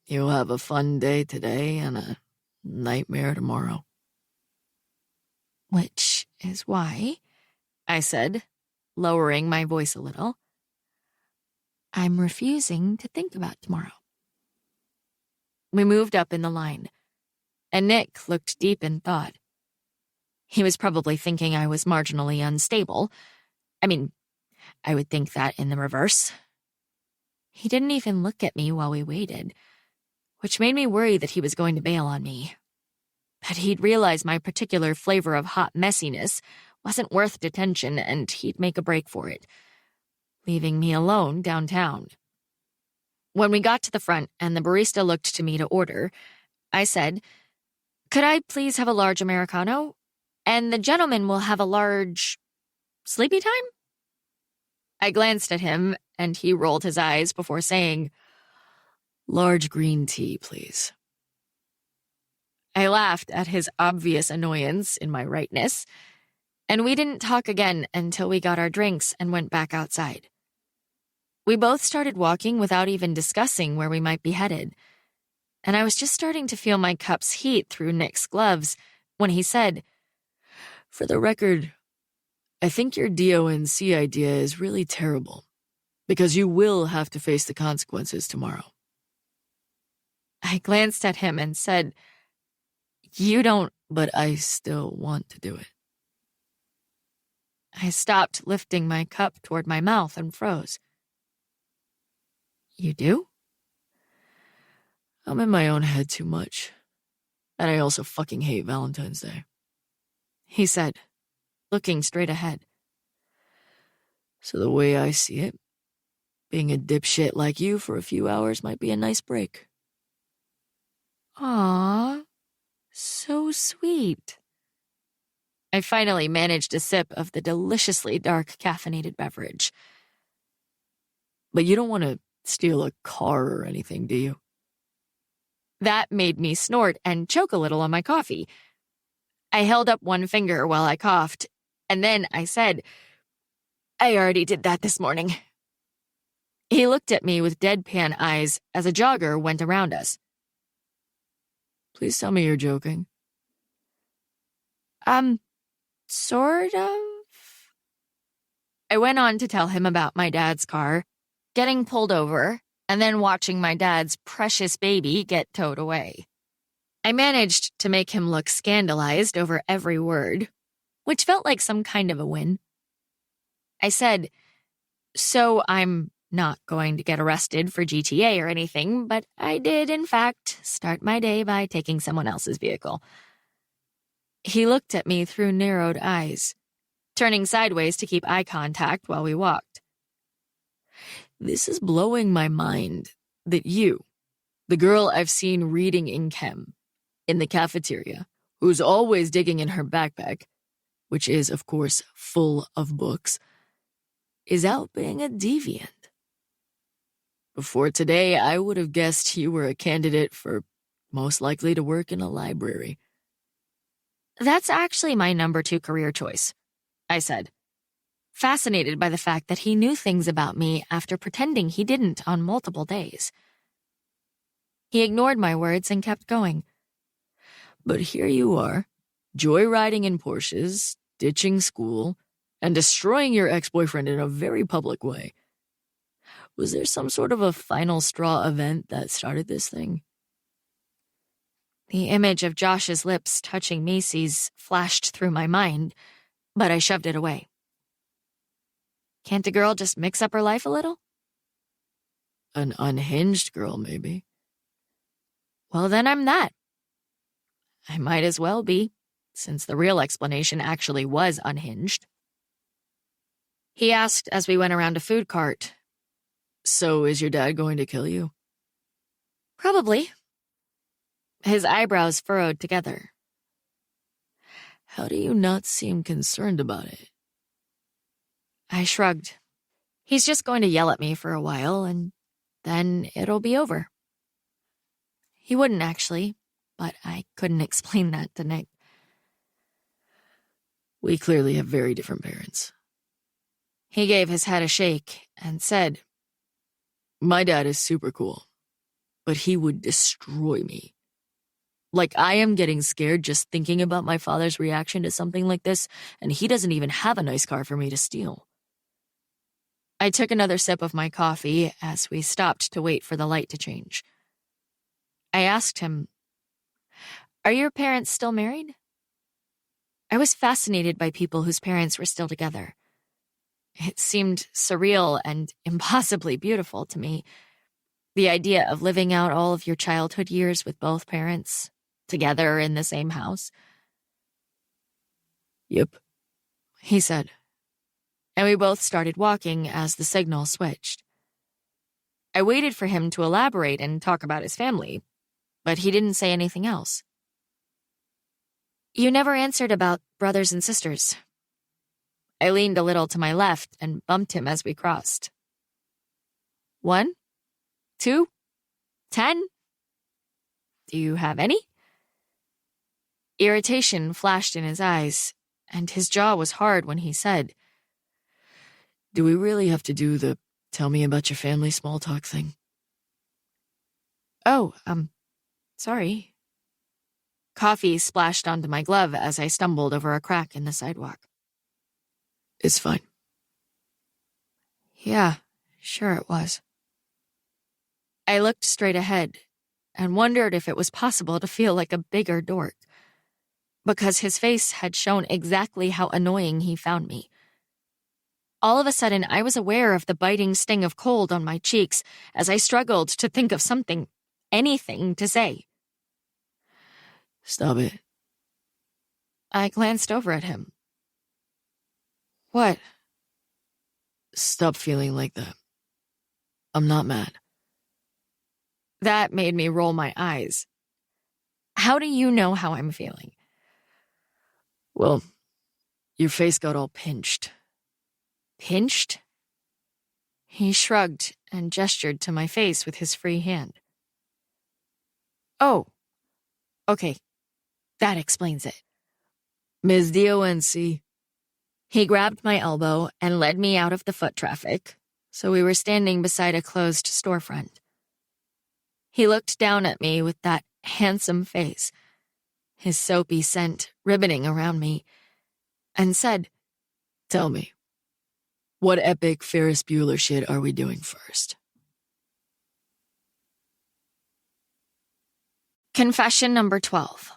You'll have a fun day today and a nightmare tomorrow. Which is why, I said, lowering my voice a little, I'm refusing to think about tomorrow. We moved up in the line, and Nick looked deep in thought. He was probably thinking I was marginally unstable. I mean, I would think that in the reverse. He didn't even look at me while we waited, which made me worry that he was going to bail on me. That he'd realize my particular flavor of hot messiness wasn't worth detention and he'd make a break for it, leaving me alone downtown. When we got to the front and the barista looked to me to order, I said, could I please have a large Americano? And the gentleman will have a large sleepy time? I glanced at him, and he rolled his eyes before saying, large green tea, please. I laughed at his obvious annoyance in my rightness, and we didn't talk again until we got our drinks and went back outside. We both started walking without even discussing where we might be headed, and I was just starting to feel my cup's heat through Nick's gloves when he said, for the record, I think your DONC idea is really terrible, because you will have to face the consequences tomorrow. I glanced at him and said, you don't, but I still want to do it. I stopped lifting my cup toward my mouth and froze. You do? I'm in my own head too much. And I also fucking hate Valentine's Day. He said, looking straight ahead. So the way I see it, being a dipshit like you for a few hours might be a nice break. Aww, so sweet. I finally managed a sip of the deliciously dark caffeinated beverage. But you don't want to steal a car or anything, do you? That made me snort and choke a little on my coffee. I held up one finger while I coughed, and then I said, I already did that this morning. He looked at me with deadpan eyes as a jogger went around us. Please tell me you're joking. Sort of. I went on to tell him about my dad's car, getting pulled over, and then watching my dad's precious baby get towed away. I managed to make him look scandalized over every word, which felt like some kind of a win. I said, so I'm not going to get arrested for GTA or anything, but I did, in fact, start my day by taking someone else's vehicle. He looked at me through narrowed eyes, turning sideways to keep eye contact while we walked. This is blowing my mind that you, the girl I've seen reading in chem, in the cafeteria, who's always digging in her backpack, which is, of course, full of books, is out being a deviant. Before today, I would have guessed you were a candidate for most likely to work in a library. That's actually my number 2 career choice, I said. fascinated by the fact that he knew things about me after pretending he didn't on multiple days. He ignored my words and kept going. But here you are, joyriding in Porsches, ditching school, and destroying your ex-boyfriend in a very public way. Was there some sort of a final straw event that started this thing? The image of Josh's lips touching Macy's flashed through my mind, but I shoved it away. Can't a girl just mix up her life a little? An unhinged girl, maybe. Well, then I'm that. I might as well be, since the real explanation actually was unhinged. He asked as we went around a food cart. So is your dad going to kill you? Probably. His eyebrows furrowed together. How do you not seem concerned about it? I shrugged. He's just going to yell at me for a while, and then it'll be over. He wouldn't actually, but I couldn't explain that to Nick. We clearly have very different parents. He gave his head a shake and said, My dad is super cool, but he would destroy me. Like, I am getting scared just thinking about my father's reaction to something like this, and he doesn't even have a nice car for me to steal. I took another sip of my coffee as we stopped to wait for the light to change. I asked him, Are your parents still married? I was fascinated by people whose parents were still together. It seemed surreal and impossibly beautiful to me. The idea of living out all of your childhood years with both parents, together in the same house. Yep, he said, and we both started walking as the signal switched. I waited for him to elaborate and talk about his family, but he didn't say anything else. You never answered about brothers and sisters. I leaned a little to my left and bumped him as we crossed. 1, 2, 10? Do you have any? Irritation flashed in his eyes, and his jaw was hard when he said, Do we really have to do the tell me about your family small talk thing? Oh, sorry. Coffee splashed onto my glove as I stumbled over a crack in the sidewalk. It's fine. Yeah, sure it was. I looked straight ahead and wondered if it was possible to feel like a bigger dork, because his face had shown exactly how annoying he found me. All of a sudden, I was aware of the biting sting of cold on my cheeks as I struggled to think of something, anything to say. Stop it. I glanced over at him. What? Stop feeling like that. I'm not mad. That made me roll my eyes. How do you know how I'm feeling? Well, your face got all pinched. Pinched? He shrugged and gestured to my face with his free hand. Oh, okay. That explains it. Ms. DONC. He grabbed my elbow and led me out of the foot traffic, so we were standing beside a closed storefront. He looked down at me with that handsome face, his soapy scent ribboning around me, and said, Tell me, what epic Ferris Bueller shit are we doing first? Confession number 12.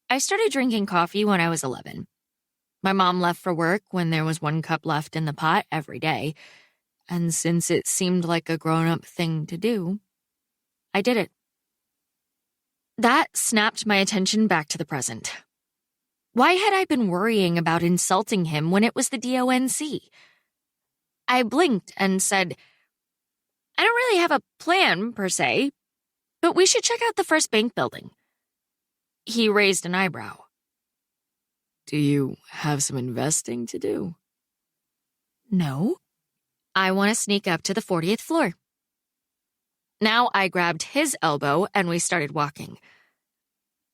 I started drinking coffee when I was 11. My mom left for work when there was 1 cup left in the pot every day, and since it seemed like a grown-up thing to do, I did it. That snapped my attention back to the present. Why had I been worrying about insulting him when it was the DONC? I blinked and said, I don't really have a plan, per se, but we should check out the first bank building. He raised an eyebrow. Do you have some investing to do? No. I want to sneak up to the 40th floor. Now I grabbed his elbow and we started walking.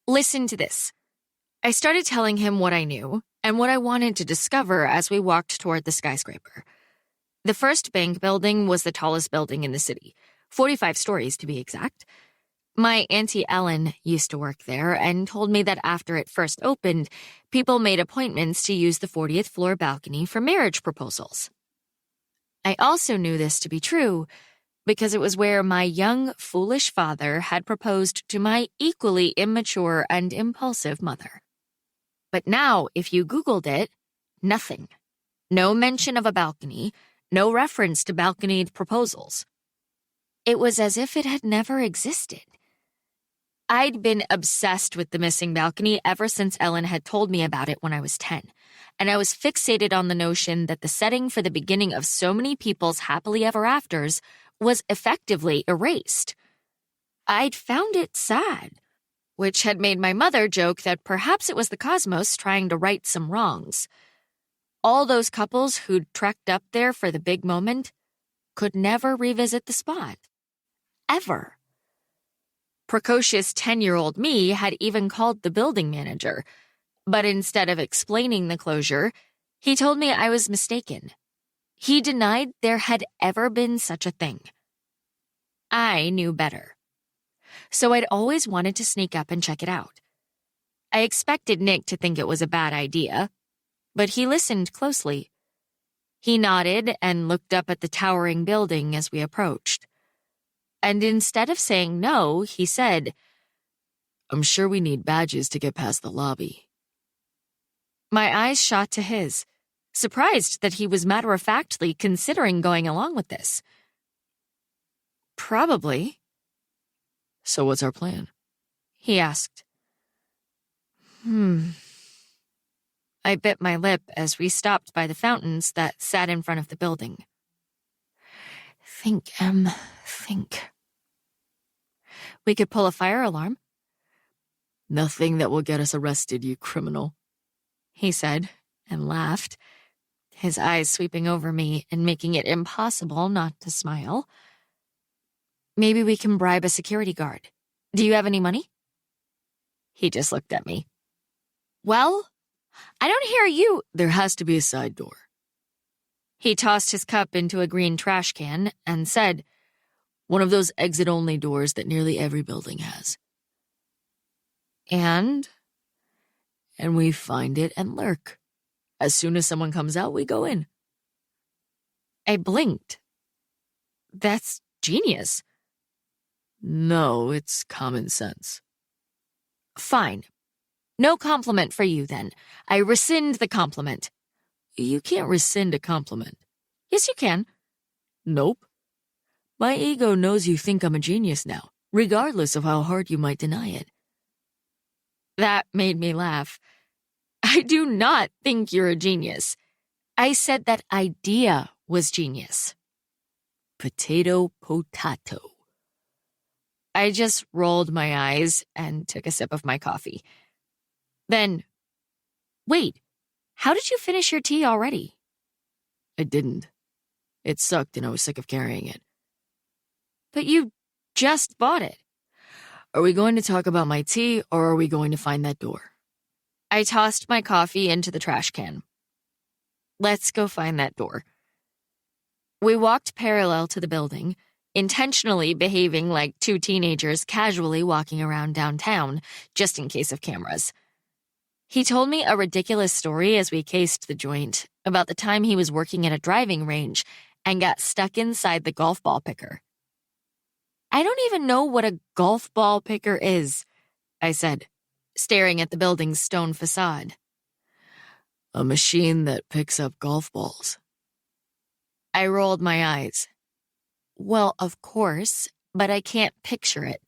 Listen to this. I started telling him what I knew and what I wanted to discover as we walked toward the skyscraper. The first bank building was the tallest building in the city, 45 stories to be exact. My Auntie Ellen used to work there and told me that after it first opened, people made appointments to use the 40th floor balcony for marriage proposals. I also knew this to be true because it was where my young, foolish father had proposed to my equally immature and impulsive mother. But now, if you Googled it, nothing. No mention of a balcony, no reference to balconied proposals. It was as if it had never existed. I'd been obsessed with the missing balcony ever since Ellen had told me about it when I was 10, and I was fixated on the notion that the setting for the beginning of so many people's happily ever afters was effectively erased. I'd found it sad, which had made my mother joke that perhaps it was the cosmos trying to right some wrongs. All those couples who'd trekked up there for the big moment could never revisit the spot. Ever. Precocious 10-year-old me had even called the building manager, but instead of explaining the closure, he told me I was mistaken. He denied there had ever been such a thing. I knew better. So I'd always wanted to sneak up and check it out. I expected Nick to think it was a bad idea, but he listened closely. He nodded and looked up at the towering building as we approached. And instead of saying no, he said, I'm sure we need badges to get past the lobby. My eyes shot to his, surprised that he was matter-of-factly considering going along with this. Probably. So what's our plan? He asked. I bit my lip as we stopped by the fountains that sat in front of the building. Think, Em, think. We could pull a fire alarm. Nothing that will get us arrested, you criminal, he said, and laughed, his eyes sweeping over me and making it impossible not to smile. Maybe we can bribe a security guard. Do you have any money? He just looked at me. Well, I don't hear you. There has to be a side door. He tossed his cup into a green trash can and said, one of those exit-only doors that nearly every building has. And we find it and lurk. As soon as someone comes out, we go in. I blinked. That's genius. No, it's common sense. Fine. No compliment for you, then. I rescind the compliment. You can't rescind a compliment. Yes, you can. Nope. My ego knows you think I'm a genius now, regardless of how hard you might deny it. That made me laugh. I do not think you're a genius. I said that idea was genius. Potato. I just rolled my eyes and took a sip of my coffee. Then, wait, how did you finish your tea already? I didn't. It sucked and I was sick of carrying it. But you just bought it. Are we going to talk about my tea or are we going to find that door? I tossed my coffee into the trash can. Let's go find that door. We walked parallel to the building, intentionally behaving like two teenagers casually walking around downtown, just in case of cameras. He told me a ridiculous story as we cased the joint about the time he was working at a driving range and got stuck inside the golf ball picker. I don't even know what a golf ball picker is, I said, staring at the building's stone facade. A machine that picks up golf balls. I rolled my eyes. Well, of course, but I can't picture it.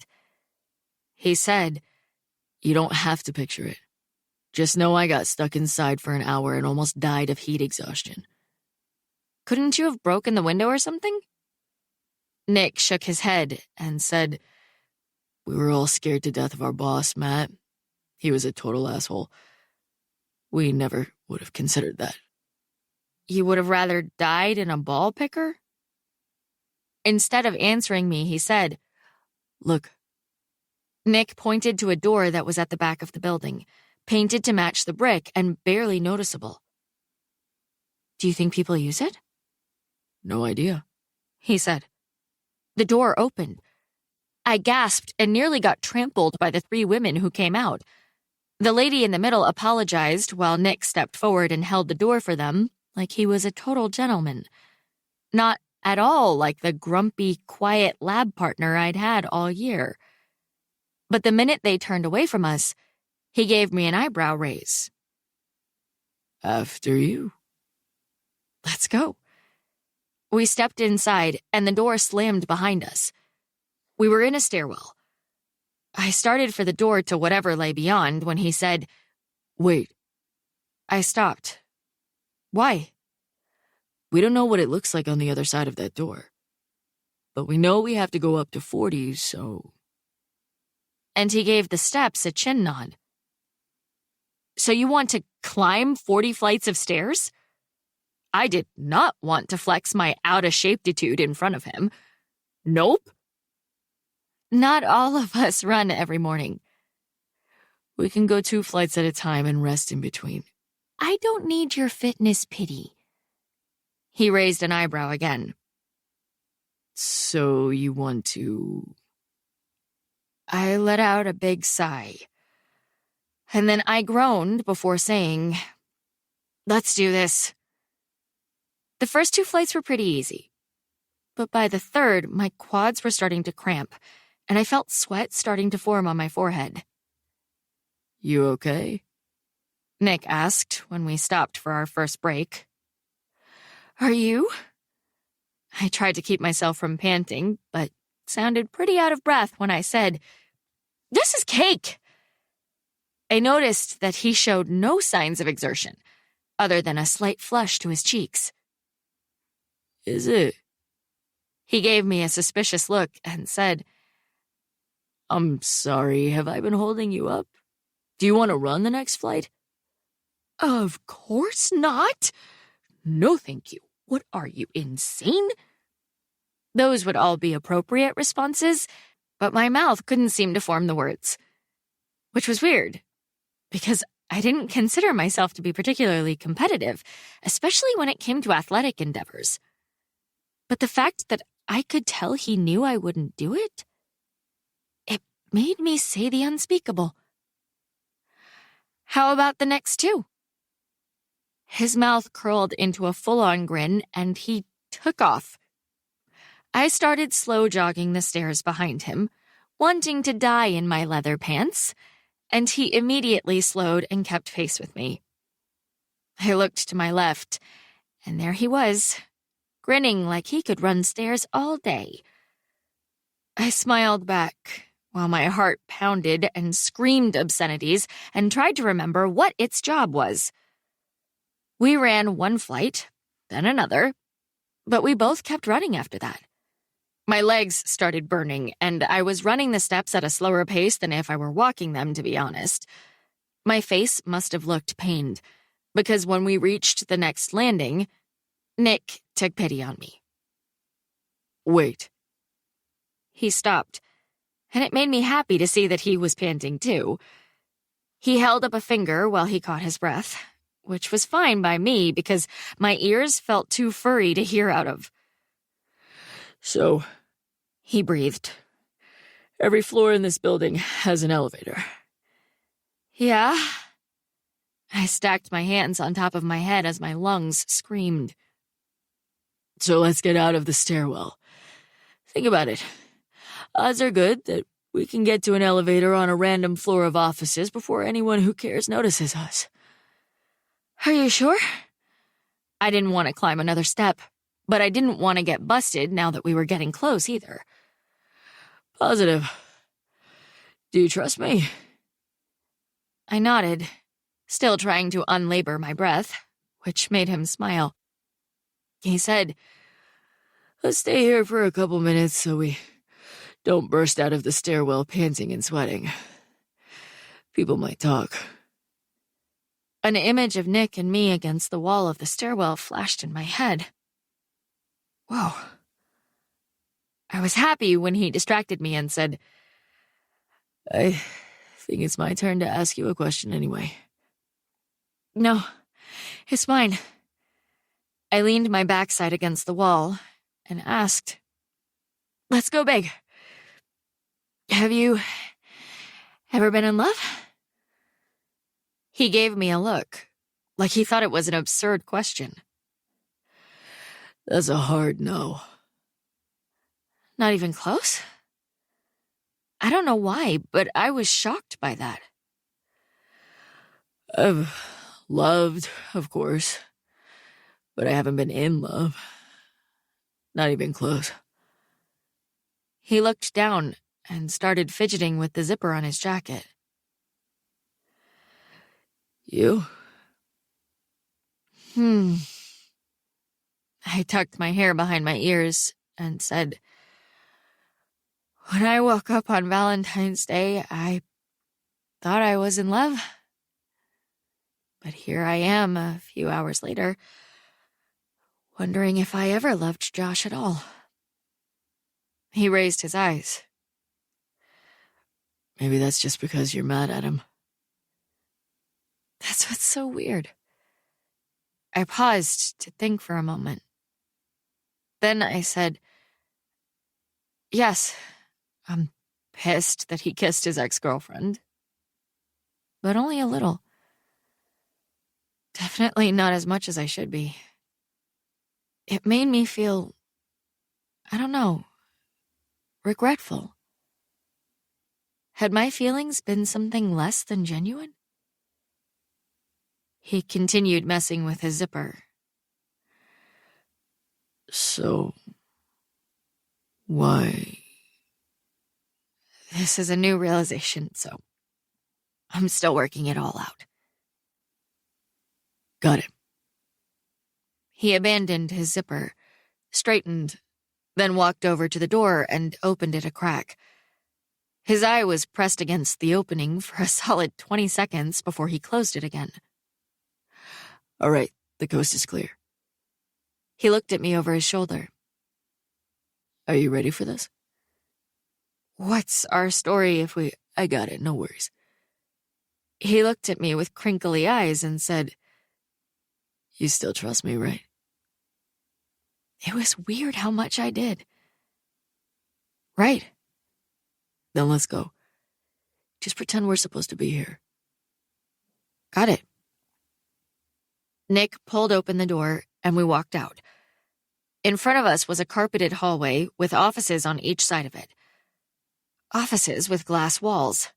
He said, you don't have to picture it. Just know I got stuck inside for an hour and almost died of heat exhaustion. Couldn't you have broken the window or something? Nick shook his head and said, we were all scared to death of our boss, Matt. He was a total asshole. We never would have considered that. You would have rather died in a ball picker? Instead of answering me, he said, look. Nick pointed to a door that was at the back of the building, painted to match the brick and barely noticeable. "Do you think people use it?" No idea, he said. The door opened. I gasped and nearly got trampled by the 3 women who came out. The lady in the middle apologized while Nick stepped forward and held the door for them like he was a total gentleman. Not at all like the grumpy, quiet lab partner I'd had all year. But the minute they turned away from us, he gave me an eyebrow raise. "After you." "Let's go." We stepped inside, and the door slammed behind us. We were in a stairwell. I started for the door to whatever lay beyond when he said, "Wait." I stopped. "Why?" "We don't know what it looks like on the other side of that door. But we know we have to go up to 40, so..." And he gave the steps a chin nod. "So you want to climb 40 flights of stairs?" I did not want to flex my out-of-shape-titude in front of him. Nope. Not all of us run every morning. "We can go 2 flights at a time and rest in between." I don't need your fitness pity. He raised an eyebrow again. "So you want to..." I let out a big sigh. And then I groaned before saying, "Let's do this." The first 2 flights were pretty easy. But by the third, my quads were starting to cramp, and I felt sweat starting to form on my forehead. "You okay?" Nick asked when we stopped for our first break. "Are you?" I tried to keep myself from panting, but sounded pretty out of breath when I said, "This is cake." I noticed that he showed no signs of exertion, other than a slight flush to his cheeks. "Is it?" He gave me a suspicious look and said, "I'm sorry, have I been holding you up? Do you want to run the next flight?" "Of course not. No, thank you. What are you, insane?" Those would all be appropriate responses, but my mouth couldn't seem to form the words. Which was weird, because I didn't consider myself to be particularly competitive, especially when it came to athletic endeavors. But the fact that I could tell he knew I wouldn't do it, it made me say the unspeakable. "How about the next 2? His mouth curled into a full-on grin, and he took off. I started slow jogging the stairs behind him, wanting to die in my leather pants, and he immediately slowed and kept pace with me. I looked to my left, and there he was, grinning like he could run stairs all day. I smiled back while my heart pounded and screamed obscenities and tried to remember what its job was. We ran 1 flight, then another, but we both kept running after that. My legs started burning, and I was running the steps at a slower pace than if I were walking them, to be honest. My face must have looked pained, because when we reached the next landing, Nick took pity on me. "Wait." He stopped, and it made me happy to see that he was panting too. He held up a finger while he caught his breath, which was fine by me because my ears felt too furry to hear out of. "So," he breathed, "every floor in this building has an elevator." "Yeah?" I stacked my hands on top of my head as my lungs screamed. "So let's get out of the stairwell. Think about it. Odds are good that we can get to an elevator on a random floor of offices before anyone who cares notices us." "Are you sure?" I didn't want to climb another step, but I didn't want to get busted now that we were getting close either. "Positive. Do you trust me?" I nodded, still trying to unlabor my breath, which made him smile. He said, "Let's stay here for a couple minutes so we don't burst out of the stairwell panting and sweating. People might talk." An image of Nick and me against the wall of the stairwell flashed in my head. Whoa. I was happy when he distracted me and said, "I think it's my turn to ask you a question anyway. No, it's fine. I leaned my backside against the wall and asked, "Let's go big. Have you ever been in love?" He gave me a look, like he thought it was an absurd question. That's a hard no. Not even close? I don't know why, but I was shocked by that. I've loved, of course, but I haven't been in love. Not even close. He looked down and started fidgeting with the zipper on his jacket. You? I tucked my hair behind my ears and said, "When I woke up on Valentine's Day, I thought I was in love. But here I am a few hours later, wondering if I ever loved Josh at all." He raised his eyes. Maybe that's just because you're mad at him. That's what's so weird. I paused to think for a moment. Then I said, "Yes, I'm pissed that he kissed his ex-girlfriend. But only a little. Definitely not as much as I should be. It made me feel, I don't know, regretful. Had my feelings been something less than genuine?" He continued messing with his zipper. So, why? This is a new realization, so I'm still working it all out. Got it. He abandoned his zipper, straightened, then walked over to the door and opened it a crack. His eye was pressed against the opening for a solid 20 seconds before he closed it again. All right, the coast is clear. He looked at me over his shoulder. Are you ready for this? What's our story if we... I got it, no worries. He looked at me with crinkly eyes and said, You still trust me, right? It was weird how much I did. Right. Then let's go. Just pretend we're supposed to be here. Got it. Nick pulled open the door and we walked out. In front of us was a carpeted hallway with offices on each side of it. Offices with glass walls.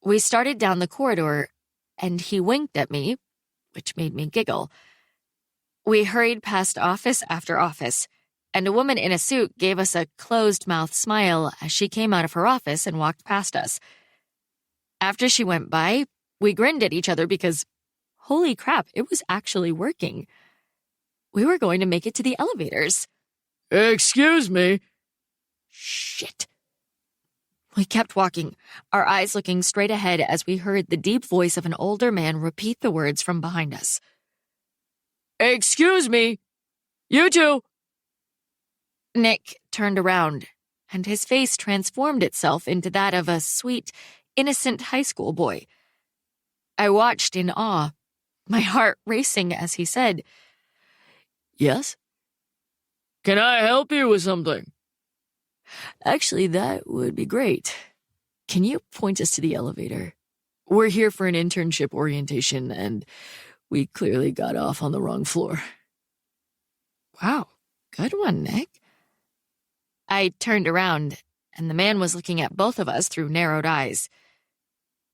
We started down the corridor and he winked at me, which made me giggle. We hurried past office after office, and a woman in a suit gave us a closed-mouth smile as she came out of her office and walked past us. After she went by, we grinned at each other because, holy crap, it was actually working. We were going to make it to the elevators. Excuse me. Shit. We kept walking, our eyes looking straight ahead as we heard the deep voice of an older man repeat the words from behind us. Excuse me. You two. Nick turned around, and his face transformed itself into that of a sweet, innocent high school boy. I watched in awe, my heart racing as he said, Yes? Can I help you with something? Actually, that would be great. Can you point us to the elevator? We're here for an internship orientation, and we clearly got off on the wrong floor. Wow, good one, Nick. I turned around, and the man was looking at both of us through narrowed eyes.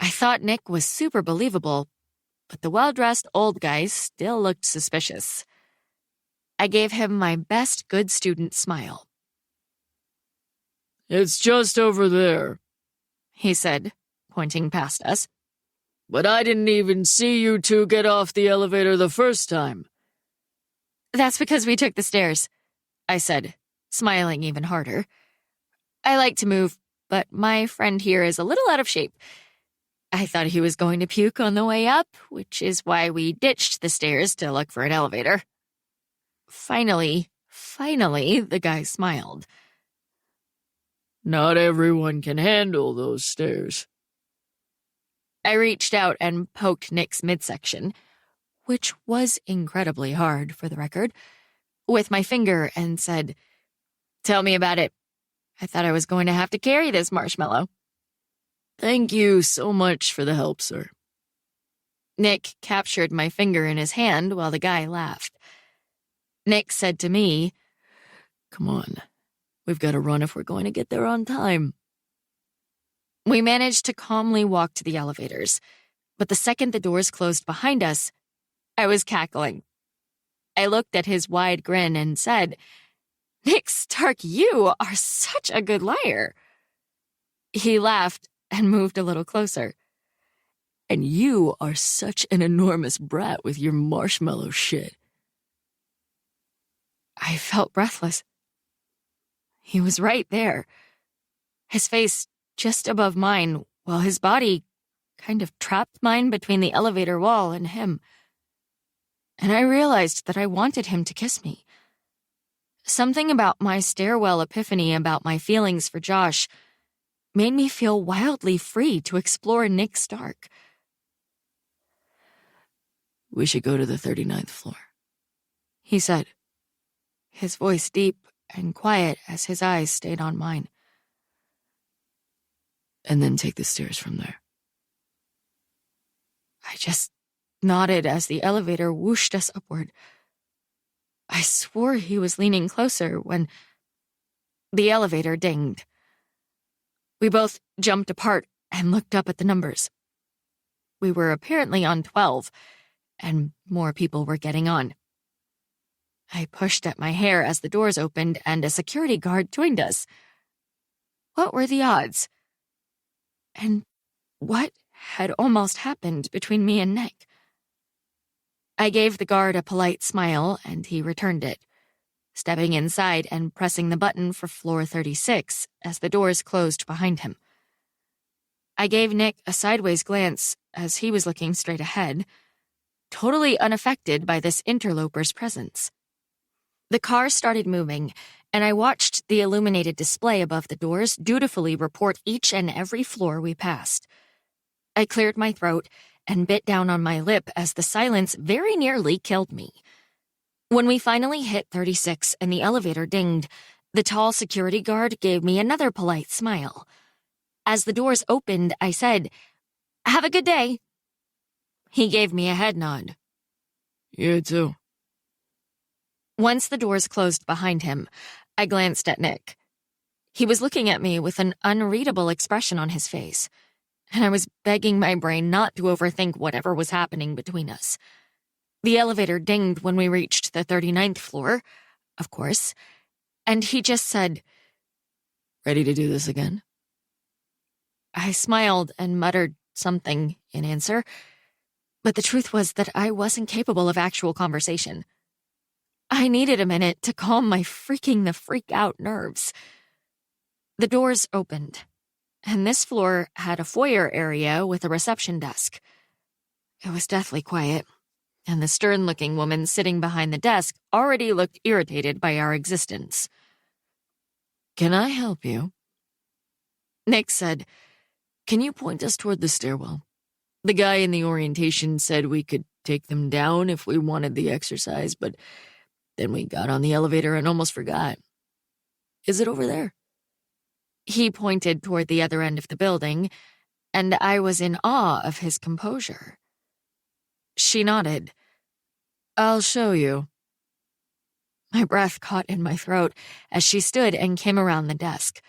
I thought Nick was super believable, but the well-dressed old guy still looked suspicious. I gave him my best good student smile. It's just over there, he said, pointing past us. But I didn't even see you two get off the elevator the first time. That's because we took the stairs, I said, smiling even harder. I like to move, but my friend here is a little out of shape. I thought he was going to puke on the way up, which is why we ditched the stairs to look for an elevator. Finally, the guy smiled. Not everyone can handle those stairs. I reached out and poked Nick's midsection, which was incredibly hard, for the record, with my finger and said, "Tell me about it. I thought I was going to have to carry this marshmallow." Thank you so much for the help, sir. Nick captured my finger in his hand while the guy laughed. Nick said to me, "Come on. We've got to run if we're going to get there on time." We managed to calmly walk to the elevators, but the second the doors closed behind us, I was cackling. I looked at his wide grin and said, "Nick Stark, you are such a good liar." He laughed and moved a little closer. "And you are such an enormous brat with your marshmallow shit." I felt breathless. He was right there, his face just above mine, while his body kind of trapped mine between the elevator wall and him. And I realized that I wanted him to kiss me. Something about my stairwell epiphany about my feelings for Josh made me feel wildly free to explore Nick Stark. "We should go to the 39th floor," he said, his voice deep and quiet as his eyes stayed on mine. "And then take the stairs from there." I just nodded as the elevator whooshed us upward. I swore he was leaning closer when the elevator dinged. We both jumped apart and looked up at the numbers. We were apparently on 12, and more people were getting on. I pushed at my hair as the doors opened and a security guard joined us. What were the odds? And what had almost happened between me and Nick? I gave the guard a polite smile, and he returned it, stepping inside and pressing the button for floor 36 as the doors closed behind him. I gave Nick a sideways glance as he was looking straight ahead, totally unaffected by this interloper's presence. The car started moving, and I watched the illuminated display above the doors dutifully report each and every floor we passed. I cleared my throat and bit down on my lip as the silence very nearly killed me. When we finally hit 36 and the elevator dinged, the tall security guard gave me another polite smile. As the doors opened, I said, "Have a good day." He gave me a head nod. "You too." Once the doors closed behind him, I glanced at Nick. He was looking at me with an unreadable expression on his face, and I was begging my brain not to overthink whatever was happening between us. The elevator dinged when we reached the 39th floor, of course, and he just said, "Ready to do this again?" I smiled and muttered something in answer, but the truth was that I wasn't capable of actual conversation. I needed a minute to calm my freaking the freak out nerves. The doors opened, and this floor had a foyer area with a reception desk. It was deathly quiet, and the stern-looking woman sitting behind the desk already looked irritated by our existence. "Can I help you?" Nick said, "Can you point us toward the stairwell? The guy in the orientation said we could take them down if we wanted the exercise, but then we got on the elevator and almost forgot. Is it over there?" He pointed toward the other end of the building, and I was in awe of his composure. She nodded. "I'll show you." My breath caught in my throat as she stood and came around the desk.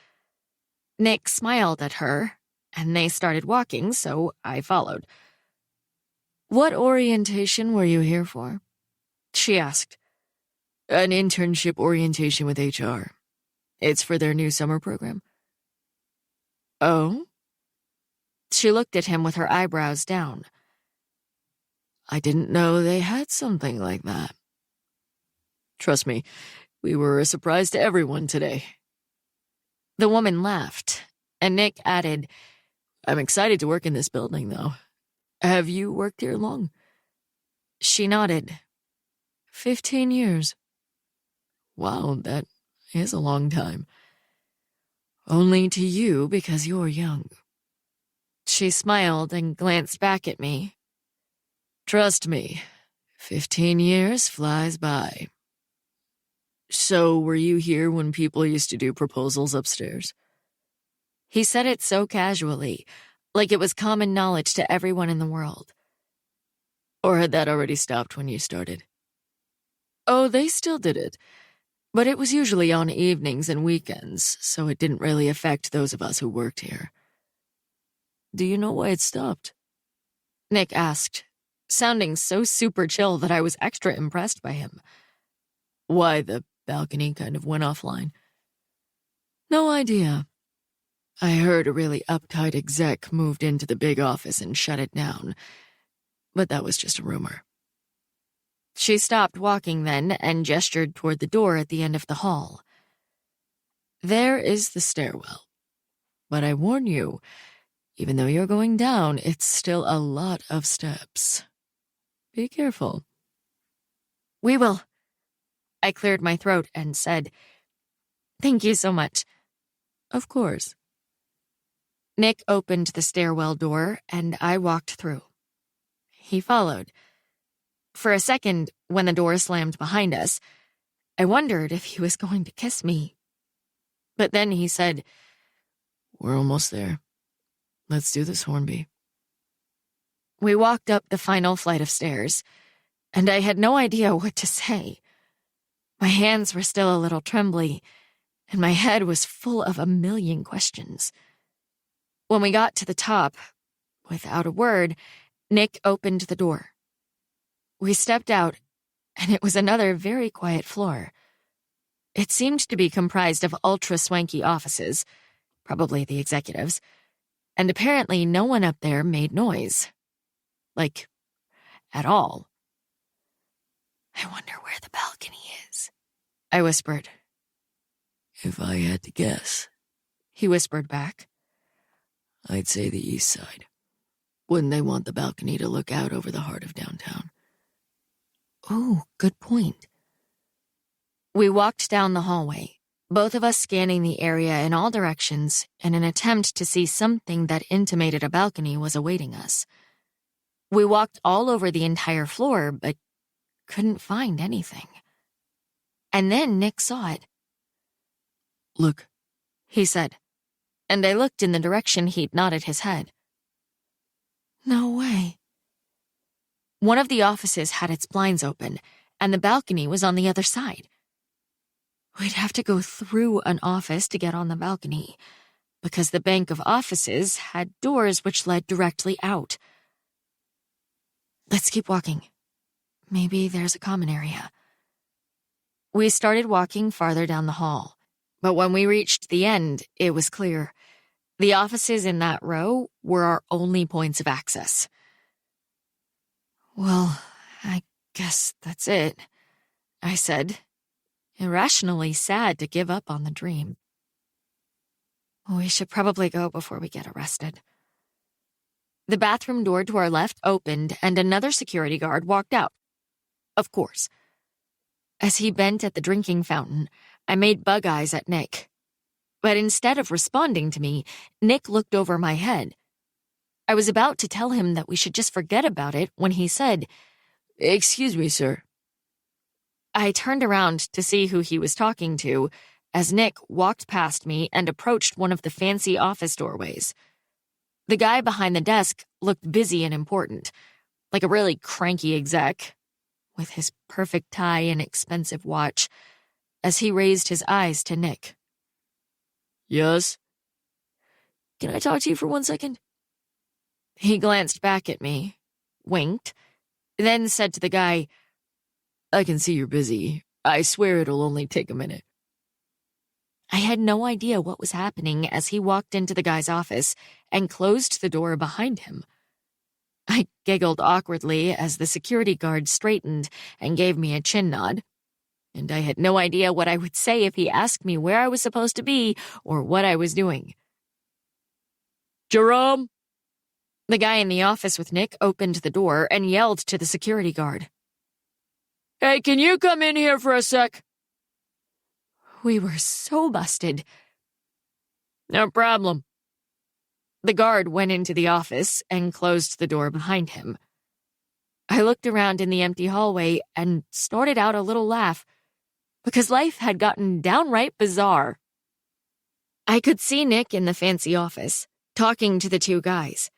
Nick smiled at her, and they started walking, so I followed. "What orientation were you here for?" she asked. "An internship orientation with HR. It's for their new summer program." "Oh?" She looked at him with her eyebrows down. "I didn't know they had something like that. Trust me, we were a surprise to everyone today." The woman laughed, and Nick added, "I'm excited to work in this building, though. Have you worked here long?" She nodded. 15 years. Wow, that is a long time. Only to you because you're young. She smiled and glanced back at me. Trust me, 15 years flies by. So, were you here when people used to do proposals upstairs? He said it so casually, like it was common knowledge to everyone in the world. Or had that already stopped when you started? Oh, they still did it, But it was usually on evenings and weekends, so it didn't really affect those of us who worked here. Do you know why it stopped? Nick asked, sounding so super chill that I was extra impressed by him. Why the balcony kind of went offline? No idea. I heard a really uptight exec moved into the big office and shut it down, but that was just a rumor. She stopped walking then and gestured toward the door at the end of the hall. There is the stairwell. But I warn you, even though you're going down, it's still a lot of steps. Be careful. We will. I cleared my throat and said, "Thank you so much." Of course. Nick opened the stairwell door and I walked through. He followed. For a second, when the door slammed behind us, I wondered if he was going to kiss me. But then he said, "We're almost there. Let's do this, Hornby." We walked up the final flight of stairs, and I had no idea what to say. My hands were still a little trembly, and my head was full of a million questions. When we got to the top, without a word, Nick opened the door. We stepped out, and it was another very quiet floor. It seemed to be comprised of ultra-swanky offices, probably the executives, and apparently no one up there made noise. Like, at all. "I wonder where the balcony is," I whispered. "If I had to guess," he whispered back, "I'd say the east side. Wouldn't they want the balcony to look out over the heart of downtown?" "Oh, good point." We walked down the hallway, both of us scanning the area in all directions in an attempt to see something that intimated a balcony was awaiting us. We walked all over the entire floor, but couldn't find anything. And then Nick saw it. "Look," he said, and I looked in the direction he'd nodded his head. No way. One of the offices had its blinds open, and the balcony was on the other side. We'd have to go through an office to get on the balcony, because the bank of offices had doors which led directly out. Let's keep walking. Maybe there's a common area. We started walking farther down the hall, but when we reached the end, it was clear. The offices in that row were our only points of access. Well, I guess that's it, I said, irrationally sad to give up on the dream. We should probably go before we get arrested. The bathroom door to our left opened and another security guard walked out. Of course. As he bent at the drinking fountain, I made bug eyes at Nick. But instead of responding to me, Nick looked over my head. I was about to tell him that we should just forget about it when he said, "Excuse me, sir." I turned around to see who he was talking to as Nick walked past me and approached one of the fancy office doorways. The guy behind the desk looked busy and important, like a really cranky exec, with his perfect tie and expensive watch, as he raised his eyes to Nick. "Yes? Can I talk to you for 1 second? He glanced back at me, winked, then said to the guy, "I can see you're busy. I swear it'll only take a minute." I had no idea what was happening as he walked into the guy's office and closed the door behind him. I giggled awkwardly as the security guard straightened and gave me a chin nod, and I had no idea what I would say if he asked me where I was supposed to be or what I was doing. "Jerome!" The guy in the office with Nick opened the door and yelled to the security guard. "Hey, can you come in here for a sec?" We were so busted. "No problem." The guard went into the office and closed the door behind him. I looked around in the empty hallway and snorted out a little laugh, because life had gotten downright bizarre. I could see Nick in the fancy office, talking to the two guys.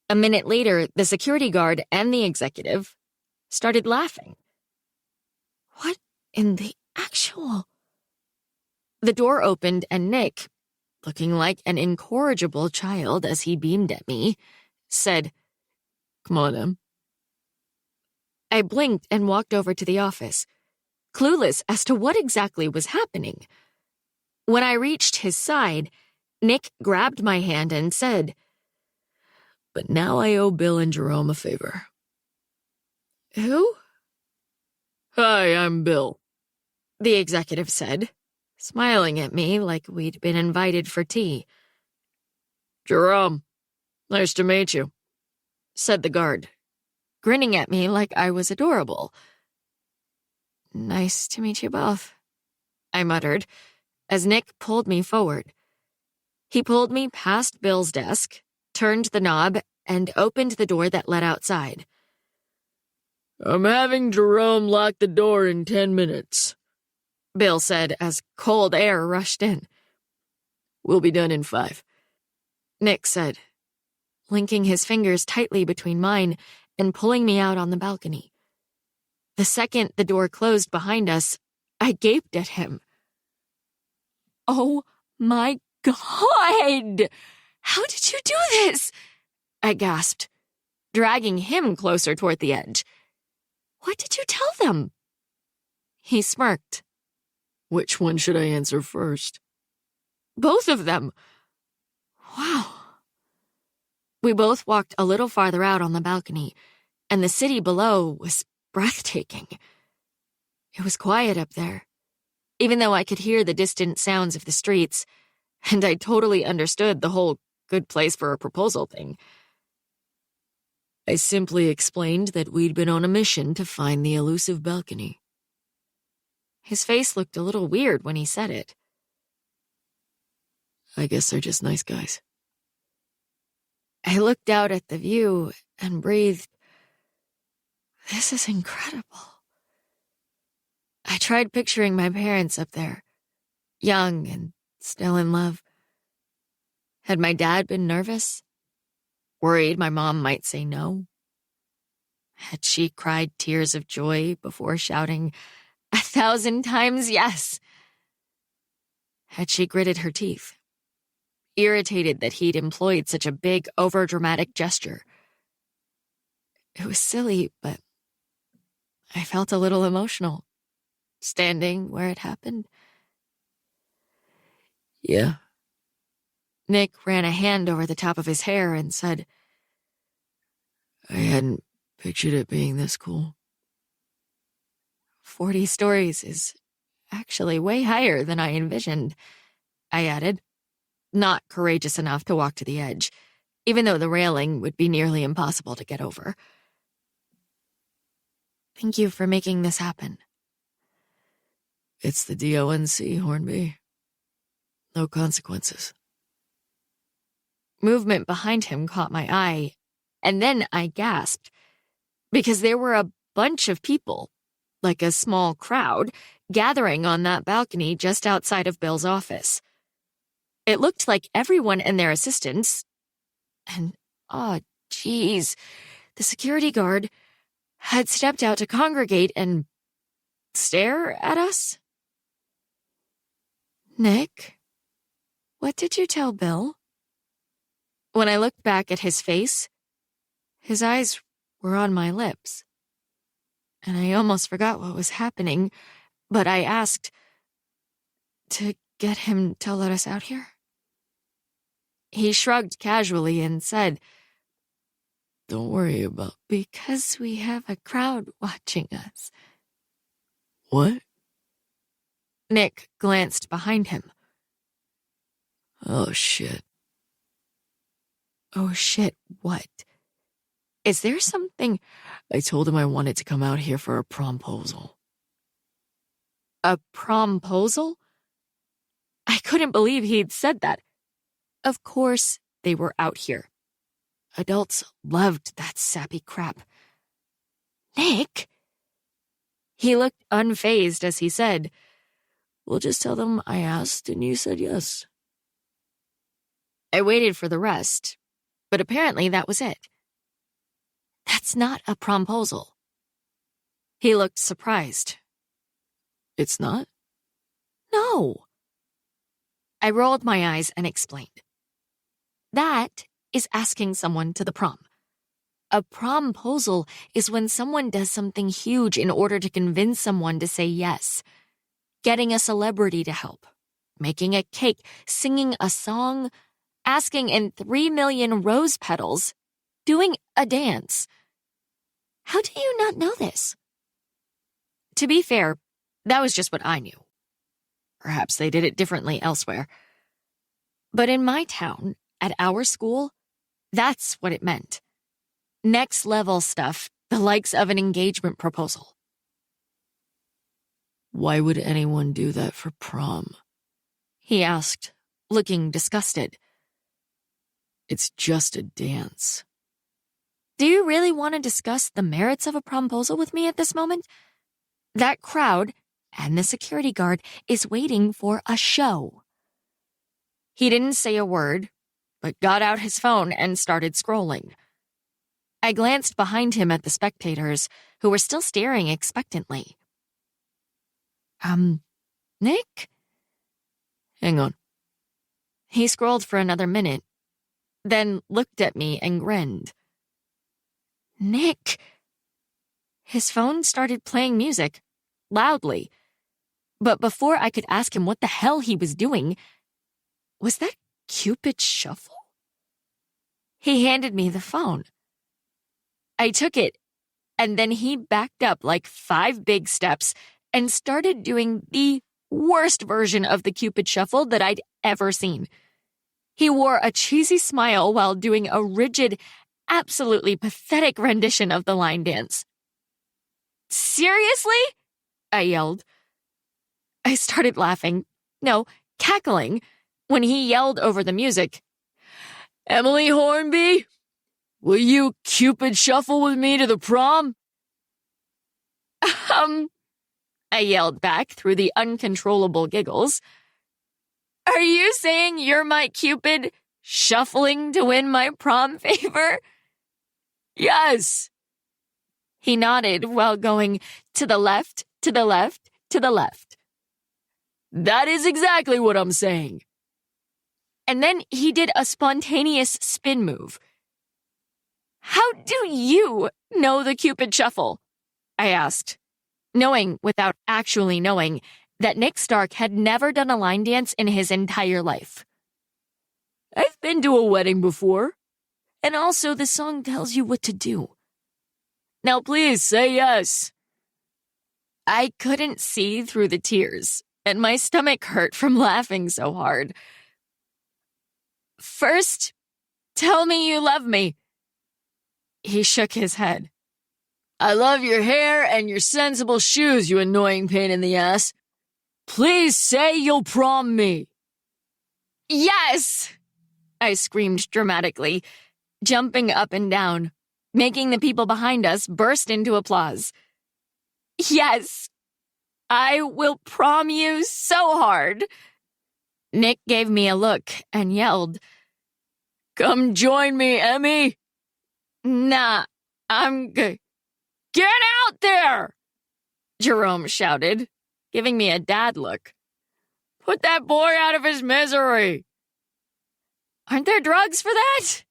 A minute later, the security guard and the executive started laughing. What in the actual... The door opened and Nick, looking like an incorrigible child as he beamed at me, said, "Come on, Em." I blinked and walked over to the office, clueless as to what exactly was happening. When I reached his side, Nick grabbed my hand and said, "But now I owe Bill and Jerome a favor." "Who?" "Hi, I'm Bill," the executive said, smiling at me like we'd been invited for tea. "Jerome, nice to meet you," said the guard, grinning at me like I was adorable. "Nice to meet you both," I muttered, as Nick pulled me forward. He pulled me past Bill's desk, turned the knob, and opened the door that led outside. "I'm having Jerome lock the door in 10 minutes, Bill said as cold air rushed in. "We'll be done in 5. Nick said, linking his fingers tightly between mine and pulling me out on the balcony. The second the door closed behind us, I gaped at him. "Oh my God! How did you do this?" I gasped, dragging him closer toward the edge. "What did you tell them?" He smirked. "Which one should I answer first?" "Both of them." Wow. We both walked a little farther out on the balcony, and the city below was breathtaking. It was quiet up there, even though I could hear the distant sounds of the streets, and I totally understood the whole good place for a proposal thing. I simply explained that we'd been on a mission to find the elusive balcony. His face looked a little weird when he said it. "I guess they're just nice guys." I looked out at the view and breathed, "This is incredible." I tried picturing my parents up there, young and still in love. Had my dad been nervous? Worried my mom might say no? Had she cried tears of joy before shouting 1,000 times yes? Had she gritted her teeth, irritated that he'd employed such a big, overdramatic gesture? It was silly, but I felt a little emotional, standing where it happened. "Yeah." Nick ran a hand over the top of his hair and said, "I hadn't pictured it being this cool." 40 stories is actually way higher than I envisioned," I added, not courageous enough to walk to the edge, even though the railing would be nearly impossible to get over. "Thank you for making this happen." "It's the DONC, Hornby. No consequences." Movement behind him caught my eye, and then I gasped, because there were a bunch of people, like a small crowd, gathering on that balcony just outside of Bill's office. It looked like everyone and their assistants, and, oh, geez, the security guard had stepped out to congregate and stare at us. "Nick, what did you tell Bill?" When I looked back at his face, his eyes were on my lips, and I almost forgot what was happening, but I asked, "To get him to let us out here?" He shrugged casually and said, "Don't worry about..." "Because we have a crowd watching us." "What?" Nick glanced behind him. "Oh, shit." "Oh shit, what? Is there something..." I told him I wanted to come out here for a promposal. A promposal? I couldn't believe he'd said that. Of course, they were out here. Adults loved that sappy crap. Nick? He looked unfazed as he said, "We'll just tell them I asked and you said yes." I waited for the rest, but apparently that was it. That's not a promposal. He looked surprised. "It's not?" No. I rolled my eyes and explained. That is asking someone to the prom. A promposal is when someone does something huge in order to convince someone to say yes. Getting a celebrity to help, making a cake, singing a song, asking in 3 million rose petals, doing a dance. How do you not know this? To be fair, that was just what I knew. Perhaps they did it differently elsewhere. But in my town, at our school, that's what it meant. Next level stuff, the likes of an engagement proposal. "Why would anyone do that for prom?" He asked, looking disgusted. "It's just a dance." Do you really want to discuss the merits of a promposal with me at this moment? That crowd and the security guard is waiting for a show. He didn't say a word, but got out his phone and started scrolling. I glanced behind him at the spectators, who were still staring expectantly. Nick? "Hang on." He scrolled for another minute, then looked at me and grinned. Nick. His phone started playing music, loudly. But before I could ask him what the hell he was doing, was that Cupid Shuffle? He handed me the phone. I took it, and then he backed up like 5 big steps and started doing the worst version of the Cupid Shuffle that I'd ever seen. He wore a cheesy smile while doing a rigid, absolutely pathetic rendition of the line dance. Seriously? I yelled. I started laughing, no, cackling, when he yelled over the music. "Emily Hornby, will you Cupid Shuffle with me to the prom?" I yelled back through the uncontrollable giggles. Are you saying you're my Cupid shuffling to win my prom favor? "Yes." He nodded while going to the left, to the left, to the left. "That is exactly what I'm saying." And then he did a spontaneous spin move. How do you know the Cupid Shuffle? I asked, knowing without actually knowing that Nick Stark had never done a line dance in his entire life. "I've been to a wedding before. And also the song tells you what to do. Now please say yes." I couldn't see through the tears, and my stomach hurt from laughing so hard. First, tell me you love me. He shook his head. "I love your hair and your sensible shoes, you annoying pain in the ass. Please say you'll prom me." Yes! I screamed dramatically, jumping up and down, making the people behind us burst into applause. Yes! I will prom you so hard. Nick gave me a look and yelled, "Come join me, Emmy." Nah, I'm good. "Get out there!" Jerome shouted, giving me a dad look. "Put that boy out of his misery." Aren't there drugs for that?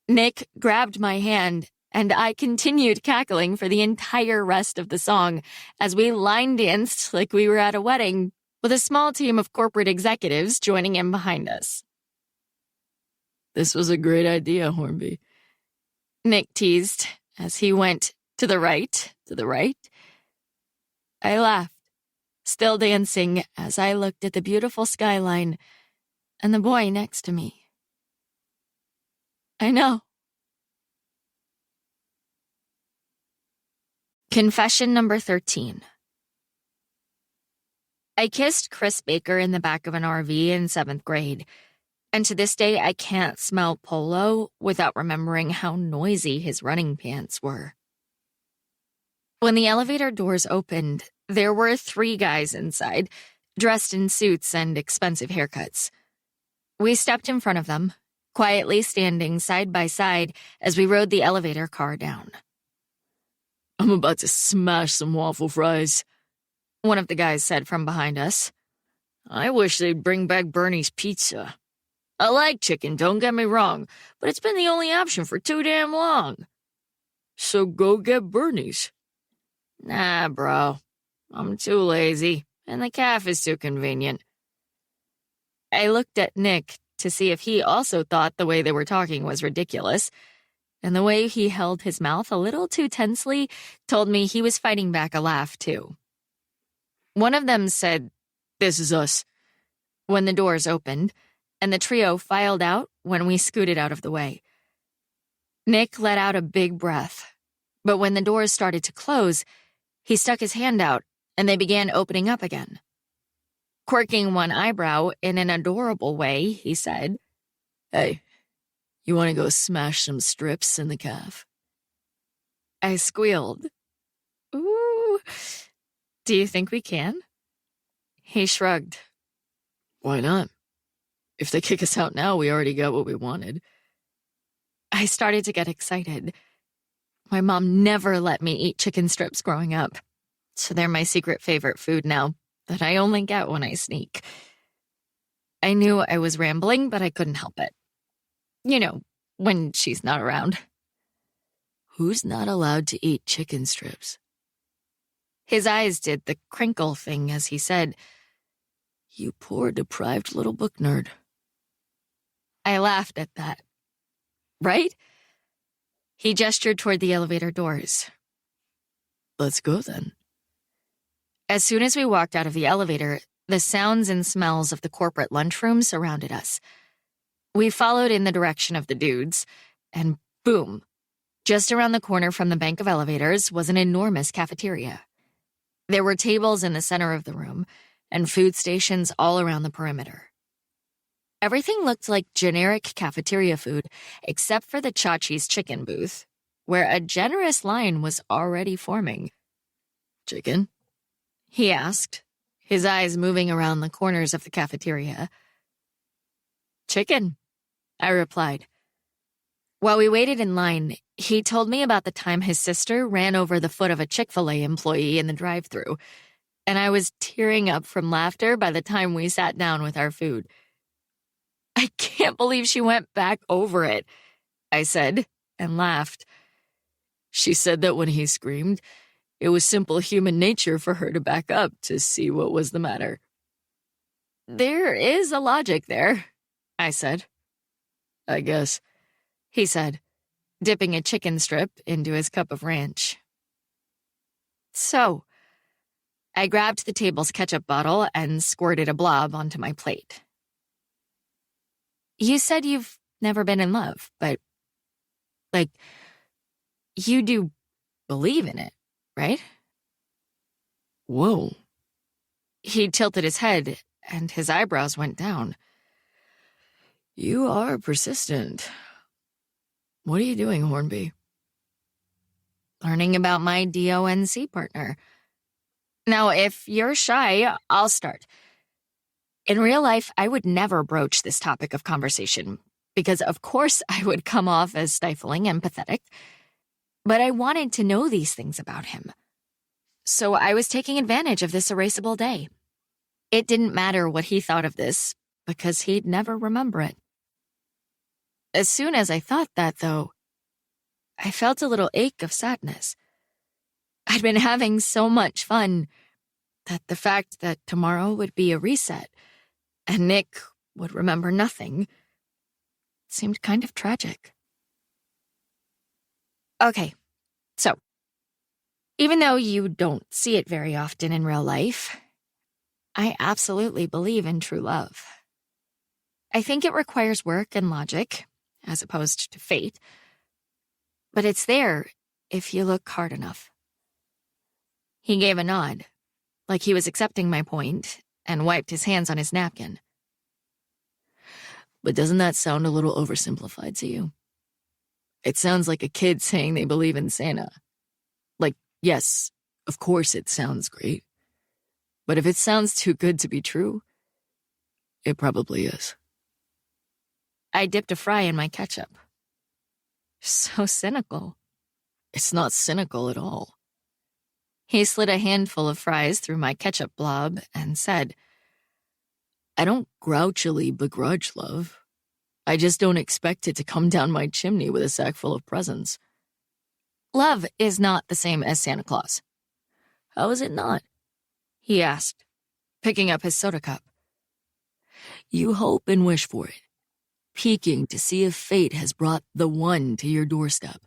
Nick grabbed my hand, and I continued cackling for the entire rest of the song as we line danced like we were at a wedding, with a small team of corporate executives joining in behind us. "This was a great idea, Hornby," Nick teased as he went to the right, to the right. I laughed, still dancing as I looked at the beautiful skyline and the boy next to me. I know. Confession number 13. I kissed Chris Baker in the back of an RV in 7th grade, And to this day, I can't smell Polo without remembering how noisy his running pants were. When the elevator doors opened, there were 3 guys inside, dressed in suits and expensive haircuts. We stepped in front of them, quietly standing side by side as we rode the elevator car down. I'm about to smash some waffle fries, one of the guys said from behind us. I wish they'd bring back Bernie's pizza. I like chicken, don't get me wrong, but it's been the only option for too damn long. So go get Bernie's. Nah, bro. I'm too lazy, and the calf is too convenient. I looked at Nick to see if he also thought the way they were talking was ridiculous, and the way he held his mouth a little too tensely told me he was fighting back a laugh, too. One of them said, "This is us," when the doors opened, and the trio filed out when we scooted out of the way. Nick let out a big breath, but when the doors started to close, he stuck his hand out, and they began opening up again. Quirking one eyebrow in an adorable way, he said, "Hey, you want to go smash some strips in the calf?" I squealed. Ooh, do you think we can? He shrugged. Why not? If they kick us out now, we already got what we wanted. I started to get excited. My mom never let me eat chicken strips growing up, so they're my secret favorite food now that I only get when I sneak. I knew I was rambling, but I couldn't help it. You know, when she's not around. Who's not allowed to eat chicken strips? His eyes did the crinkle thing as he said, "You poor deprived little book nerd." I laughed at that. Right? He gestured toward the elevator doors. Let's go then. As soon as we walked out of the elevator, the sounds and smells of the corporate lunchroom surrounded us. We followed in the direction of the dudes, and boom, just around the corner from the bank of elevators was an enormous cafeteria. There were tables in the center of the room, and food stations all around the perimeter. Everything looked like generic cafeteria food, except for the Chachi's chicken booth, where a generous line was already forming. "Chicken?" he asked, his eyes moving around the corners of the cafeteria. "Chicken," I replied. While we waited in line, he told me about the time his sister ran over the foot of a Chick-fil-A employee in the drive-thru, and I was tearing up from laughter by the time we sat down with our food. "I can't believe she went back over it," I said, and laughed. She said that when he screamed, it was simple human nature for her to back up to see what was the matter. "There is a logic there," I said. "I guess," he said, dipping a chicken strip into his cup of ranch. So, I grabbed the table's ketchup bottle and squirted a blob onto my plate. "You said you've never been in love, but, you do believe in it, right?" "Whoa." He tilted his head, and his eyebrows went down. "You are persistent. What are you doing, Hornby?" "Learning about my DONC partner. Now, if you're shy, I'll start. In real life, I would never broach this topic of conversation, because of course I would come off as stifling and pathetic. But I wanted to know these things about him. So I was taking advantage of this erasable day. It didn't matter what he thought of this, because he'd never remember it. As soon as I thought that, though, I felt a little ache of sadness. I'd been having so much fun that the fact that tomorrow would be a reset and Nick would remember nothing seemed kind of tragic. Okay, so, even though you don't see it very often in real life, I absolutely believe in true love. I think it requires work and logic, as opposed to fate, but it's there if you look hard enough. He gave a nod, like he was accepting my point, and wiped his hands on his napkin. But doesn't that sound a little oversimplified to you? It sounds like a kid saying they believe in Santa. Like, yes, of course it sounds great. But if it sounds too good to be true, it probably is. I dipped a fry in my ketchup. So cynical. It's not cynical at all. He slid a handful of fries through my ketchup blob and said, I don't grouchily begrudge love. I just don't expect it to come down my chimney with a sack full of presents. Love is not the same as Santa Claus. How is it not? He asked, picking up his soda cup. You hope and wish for it, peeking to see if fate has brought the one to your doorstep,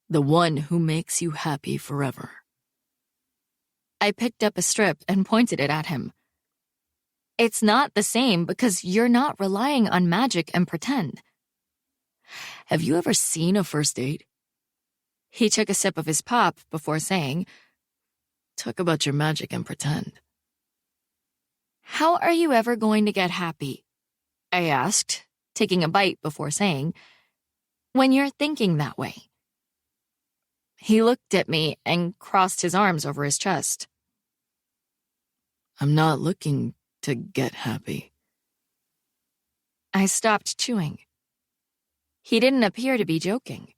the one who makes you happy forever. I picked up a strip and pointed it at him. It's not the same because you're not relying on magic and pretend. Have you ever seen a first date? He took a sip of his pop before saying, Talk about your magic and pretend. How are you ever going to get happy? I asked, taking a bite before saying, when you're thinking that way. He looked at me and crossed his arms over his chest. I'm not looking to get happy. I stopped chewing. He didn't appear to be joking.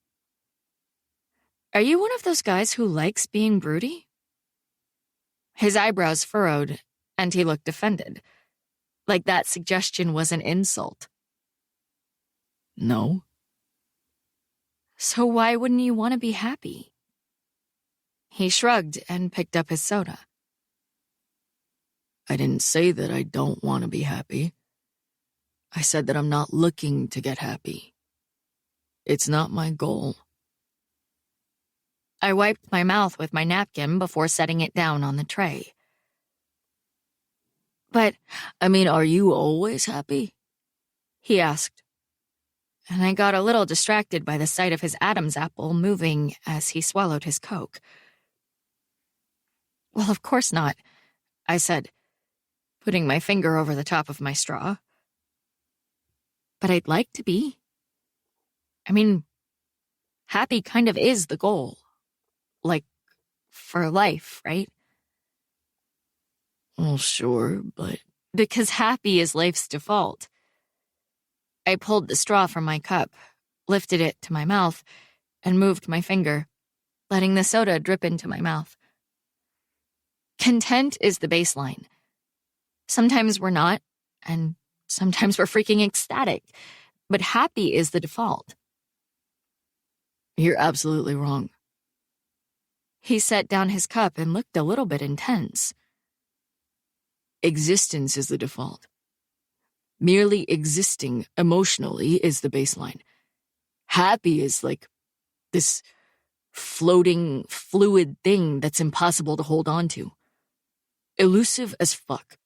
Are you one of those guys who likes being broody? His eyebrows furrowed, and he looked offended, like that suggestion was an insult. No. So why wouldn't you want to be happy? He shrugged and picked up his soda. I didn't say that I don't want to be happy. I said that I'm not looking to get happy. It's not my goal. I wiped my mouth with my napkin before setting it down on the tray. But, are you always happy? He asked, and I got a little distracted by the sight of his Adam's apple moving as he swallowed his Coke. Well, of course not, I said, putting my finger over the top of my straw. But I'd like to be. Happy kind of is the goal. Like, for life, right? Well, sure, but... Because happy is life's default. I pulled the straw from my cup, lifted it to my mouth, and moved my finger, letting the soda drip into my mouth. Content is the baseline. Sometimes we're not, and sometimes we're freaking ecstatic, but happy is the default. You're absolutely wrong. He set down his cup and looked a little bit intense. Existence is the default. Merely existing emotionally is the baseline. Happy is like this floating, fluid thing that's impossible to hold on to. Elusive as fuck.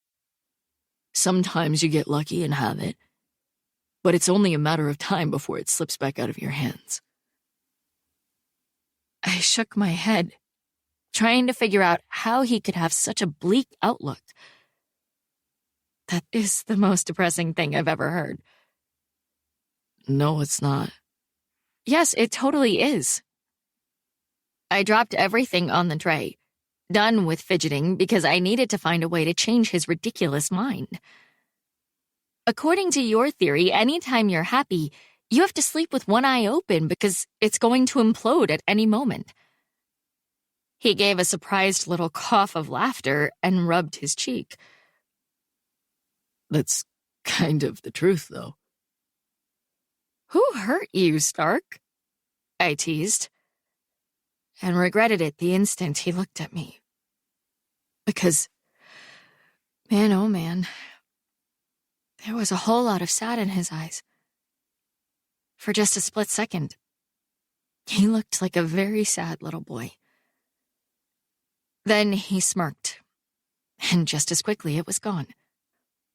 Sometimes you get lucky and have it, but it's only a matter of time before it slips back out of your hands. I shook my head, trying to figure out how he could have such a bleak outlook. That is the most depressing thing I've ever heard. No, it's not. Yes, it totally is. I dropped everything on the tray, done with fidgeting because I needed to find a way to change his ridiculous mind. According to your theory, anytime you're happy, you have to sleep with one eye open because it's going to implode at any moment. He gave a surprised little cough of laughter and rubbed his cheek. That's kind of the truth, though. Who hurt you, Stark? I teased, and regretted it the instant he looked at me. Because, man, oh man, there was a whole lot of sad in his eyes. For just a split second, he looked like a very sad little boy. Then he smirked, and just as quickly it was gone.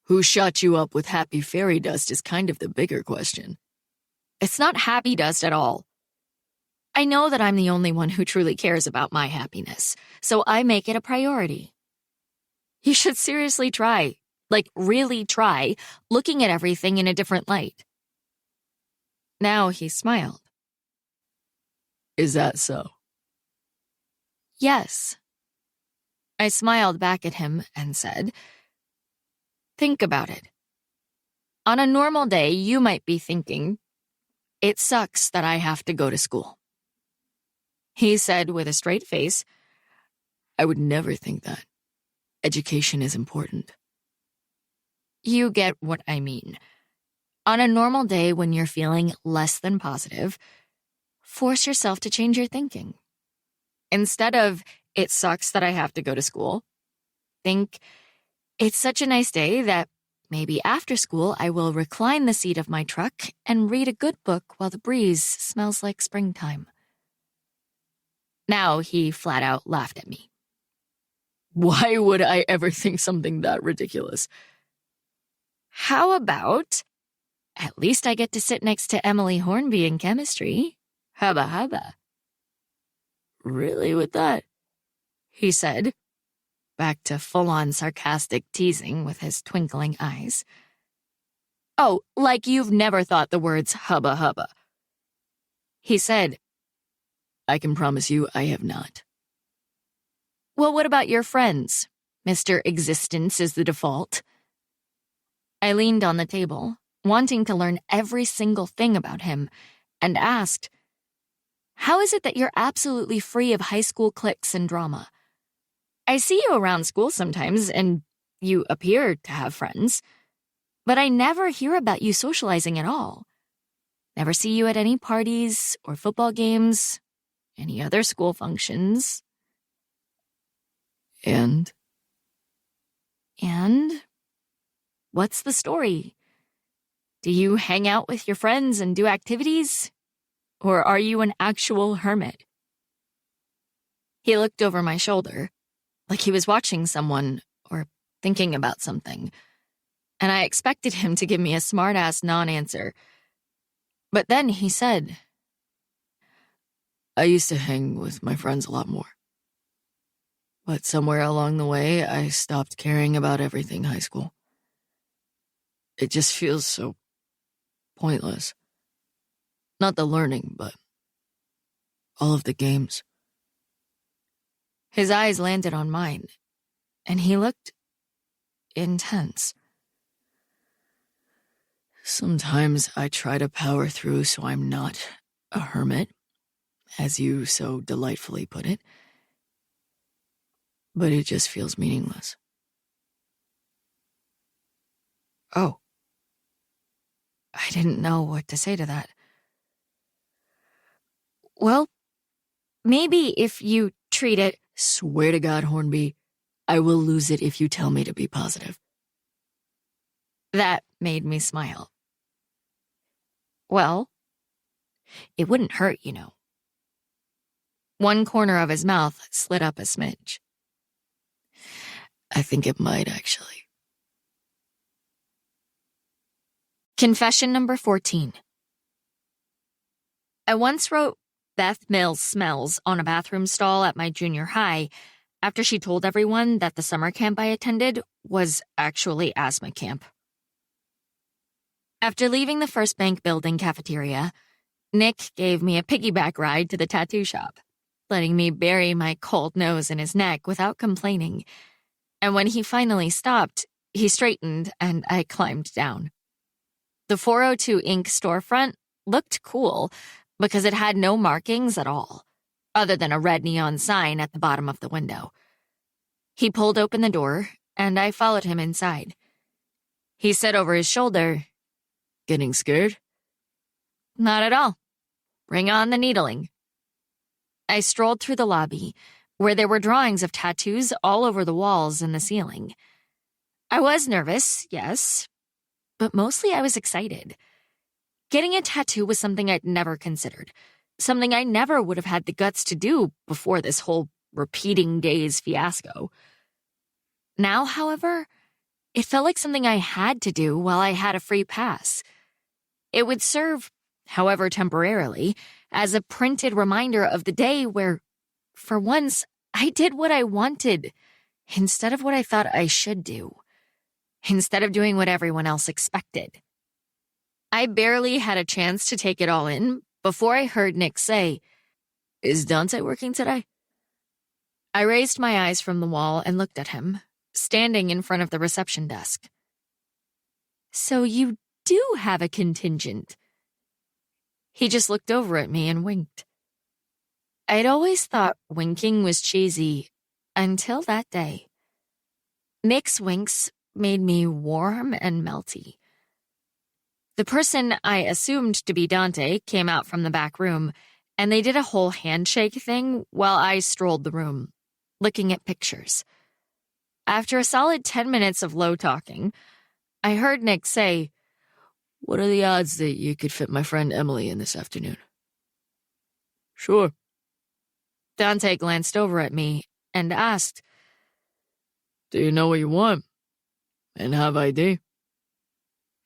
Who shot you up with happy fairy dust is kind of the bigger question. It's not happy dust at all. I know that I'm the only one who truly cares about my happiness, so I make it a priority. You should seriously try, Like, really try looking at everything in a different light. Now he smiled. Is that so? Yes. I smiled back at him and said, think about it. On a normal day, you might be thinking, it sucks that I have to go to school. He said with a straight face, I would never think that. Education is important. You get what I mean. On a normal day when you're feeling less than positive, force yourself to change your thinking. Instead of, it sucks that I have to go to school, think, it's such a nice day that maybe after school I will recline the seat of my truck and read a good book while the breeze smells like springtime. Now he flat out laughed at me. Why would I ever think something that ridiculous? How about, at least I get to sit next to Emily Hornby in chemistry. Hubba hubba. Really with that? He said, back to full-on sarcastic teasing with his twinkling eyes. Oh, like you've never thought the words hubba hubba. He said, I can promise you I have not. Well, what about your friends? Mr. Existence is the default. I leaned on the table, wanting to learn every single thing about him, and asked, how is it that you're absolutely free of high school cliques and drama? I see you around school sometimes, and you appear to have friends, but I never hear about you socializing at all. Never see you at any parties or football games, any other school functions. And? And? What's the story? Do you hang out with your friends and do activities? Or are you an actual hermit? He looked over my shoulder, like he was watching someone or thinking about something, and I expected him to give me a smart-ass non-answer. But then he said, I used to hang with my friends a lot more. But somewhere along the way, I stopped caring about everything high school. It just feels so pointless. Not the learning, but all of the games. His eyes landed on mine, and he looked intense. Sometimes I try to power through so I'm not a hermit, as you so delightfully put it. But it just feels meaningless. Oh. I didn't know what to say to that. Well, maybe if you treat it... Swear to God, Hornby, I will lose it if you tell me to be positive. That made me smile. Well, it wouldn't hurt, you know. One corner of his mouth slid up a smidge. I think it might, actually. Confession number 14. I once wrote Beth Mills smells on a bathroom stall at my junior high after she told everyone that the summer camp I attended was actually asthma camp. After leaving the First Bank building cafeteria, Nick gave me a piggyback ride to the tattoo shop, letting me bury my cold nose in his neck without complaining. And when he finally stopped, he straightened and I climbed down. The 402 Inc. storefront looked cool because it had no markings at all, other than a red neon sign at the bottom of the window. He pulled open the door, and I followed him inside. He said over his shoulder, Getting scared? Not at all. Bring on the needling. I strolled through the lobby, where there were drawings of tattoos all over the walls and the ceiling. I was nervous, yes, but mostly I was excited. Getting a tattoo was something I'd never considered, something I never would have had the guts to do before this whole repeating days fiasco. Now, however, it felt like something I had to do while I had a free pass. It would serve, however temporarily, as a printed reminder of the day where, for once, I did what I wanted instead of what I thought I should do. instead of doing what everyone else expected. I barely had a chance to take it all in before I heard Nick say, "Is Dante working today?" I raised my eyes from the wall and looked at him, standing in front of the reception desk. "So you do have a contingent." He just looked over at me and winked. I'd always thought winking was cheesy until that day. Nick's winks made me warm and melty. The person I assumed to be Dante came out from the back room, and they did a whole handshake thing while I strolled the room, looking at pictures. After a solid 10 minutes of low talking, I heard Nick say, "What are the odds that you could fit my friend Emily in this afternoon?" "Sure." Dante glanced over at me and asked, "Do you know what you want? And have ID?"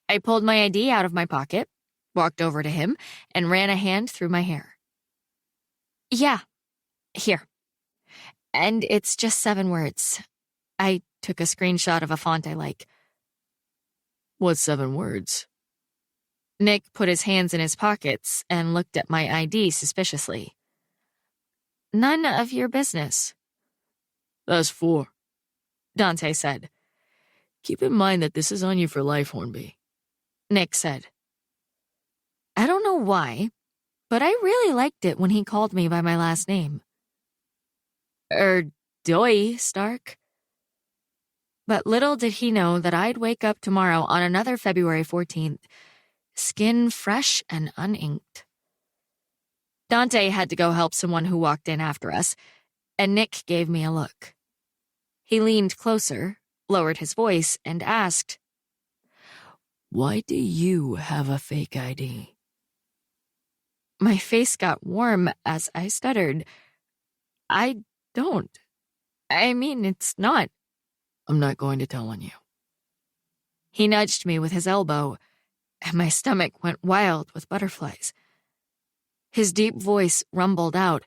I pulled my ID out of my pocket, walked over to him, and ran a hand through my hair. "Yeah, here. And it's just 7 words. I took a screenshot of a font I like." "What 7 words?" Nick put his hands in his pockets and looked at my ID suspiciously. "None of your business." "That's 4. Dante said. "Keep in mind that this is on you for life, Hornby," Nick said. I don't know why, but I really liked it when he called me by my last name. Doy Stark. But little did he know that I'd wake up tomorrow on another February 14th, skin fresh and uninked. Dante had to go help someone who walked in after us, and Nick gave me a look. He leaned closer, lowered his voice, and asked, "Why do you have a fake ID?" My face got warm as I stuttered. "I don't. I mean, it's not." "I'm not going to tell on you." He nudged me with his elbow, and my stomach went wild with butterflies. His deep voice rumbled out,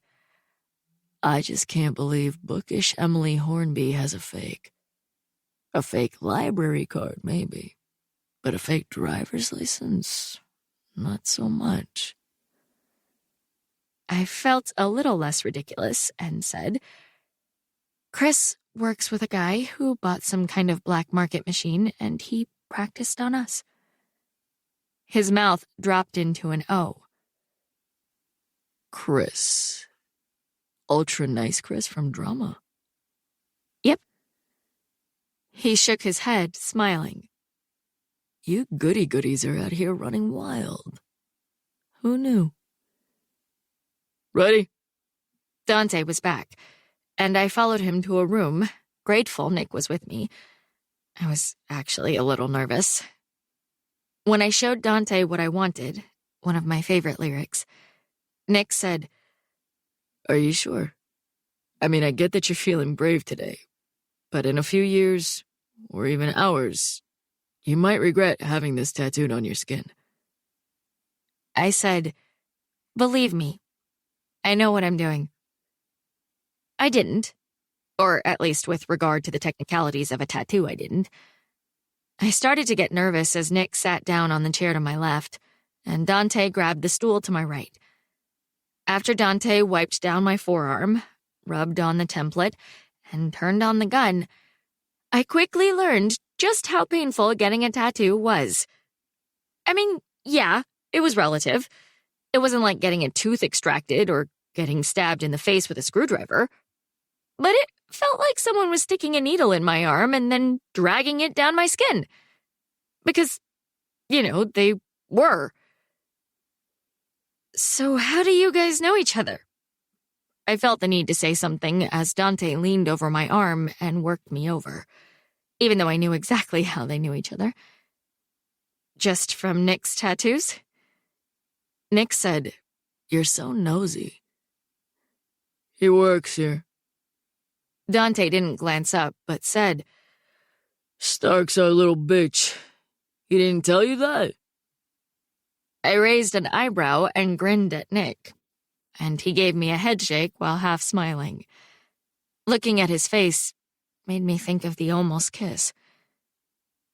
"I just can't believe bookish Emily Hornby has a fake. A fake library card, maybe. But a fake driver's license? Not so much." I felt a little less ridiculous and said, "Chris works with a guy who bought some kind of black market machine, and he practiced on us." His mouth dropped into an O. "Chris. Ultra nice Chris from drama." "Yep." He shook his head, smiling. "You goody-goodies are out here running wild. Who knew?" "Ready?" Dante was back, and I followed him to a room, grateful Nick was with me. I was actually a little nervous. When I showed Dante what I wanted, one of my favorite lyrics, Nick said, "Are you sure? I mean, I get that you're feeling brave today, but in a few years, or even hours, you might regret having this tattooed on your skin." I said, "Believe me, I know what I'm doing." I didn't, or at least with regard to the technicalities of a tattoo, I didn't. I started to get nervous as Nick sat down on the chair to my left, and Dante grabbed the stool to my right. After Dante wiped down my forearm, rubbed on the template, and turned on the gun, I quickly learned just how painful getting a tattoo was. I mean, yeah, it was relative. It wasn't like getting a tooth extracted or getting stabbed in the face with a screwdriver. But it felt like someone was sticking a needle in my arm and then dragging it down my skin. Because, they were. "So how do you guys know each other?" I felt the need to say something as Dante leaned over my arm and worked me over, even though I knew exactly how they knew each other. "Just from Nick's tattoos?" Nick said, "You're so nosy." "He works here." Dante didn't glance up, but said, "Stark's our little bitch. He didn't tell you that?" I raised an eyebrow and grinned at Nick, and he gave me a headshake while half smiling. Looking at his face made me think of the almost kiss.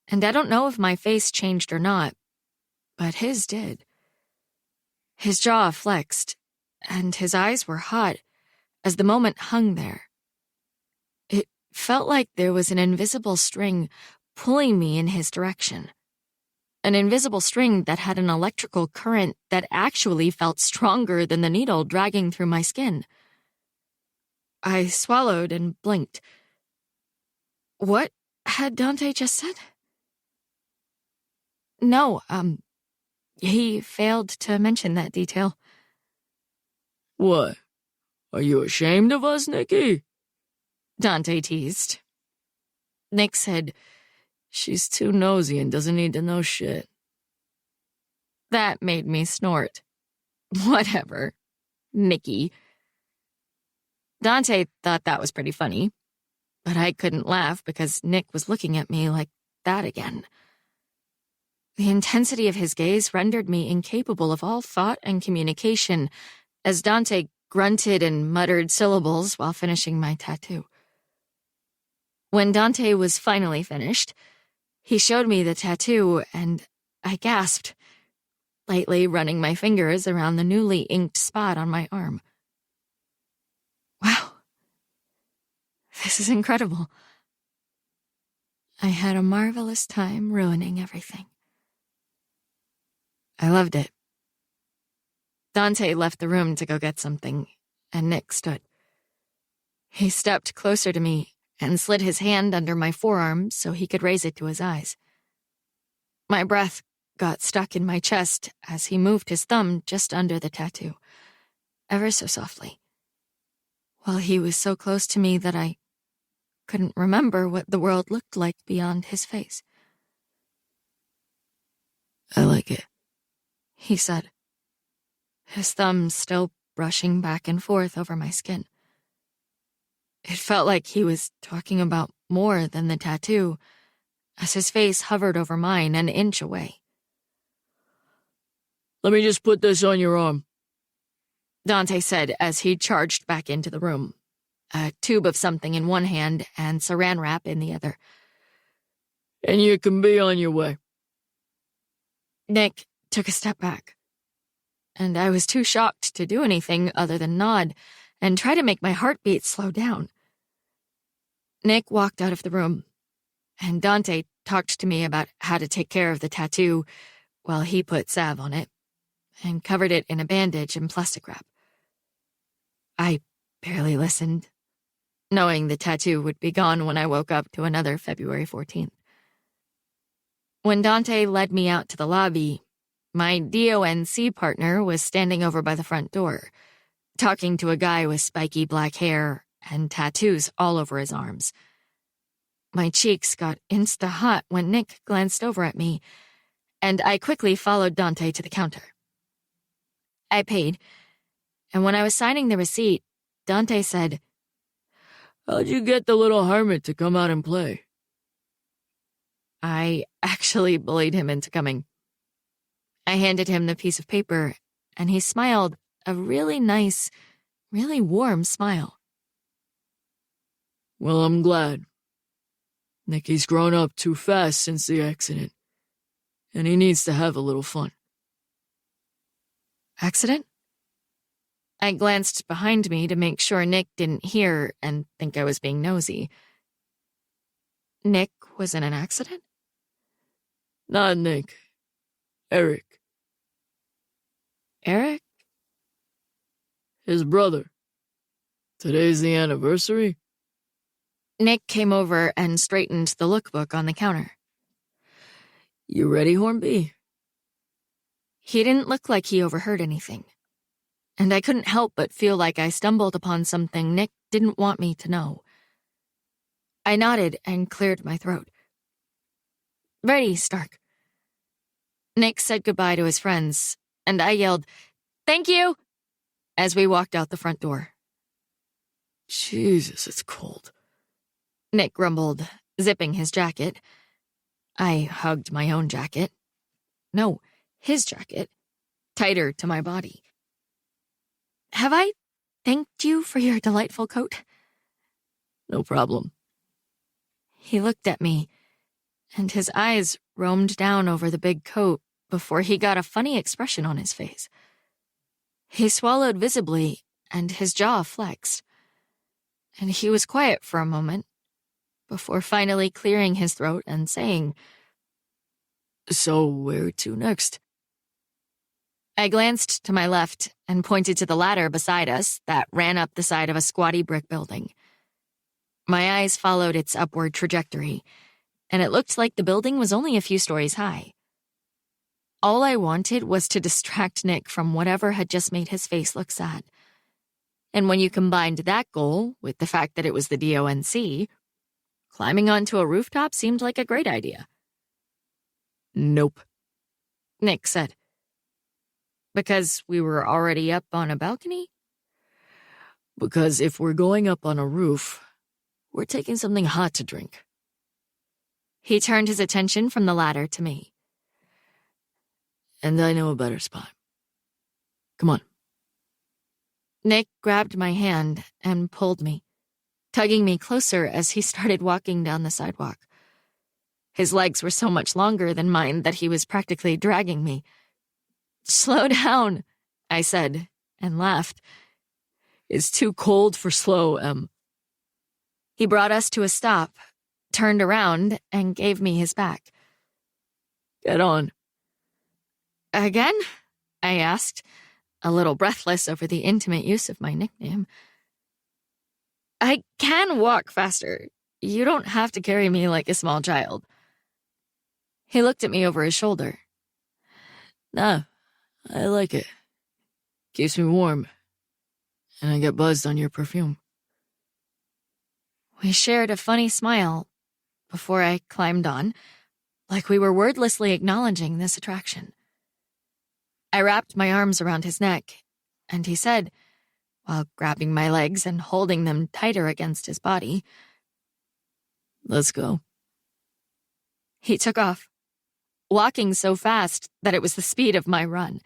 and I don't know if my face changed or not, but his did. His jaw flexed, and his eyes were hot as the moment hung there. It felt like there was an invisible string pulling me in his direction. An invisible string that had an electrical current that actually felt stronger than the needle dragging through my skin. I swallowed and blinked. What had Dante just said? No, he failed to mention that detail. What? Are you ashamed of us, Nikki? Dante teased. Nick said, "She's too nosy and doesn't need to know shit." That made me snort. Whatever. Nicky. Dante thought that was pretty funny, but I couldn't laugh because Nick was looking at me like that again. The intensity of his gaze rendered me incapable of all thought and communication as Dante grunted and muttered syllables while finishing my tattoo. When Dante was finally finished, he showed me the tattoo and I gasped, lightly running my fingers around the newly inked spot on my arm. Wow. This is incredible. I had a marvelous time ruining everything. I loved it. Dante left the room to go get something, and Nick stood. He stepped closer to me and slid his hand under my forearm so he could raise it to his eyes. My breath got stuck in my chest as he moved his thumb just under the tattoo, ever so softly, while he was so close to me that I couldn't remember what the world looked like beyond his face. "I like it," he said, his thumb still brushing back and forth over my skin. It felt like he was talking about more than the tattoo, as his face hovered over mine an inch away. Let me just put this on your arm, Dante said as he charged back into the room, a tube of something in one hand and saran wrap in the other. and you can be on your way. Nick took a step back, and I was too shocked to do anything other than nod and try to make my heartbeat slow down. Nick walked out of the room, and Dante talked to me about how to take care of the tattoo while he put salve on it and covered it in a bandage and plastic wrap. I barely listened, knowing the tattoo would be gone when I woke up to another February 14th. When Dante led me out to the lobby, my DONC partner was standing over by the front door, talking to a guy with spiky black hair and tattoos all over his arms. My cheeks got insta-hot when Nick glanced over at me, and I quickly followed Dante to the counter. I paid, and when I was signing the receipt, Dante said, How'd you get the little hermit to come out and play? I actually bullied him into coming. I handed him the piece of paper, and he smiled a really nice, really warm smile. Well, I'm glad. Nicky's grown up too fast since the accident, and he needs to have a little fun. Accident? I glanced behind me to make sure Nick didn't hear and think I was being nosy. Nick was in an accident? Not Nick. Eric. Eric? His brother. Today's the anniversary. Nick came over and straightened the lookbook on the counter. "You ready, Hornby?" He didn't look like he overheard anything, and I couldn't help but feel like I stumbled upon something Nick didn't want me to know. I nodded and cleared my throat. "Ready, Stark." Nick said goodbye to his friends, and I yelled, "Thank you!" as we walked out the front door. "Jesus, it's cold," Nick grumbled, zipping his jacket. I hugged my own jacket. No, his jacket, tighter to my body. "Have I thanked you for your delightful coat?" "No problem." He looked at me, and his eyes roamed down over the big coat before he got a funny expression on his face. He swallowed visibly, and his jaw flexed. And he was quiet for a moment, before finally clearing his throat and saying, "So where to next?" I glanced to my left and pointed to the ladder beside us that ran up the side of a squatty brick building. My eyes followed its upward trajectory, and it looked like the building was only a few stories high. All I wanted was to distract Nick from whatever had just made his face look sad. And when you combined that goal with the fact that it was the DONC, climbing onto a rooftop seemed like a great idea. "Nope," Nick said. Because we were already up on a balcony? "Because if we're going up on a roof, we're taking something hot to drink." He turned his attention from the ladder to me. "And I know a better spot. Come on." Nick grabbed my hand and pulled me, tugging me closer as he started walking down the sidewalk. His legs were so much longer than mine that he was practically dragging me. "Slow down," I said, and laughed. "It's too cold for slow, Em." He brought us to a stop, turned around, and gave me his back. "Get on." "Again?" I asked, a little breathless over the intimate use of my nickname. "I can walk faster. You don't have to carry me like a small child." He looked at me over his shoulder. "Nah, I like it. Keeps me warm. And I get buzzed on your perfume." We shared a funny smile before I climbed on, like we were wordlessly acknowledging this attraction. I wrapped my arms around his neck, and he said, while grabbing my legs and holding them tighter against his body, "Let's go." He took off, walking so fast that it was the speed of my run.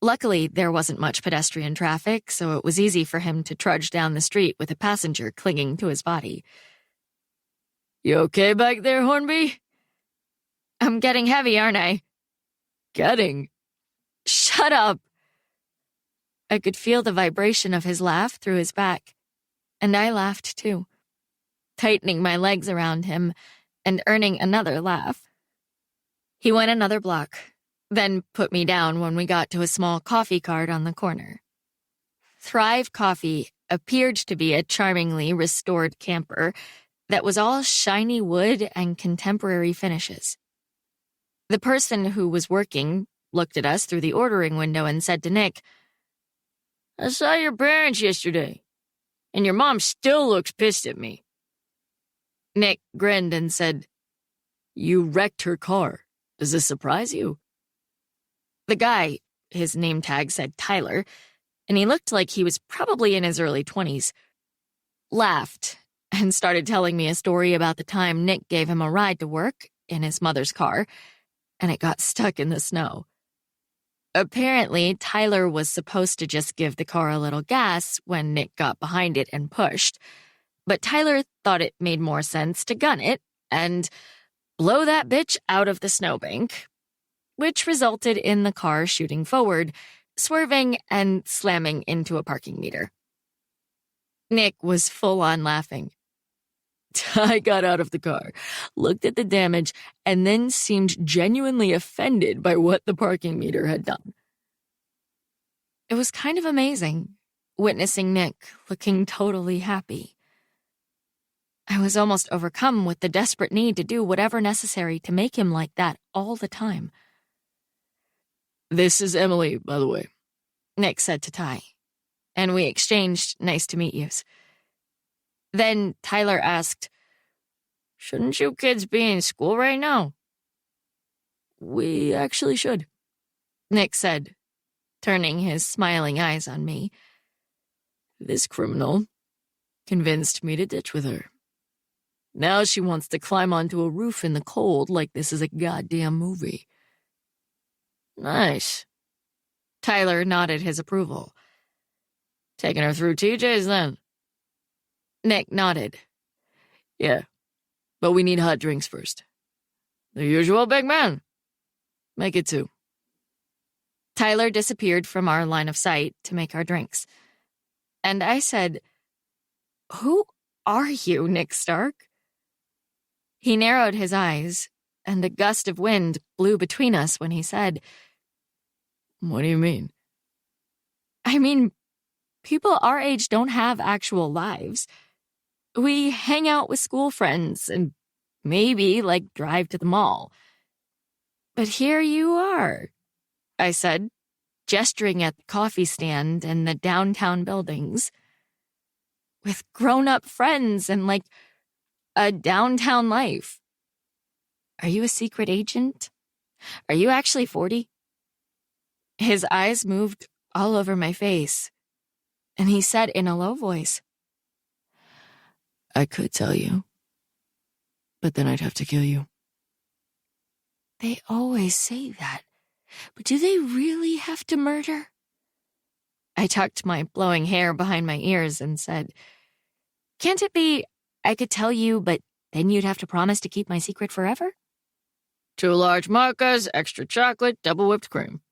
Luckily, there wasn't much pedestrian traffic, so it was easy for him to trudge down the street with a passenger clinging to his body. "You okay back there, Hornby?" "I'm getting heavy, aren't I?" "Getting?" "Shut up!" I could feel the vibration of his laugh through his back, and I laughed too, tightening my legs around him and earning another laugh. He went another block, then put me down when we got to a small coffee cart on the corner. Thrive Coffee appeared to be a charmingly restored camper that was all shiny wood and contemporary finishes. The person who was working looked at us through the ordering window and said to Nick, "I saw your parents yesterday, and your mom still looks pissed at me." Nick grinned and said, "You wrecked her car. Does this surprise you?" The guy, his name tag said Tyler, and he looked like he was probably in his early 20s, laughed and started telling me a story about the time Nick gave him a ride to work in his mother's car, and it got stuck in the snow. Apparently, Tyler was supposed to just give the car a little gas when Nick got behind it and pushed, but Tyler thought it made more sense to gun it and blow that bitch out of the snowbank, which resulted in the car shooting forward, swerving and slamming into a parking meter. Nick was full on laughing. I got out of the car, looked at the damage, and then seemed genuinely offended by what the parking meter had done. It was kind of amazing, witnessing Nick looking totally happy. I was almost overcome with the desperate need to do whatever necessary to make him like that all the time. "This is Emily, by the way," Nick said to Ty, and we exchanged nice to meet yous. Then Tyler asked, "Shouldn't you kids be in school right now?" "We actually should," Nick said, turning his smiling eyes on me. "This criminal convinced me to ditch with her. Now she wants to climb onto a roof in the cold like this is a goddamn movie." "Nice." Tyler nodded his approval. "Taking her through TJ's then?" Nick nodded. "Yeah, but we need hot drinks first. The usual big man. Make it 2. Tyler disappeared from our line of sight to make our drinks. And I said, "Who are you, Nick Stark?" He narrowed his eyes, and a gust of wind blew between us when he said, What do you mean? "I mean, people our age don't have actual lives. We hang out with school friends and maybe, drive to the mall. But here you are," I said, gesturing at the coffee stand and the downtown buildings. "With grown-up friends and, a downtown life. Are you a secret agent? Are you actually 40? His eyes moved all over my face, and he said in a low voice, I could tell you, but then I'd have to kill you. "They always say that, but do they really have to murder?" I tucked my blowing hair behind my ears and said, "Can't it be, I could tell you, but then you'd have to promise to keep my secret forever?" 2 large mochas, extra chocolate, double whipped cream.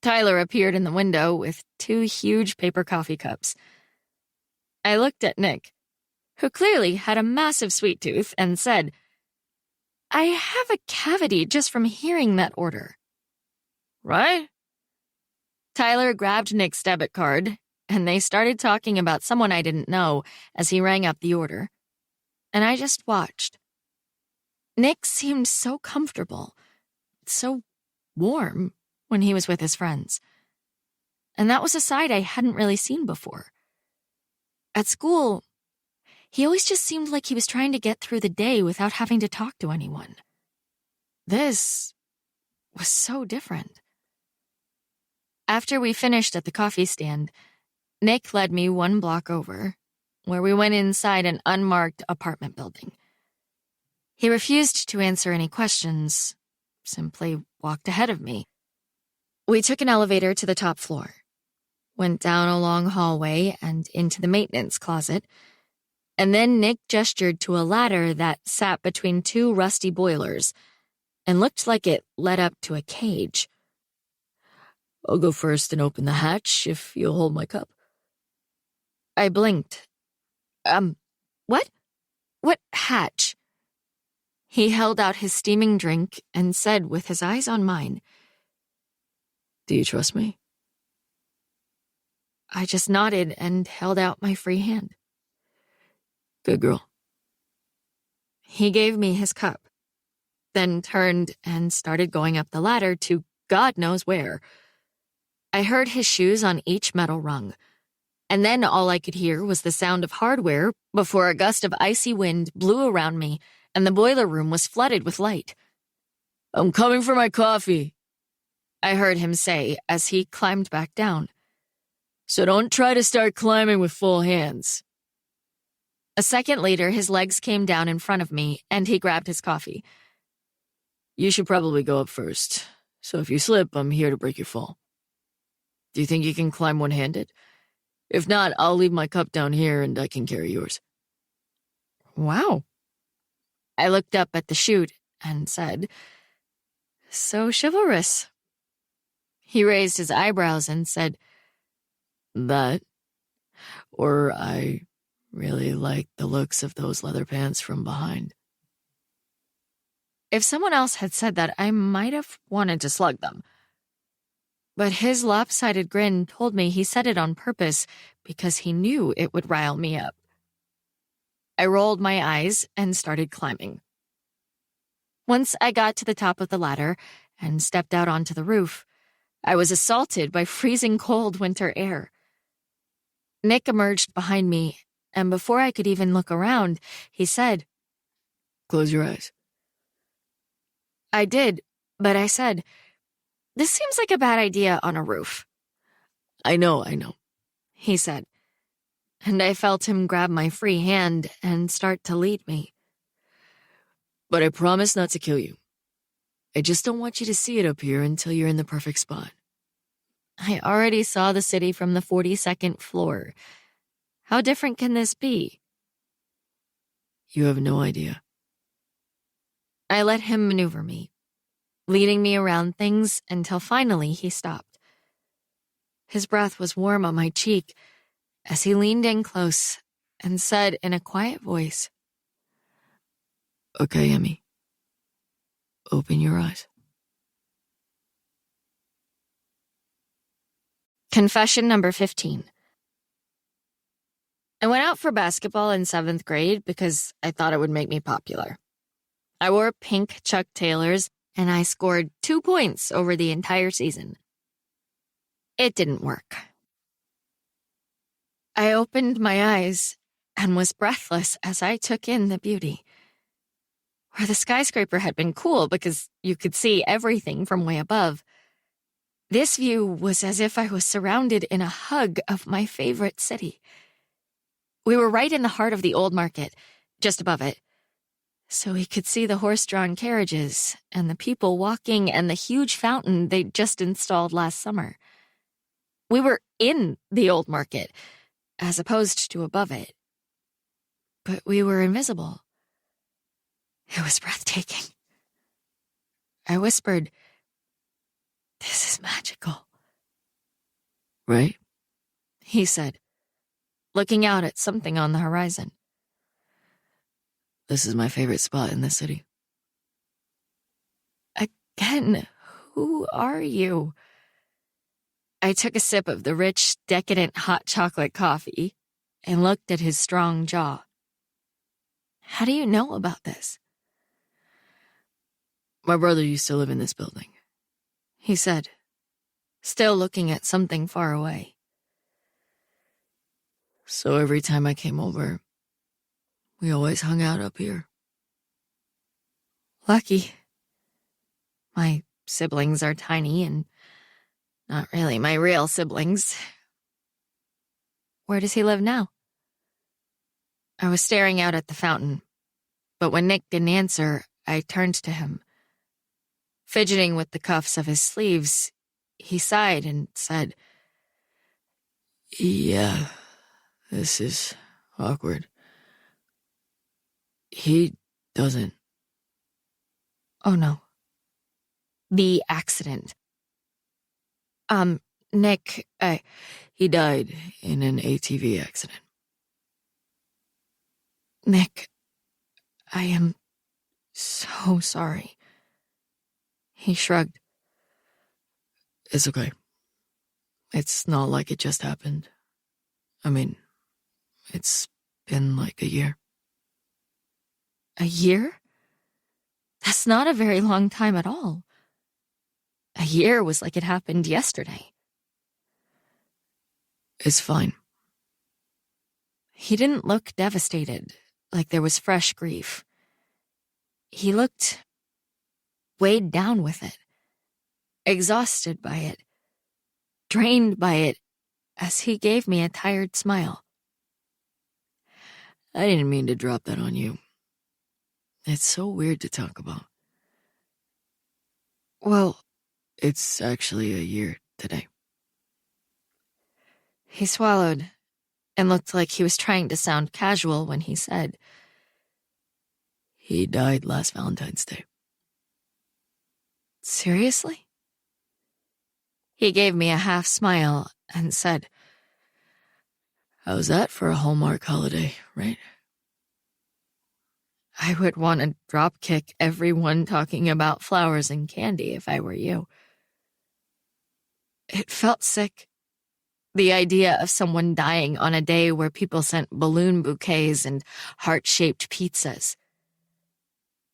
Tyler appeared in the window with 2 huge paper coffee cups. I looked at Nick, who clearly had a massive sweet tooth, and said, "I have a cavity just from hearing that order." Right? Tyler grabbed Nick's debit card, and they started talking about someone I didn't know as he rang up the order. And I just watched. Nick seemed so comfortable, so warm when he was with his friends. And that was a side I hadn't really seen before. At school, he always just seemed like he was trying to get through the day without having to talk to anyone. This was so different. After we finished at the coffee stand, Nick led me 1 block over, where we went inside an unmarked apartment building. He refused to answer any questions, simply walked ahead of me. We took an elevator to the top floor, went down a long hallway and into the maintenance closet, and then Nick gestured to a ladder that sat between 2 rusty boilers and looked like it led up to a cage. I'll go first and open the hatch if you'll hold my cup. I blinked. What? What hatch? He held out his steaming drink and said with his eyes on mine, Do you trust me? I just nodded and held out my free hand. Good girl. He gave me his cup, then turned and started going up the ladder to God knows where. I heard his shoes on each metal rung, and then all I could hear was the sound of hardware before a gust of icy wind blew around me and the boiler room was flooded with light. I'm coming for my coffee, I heard him say as he climbed back down. So don't try to start climbing with full hands. A second later, his legs came down in front of me and he grabbed his coffee. You should probably go up first, so if you slip, I'm here to break your fall. Do you think you can climb one-handed? If not, I'll leave my cup down here and I can carry yours. Wow. I looked up at the chute and said, So chivalrous. He raised his eyebrows and said, That, or I really like the looks of those leather pants from behind. If someone else had said that, I might have wanted to slug them. But his lopsided grin told me he said it on purpose because he knew it would rile me up. I rolled my eyes and started climbing. Once I got to the top of the ladder and stepped out onto the roof, I was assaulted by freezing cold winter air. Nick emerged behind me, and before I could even look around, he said, Close your eyes. I did, but I said, This seems like a bad idea on a roof. I know, He said, and I felt him grab my free hand and start to lead me. But I promise not to kill you. I just don't want you to see it up here until you're in the perfect spot. I already saw the city from the 42nd floor. How different can this be? You have no idea. I let him maneuver me, leading me around things until finally he stopped. His breath was warm on my cheek as he leaned in close and said in a quiet voice, Okay, Emmy. Open your eyes. Confession number 15. I went out for basketball in 7th grade because I thought it would make me popular. I wore pink Chuck Taylors and I scored 2 points over the entire season. It didn't work. I opened my eyes and was breathless as I took in the beauty. Where the skyscraper had been cool because you could see everything from way above, this view was as if I was surrounded in a hug of my favorite city. We were right in the heart of the old market, just above it, so we could see the horse-drawn carriages and the people walking and the huge fountain they'd just installed last summer. We were in the old market, as opposed to above it. But we were invisible. It was breathtaking. I whispered, "This is magical." Right? He said, looking out at something on the horizon. This is my favorite spot in the city. Again, who are you? I took a sip of the rich, decadent hot chocolate coffee and looked at his strong jaw. How do you know about this? My brother used to live in this building, He said, still looking at something far away. so every time I came over, we always hung out up here. Lucky. My siblings are tiny and not really my real siblings. Where does he live now? I was staring out at the fountain, but when Nick didn't answer, I turned to him. Fidgeting with the cuffs of his sleeves, he sighed and said, Yeah, this is awkward. He doesn't. "Oh no. The accident. Nick, He died in an ATV accident. Nick, I am so sorry." He shrugged. It's okay. It's not like it just happened. I mean, it's been like a year. A year? That's not a very long time at all. A year was like it happened yesterday. It's fine. He didn't look devastated, like there was fresh grief. He looked weighed down with it, exhausted by it, drained by it, as he gave me a tired smile. I didn't mean to drop that on you. It's so weird to talk about. Well, It's actually a year today. he swallowed and looked like he was trying to sound casual when he said, He died last Valentine's Day. "Seriously?" He gave me a half smile and said, How's that for a Hallmark holiday, right? "I would want to dropkick everyone talking about flowers and candy if I were you." It felt sick. The idea of someone dying on a day where people sent balloon bouquets and heart-shaped pizzas.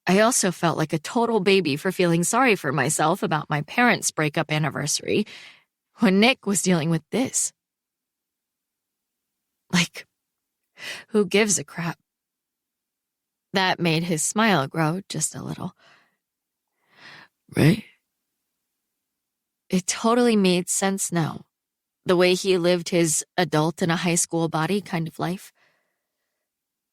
I also felt like a total baby for feeling sorry for myself about my parents' breakup anniversary when Nick was dealing with this. Like, who gives a crap? That made his smile grow just a little. Right? It totally made sense now, the way he lived his adult in a high school body kind of life.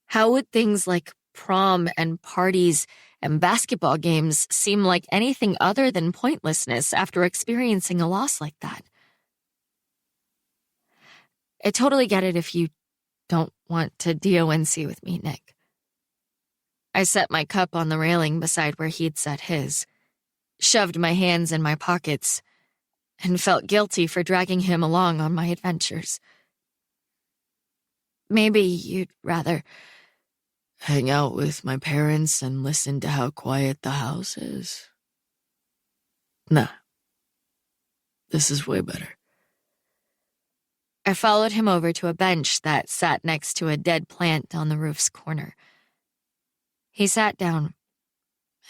How would things like prom and parties and basketball games seem like anything other than pointlessness after experiencing a loss like that? I totally get it if you don't want to DONC with me, Nick. I set my cup on the railing beside where he'd set his, shoved my hands in my pockets, and felt guilty for dragging him along on my adventures. Maybe you'd rather Hang out with my parents and listen to how quiet the house is? Nah. This is way better. I followed him over to a bench that sat next to a dead plant on the roof's corner. He sat down,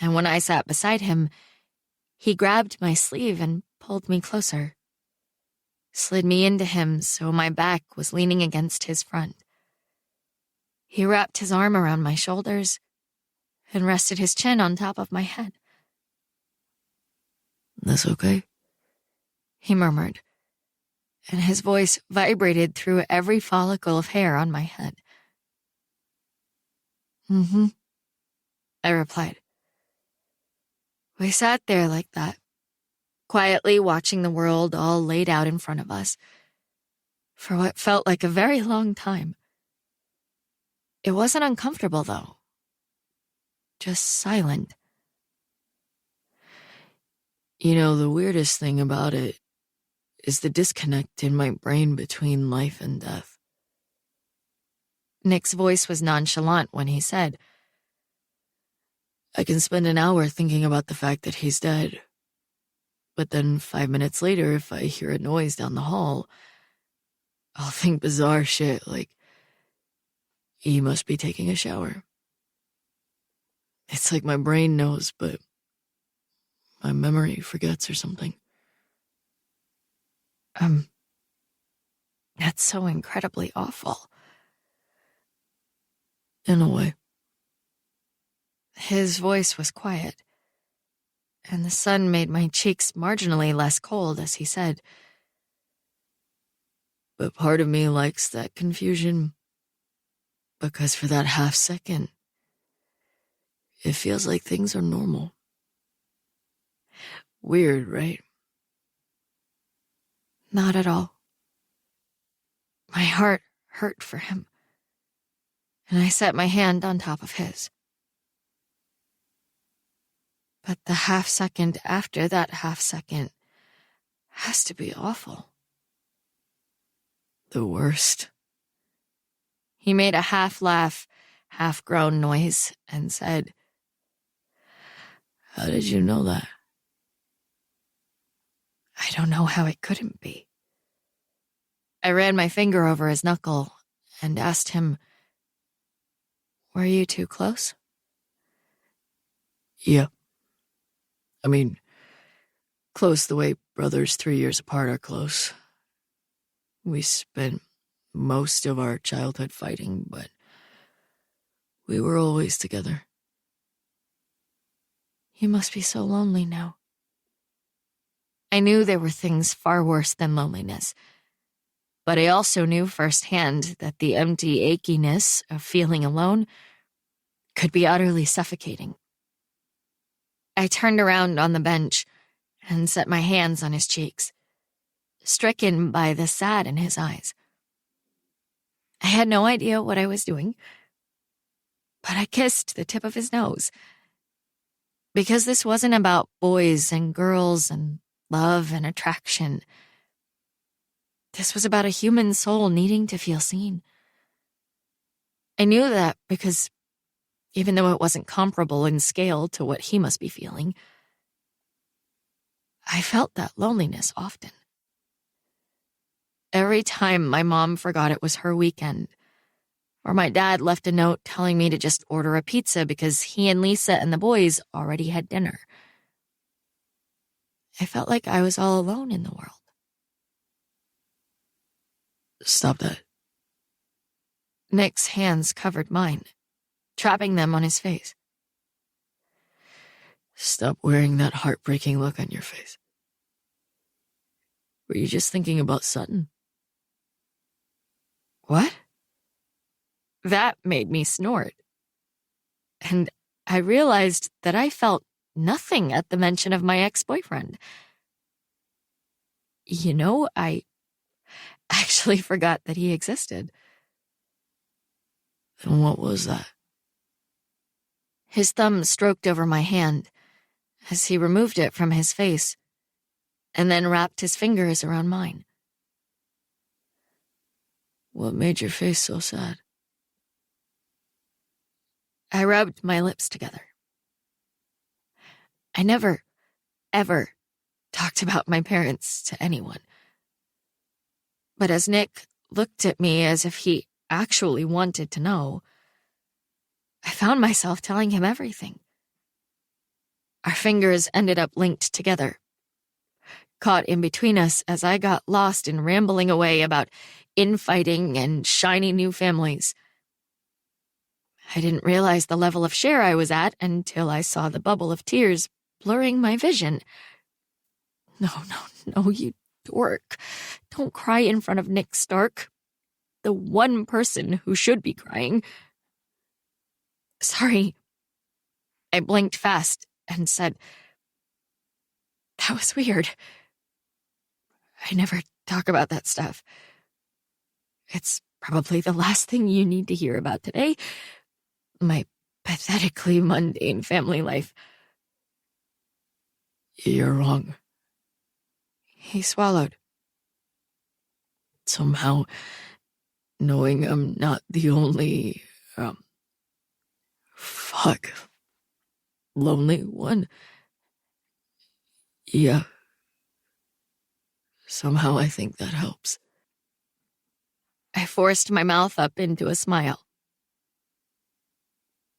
and when I sat beside him, he grabbed my sleeve and pulled me closer, slid me into him so my back was leaning against his front. He wrapped his arm around my shoulders and rested his chin on top of my head. That's okay? He murmured, and his voice vibrated through every follicle of hair on my head. Mm-hmm, I replied. We sat there like that, quietly watching the world all laid out in front of us, for what felt like a very long time. It wasn't uncomfortable, though. Just silent. You know, the weirdest thing about it is the disconnect in my brain between life and death. Nick's voice was nonchalant when he said, I can spend an hour thinking about the fact that he's dead. But then 5 minutes later, if I hear a noise down the hall, I'll think bizarre shit like, he must be taking a shower. It's like my brain knows, but my memory forgets or something. That's so incredibly awful. In a way. His voice was quiet, and the sun made my cheeks marginally less cold as he said, But part of me likes that confusion, because for that half second, it feels like things are normal. Weird, right? Not at all. My heart hurt for him, and I set my hand on top of his. But the half second after that half second has to be awful. The worst. He made a half laugh, half groan noise and said, How did you know that? I don't know how it couldn't be. I ran my finger over his knuckle and asked him, Were you too close? Yeah. I mean, close the way brothers 3 years apart are close. We spent most of our childhood fighting, but we were always together. You must be so lonely now. I knew there were things far worse than loneliness, but I also knew firsthand that the empty achiness of feeling alone could be utterly suffocating. I turned around on the bench and set my hands on his cheeks, stricken by the sad in his eyes. I had no idea what I was doing, but I kissed the tip of his nose. Because this wasn't about boys and girls and love and attraction. This was about a human soul needing to feel seen. I knew that because even though it wasn't comparable in scale to what he must be feeling, I felt that loneliness often. Every time my mom forgot it was her weekend, or my dad left a note telling me to just order a pizza because he and Lisa and the boys already had dinner, I felt like I was all alone in the world. Stop that. Nick's hands covered mine, trapping them on his face. Stop wearing that heartbreaking look on your face. Were you just thinking about Sutton? What? That made me snort. And I realized that I felt nothing at the mention of my ex-boyfriend. You know, I actually forgot that he existed. And what was that? His thumb stroked over my hand as he removed it from his face and then wrapped his fingers around mine. What made your face so sad? I rubbed my lips together. I never, ever talked about my parents to anyone. But as Nick looked at me as if he actually wanted to know, I found myself telling him everything. Our fingers ended up linked together, caught in between us as I got lost in rambling away about infighting and shiny new families. I didn't realize the level of share I was at until I saw the bubble of tears blurring my vision. No, you dork. Don't cry in front of Nick Stark, the one person who should be crying. Sorry. I blinked fast and said, that was weird. I never talk about that stuff. It's probably the last thing you need to hear about today. My pathetically mundane family life. You're wrong. He swallowed. Somehow, knowing I'm not the only, lonely one. Yeah. Somehow I think that helps. I forced my mouth up into a smile.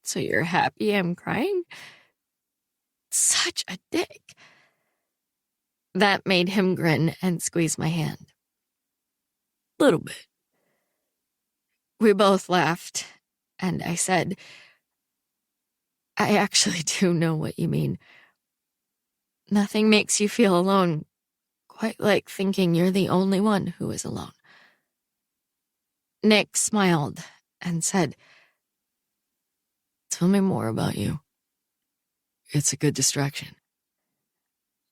So you're happy I'm crying? Such a dick. That made him grin and squeeze my hand. Little bit. We both laughed, and I said, I actually do know what you mean. Nothing makes you feel alone quite like thinking you're the only one who is alone. Nick smiled and said, Tell me more about you. It's a good distraction.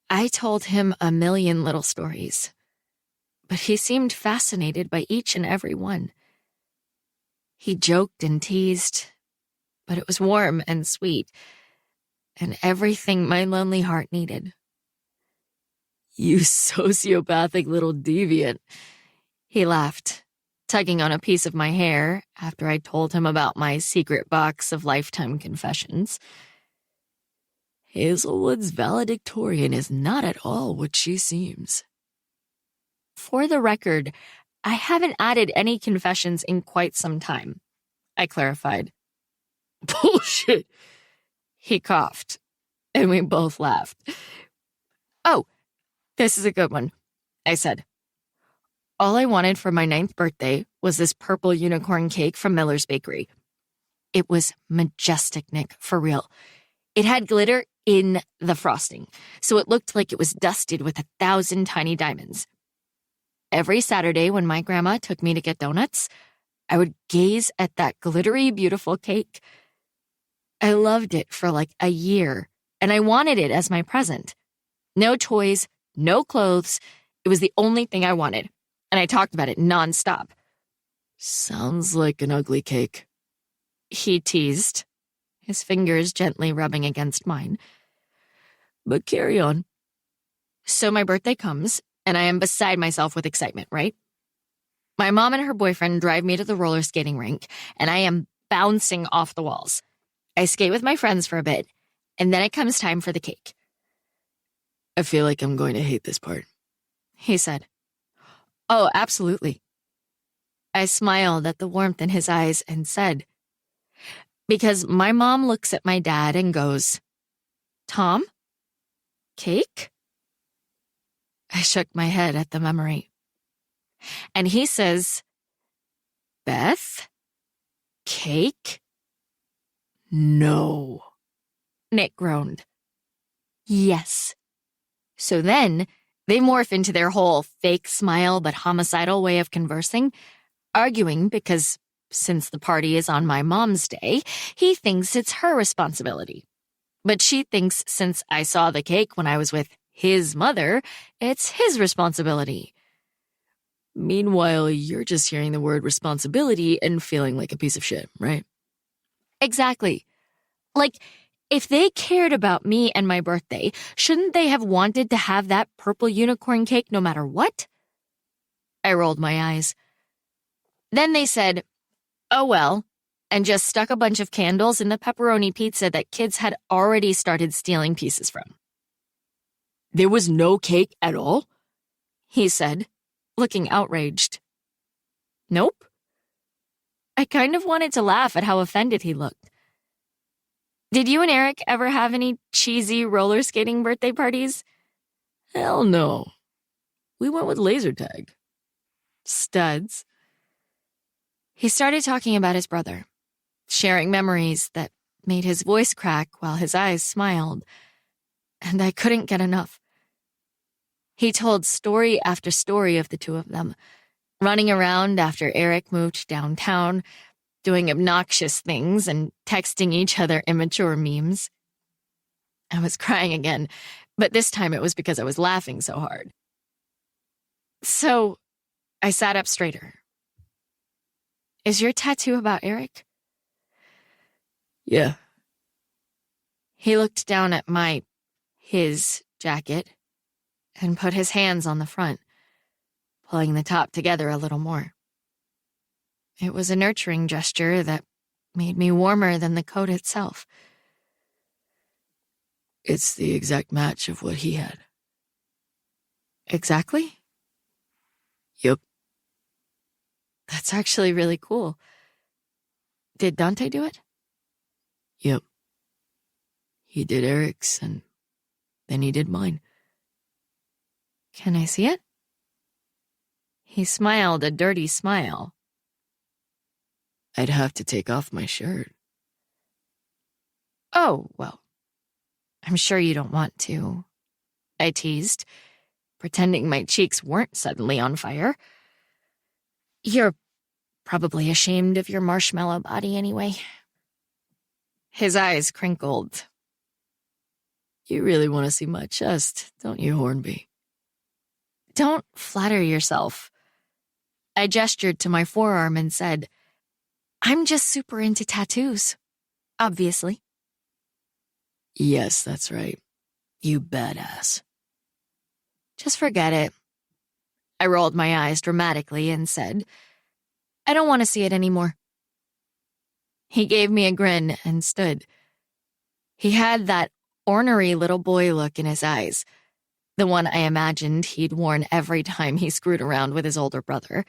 I told him a million little stories, but he seemed fascinated by each and every one. He joked and teased, but it was warm and sweet, and everything my lonely heart needed. You sociopathic little deviant. He laughed, tugging on a piece of my hair after I told him about my secret box of lifetime confessions. Hazelwood's valedictorian is not at all what she seems. For the record, I haven't added any confessions in quite some time, I clarified. Bullshit! He coughed, and we both laughed. Oh, this is a good one, I said. All I wanted for my 9th birthday was this purple unicorn cake from Miller's Bakery. It was majestic, Nick, for real. It had glitter in the frosting, so it looked like it was dusted with 1,000 tiny diamonds. Every Saturday when my grandma took me to get donuts, I would gaze at that glittery, beautiful cake. I loved it for like a year, and I wanted it as my present. No toys, no clothes. It was the only thing I wanted, and I talked about it nonstop. Sounds like an ugly cake. He teased, his fingers gently rubbing against mine. But carry on. So my birthday comes, and I am beside myself with excitement, right? My mom and her boyfriend drive me to the roller skating rink, and I am bouncing off the walls. I skate with my friends for a bit, and then it comes time for the cake. I feel like I'm going to hate this part, he said. Oh, absolutely. I smiled at the warmth in his eyes and said, because my mom looks at my dad and goes, Tom? Cake? I shook my head at the memory. And he says, Beth? Cake? No. Nick groaned. Yes. So then they morph into their whole fake smile but homicidal way of conversing, arguing because since the party is on my mom's day, he thinks it's her responsibility. But she thinks since I saw the cake when I was with his mother, it's his responsibility. Meanwhile, you're just hearing the word responsibility and feeling like a piece of shit, right? Exactly. Like, if they cared about me and my birthday, shouldn't they have wanted to have that purple unicorn cake no matter what? I rolled my eyes. Then they said, "Oh well," and just stuck a bunch of candles in the pepperoni pizza that kids had already started stealing pieces from. There was no cake at all? He said, looking outraged. Nope. I kind of wanted to laugh at how offended he looked. Did you and Eric ever have any cheesy roller skating birthday parties? Hell no. We went with laser tag. Studs. He started talking about his brother, sharing memories that made his voice crack while his eyes smiled, and I couldn't get enough. He told story after story of the two of them, running around after Eric moved downtown, doing obnoxious things and texting each other immature memes. I was crying again, but this time it was because I was laughing so hard. So, I sat up straighter. Is your tattoo about Eric? Yeah. He looked down at his jacket and put his hands on the front, pulling the top together a little more. It was a nurturing gesture that made me warmer than the coat itself. It's the exact match of what he had. Exactly? Yup. That's actually really cool. Did Dante do it? Yep. He did Eric's, and then he did mine. Can I see it? He smiled a dirty smile. I'd have to take off my shirt. Oh, well, I'm sure you don't want to, I teased, pretending my cheeks weren't suddenly on fire. You're probably ashamed of your marshmallow body anyway. His eyes crinkled. You really want to see my chest, don't you, Hornby? Don't flatter yourself. I gestured to my forearm and said, I'm just super into tattoos, obviously. Yes, that's right. You badass. Just forget it. I rolled my eyes dramatically and said, I don't want to see it anymore. He gave me a grin and stood. He had that ornery little boy look in his eyes, the one I imagined he'd worn every time he screwed around with his older brother,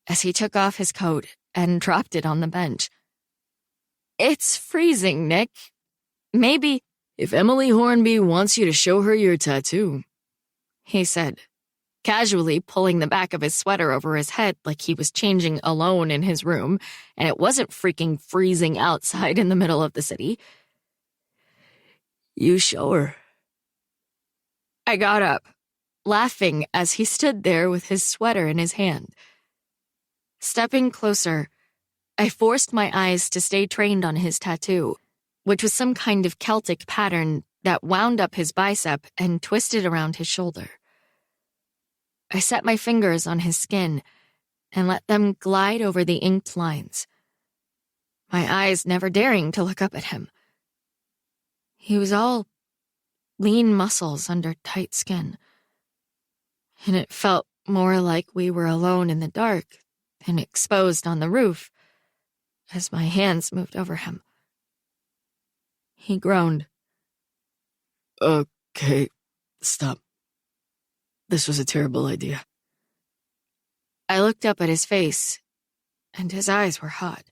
as he took off his coat and dropped it on the bench. It's freezing, Nick. Maybe... If Emily Hornby wants you to show her your tattoo, he said, casually pulling the back of his sweater over his head like he was changing alone in his room, and it wasn't freaking freezing outside in the middle of the city. You show her. I got up, laughing as he stood there with his sweater in his hand. Stepping closer, I forced my eyes to stay trained on his tattoo, which was some kind of Celtic pattern that wound up his bicep and twisted around his shoulder. I set my fingers on his skin and let them glide over the inked lines, my eyes never daring to look up at him. He was all lean muscles under tight skin, and it felt more like we were alone in the dark than exposed on the roof as my hands moved over him. He groaned. Okay, stop. This was a terrible idea. I looked up at his face, and his eyes were hot.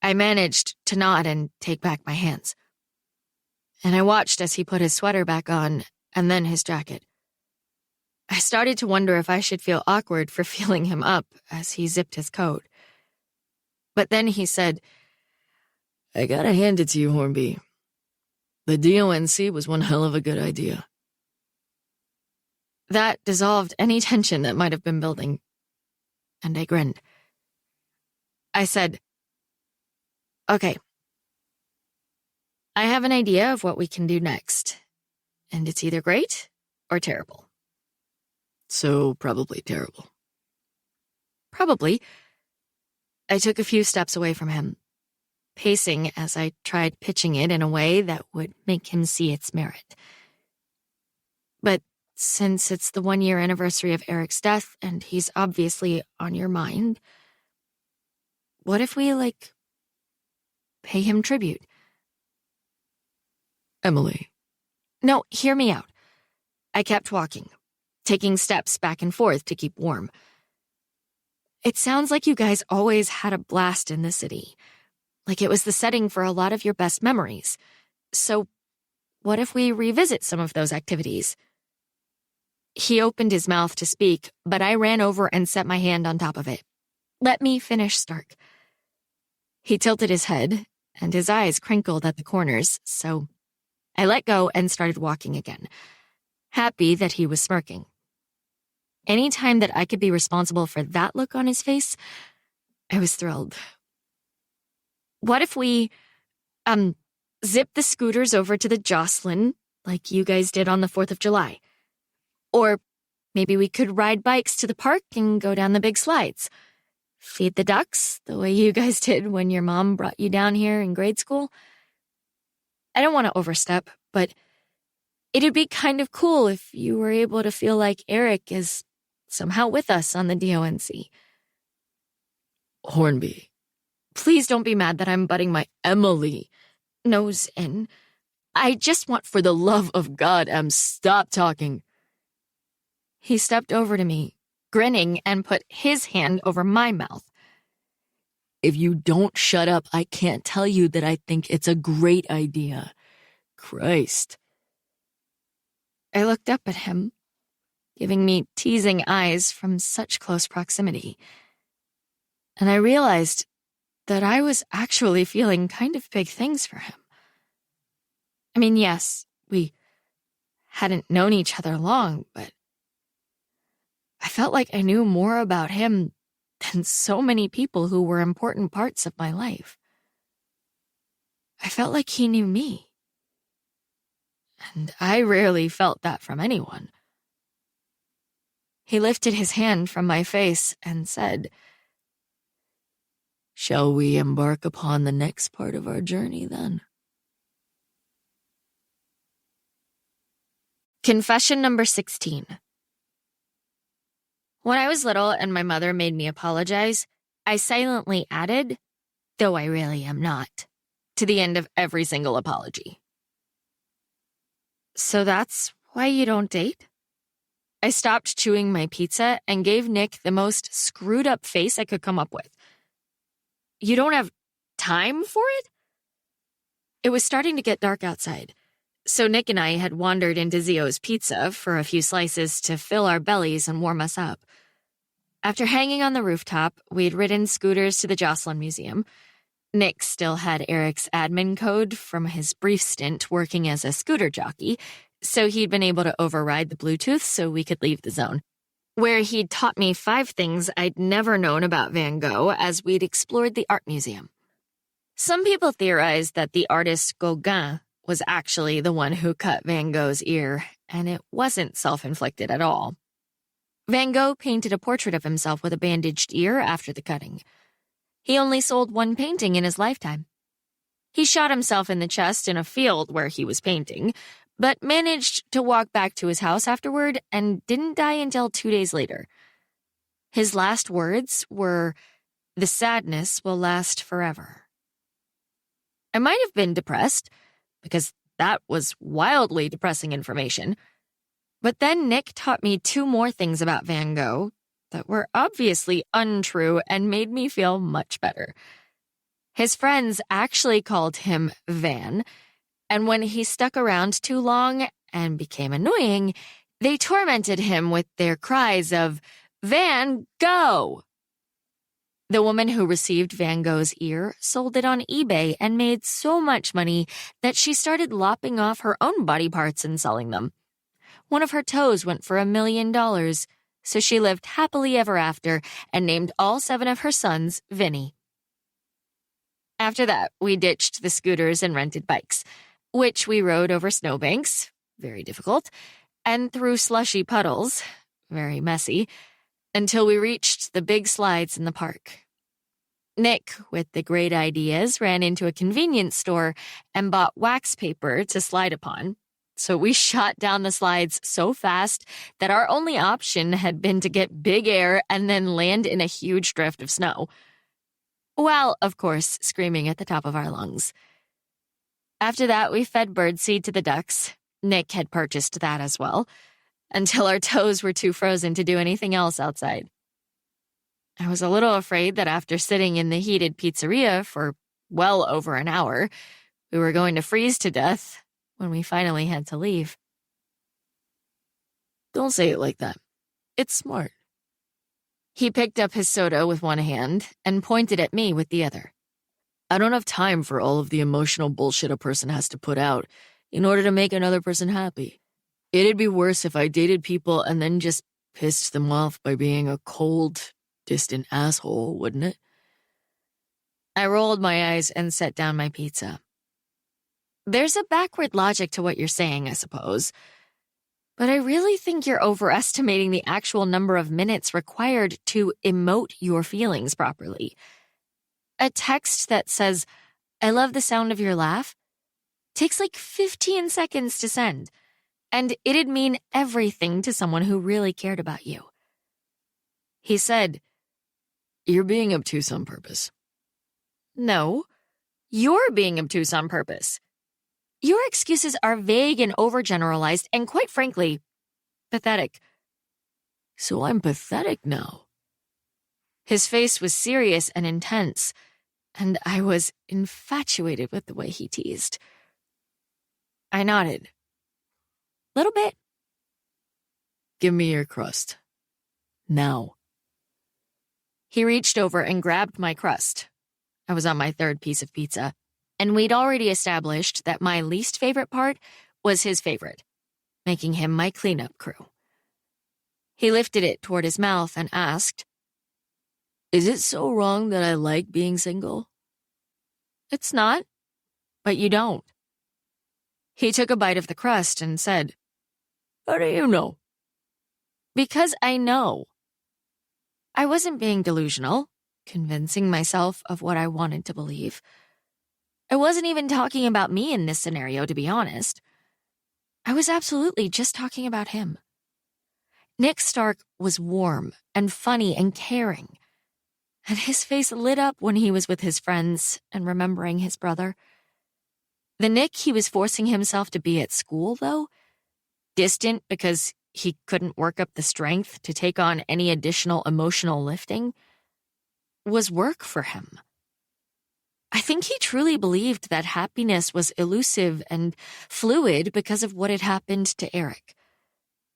I managed to nod and take back my hands. And I watched as he put his sweater back on, and then his jacket. I started to wonder if I should feel awkward for feeling him up as he zipped his coat. But then he said, I gotta hand it to you, Hornby. The DONC was one hell of a good idea. That dissolved any tension that might have been building, and I grinned. I said, okay. I have an idea of what we can do next, and it's either great or terrible. So, probably terrible. Probably. I took a few steps away from him. pacing as I tried pitching it in a way that would make him see its merit. But since it's the 1-year anniversary of Eric's death and he's obviously on your mind, what if we, pay him tribute? Emily. No, hear me out. I kept walking, taking steps back and forth to keep warm. It sounds like you guys always had a blast in the city. Like it was the setting for a lot of your best memories. So, what if we revisit some of those activities? He opened his mouth to speak, but I ran over and set my hand on top of it. Let me finish, Stark. He tilted his head, and his eyes crinkled at the corners, so I let go and started walking again, happy that he was smirking. Any time that I could be responsible for that look on his face, I was thrilled. What if we, zip the scooters over to the Jocelyn, like you guys did on the 4th of July? Or maybe we could ride bikes to the park and go down the big slides. Feed the ducks, the way you guys did when your mom brought you down here in grade school. I don't want to overstep, but it'd be kind of cool if you were able to feel like Eric is somehow with us on the DONC. Hornby. Please don't be mad that I'm butting my Emily. nose in. I just want, for the love of God, stop talking. He stepped over to me, grinning, and put his hand over my mouth. If you don't shut up, I can't tell you that I think it's a great idea. Christ. I looked up at him, giving me teasing eyes from such close proximity. And I realized that I was actually feeling kind of big things for him. I mean, yes, we hadn't known each other long, but I felt like I knew more about him than so many people who were important parts of my life. I felt like he knew me. And I rarely felt that from anyone. He lifted his hand from my face and said, "Shall we embark upon the next part of our journey, then?" Confession number 16. When I was little and my mother made me apologize, I silently added, "though I really am not," to the end of every single apology. So that's why you don't date? I stopped chewing my pizza and gave Nick the most screwed up face I could come up with. You don't have time for it? It was starting to get dark outside, so Nick and I had wandered into Zio's Pizza for a few slices to fill our bellies and warm us up. After hanging on the rooftop, we'd ridden scooters to the Jocelyn Museum. Nick still had Eric's admin code from his brief stint working as a scooter jockey, so he'd been able to override the Bluetooth so we could leave the zone, where he'd taught me 5 things I'd never known about Van Gogh as we'd explored the art museum. Some people theorized that the artist Gauguin was actually the one who cut Van Gogh's ear, and it wasn't self-inflicted at all. Van Gogh painted a portrait of himself with a bandaged ear after the cutting. He only sold 1 painting in his lifetime. He shot himself in the chest in a field where he was painting, but managed to walk back to his house afterward and didn't die until 2 days later. His last words were, "The sadness will last forever." I might have been depressed, because that was wildly depressing information. But then Nick taught me 2 more things about Van Gogh that were obviously untrue and made me feel much better. His friends actually called him Van, and when he stuck around too long and became annoying, they tormented him with their cries of, "Van Gogh!" The woman who received Van Gogh's ear sold it on eBay and made so much money that she started lopping off her own body parts and selling them. One of her toes went for $1 million, so she lived happily ever after and named all 7 of her sons Vinny. After that, we ditched the scooters and rented bikes, which we rode over snowbanks, very difficult, and through slushy puddles, very messy, until we reached the big slides in the park. Nick, with the great ideas, ran into a convenience store and bought wax paper to slide upon. So we shot down the slides so fast that our only option had been to get big air and then land in a huge drift of snow. While, of course, screaming at the top of our lungs. After that, we fed birdseed to the ducks. Nick had purchased that as well, until our toes were too frozen to do anything else outside. I was a little afraid that after sitting in the heated pizzeria for well over an hour, we were going to freeze to death when we finally had to leave. Don't say it like that. It's smart. He picked up his soda with one hand and pointed at me with the other. I don't have time for all of the emotional bullshit a person has to put out in order to make another person happy. It'd be worse if I dated people and then just pissed them off by being a cold, distant asshole, wouldn't it? I rolled my eyes and set down my pizza. There's a backward logic to what you're saying, I suppose. But I really think you're overestimating the actual number of minutes required to emote your feelings properly. A text that says, "I love the sound of your laugh," takes like 15 seconds to send, and it'd mean everything to someone who really cared about you. He said, "You're being obtuse on purpose." "No, you're being obtuse on purpose. Your excuses are vague and overgeneralized and, quite frankly, pathetic." So I'm pathetic now. His face was serious and intense, and I was infatuated with the way he teased. I nodded. "Little bit." "Give me your crust. Now." He reached over and grabbed my crust. I was on my third piece of pizza, and we'd already established that my least favorite part was his favorite, making him my cleanup crew. He lifted it toward his mouth and asked, "Is it so wrong that I like being single?" "It's not, but you don't." He took a bite of the crust and said, "How do you know?" "Because I know." I wasn't being delusional, convincing myself of what I wanted to believe. I wasn't even talking about me in this scenario, to be honest. I was absolutely just talking about him. Nick Stark was warm and funny and caring, and his face lit up when he was with his friends and remembering his brother. The Nick he was forcing himself to be at school, though, distant because he couldn't work up the strength to take on any additional emotional lifting, was work for him. I think he truly believed that happiness was elusive and fluid because of what had happened to Eric.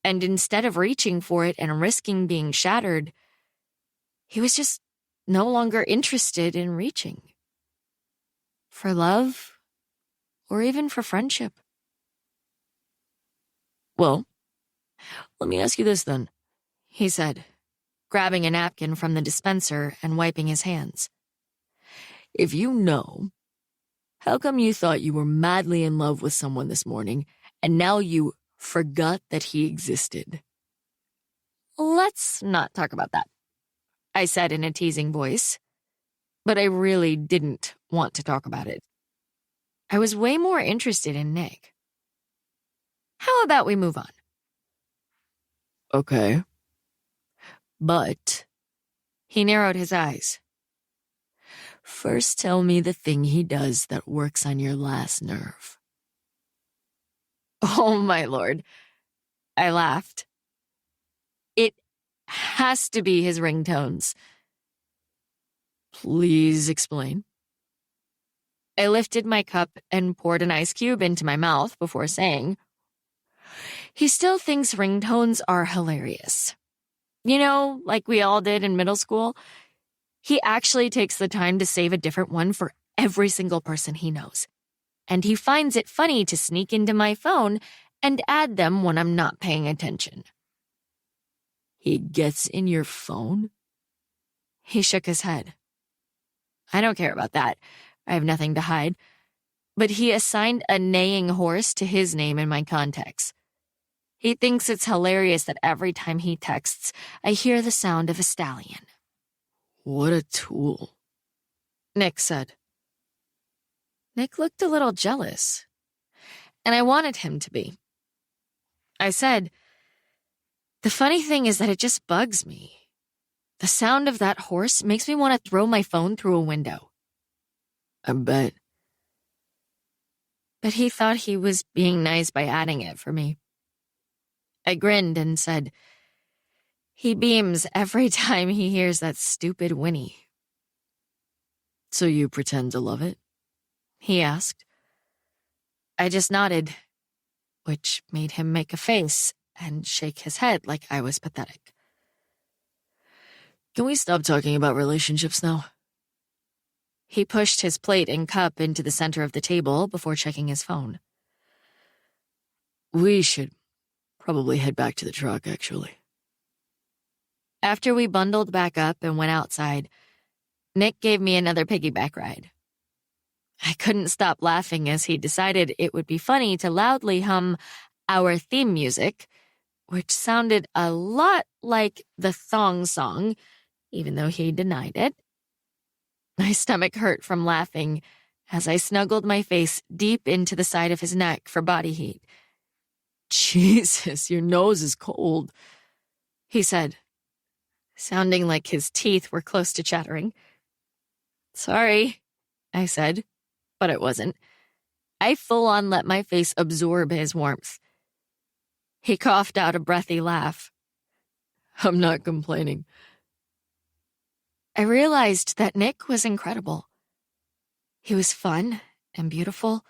And instead of reaching for it and risking being shattered, he was just no longer interested in reaching. For love, or even for friendship. "Well, let me ask you this then," he said, grabbing a napkin from the dispenser and wiping his hands. "If you know, how come you thought you were madly in love with someone this morning, and now you forgot that he existed?" "Let's not talk about that," I said in a teasing voice. But I really didn't want to talk about it. I was way more interested in Nick. How about we move on? "Okay. But," he narrowed his eyes, "first tell me the thing he does that works on your last nerve." Oh, my Lord. I laughed. It has to be his ringtones. "Please explain." I lifted my cup and poured an ice cube into my mouth before saying, "He still thinks ringtones are hilarious. You know, like we all did in middle school. He actually takes the time to save a different one for every single person he knows. And he finds it funny to sneak into my phone and add them when I'm not paying attention." "He gets in your phone?" He shook his head. "I don't care about that. I have nothing to hide. But he assigned a neighing horse to his name in my contacts. He thinks it's hilarious that every time he texts, I hear the sound of a stallion." What a tool. Nick said. Nick looked a little jealous, and I wanted him to be. I said, "The funny thing is that it just bugs me. The sound of that horse makes me want to throw my phone through a window." I bet. But he thought he was being nice by adding it for me. I grinned and said, "He beams every time he hears that stupid whinny." So you pretend to love it? He asked. I just nodded, which made him make a face and shake his head like I was pathetic. Can we stop talking about relationships now? He pushed his plate and cup into the center of the table before checking his phone. We should probably head back to the truck, actually. After we bundled back up and went outside, Nick gave me another piggyback ride. I couldn't stop laughing as he decided it would be funny to loudly hum our theme music, which sounded a lot like the Thong Song, even though he denied it. My stomach hurt from laughing as I snuggled my face deep into the side of his neck for body heat. Jesus, your nose is cold, he said, sounding like his teeth were close to chattering. Sorry, I said, but it wasn't. I full-on let my face absorb his warmth. He coughed out a breathy laugh. I'm not complaining. I realized that Nick was incredible. He was fun and beautiful,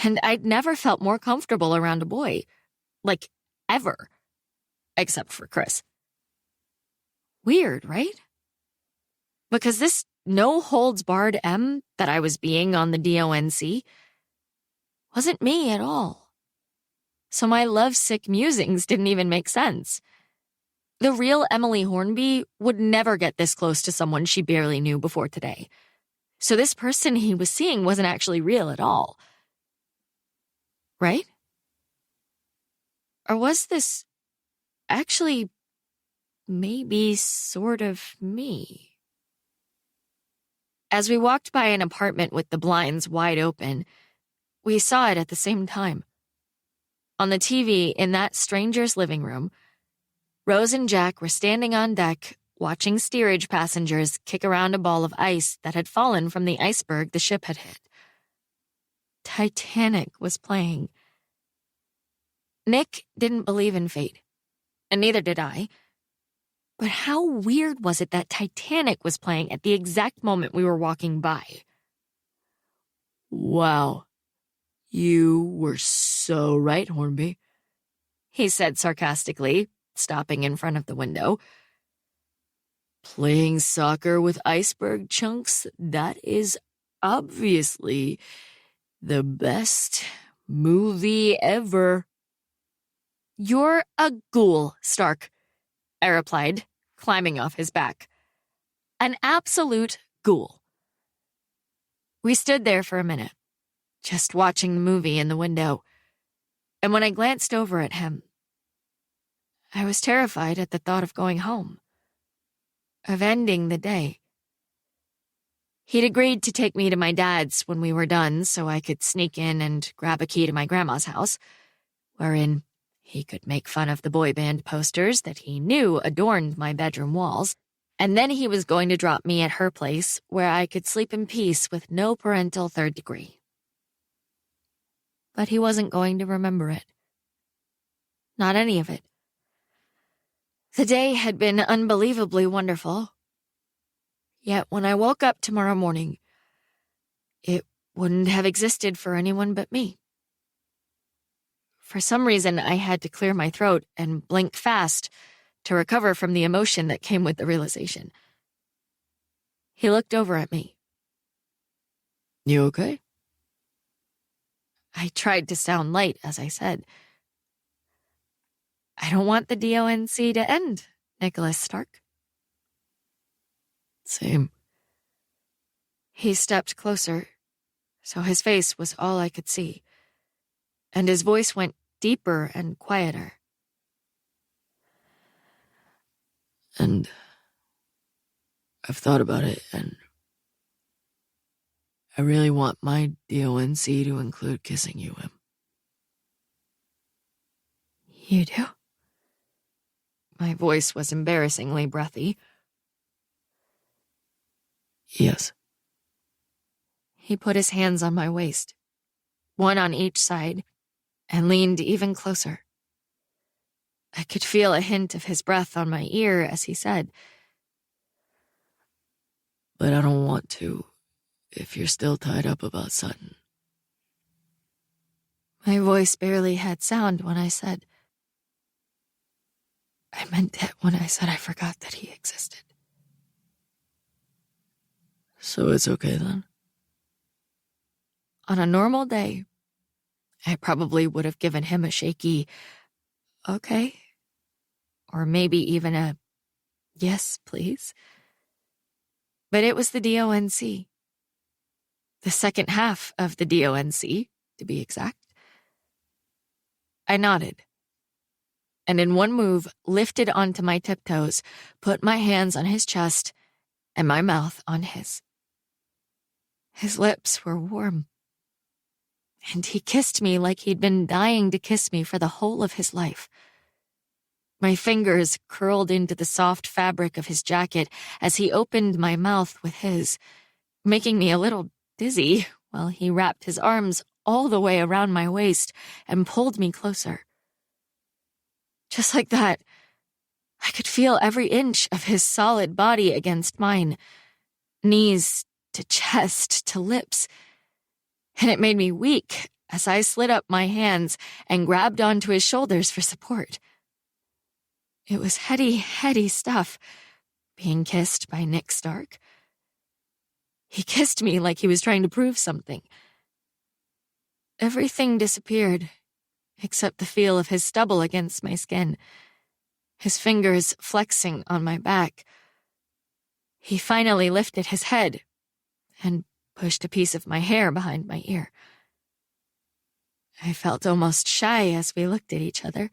and I'd never felt more comfortable around a boy. Like, ever. Except for Chris. Weird, right? Because this no-holds-barred M that I was being on the DONC wasn't me at all. So my lovesick musings didn't even make sense. The real Emily Hornby would never get this close to someone she barely knew before today. So this person he was seeing wasn't actually real at all. Right? Or was this actually maybe sort of me? As we walked by an apartment with the blinds wide open, we saw it at the same time. On the TV in that stranger's living room, Rose and Jack were standing on deck watching steerage passengers kick around a ball of ice that had fallen from the iceberg the ship had hit. Titanic was playing. Nick didn't believe in fate, and neither did I. But how weird was it that Titanic was playing at the exact moment we were walking by? Wow. You were so right, Hornby, he said sarcastically, stopping in front of the window. Playing soccer with iceberg chunks, that is obviously the best movie ever. You're a ghoul, Stark, I replied, climbing off his back. An absolute ghoul. We stood there for a minute, just watching the movie in the window, and when I glanced over at him, I was terrified at the thought of going home, of ending the day. He'd agreed to take me to my dad's when we were done so I could sneak in and grab a key to my grandma's house, wherein he could make fun of the boy band posters that he knew adorned my bedroom walls, and then he was going to drop me at her place where I could sleep in peace with no parental third degree. But he wasn't going to remember it. Not any of it. The day had been unbelievably wonderful. Yet when I woke up tomorrow morning, it wouldn't have existed for anyone but me. For some reason, I had to clear my throat and blink fast to recover from the emotion that came with the realization. He looked over at me. You okay? I tried to sound light as I said, I don't want the DONC to end, Nicholas Stark. Same. He stepped closer, so his face was all I could see, and his voice went deeper and quieter. And I've thought about it, and I really want my DONC to include kissing you, Em. You do? My voice was embarrassingly breathy. Yes. He put his hands on my waist, one on each side, and leaned even closer. I could feel a hint of his breath on my ear as he said, But I don't want to if you're still tied up about Sutton. My voice barely had sound when I said, I meant it when I said I forgot that he existed. So it's okay then? On a normal day, I probably would have given him a shaky, okay, or maybe even a, yes, please. But it was the DONC. The second half of the DONC, to be exact. I nodded, and in one move, lifted onto my tiptoes, put my hands on his chest and my mouth on his. His lips were warm, and he kissed me like he'd been dying to kiss me for the whole of his life. My fingers curled into the soft fabric of his jacket as he opened my mouth with his, making me a little dizzy while he wrapped his arms all the way around my waist and pulled me closer. Just like that, I could feel every inch of his solid body against mine, knees to chest to lips, and it made me weak as I slid up my hands and grabbed onto his shoulders for support. It was heady, heady stuff, being kissed by Nick Stark. He kissed me like he was trying to prove something. Everything disappeared, except the feel of his stubble against my skin, his fingers flexing on my back. He finally lifted his head and pushed a piece of my hair behind my ear. I felt almost shy as we looked at each other.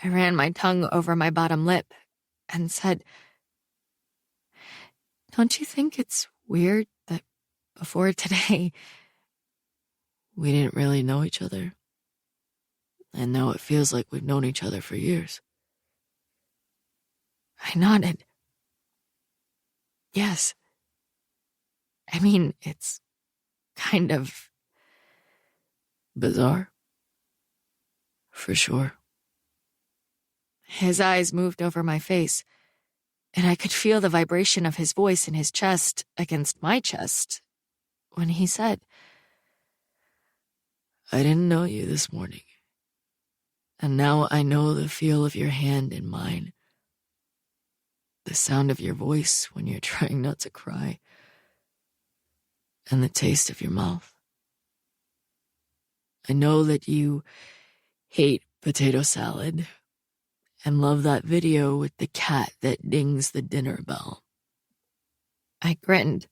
I ran my tongue over my bottom lip and said, Don't you think it's weird that before today, We didn't really know each other. And now it feels like we've known each other for years. I nodded. Yes. I mean, it's kind of bizarre? For sure. His eyes moved over my face, and I could feel the vibration of his voice in his chest against my chest when he said, I didn't know you this morning. And now I know the feel of your hand in mine. The sound of your voice when you're trying not to cry. And the taste of your mouth. I know that you hate potato salad and love that video with the cat that dings the dinner bell. I grinned,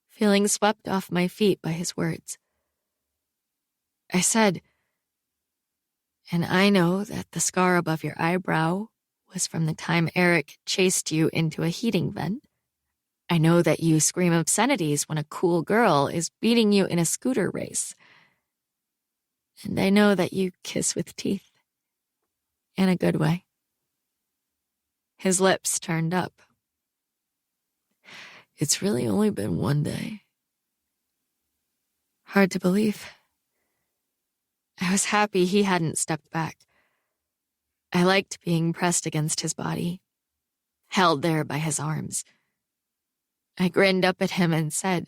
feeling swept off my feet by his words. I said, and I know that the scar above your eyebrow was from the time Eric chased you into a heating vent. I know that you scream obscenities when a cool girl is beating you in a scooter race. And I know that you kiss with teeth. In a good way. His lips turned up. It's really only been one day. Hard to believe. I was happy he hadn't stepped back. I liked being pressed against his body, held there by his arms. I grinned up at him and said,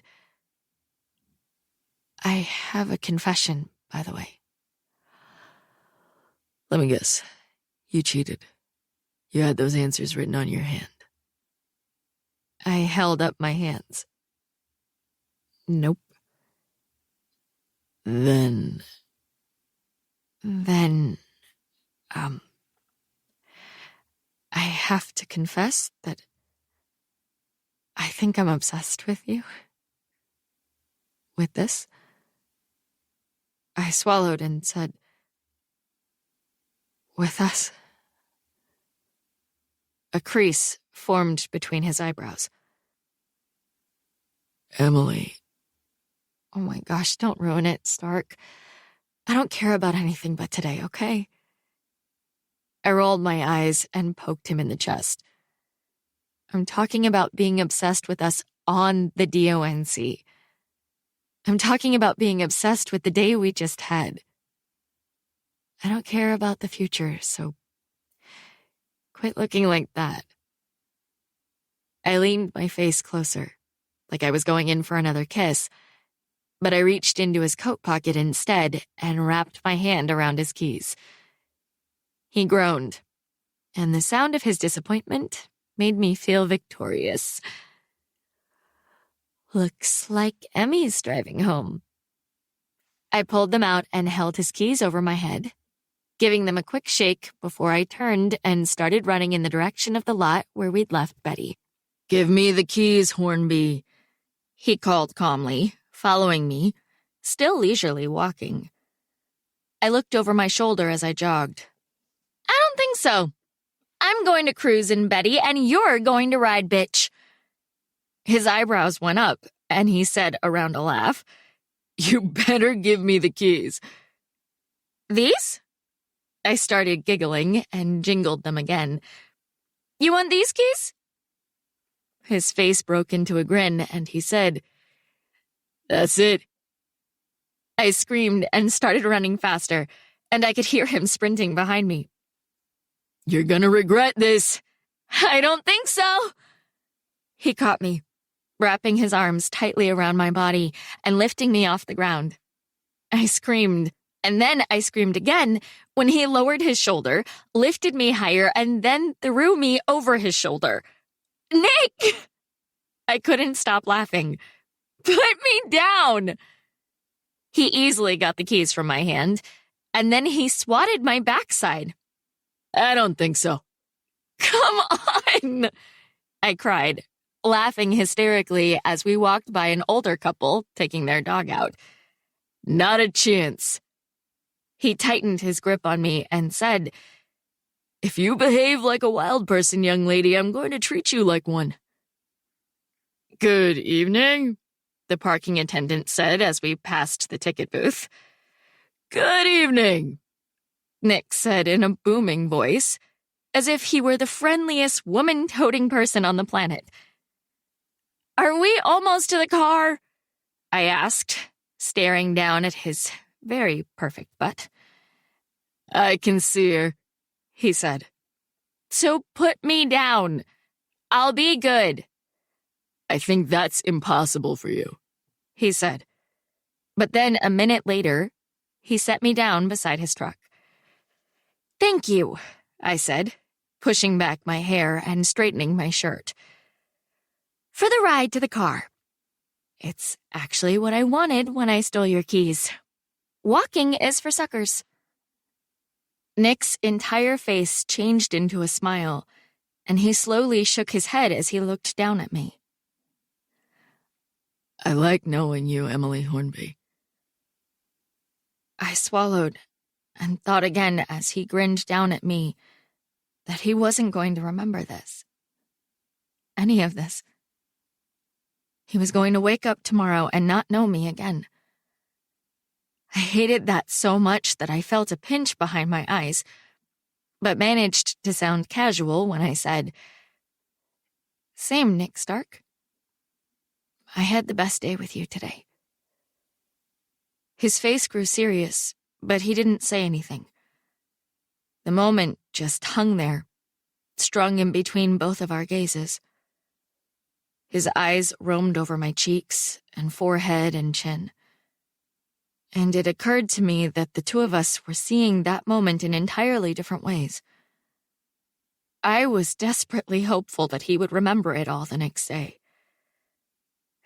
I have a confession, by the way. Let me guess. You cheated. You had those answers written on your hand. I held up my hands. Nope. Then, I have to confess that I think I'm obsessed with you. With this. I swallowed and said, with us. A crease formed between his eyebrows. Emily. Oh my gosh, don't ruin it, Stark. I don't care about anything but today, okay? I rolled my eyes and poked him in the chest. I'm talking about being obsessed with us on the DONC. I'm talking about being obsessed with the day we just had. I don't care about the future, so quit looking like that. I leaned my face closer, like I was going in for another kiss, but I reached into his coat pocket instead and wrapped my hand around his keys. He groaned, and the sound of his disappointment made me feel victorious. Looks like Emmy's driving home. I pulled them out and held his keys over my head, giving them a quick shake before I turned and started running in the direction of the lot where we'd left Betty. Give me the keys, Hornby, he called calmly, following me, still leisurely walking. I looked over my shoulder as I jogged. I don't think so. I'm going to cruise in, Betty, and you're going to ride, bitch. His eyebrows went up, and he said around a laugh, You better give me the keys. These? I started giggling and jingled them again. You want these keys? His face broke into a grin, and he said, That's it. I screamed and started running faster, and I could hear him sprinting behind me. You're gonna regret this. I don't think so. He caught me, wrapping his arms tightly around my body and lifting me off the ground. I screamed, and then I screamed again when he lowered his shoulder, lifted me higher, and then threw me over his shoulder. Nick! I couldn't stop laughing. Put me down! He easily got the keys from my hand, and then he swatted my backside. I don't think so. Come on! I cried, laughing hysterically as we walked by an older couple taking their dog out. Not a chance. He tightened his grip on me and said, If you behave like a wild person, young lady, I'm going to treat you like one. Good evening, the parking attendant said as we passed the ticket booth. Good evening, Nick said in a booming voice, as if he were the friendliest woman-toting person on the planet. Are we almost to the car? I asked, staring down at his very perfect butt. I can see her, he said. So put me down. I'll be good. I think that's impossible for you, he said. But then a minute later, he set me down beside his truck. Thank you, I said, pushing back my hair and straightening my shirt. For the ride to the car. It's actually what I wanted when I stole your keys. Walking is for suckers. Nick's entire face changed into a smile, and he slowly shook his head as he looked down at me. I like knowing you, Emily Hornby. I swallowed and thought again as he grinned down at me that he wasn't going to remember this. Any of this. He was going to wake up tomorrow and not know me again. I hated that so much that I felt a pinch behind my eyes, but managed to sound casual when I said, Same, Nick Stark. I had the best day with you today. His face grew serious, but he didn't say anything. The moment just hung there, strung in between both of our gazes. His eyes roamed over my cheeks and forehead and chin. And it occurred to me that the two of us were seeing that moment in entirely different ways. I was desperately hopeful that he would remember it all the next day.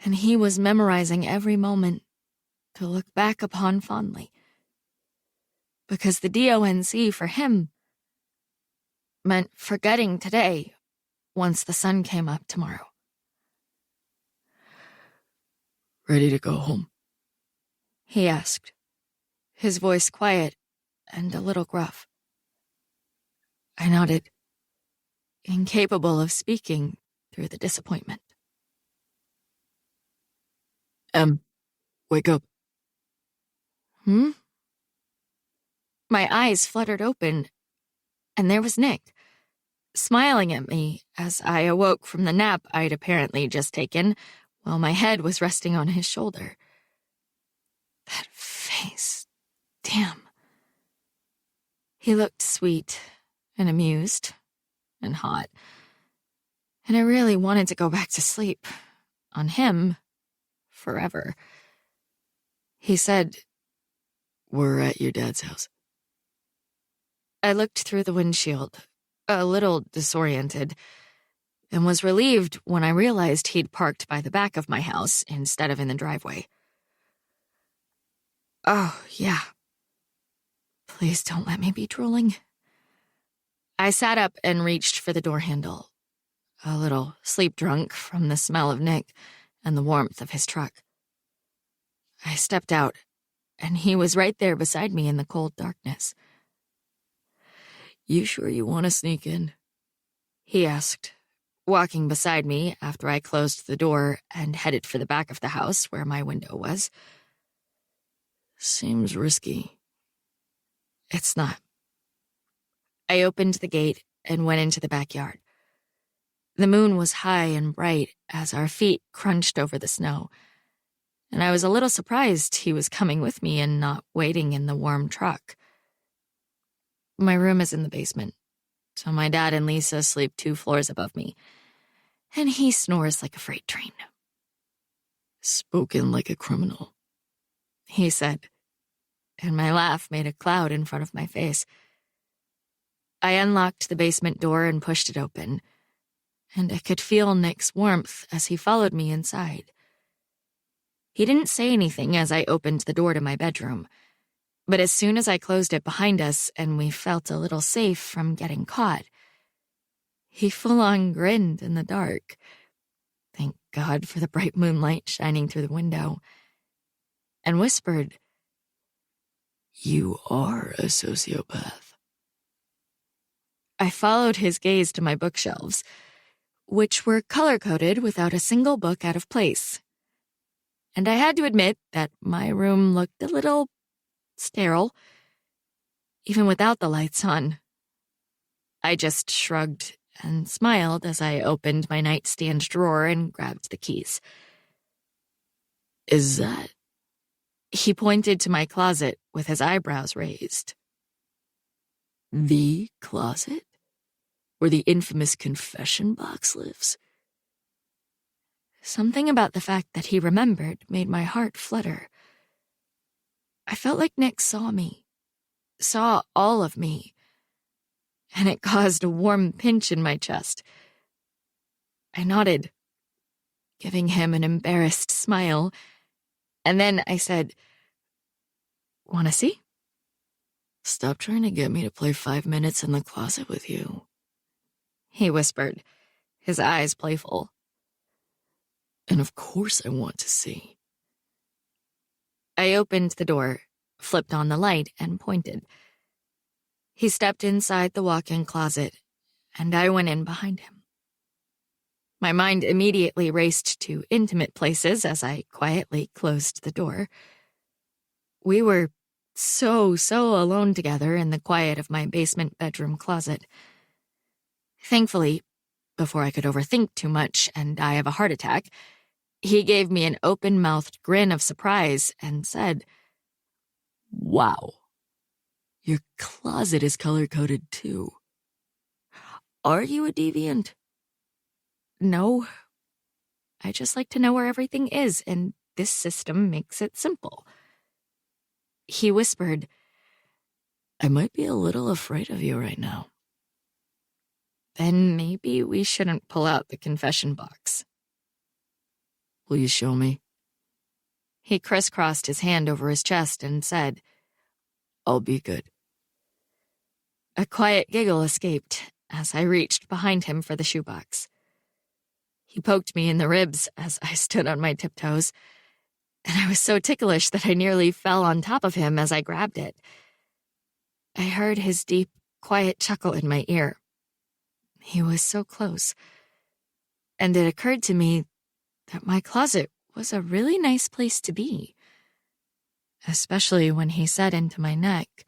And he was memorizing every moment to look back upon fondly. Because the DONC for him meant forgetting today once the sun came up tomorrow. Ready to go home? He asked, his voice quiet and a little gruff. I nodded, incapable of speaking through the disappointment. Wake up. Hmm? My eyes fluttered open, and there was Nick, smiling at me as I awoke from the nap I'd apparently just taken, while my head was resting on his shoulder. That face. Damn. He looked sweet and amused and hot, and I really wanted to go back to sleep. On him. Forever. He said, We're at your dad's house. I looked through the windshield, a little disoriented, and was relieved when I realized he'd parked by the back of my house instead of in the driveway. Oh, yeah. Please don't let me be drooling. I sat up and reached for the door handle, a little sleep-drunk from the smell of Nick and the warmth of his truck. I stepped out, and he was right there beside me in the cold darkness. You sure you want to sneak in? He asked, walking beside me after I closed the door and headed for the back of the house where my window was. Seems risky. It's not. I opened the gate and went into the backyard. The moon was high and bright as our feet crunched over the snow, and I was a little surprised he was coming with me and not waiting in the warm truck. My room is in the basement, so my dad and Lisa sleep 2 floors above me, and he snores like a freight train. Spoken like a criminal, he said, and my laugh made a cloud in front of my face. I unlocked the basement door and pushed it open, and I could feel Nick's warmth as he followed me inside. He didn't say anything as I opened the door to my bedroom, but as soon as I closed it behind us and we felt a little safe from getting caught, he full-on grinned in the dark. Thank God for the bright moonlight shining through the window, and whispered, You are a sociopath. I followed his gaze to my bookshelves, which were color-coded without a single book out of place. And I had to admit that my room looked a little sterile, even without the lights on. I just shrugged and smiled as I opened my nightstand drawer and grabbed the keys. Is that? He pointed to my closet with his eyebrows raised. The closet? Where the infamous confession box lives? Something about the fact that he remembered made my heart flutter. I felt like Nick saw me, saw all of me, and it caused a warm pinch in my chest. I nodded, giving him an embarrassed smile, and then I said, "Want to see?" Stop trying to get me to play 5 minutes in the closet with you, he whispered, his eyes playful. And of course I want to see. I opened the door, flipped on the light, and pointed. He stepped inside the walk-in closet, and I went in behind him. My mind immediately raced to intimate places as I quietly closed the door. We were so alone together in the quiet of my basement bedroom closet. Thankfully, before I could overthink too much and die of a heart attack, he gave me an open-mouthed grin of surprise and said, Wow. Your closet is color-coded too. Are you a deviant? "No. I just like to know where everything is, and this system makes it simple." He whispered, I might be a little afraid of you right now. "Then maybe we shouldn't pull out the confession box." Will you show me? He crisscrossed his hand over his chest and said, I'll be good. A quiet giggle escaped as I reached behind him for the shoebox. He poked me in the ribs as I stood on my tiptoes, and I was so ticklish that I nearly fell on top of him as I grabbed it. I heard his deep, quiet chuckle in my ear. He was so close, and it occurred to me that my closet was a really nice place to be. Especially when he said into my neck,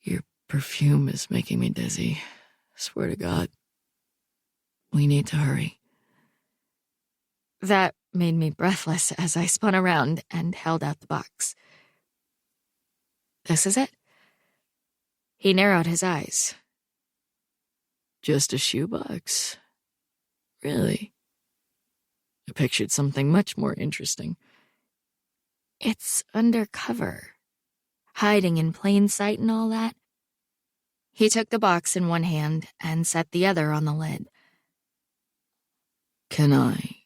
Your perfume is making me dizzy. Swear to God. We need to hurry. That made me breathless as I spun around and held out the box. This is it? He narrowed his eyes. Just a shoebox? Really? I pictured something much more interesting. It's undercover, hiding in plain sight and all that. He took the box in one hand and set the other on the lid. Can I?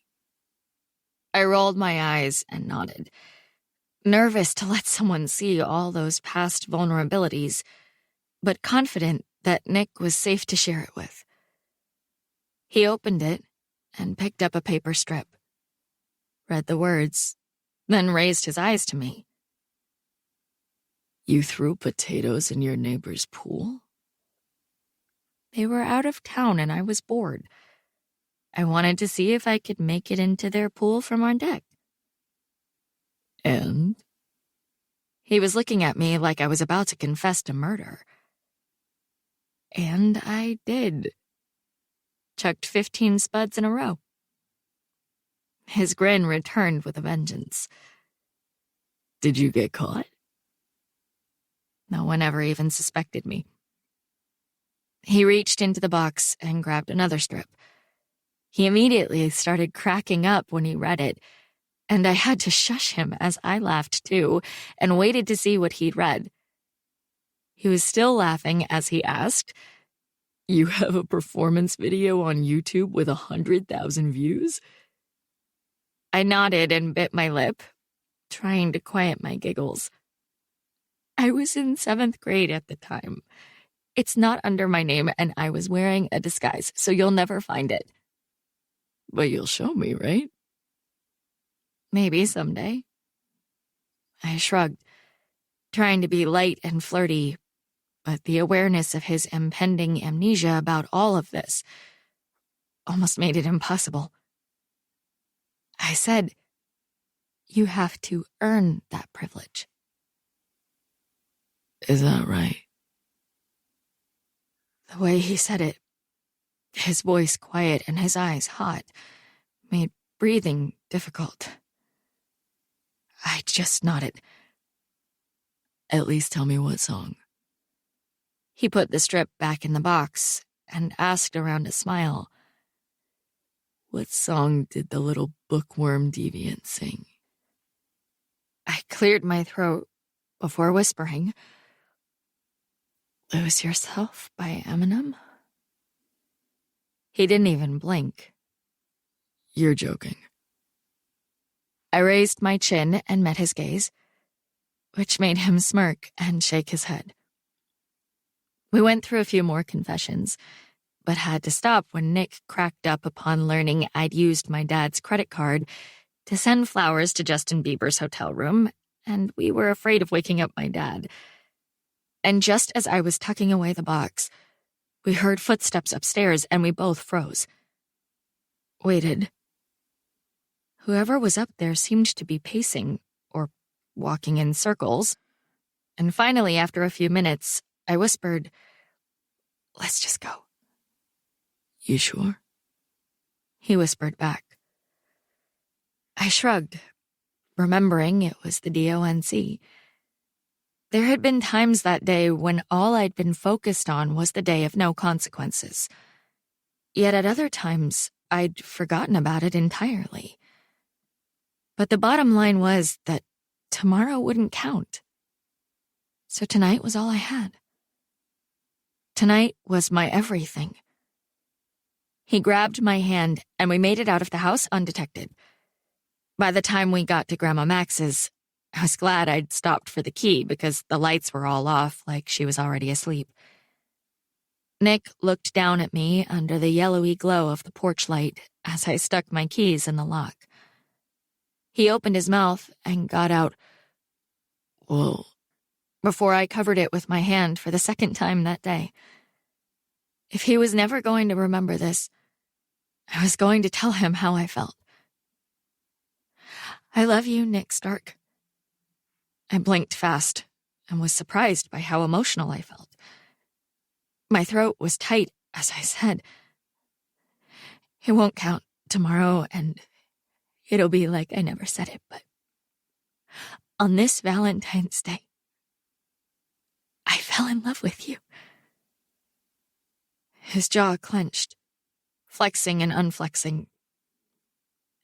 I rolled my eyes and nodded, nervous to let someone see all those past vulnerabilities, but confident that Nick was safe to share it with. He opened it and picked up a paper strip, read the words, then raised his eyes to me. You threw potatoes in your neighbor's pool? They were out of town and I was bored. I wanted to see if I could make it into their pool from our deck. And? He was looking at me like I was about to confess to murder. And I did. Chucked 15 spuds in a row. His grin returned with a vengeance. Did you get caught? No one ever even suspected me. He reached into the box and grabbed another strip. He immediately started cracking up when he read it, and I had to shush him as I laughed too and waited to see what he'd read. He was still laughing as he asked, You have a performance video on YouTube with 100,000 views? I nodded and bit my lip, trying to quiet my giggles. I was in 7th grade at the time. It's not under my name, and I was wearing a disguise, so you'll never find it. But you'll show me, right? Maybe someday. I shrugged, trying to be light and flirty, but the awareness of his impending amnesia about all of this almost made it impossible. I said, You have to earn that privilege. Is that right? The way he said it, his voice quiet and his eyes hot, made breathing difficult. I just nodded. At least tell me what song. He put the strip back in the box and asked around a smile. What song did the little bookworm deviant sing? I cleared my throat before whispering, Lose Yourself by Eminem. He didn't even blink. You're joking. I raised my chin and met his gaze, which made him smirk and shake his head. We went through a few more confessions, but had to stop when Nick cracked up upon learning I'd used my dad's credit card to send flowers to Justin Bieber's hotel room, and we were afraid of waking up my dad. And just as I was tucking away the box, we heard footsteps upstairs and we both froze. Waited. Whoever was up there seemed to be pacing, or walking in circles, and finally, after a few minutes, I whispered, Let's just go. You sure? He whispered back. I shrugged, remembering it was the DONC. There had been times that day when all I'd been focused on was the day of no consequences. Yet at other times, I'd forgotten about it entirely. But the bottom line was that tomorrow wouldn't count. So tonight was all I had. Tonight was my everything. He grabbed my hand, and we made it out of the house undetected. By the time we got to Grandma Max's, I was glad I'd stopped for the key because the lights were all off like she was already asleep. Nick looked down at me under the yellowy glow of the porch light as I stuck my keys in the lock. He opened his mouth and got out, Whoa, before I covered it with my hand for the second time that day. If he was never going to remember this, I was going to tell him how I felt. I love you, Nick Stark. I blinked fast and was surprised by how emotional I felt. My throat was tight as I said, "It won't count tomorrow, and it'll be like I never said it, but on this Valentine's Day, I fell in love with you." His jaw clenched, flexing and unflexing,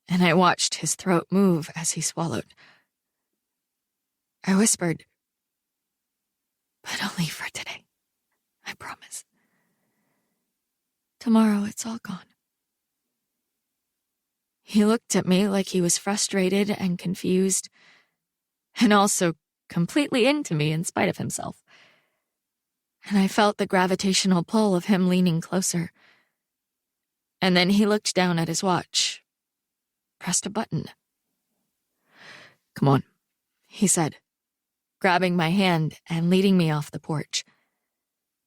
and I watched his throat move as he swallowed. I whispered, "But only for today, I promise. Tomorrow it's all gone." He looked at me like he was frustrated and confused, and also completely into me in spite of himself. And I felt the gravitational pull of him leaning closer. And then he looked down at his watch, pressed a button. Come on, He said, grabbing my hand and leading me off the porch.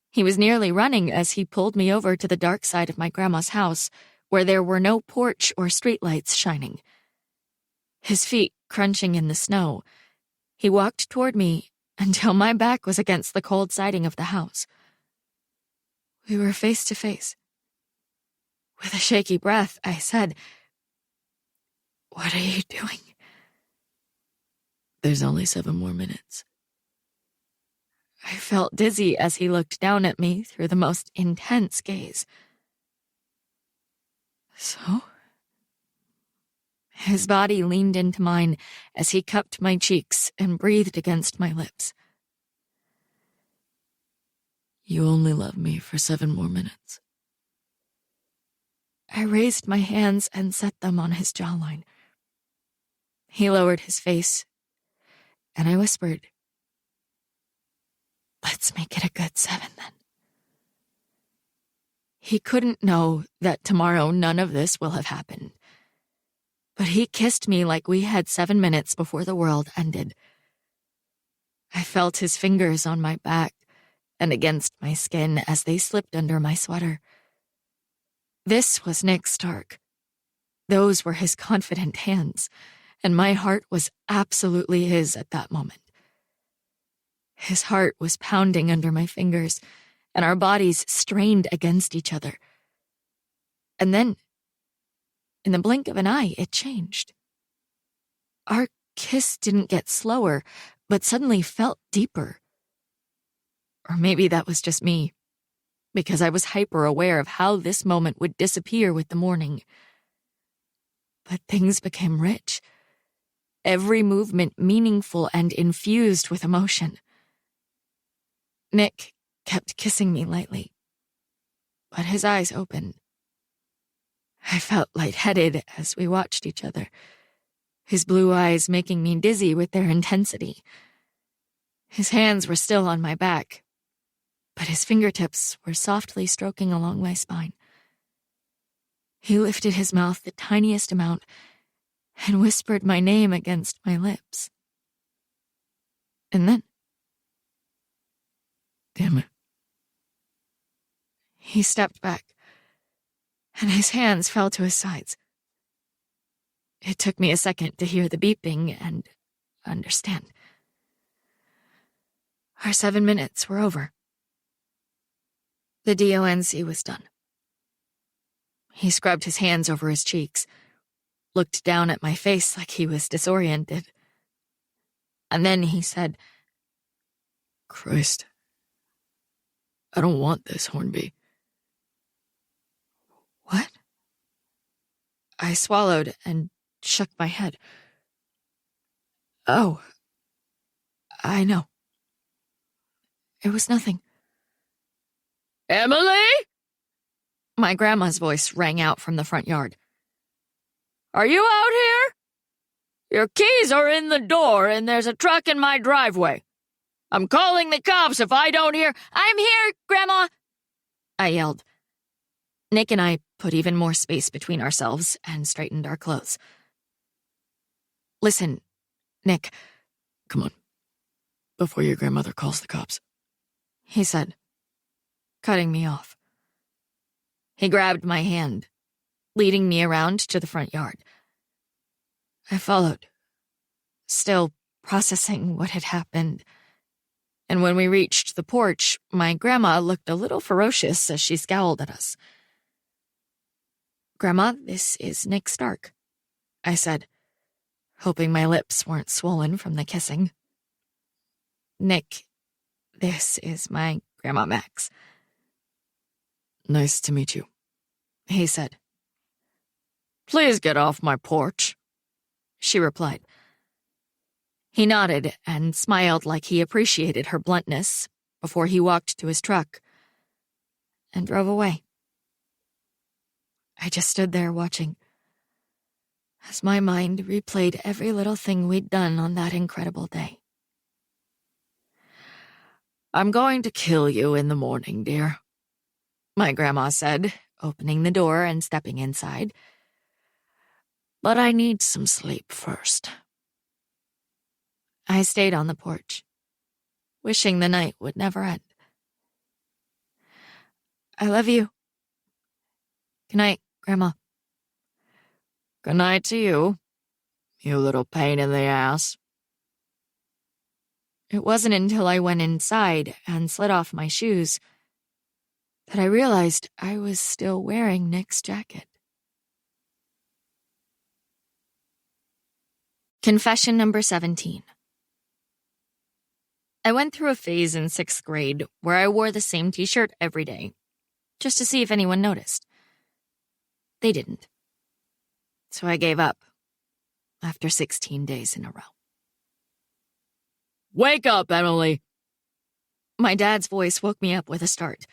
He was nearly running as he pulled me over to the dark side of my grandma's house, where there were no porch or streetlights shining. His feet crunching in the snow, he walked toward me until my back was against the cold siding of the house. We were face to face. With a shaky breath, I said, "What are you doing?" there's only 7 more minutes. I felt dizzy as he looked down at me through the most intense gaze. "So?" His body leaned into mine as he cupped my cheeks and breathed against my lips. You only love me for 7 more minutes. I raised my hands and set them on his jawline. He lowered his face, and I whispered, "Let's make it a good 7 then." He couldn't know that tomorrow none of this will have happened. But he kissed me like we had 7 minutes before the world ended. I felt his fingers on my back and against my skin as they slipped under my sweater. This was Nick Stark. Those were his confident hands, and my heart was absolutely his at that moment. His heart was pounding under my fingers, and our bodies strained against each other. And then, in the blink of an eye, it changed. Our kiss didn't get slower, but suddenly felt deeper. Or maybe that was just me, because I was hyper-aware of how this moment would disappear with the morning. But things became rich, every movement meaningful and infused with emotion. Nick kept kissing me lightly, but his eyes opened. I felt lightheaded as we watched each other, his blue eyes making me dizzy with their intensity. His hands were still on my back, but his fingertips were softly stroking along my spine. He lifted his mouth the tiniest amount and whispered my name against my lips. And then, Damn it. he stepped back, and his hands fell to his sides. It took me a second to hear the beeping and understand. Our 7 minutes were over. The DONC was done. He scrubbed his hands over his cheeks, looked down at my face like he was disoriented. And then he said, Christ. I don't want this, Hornby. "What?" I swallowed and shook my head. "Oh, I know. It was nothing." Emily? My grandma's voice rang out from the front yard. Are you out here? Your keys are in the door and there's a truck in my driveway. I'm calling the cops if I don't hear. "I'm here, Grandma!" I yelled. Nick and I put even more space between ourselves and straightened our clothes. "Listen, Nick," Come on. Before your grandmother calls the cops. he said, cutting me off. He grabbed my hand, leading me around to the front yard. I followed, still processing what had happened. And when we reached the porch, my grandma looked a little ferocious as she scowled at us. "Grandma, this is Nick Stark," I said, hoping my lips weren't swollen from the kissing. "Nick, this is my Grandma Max." "Nice to meet you," he said. "Please get off my porch," she replied. He nodded and smiled like he appreciated her bluntness before he walked to his truck and drove away. I just stood there watching as my mind replayed every little thing we'd done on that incredible day. "I'm going to kill you in the morning, dear," my grandma said, opening the door and stepping inside. "But I need some sleep first." I stayed on the porch, wishing the night would never end. "I love you. Good night, Grandma." "Good night to you, you little pain in the ass." It wasn't until I went inside and slid off my shoes that I realized I was still wearing Nick's jacket. Confession number 17. I went through a phase in 6th grade where I wore the same t-shirt every day, just to see if anyone noticed. They didn't. So I gave up after 16 days in a row. "Wake up, Emily!" My dad's voice woke me up with a start.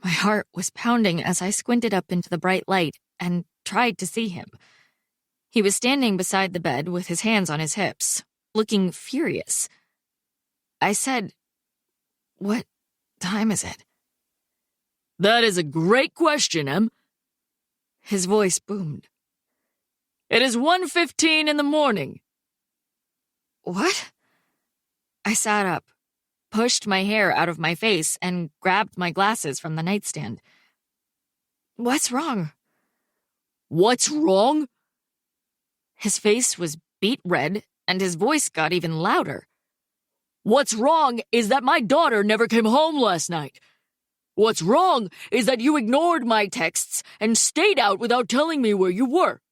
My heart was pounding as I squinted up into the bright light and tried to see him. He was standing beside the bed with his hands on his hips, looking furious. I said, "What time is it?" "That is a great question, Em." His voice boomed. "It is 1:15 in the morning." "What?" I sat up, pushed my hair out of my face, and grabbed my glasses from the nightstand. "What's wrong?" "What's wrong?" His face was beet red, and his voice got even louder. "What's wrong is that my daughter never came home last night. What's wrong is that you ignored my texts and stayed out without telling me where you were.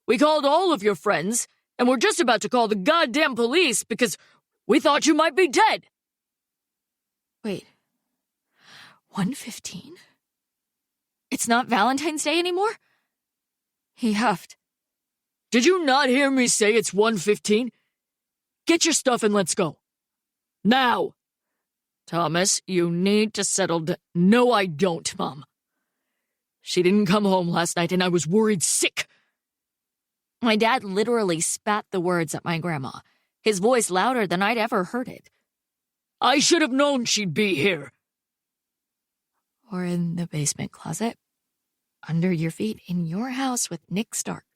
We called all of your friends, and we're just about to call the goddamn police because we thought you might be dead." Wait. 1:15? It's not Valentine's Day anymore? He huffed. "Did you not hear me say it's 1:15? Get your stuff and let's go. Now. Thomas, you need to settle No, I don't, Mom. She didn't come home last night and I was worried sick." My dad literally spat the words at my grandma, his voice louder than I'd ever heard it. "I should have known she'd be here." Or in the basement closet, under your feet in your house with Nick Stark.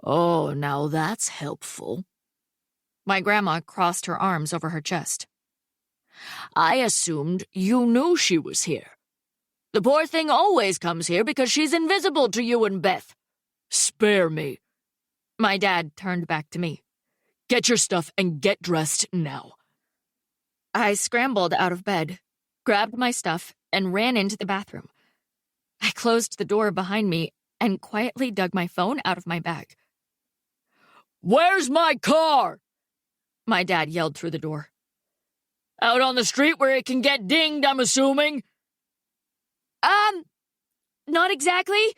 "Oh, now that's helpful." My grandma crossed her arms over her chest. "I assumed you knew she was here. The poor thing always comes here because she's invisible to you and Beth. Spare me." My dad turned back to me. "Get your stuff and get dressed now." I scrambled out of bed, grabbed my stuff, and ran into the bathroom. I closed the door behind me and quietly dug my phone out of my bag. "Where's my car?" My dad yelled through the door. "Out on the street where it can get dinged, I'm assuming?" Not exactly."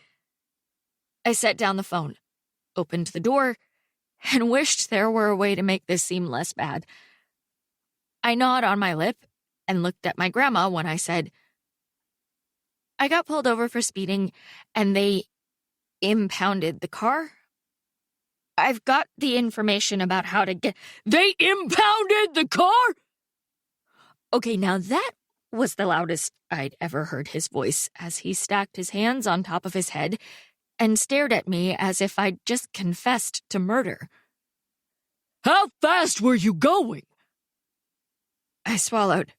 I set down the phone, opened the door, and wished there were a way to make this seem less bad. I gnawed on my lip and looked at my grandma when I said, "I got pulled over for speeding, and they impounded the car. I've got the information about how to get—" "They impounded the car?" Okay, now that was the loudest I'd ever heard his voice as he stacked his hands on top of his head and stared at me as if I'd just confessed to murder. "How fast were you going?" I swallowed.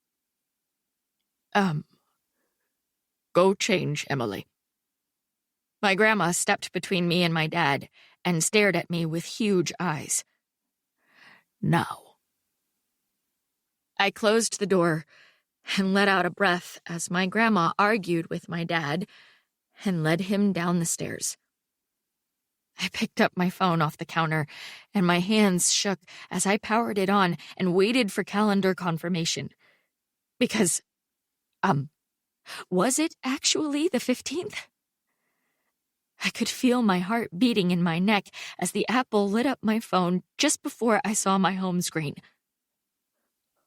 Go change, Emily." My grandma stepped between me and my dad and stared at me with huge eyes. Now. I closed the door and let out a breath as my grandma argued with my dad and led him down the stairs. I picked up my phone off the counter, and my hands shook as I powered it on and waited for calendar confirmation. Because, was it actually the 15th? I could feel my heart beating in my neck as the apple lit up my phone just before I saw my home screen.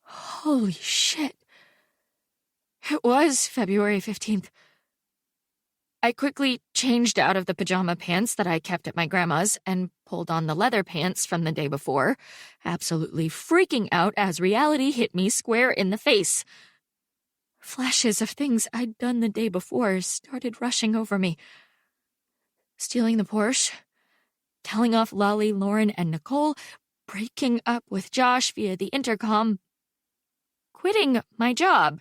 Holy shit. It was February 15th. I quickly changed out of the pajama pants that I kept at my grandma's and pulled on the leather pants from the day before, absolutely freaking out as reality hit me square in the face. Flashes of things I'd done the day before started rushing over me. Stealing the Porsche, telling off Lolly, Lauren, and Nicole, breaking up with Josh via the intercom, quitting my job,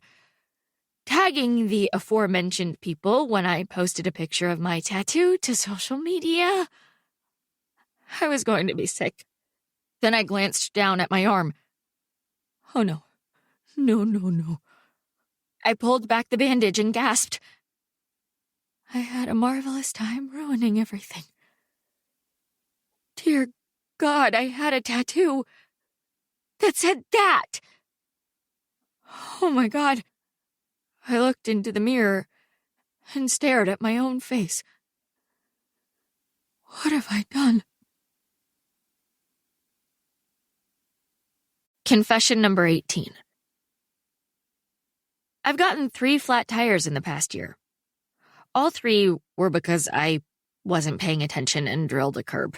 tagging the aforementioned people when I posted a picture of my tattoo to social media. I was going to be sick. Then I glanced down at my arm. Oh no. No. I pulled back the bandage and gasped. I had a marvelous time ruining everything. Dear God, I had a tattoo that said that. Oh my God. I looked into the mirror and stared at my own face. What have I done? Confession number 18. I've gotten 3 flat tires in the past year. All 3 were because I wasn't paying attention and drilled a curb.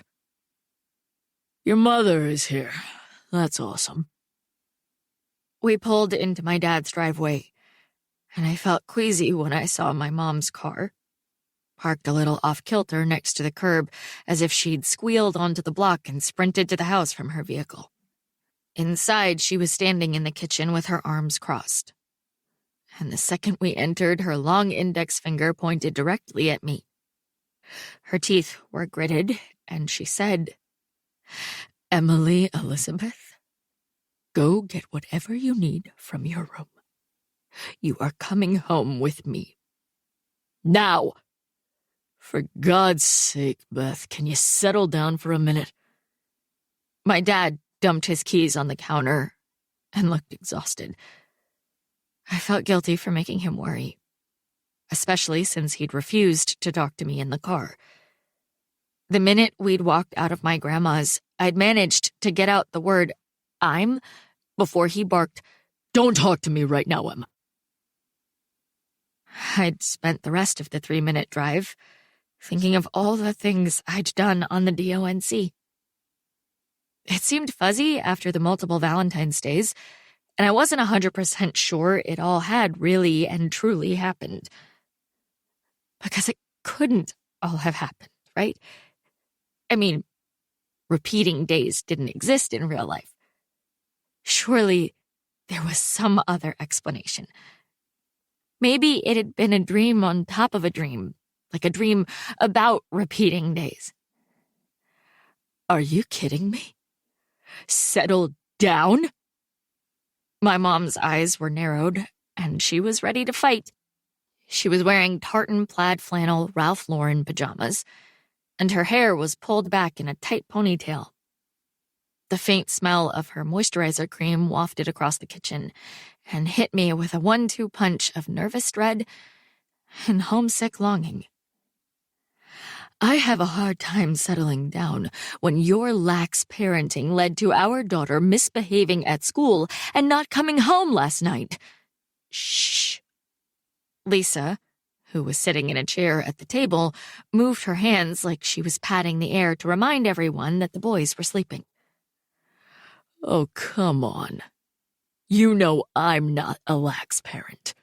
Your mother is here. That's awesome. We pulled into my dad's driveway, and I felt queasy when I saw my mom's car, parked a little off-kilter next to the curb as if she'd squealed onto the block and sprinted to the house from her vehicle. Inside, she was standing in the kitchen with her arms crossed. And the second we entered, her long index finger pointed directly at me. Her teeth were gritted, and she said, "Emily Elizabeth, go get whatever you need from your room. You are coming home with me. Now!" For God's sake, Beth, can you settle down for a minute? My dad dumped his keys on the counter and looked exhausted. I felt guilty for making him worry, especially since he'd refused to talk to me in the car. The minute we'd walked out of my grandma's, I'd managed to get out the word "I'm" before he barked, "Don't talk to me right now, Emma." I'd spent the rest of the 3-minute drive thinking of all the things I'd done on the DONC. It seemed fuzzy after the multiple Valentine's days, and I wasn't 100% sure it all had really and truly happened. Because it couldn't all have happened, right? I mean, repeating days didn't exist in real life. Surely there was some other explanation. Maybe it had been a dream on top of a dream, like a dream about repeating days. Are you kidding me? Settle down? My mom's eyes were narrowed, and she was ready to fight. She was wearing tartan plaid flannel Ralph Lauren pajamas, and her hair was pulled back in a tight ponytail. The faint smell of her moisturizer cream wafted across the kitchen and hit me with a 1-2 punch of nervous dread and homesick longing. I have a hard time settling down when your lax parenting led to our daughter misbehaving at school and not coming home last night. Shh. Lisa, who was sitting in a chair at the table, moved her hands like she was patting the air to remind everyone that the boys were sleeping. Oh, come on. You know I'm not a lax parent.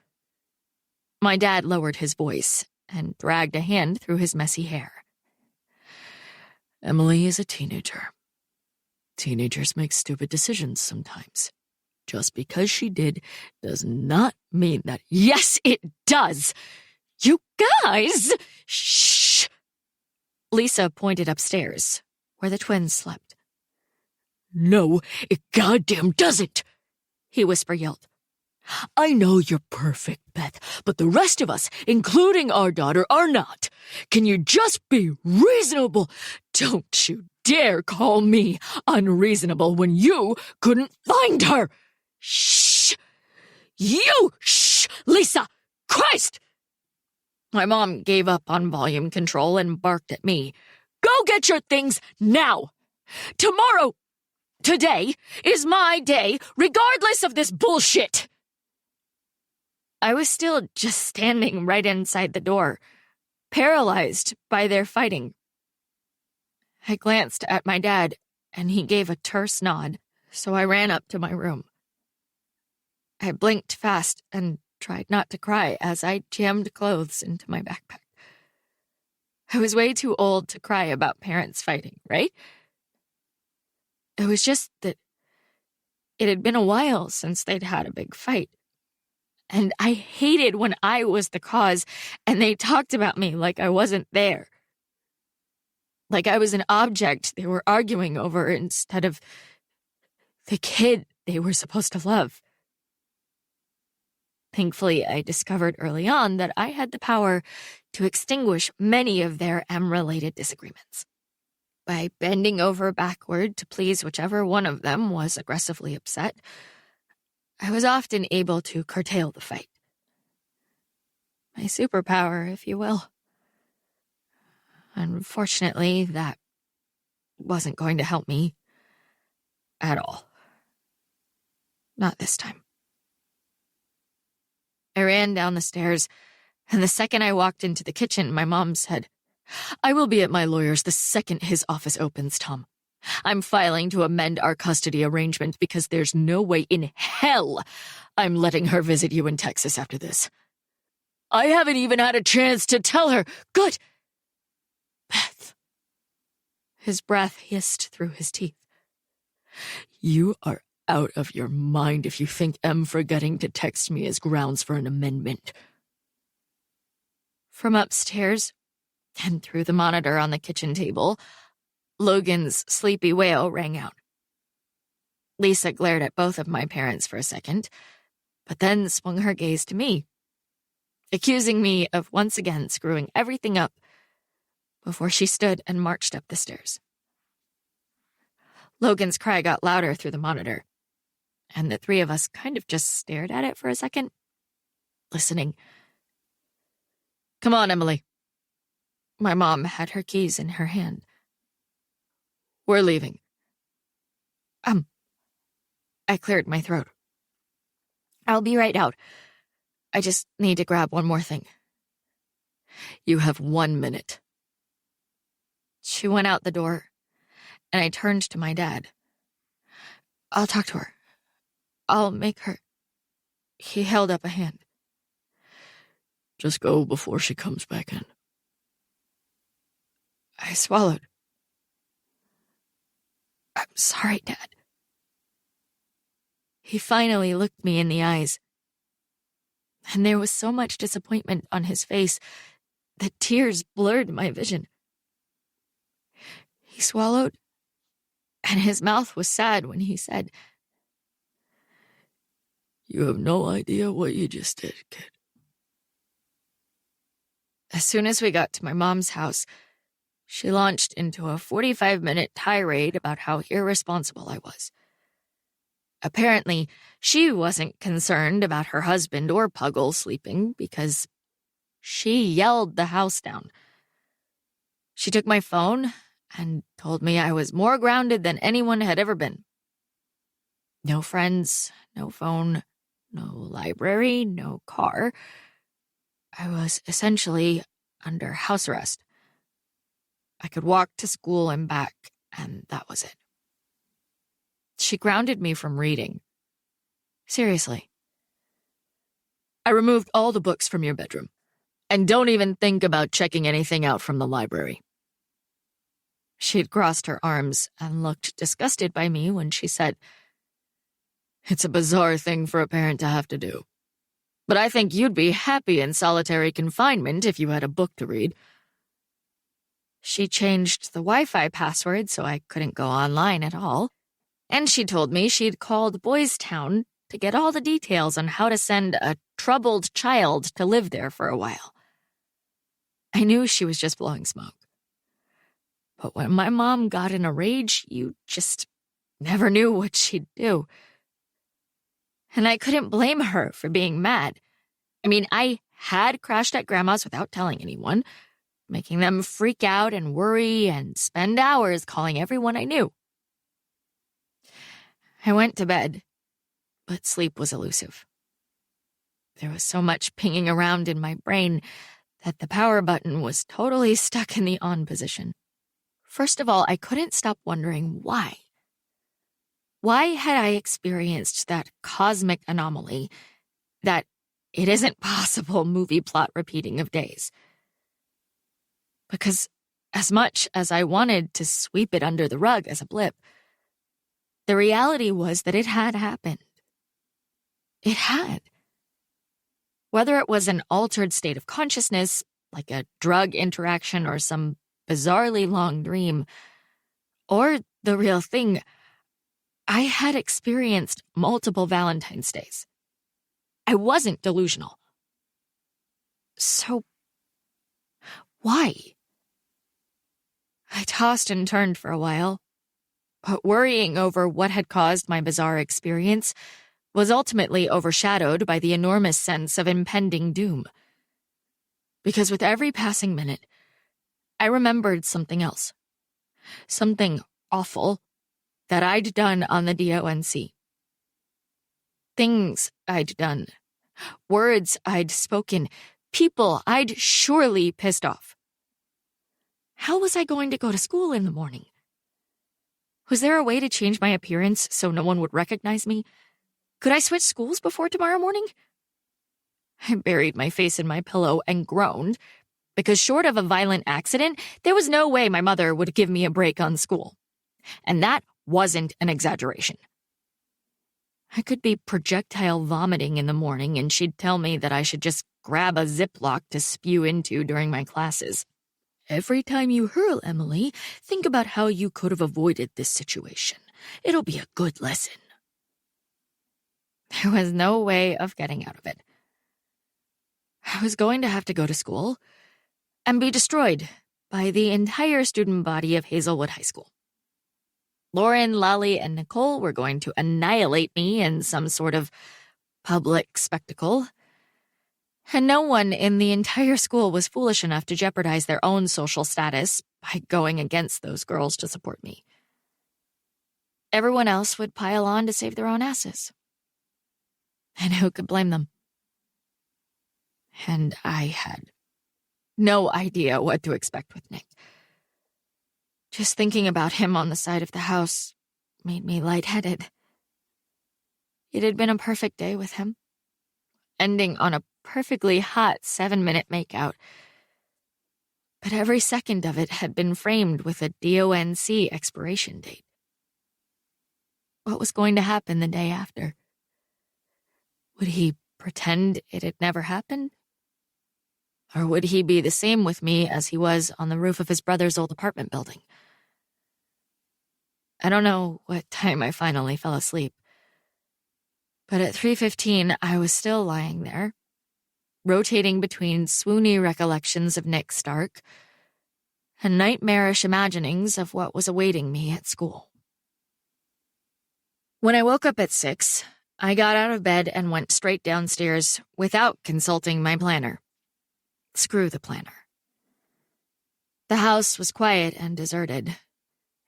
My dad lowered his voice and dragged a hand through his messy hair. Emily is a teenager. Teenagers make stupid decisions sometimes. Just because she did does not mean that— Yes, it does! You guys! Shh! Lisa pointed upstairs, where the twins slept. No, it goddamn doesn't, he whisper-yelled. I know you're perfect, Beth, but the rest of us, including our daughter, are not. Can you just be reasonable? Don't you dare call me unreasonable when you couldn't find her. Shh! You! Shh! Lisa! Christ! My mom gave up on volume control and barked at me. Go get your things now! Today is my day, regardless of this bullshit! I was still just standing right inside the door, paralyzed by their fighting. I glanced at my dad, and he gave a terse nod, so I ran up to my room. I blinked fast and tried not to cry as I jammed clothes into my backpack. I was way too old to cry about parents fighting, right? It was just that it had been a while since they'd had a big fight. And I hated when I was the cause and they talked about me like I wasn't there. Like I was an object they were arguing over instead of the kid they were supposed to love. Thankfully, I discovered early on that I had the power to extinguish many of their M-related disagreements. By bending over backward to please whichever one of them was aggressively upset, I was often able to curtail the fight. My superpower, if you will. Unfortunately, that wasn't going to help me at all. Not this time. I ran down the stairs, and the second I walked into the kitchen, my mom said, "I will be at my lawyer's the second his office opens, Tom. I'm filing to amend our custody arrangement because there's no way in hell I'm letting her visit you in Texas after this. I haven't even had a chance to tell her. Good. Beth." His breath hissed through his teeth. "You are out of your mind if you think Em forgetting to text me is grounds for an amendment." From upstairs, and through the monitor on the kitchen table, Logan's sleepy wail rang out. Lisa glared at both of my parents for a second, but then swung her gaze to me, accusing me of once again screwing everything up before she stood and marched up the stairs. Logan's cry got louder through the monitor, and the three of us kind of just stared at it for a second, listening. "Come on, Emily." My mom had her keys in her hand. "We're leaving." I cleared my throat. "I'll be right out. I just need to grab one more thing." "You have 1 minute." She went out the door, and I turned to my dad. "I'll talk to her. I'll make her." He held up a hand. "Just go before she comes back in." I swallowed. "I'm sorry, Dad." He finally looked me in the eyes, and there was so much disappointment on his face that tears blurred my vision. He swallowed, and his mouth was sad when he said, "You have no idea what you just did, kid." As soon as we got to my mom's house, she launched into a 45-minute tirade about how irresponsible I was. Apparently, she wasn't concerned about her husband or Puggle sleeping because she yelled the house down. She took my phone and told me I was more grounded than anyone had ever been. No friends, no phone, no library, no car. I was essentially under house arrest. I could walk to school and back, and that was it. She grounded me from reading. Seriously. I removed all the books from your bedroom. And don't even think about checking anything out from the library. She'd crossed her arms and looked disgusted by me when she said, "It's a bizarre thing for a parent to have to do. But I think you'd be happy in solitary confinement if you had a book to read." She changed the Wi-Fi password so I couldn't go online at all. And she told me she'd called Boys Town to get all the details on how to send a troubled child to live there for a while. I knew she was just blowing smoke. But when my mom got in a rage, you just never knew what she'd do. And I couldn't blame her for being mad. I mean, I had crashed at Grandma's without telling anyone, making them freak out and worry and spend hours calling everyone I knew. I went to bed, but sleep was elusive. There was so much pinging around in my brain that the power button was totally stuck in the on position. First of all, I couldn't stop wondering why. Why had I experienced that cosmic anomaly, that it isn't possible movie plot repeating of days? Because as much as I wanted to sweep it under the rug as a blip, the reality was that it had happened. It had. Whether it was an altered state of consciousness, like a drug interaction or some bizarrely long dream, or the real thing, I had experienced multiple Valentine's Days. I wasn't delusional. So, why? I tossed and turned for a while, but worrying over what had caused my bizarre experience was ultimately overshadowed by the enormous sense of impending doom. Because with every passing minute, I remembered something else. Something awful that I'd done on the DONC. Things I'd done. Words I'd spoken. People I'd surely pissed off. How was I going to go to school in the morning? Was there a way to change my appearance so no one would recognize me? Could I switch schools before tomorrow morning? I buried my face in my pillow and groaned, because short of a violent accident, there was no way my mother would give me a break on school. And that wasn't an exaggeration. I could be projectile vomiting in the morning and she'd tell me that I should just grab a Ziploc to spew into during my classes. Every time you hurl, Emily, think about how you could have avoided this situation. It'll be a good lesson. There was no way of getting out of it. I was going to have to go to school and be destroyed by the entire student body of Hazelwood High School. Lauren, Lolly, and Nicole were going to annihilate me in some sort of public spectacle. And no one in the entire school was foolish enough to jeopardize their own social status by going against those girls to support me. Everyone else would pile on to save their own asses. And who could blame them? And I had no idea what to expect with Nick. Just thinking about him on the side of the house made me lightheaded. It had been a perfect day with him, ending on a perfectly hot 7-minute makeout. But every second of it had been framed with a DONC expiration date. What was going to happen the day after? Would he pretend it had never happened? Or would he be the same with me as he was on the roof of his brother's old apartment building? I don't know what time I finally fell asleep. But at 3:15, I was still lying there, rotating between swoony recollections of Nick Stark and nightmarish imaginings of what was awaiting me at school. When I woke up at 6, I got out of bed and went straight downstairs without consulting my planner. Screw the planner. The house was quiet and deserted,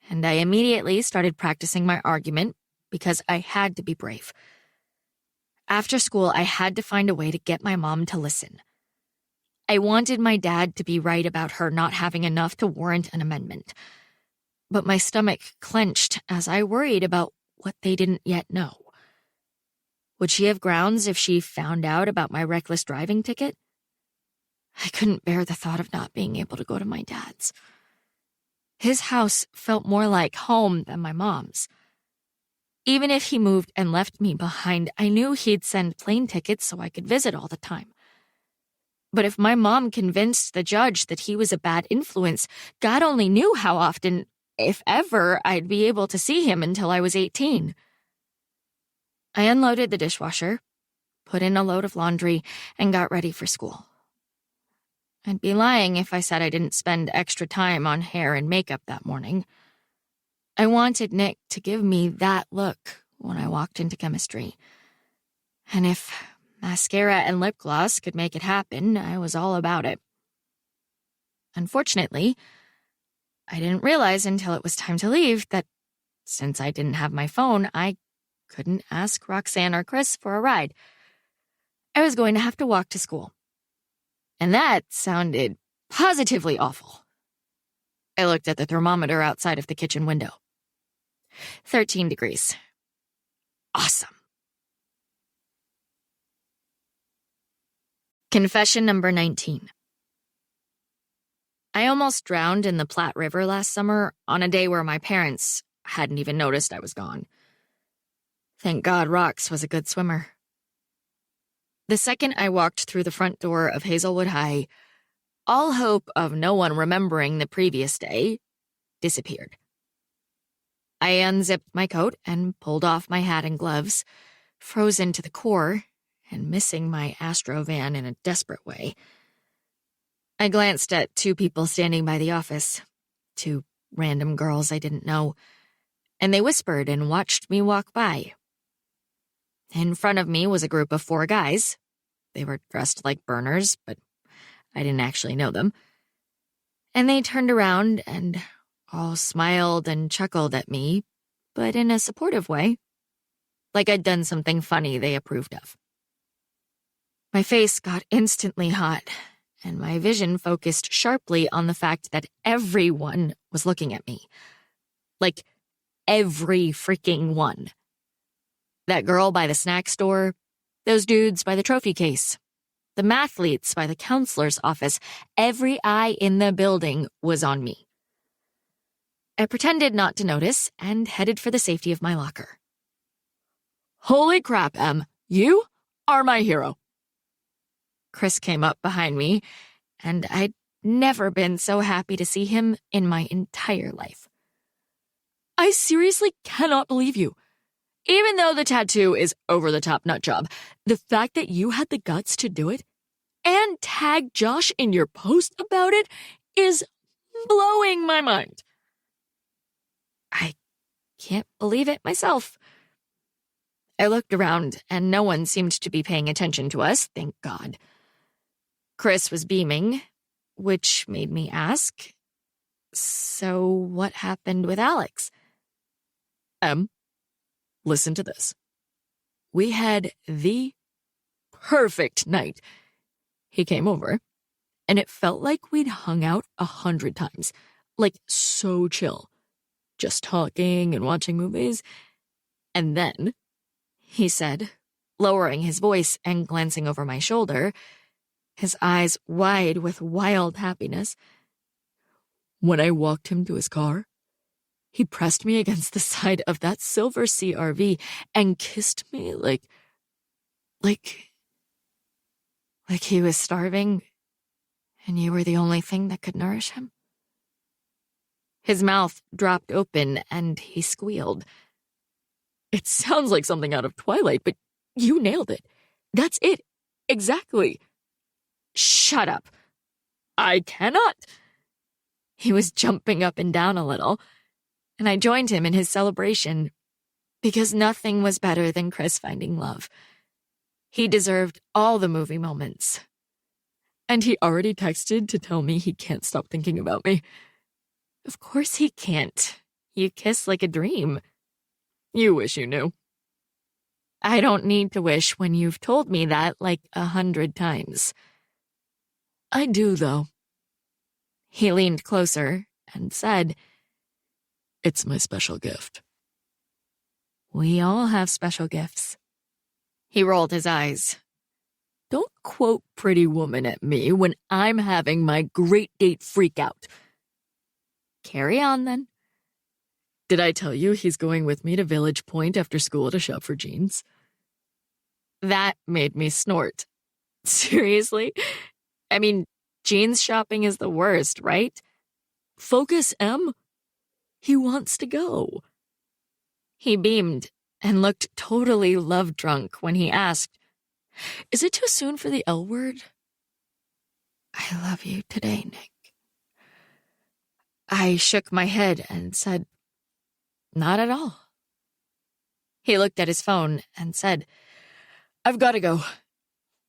and I immediately started practicing my argument because I had to be brave. After school, I had to find a way to get my mom to listen. I wanted my dad to be right about her not having enough to warrant an amendment. But my stomach clenched as I worried about what they didn't yet know. Would she have grounds if she found out about my reckless driving ticket? I couldn't bear the thought of not being able to go to my dad's. His house felt more like home than my mom's. Even if he moved and left me behind, I knew he'd send plane tickets so I could visit all the time. But if my mom convinced the judge that he was a bad influence, God only knew how often, if ever, I'd be able to see him until I was 18. I unloaded the dishwasher, put in a load of laundry, and got ready for school. I'd be lying if I said I didn't spend extra time on hair and makeup that morning. I wanted Nick to give me that look when I walked into chemistry. And if mascara and lip gloss could make it happen, I was all about it. Unfortunately, I didn't realize until it was time to leave that since I didn't have my phone, I couldn't ask Roxanne or Chris for a ride. I was going to have to walk to school. And that sounded positively awful. I looked at the thermometer outside of the kitchen window. 13 degrees. Awesome. Confession number 19. I almost drowned in the Platte River last summer on a day where my parents hadn't even noticed I was gone. Thank God Rox was a good swimmer. The second I walked through the front door of Hazelwood High, all hope of no one remembering the previous day disappeared. I unzipped my coat and pulled off my hat and gloves, frozen to the core and missing my Astro van in a desperate way. I glanced at two people standing by the office, two random girls I didn't know, and they whispered and watched me walk by. In front of me was a group of 4 guys. They were dressed like burners, but I didn't actually know them. And they turned around and all smiled and chuckled at me, but in a supportive way, like I'd done something funny they approved of. My face got instantly hot, and my vision focused sharply on the fact that everyone was looking at me. Like, every freaking one. That girl by the snack store, those dudes by the trophy case, the mathletes by the counselor's office, every eye in the building was on me. I pretended not to notice and headed for the safety of my locker. Holy crap, Em. You are my hero. Chris came up behind me, and I'd never been so happy to see him in my entire life. I seriously cannot believe you. Even though the tattoo is over-the-top nutjob, the fact that you had the guts to do it and tag Josh in your post about it is blowing my mind. I can't believe it myself. I looked around, and no one seemed to be paying attention to us, thank God. Chris was beaming, which made me ask, so what happened with Alex? Listen to this. We had the perfect night. He came over, and it felt like we'd hung out 100 times. Like, so chill. Just talking and watching movies. And then, he said, lowering his voice and glancing over my shoulder, his eyes wide with wild happiness. When I walked him to his car, he pressed me against the side of that silver CRV and kissed me like he was starving and you were the only thing that could nourish him. His mouth dropped open and he squealed. It sounds like something out of Twilight, but you nailed it. That's it. Exactly. Shut up. I cannot. He was jumping up and down a little, and I joined him in his celebration because nothing was better than Chris finding love. He deserved all the movie moments. And he already texted to tell me he can't stop thinking about me. Of course he can't. You kiss like a dream. You wish you knew. I don't need to wish when you've told me that like 100 times. I do, though. He leaned closer and said, "It's my special gift." We all have special gifts. He rolled his eyes. Don't quote Pretty Woman at me when I'm having my great date freak out. Carry on, then. Did I tell you he's going with me to Village Point after school to shop for jeans? That made me snort. Seriously? I mean, jeans shopping is the worst, right? Focus, Em. He wants to go. He beamed and looked totally love-drunk when he asked, Is it too soon for the L word? I love you today, Nick. I shook my head and said, not at all. He looked at his phone and said, I've got to go.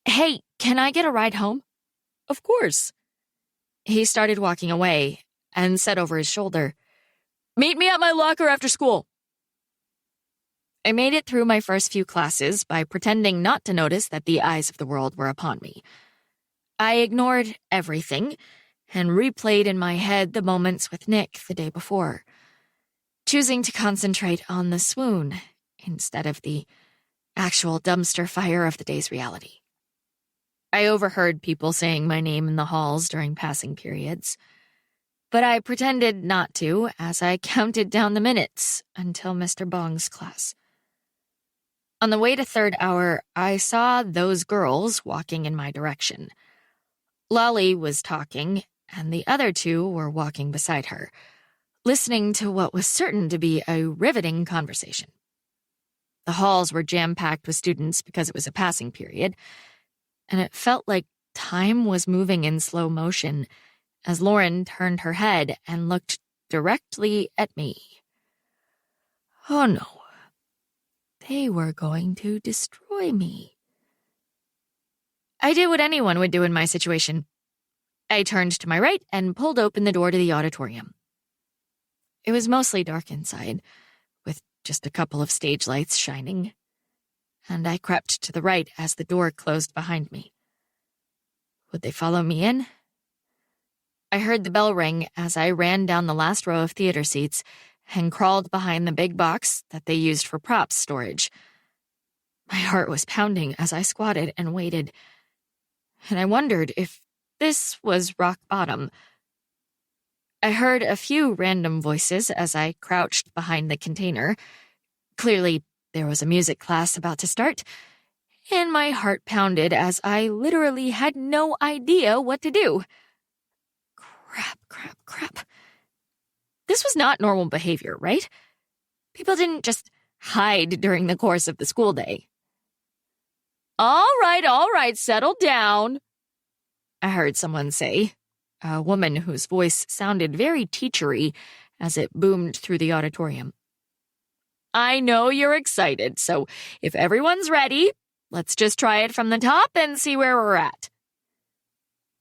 Hey, can I get a ride home? Of course. He started walking away and said over his shoulder, Meet me at my locker after school. I made it through my first few classes by pretending not to notice that the eyes of the world were upon me. I ignored everything and replayed in my head the moments with Nick the day before, choosing to concentrate on the swoon instead of the actual dumpster fire of the day's reality. I overheard people saying my name in the halls during passing periods, but I pretended not to as I counted down the minutes until Mr. Bong's class. On the way to third hour, I saw those girls walking in my direction. Lolly was talking, and the other two were walking beside her, listening to what was certain to be a riveting conversation. The halls were jam-packed with students because it was a passing period, and it felt like time was moving in slow motion as Lauren turned her head and looked directly at me. Oh no. They were going to destroy me. I did what anyone would do in my situation. I turned to my right and pulled open the door to the auditorium. It was mostly dark inside, with just a couple of stage lights shining, and I crept to the right as the door closed behind me. Would they follow me in? I heard the bell ring as I ran down the last row of theater seats and crawled behind the big box that they used for props storage. My heart was pounding as I squatted and waited, and I wondered if this was rock bottom. I heard a few random voices as I crouched behind the container. Clearly, there was a music class about to start, and my heart pounded as I literally had no idea what to do. Crap. This was not normal behavior, right? People didn't just hide during the course of the school day. All right, settle down, I heard someone say, a woman whose voice sounded very teachery as it boomed through the auditorium. I know you're excited, so if everyone's ready, let's just try it from the top and see where we're at.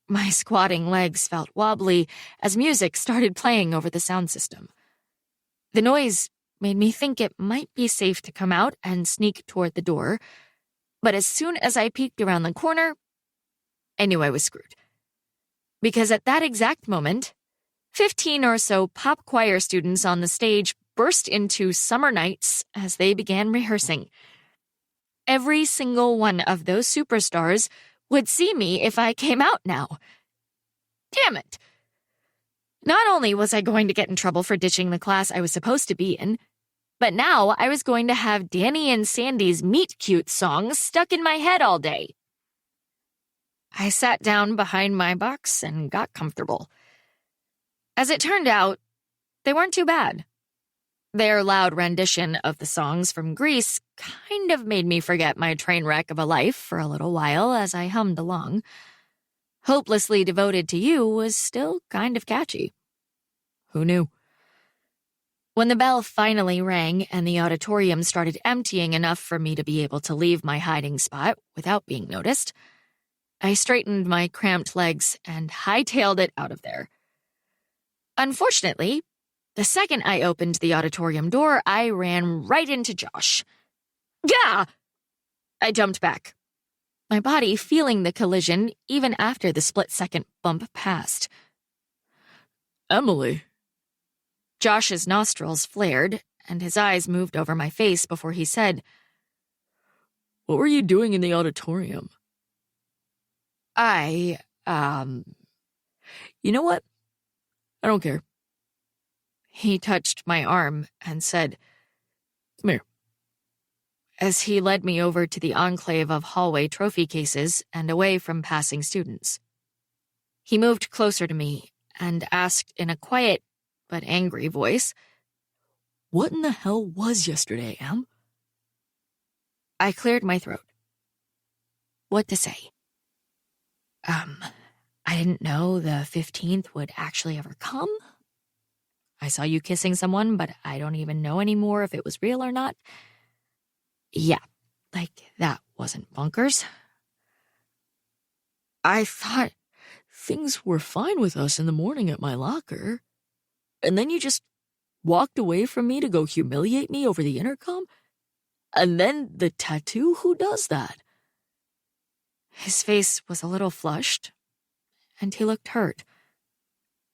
My squatting legs felt wobbly as music started playing over the sound system. The noise made me think it might be safe to come out and sneak toward the door, but as soon as I peeked around the corner, I knew I was screwed. Because at that exact moment, 15 or so pop choir students on the stage burst into Summer Nights as they began rehearsing. Every single one of those superstars would see me if I came out now. Damn it. Not only was I going to get in trouble for ditching the class I was supposed to be in, but now I was going to have Danny and Sandy's Meet Cute songs stuck in my head all day. I sat down behind my box and got comfortable. As it turned out, they weren't too bad. Their loud rendition of the songs from Grease kind of made me forget my train wreck of a life for a little while as I hummed along. Hopelessly Devoted to You was still kind of catchy. Who knew? When the bell finally rang and the auditorium started emptying enough for me to be able to leave my hiding spot without being noticed, I straightened my cramped legs and hightailed it out of there. Unfortunately, the second I opened the auditorium door, I ran right into Josh. Gah! I jumped back, my body feeling the collision even after the split-second bump passed. Emily. Josh's nostrils flared, and his eyes moved over my face before he said, What were you doing in the auditorium? You know what? I don't care. He touched my arm and said, Come here. As he led me over to the enclave of hallway trophy cases and away from passing students. He moved closer to me and asked in a quiet but angry voice, "What in the hell was yesterday, Em?" I cleared my throat. What to say? I didn't know the 15th would actually ever come. I saw you kissing someone, but I don't even know anymore if it was real or not. Yeah, that wasn't bonkers. I thought things were fine with us in the morning at my locker. And then you just walked away from me to go humiliate me over the intercom? And then the tattoo? Who does that? His face was a little flushed, and he looked hurt.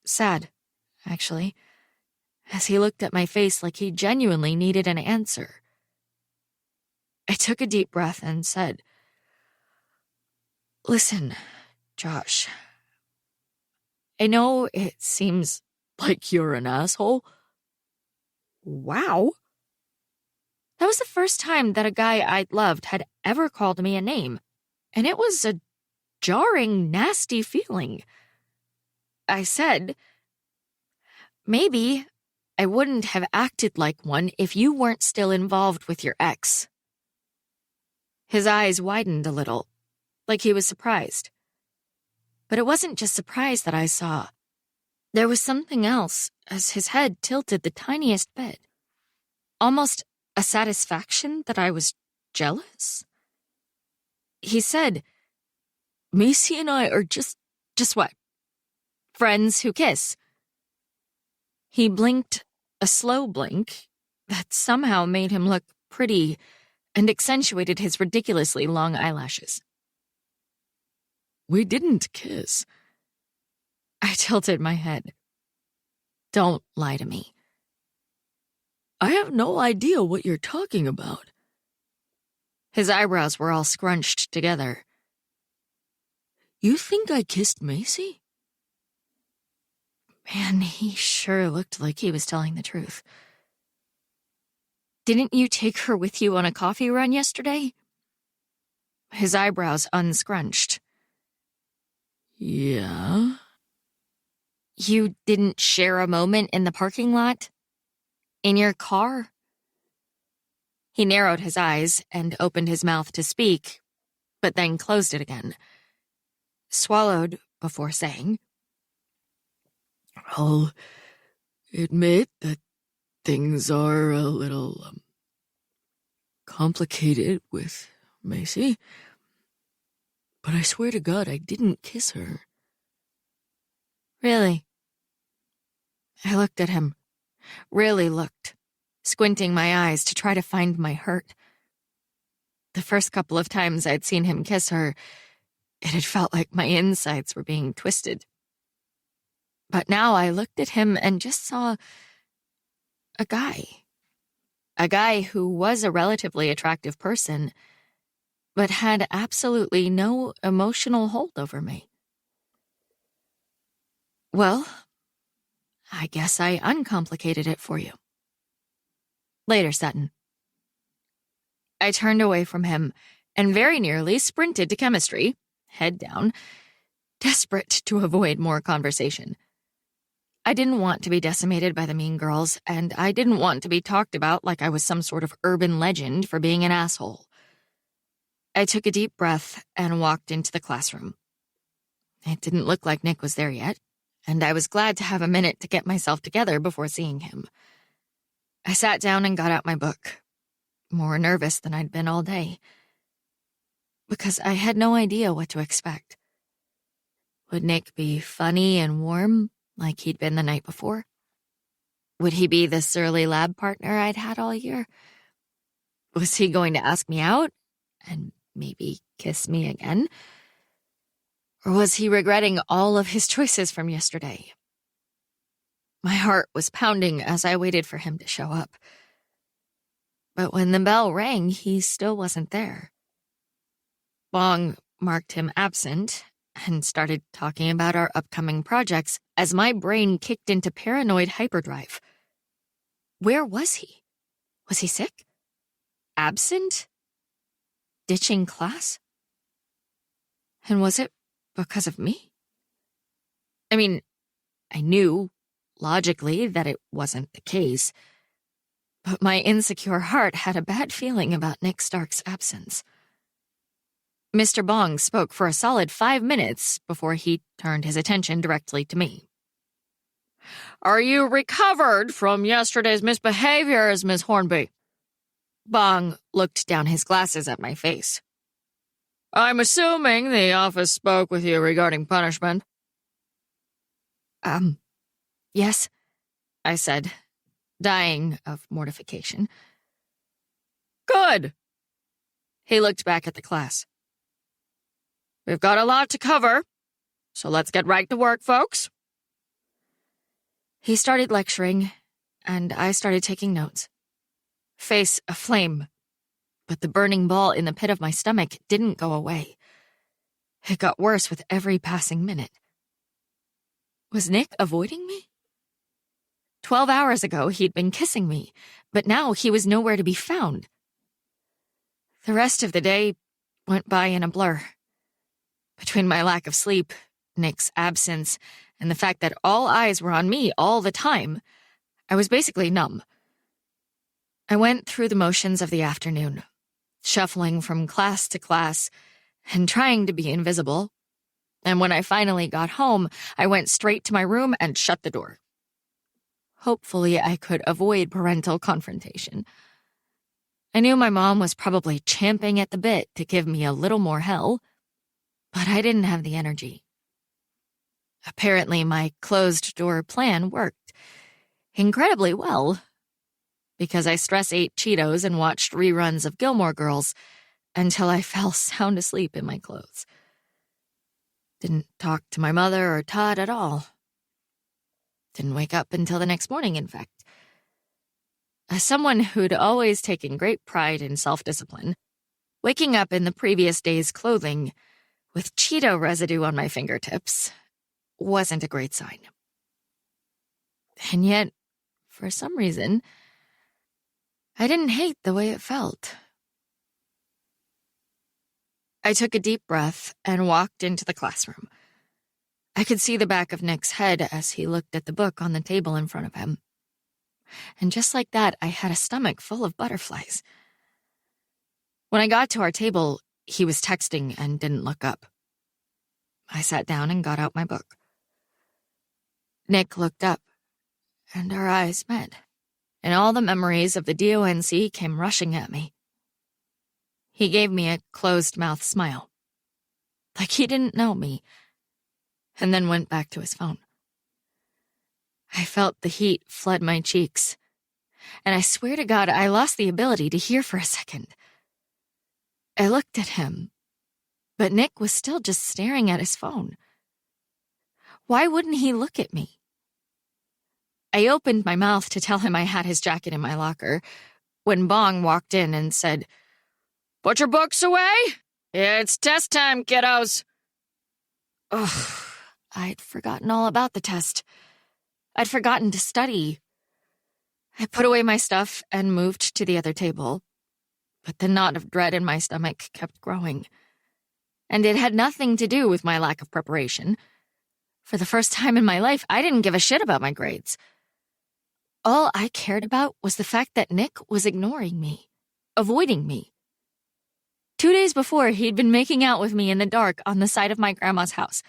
Sad, actually, as he looked at my face like he genuinely needed an answer. I took a deep breath and said, "Listen, Josh, I know it seems like you're an asshole." Wow. That was the first time that a guy I'd loved had ever called me a name, and it was a jarring, nasty feeling. I said, maybe I wouldn't have acted like one if you weren't still involved with your ex. His eyes widened a little, like he was surprised. But it wasn't just surprise that I saw. There was something else as his head tilted the tiniest bit. Almost a satisfaction that I was jealous. He said, "Macy and I are just what? Friends who kiss." He blinked a slow blink that somehow made him look pretty and accentuated his ridiculously long eyelashes. "We didn't kiss." I tilted my head. Don't lie to me. "I have no idea what you're talking about." His eyebrows were all scrunched together. "You think I kissed Macy?" Man, he sure looked like he was telling the truth. "Didn't you take her with you on a coffee run yesterday?" His eyebrows unscrunched. "Yeah." "You didn't share a moment in the parking lot? In your car?" He narrowed his eyes and opened his mouth to speak, but then closed it again. Swallowed before saying, "I'll admit that things are a little complicated with Macy. But I swear to God, I didn't kiss her." "Really?" I looked at him, really looked, squinting my eyes to try to find my hurt. The first couple of times I'd seen him kiss her, it had felt like my insides were being twisted. But now I looked at him and just saw a guy. A guy who was a relatively attractive person, but had absolutely no emotional hold over me. Well, I guess I uncomplicated it for you. Later, Sutton. I turned away from him and very nearly sprinted to chemistry, head down, desperate to avoid more conversation. I didn't want to be decimated by the mean girls, and I didn't want to be talked about like I was some sort of urban legend for being an asshole. I took a deep breath and walked into the classroom. It didn't look like Nick was there yet, and I was glad to have a minute to get myself together before seeing him. I sat down and got out my book, more nervous than I'd been all day, because I had no idea what to expect. Would Nick be funny and warm like he'd been the night before? Would he be the surly lab partner I'd had all year? Was he going to ask me out and maybe kiss me again? Or was he regretting all of his choices from yesterday? My heart was pounding as I waited for him to show up. But when the bell rang, he still wasn't there. Bong marked him absent and started talking about our upcoming projects as my brain kicked into paranoid hyperdrive. Where was he? Was he sick? Absent? Ditching class? And was it because of me? I mean, I knew, logically, that it wasn't the case, but my insecure heart had a bad feeling about Nick Stark's absence. Mr. Bong spoke for a solid 5 minutes before he turned his attention directly to me. Are you recovered from yesterday's misbehaviors, Miss Hornby? Bong looked down his glasses at my face. I'm assuming the office spoke with you regarding punishment. Yes, I said, dying of mortification. Good. He looked back at the class. We've got a lot to cover, so let's get right to work, folks. He started lecturing, and I started taking notes. Face aflame, but the burning ball in the pit of my stomach didn't go away. It got worse with every passing minute. Was Nick avoiding me? 12 hours ago, he'd been kissing me, but now he was nowhere to be found. The rest of the day went by in a blur. Between my lack of sleep, Nick's absence, and the fact that all eyes were on me all the time, I was basically numb. I went through the motions of the afternoon, shuffling from class to class and trying to be invisible. And when I finally got home, I went straight to my room and shut the door. Hopefully, I could avoid parental confrontation. I knew my mom was probably champing at the bit to give me a little more hell, but I didn't have the energy. Apparently, my closed-door plan worked incredibly well, because I stress-ate Cheetos and watched reruns of Gilmore Girls until I fell sound asleep in my clothes. Didn't talk to my mother or Todd at all. Didn't wake up until the next morning, in fact. As someone who'd always taken great pride in self-discipline, waking up in the previous day's clothing with Cheeto residue on my fingertips wasn't a great sign. And yet, for some reason, I didn't hate the way it felt. I took a deep breath and walked into the classroom. I could see the back of Nick's head as he looked at the book on the table in front of him. And just like that, I had a stomach full of butterflies. When I got to our table, he was texting and didn't look up. I sat down and got out my book. Nick looked up, and our eyes met, and all the memories of the DONC came rushing at me. He gave me a closed-mouth smile, like he didn't know me, and then went back to his phone. I felt the heat flood my cheeks, and I swear to God I lost the ability to hear for a second. I looked at him, but Nick was still just staring at his phone. Why wouldn't he look at me? I opened my mouth to tell him I had his jacket in my locker when Bong walked in and said, "Put your books away. It's test time, kiddos." Ugh, I'd forgotten all about the test. I'd forgotten to study. I put away my stuff and moved to the other table, but the knot of dread in my stomach kept growing. And it had nothing to do with my lack of preparation. For the first time in my life, I didn't give a shit about my grades. All I cared about was the fact that Nick was ignoring me, avoiding me. 2 days before, he'd been making out with me in the dark on the side of my grandma's house.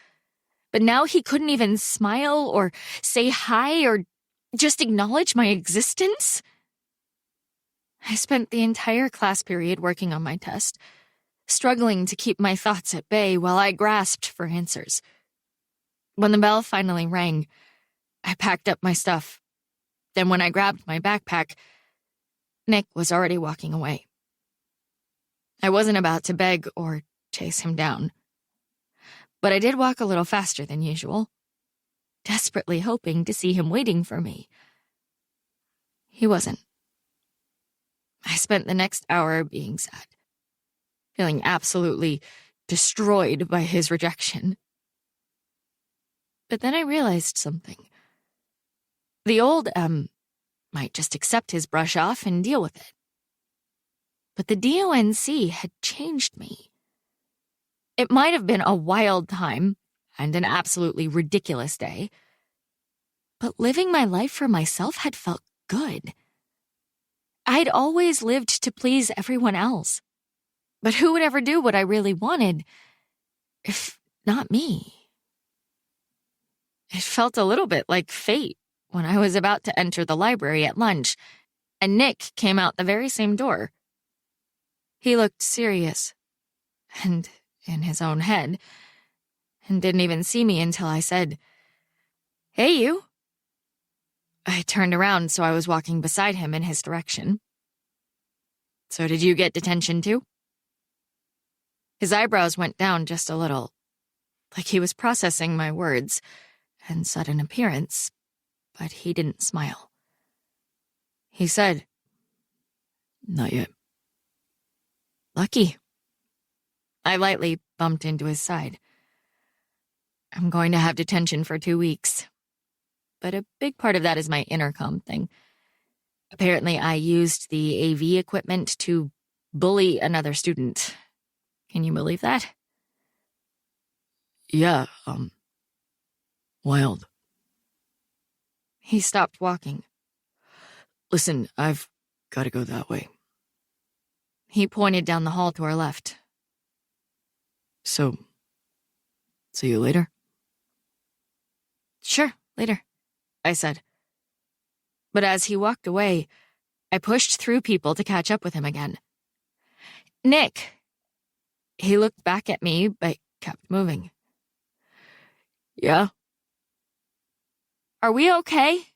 But now he couldn't even smile or say hi or just acknowledge my existence. I spent the entire class period working on my test, struggling to keep my thoughts at bay while I grasped for answers. When the bell finally rang, I packed up my stuff. Then when I grabbed my backpack, Nick was already walking away. I wasn't about to beg or chase him down, but I did walk a little faster than usual, desperately hoping to see him waiting for me. He wasn't. I spent the next hour being sad, feeling absolutely destroyed by his rejection. But then I realized something. The old might just accept his brush off and deal with it. But the DONC had changed me. It might have been a wild time, and an absolutely ridiculous day. But living my life for myself had felt good. I'd always lived to please everyone else. But who would ever do what I really wanted if not me? It felt a little bit like fate when I was about to enter the library at lunch, and Nick came out the very same door. He looked serious and in his own head, and didn't even see me until I said, "Hey, you." I turned around so I was walking beside him in his direction. "So did you get detention too?" His eyebrows went down just a little, like he was processing my words and sudden appearance, but he didn't smile. He said, Not yet. "Lucky." I lightly bumped into his side. "I'm going to have detention for 2 weeks. But a big part of that is my intercom thing. Apparently, I used the AV equipment to bully another student. Can you believe that?" Yeah, wild. He stopped walking. Listen, I've got to go that way. He pointed down the hall to our left. So, see you later? "Sure, later," I said. But as he walked away, I pushed through people to catch up with him again. "Nick." He looked back at me, but kept moving. Yeah? "Are we okay?"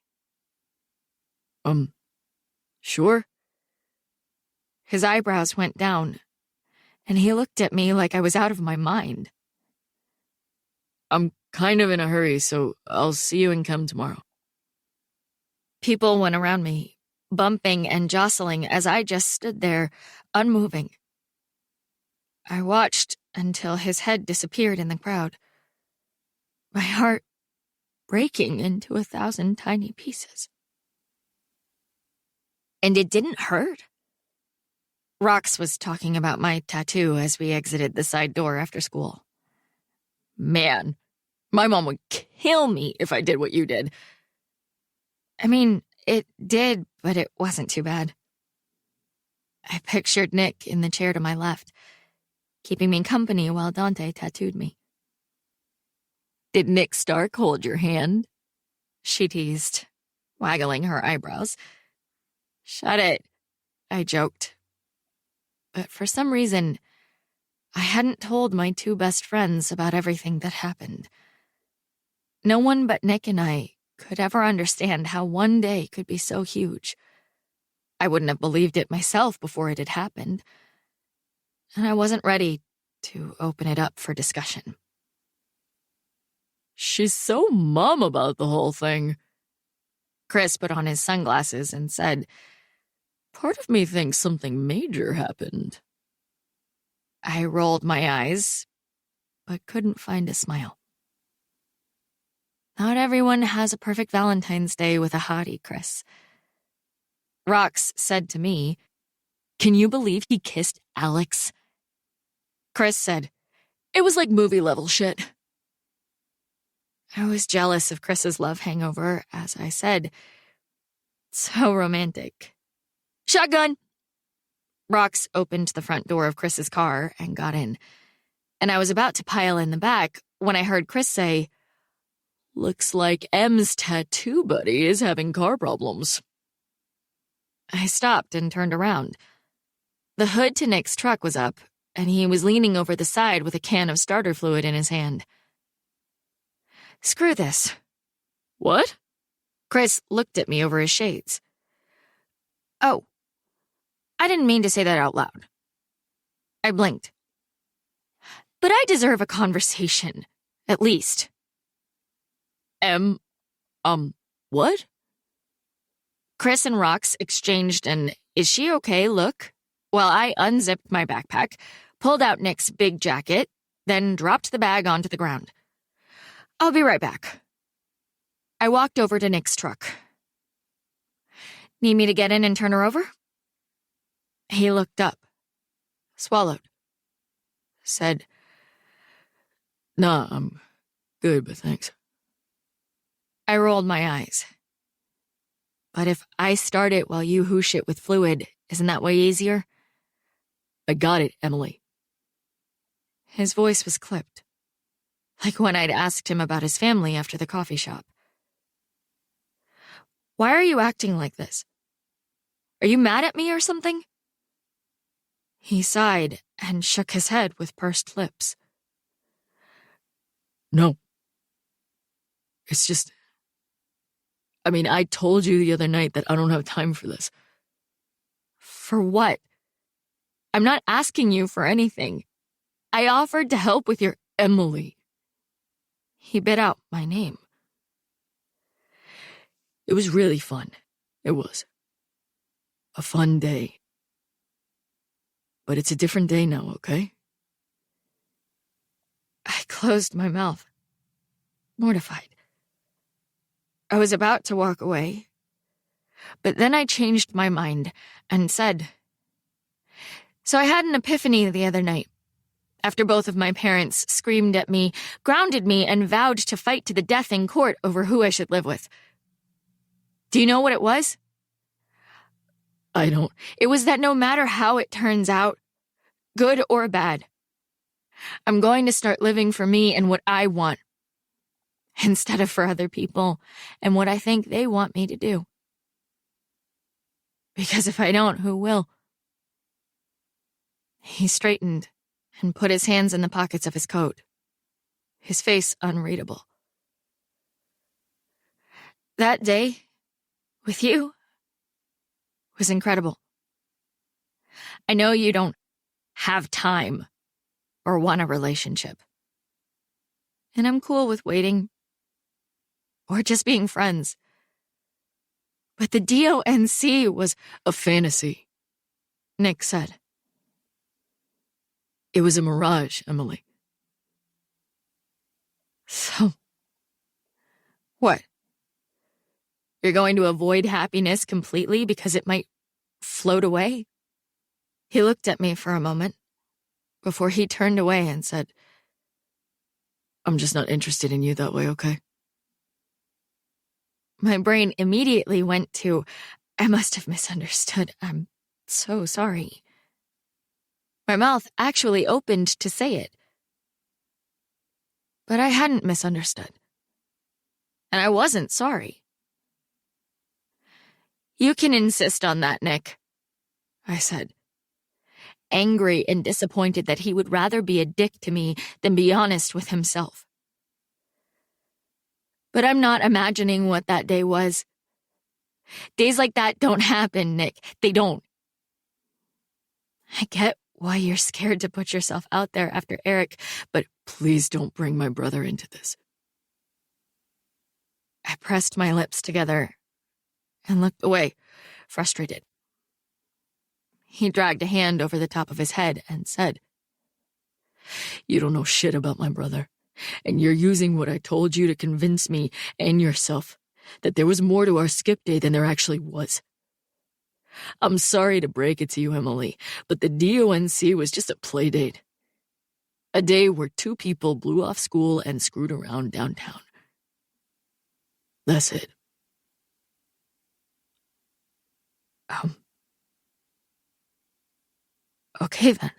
Sure? His eyebrows went down, and he looked at me like I was out of my mind. I'm kind of in a hurry, so I'll see you in chem tomorrow. People went around me, bumping and jostling as I just stood there, unmoving. I watched until his head disappeared in the crowd, my heart breaking into 1,000 tiny pieces. And it didn't hurt. Rox was talking about my tattoo as we exited the side door after school. Man, my mom would kill me if I did what you did. I mean, it did, but it wasn't too bad. I pictured Nick in the chair to my left, keeping me company while Dante tattooed me. Did Nick Stark hold your hand? She teased, waggling her eyebrows. "Shut it," I joked. But for some reason, I hadn't told my 2 best friends about everything that happened. No one but Nick and I could ever understand how one day could be so huge. I wouldn't have believed it myself before it had happened, and I wasn't ready to open it up for discussion. She's so mum about the whole thing. Chris put on his sunglasses and said, Part of me thinks something major happened. I rolled my eyes, but couldn't find a smile. Not everyone has a perfect Valentine's Day with a hottie, Chris. Rox said to me, Can you believe he kissed Alex? Chris said, It was like movie-level shit. I was jealous of Chris's love hangover, as I said. So romantic. Shotgun! Rox opened the front door of Chris's car and got in, and I was about to pile in the back when I heard Chris say, Looks like M's tattoo buddy is having car problems. I stopped and turned around. The hood to Nick's truck was up, and he was leaning over the side with a can of starter fluid in his hand. Screw this. What? Chris looked at me over his shades. Oh, I didn't mean to say that out loud. I blinked. But I deserve a conversation, at least. What? Chris and Rox exchanged an "is she okay" look, while I unzipped my backpack, pulled out Nick's big jacket, then dropped the bag onto the ground. I'll be right back. I walked over to Nick's truck. Need me to get in and turn her over? He looked up, swallowed, said, Nah, I'm Good, but thanks. I rolled my eyes. But if I start it while you hoosh it with fluid, isn't that way easier? I got it, Emily. His voice was clipped, like when I'd asked him about his family after the coffee shop. Why are you acting like this? Are you mad at me or something? He sighed and shook his head with pursed lips. No. It's just... I told you the other night that I don't have time for this. For what? I'm not asking you for anything. I offered to help with your... Emily. He bit out my name. It was really fun. It was. A fun day. But it's a different day now, okay? I closed my mouth, mortified. I was about to walk away, but then I changed my mind and said, So I had an epiphany the other night, after both of my parents screamed at me, grounded me, and vowed to fight to the death in court over who I should live with. Do you know what it was? I don't. It was that no matter how it turns out, good or bad, I'm going to start living for me and what I want, instead of for other people and what I think they want me to do. Because if I don't, who will? He straightened and put his hands in the pockets of his coat, his face unreadable. That day, with you, was incredible. I know you don't have time or want a relationship. And I'm cool with waiting or just being friends. But the DONC was a fantasy, Nick said. It was a mirage, Emily. So, what? You're going to avoid happiness completely because it might float away? He looked at me for a moment before he turned away and said, I'm just not interested in you that way, okay? My brain immediately went to, I must have misunderstood. I'm so sorry. My mouth actually opened to say it. But I hadn't misunderstood. And I wasn't sorry. You can insist on that, Nick, I said, angry and disappointed that he would rather be a dick to me than be honest with himself. But I'm not imagining what that day was. Days like that don't happen, Nick. They don't. I get why you're scared to put yourself out there after Eric, but please don't bring my brother into this. I pressed my lips together and looked away, frustrated. He dragged a hand over the top of his head and said, You don't know shit about my brother, and you're using what I told you to convince me and yourself that there was more to our skip day than there actually was. I'm sorry to break it to you, Emily, but the DONC was just a play date. A day where two people blew off school and screwed around downtown. That's it. Okay then.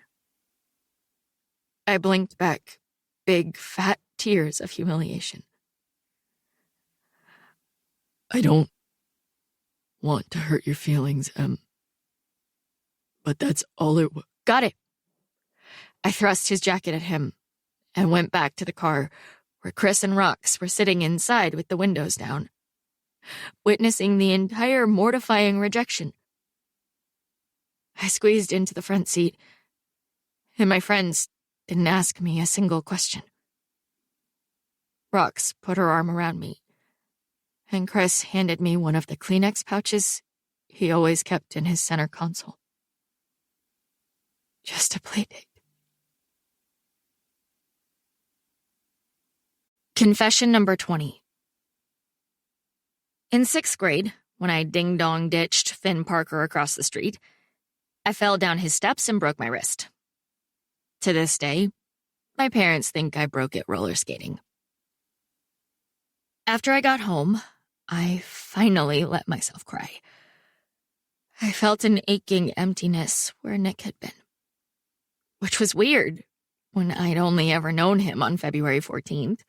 I blinked back, big, fat tears of humiliation. I don't want to hurt your feelings, but that's all it was. Got it. I thrust his jacket at him and went back to the car where Chris and Rox were sitting inside with the windows down, witnessing the entire mortifying rejection. I squeezed into the front seat, and my friends didn't ask me a single question. Rox put her arm around me, and Chris handed me one of the Kleenex pouches he always kept in his center console. Just a play date. Confession number 20. In 6th grade, when I ding-dong ditched Finn Parker across the street, I fell down his steps and broke my wrist. To this day, my parents think I broke it roller skating. After I got home, I finally let myself cry. I felt an aching emptiness where Nick had been, which was weird when I'd only ever known him on February 14th.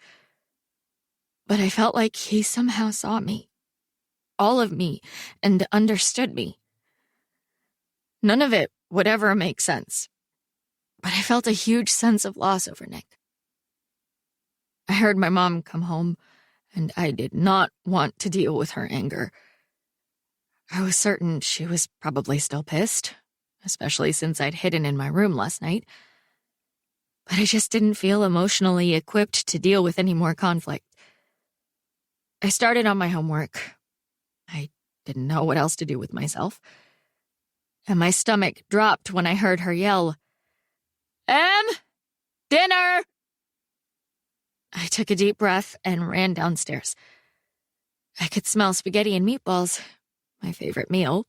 But I felt like he somehow saw me, all of me, and understood me. None of it would ever make sense, but I felt a huge sense of loss over Nick. I heard my mom come home, and I did not want to deal with her anger. I was certain she was probably still pissed, especially since I'd hidden in my room last night. But I just didn't feel emotionally equipped to deal with any more conflict. I started on my homework. I didn't know what else to do with myself. And my stomach dropped when I heard her yell, "Em, dinner!" I took a deep breath and ran downstairs. I could smell spaghetti and meatballs, my favorite meal.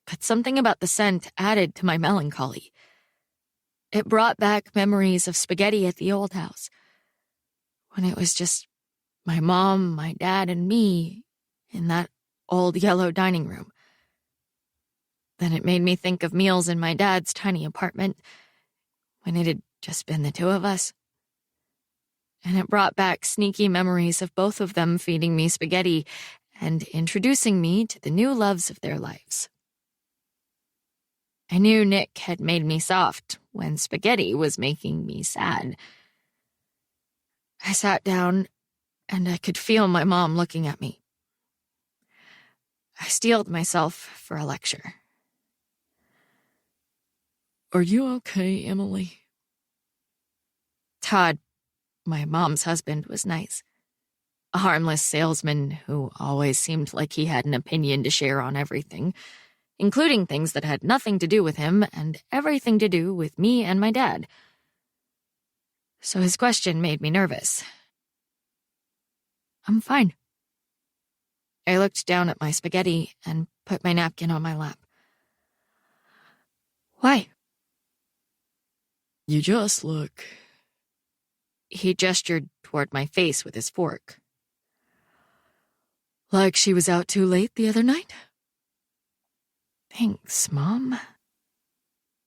But something about the scent added to my melancholy. It brought back memories of spaghetti at the old house, when it was just my mom, my dad, and me in that old yellow dining room. Then it made me think of meals in my dad's tiny apartment, when it had just been the two of us. And it brought back sneaky memories of both of them feeding me spaghetti and introducing me to the new loves of their lives. I knew Nick had made me soft when spaghetti was making me sad. I sat down, and I could feel my mom looking at me. I steeled myself for a lecture. Are you okay, Emily? Todd, my mom's husband, was nice. A harmless salesman who always seemed like he had an opinion to share on everything, including things that had nothing to do with him and everything to do with me and my dad. So his question made me nervous. I'm fine. I looked down at my spaghetti and put my napkin on my lap. Why? You just look... He gestured toward my face with his fork. Like she was out too late the other night? Thanks, Mom.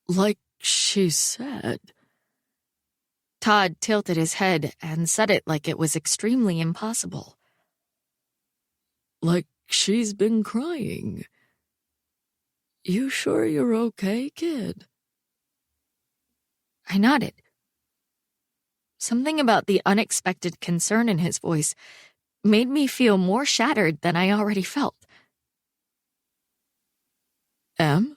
Like she said. Todd tilted his head and said it like it was extremely impossible. Like she's been crying. You sure you're okay, kid? I nodded. Something about the unexpected concern in his voice made me feel more shattered than I already felt. Em?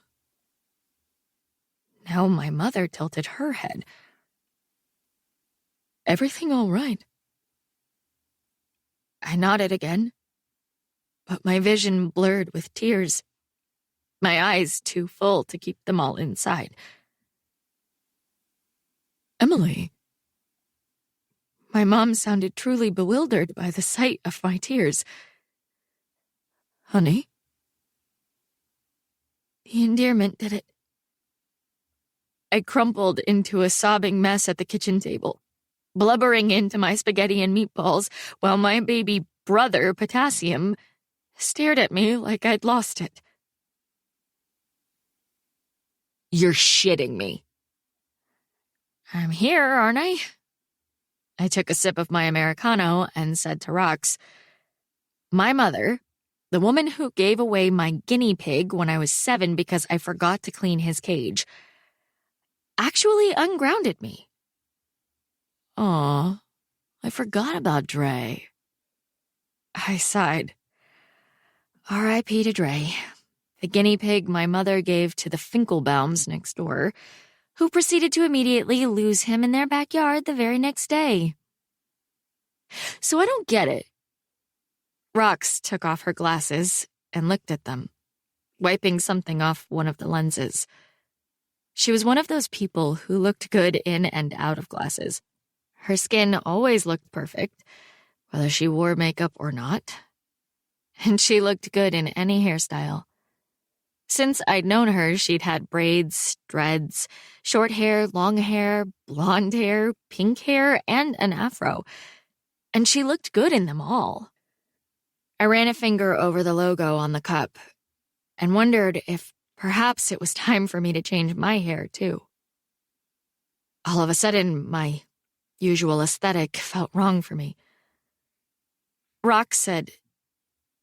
Now my mother tilted her head. Everything all right? I nodded again, but my vision blurred with tears, my eyes too full to keep them all inside. Emily? My mom sounded truly bewildered by the sight of my tears. Honey? The endearment did it. I crumpled into a sobbing mess at the kitchen table, blubbering into my spaghetti and meatballs while my baby brother, Potassium, stared at me like I'd lost it. You're shitting me. I'm here, aren't I? I took a sip of my Americano and said to Rox, my mother, the woman who gave away my guinea pig when I was 7 because I forgot to clean his cage, actually ungrounded me. Aw, I forgot about Dre. I sighed. R.I.P. to Dre, the guinea pig my mother gave to the Finkelbaums next door, who proceeded to immediately lose him in their backyard the very next day. So I don't get it. Rox took off her glasses and looked at them, wiping something off one of the lenses. She was one of those people who looked good in and out of glasses. Her skin always looked perfect, whether she wore makeup or not. And she looked good in any hairstyle. Since I'd known her, she'd had braids, dreads, short hair, long hair, blonde hair, pink hair, and an afro. and she looked good in them all. I ran a finger over the logo on the cup and wondered if perhaps it was time for me to change my hair, too. All of a sudden, my usual aesthetic felt wrong for me. Rox said,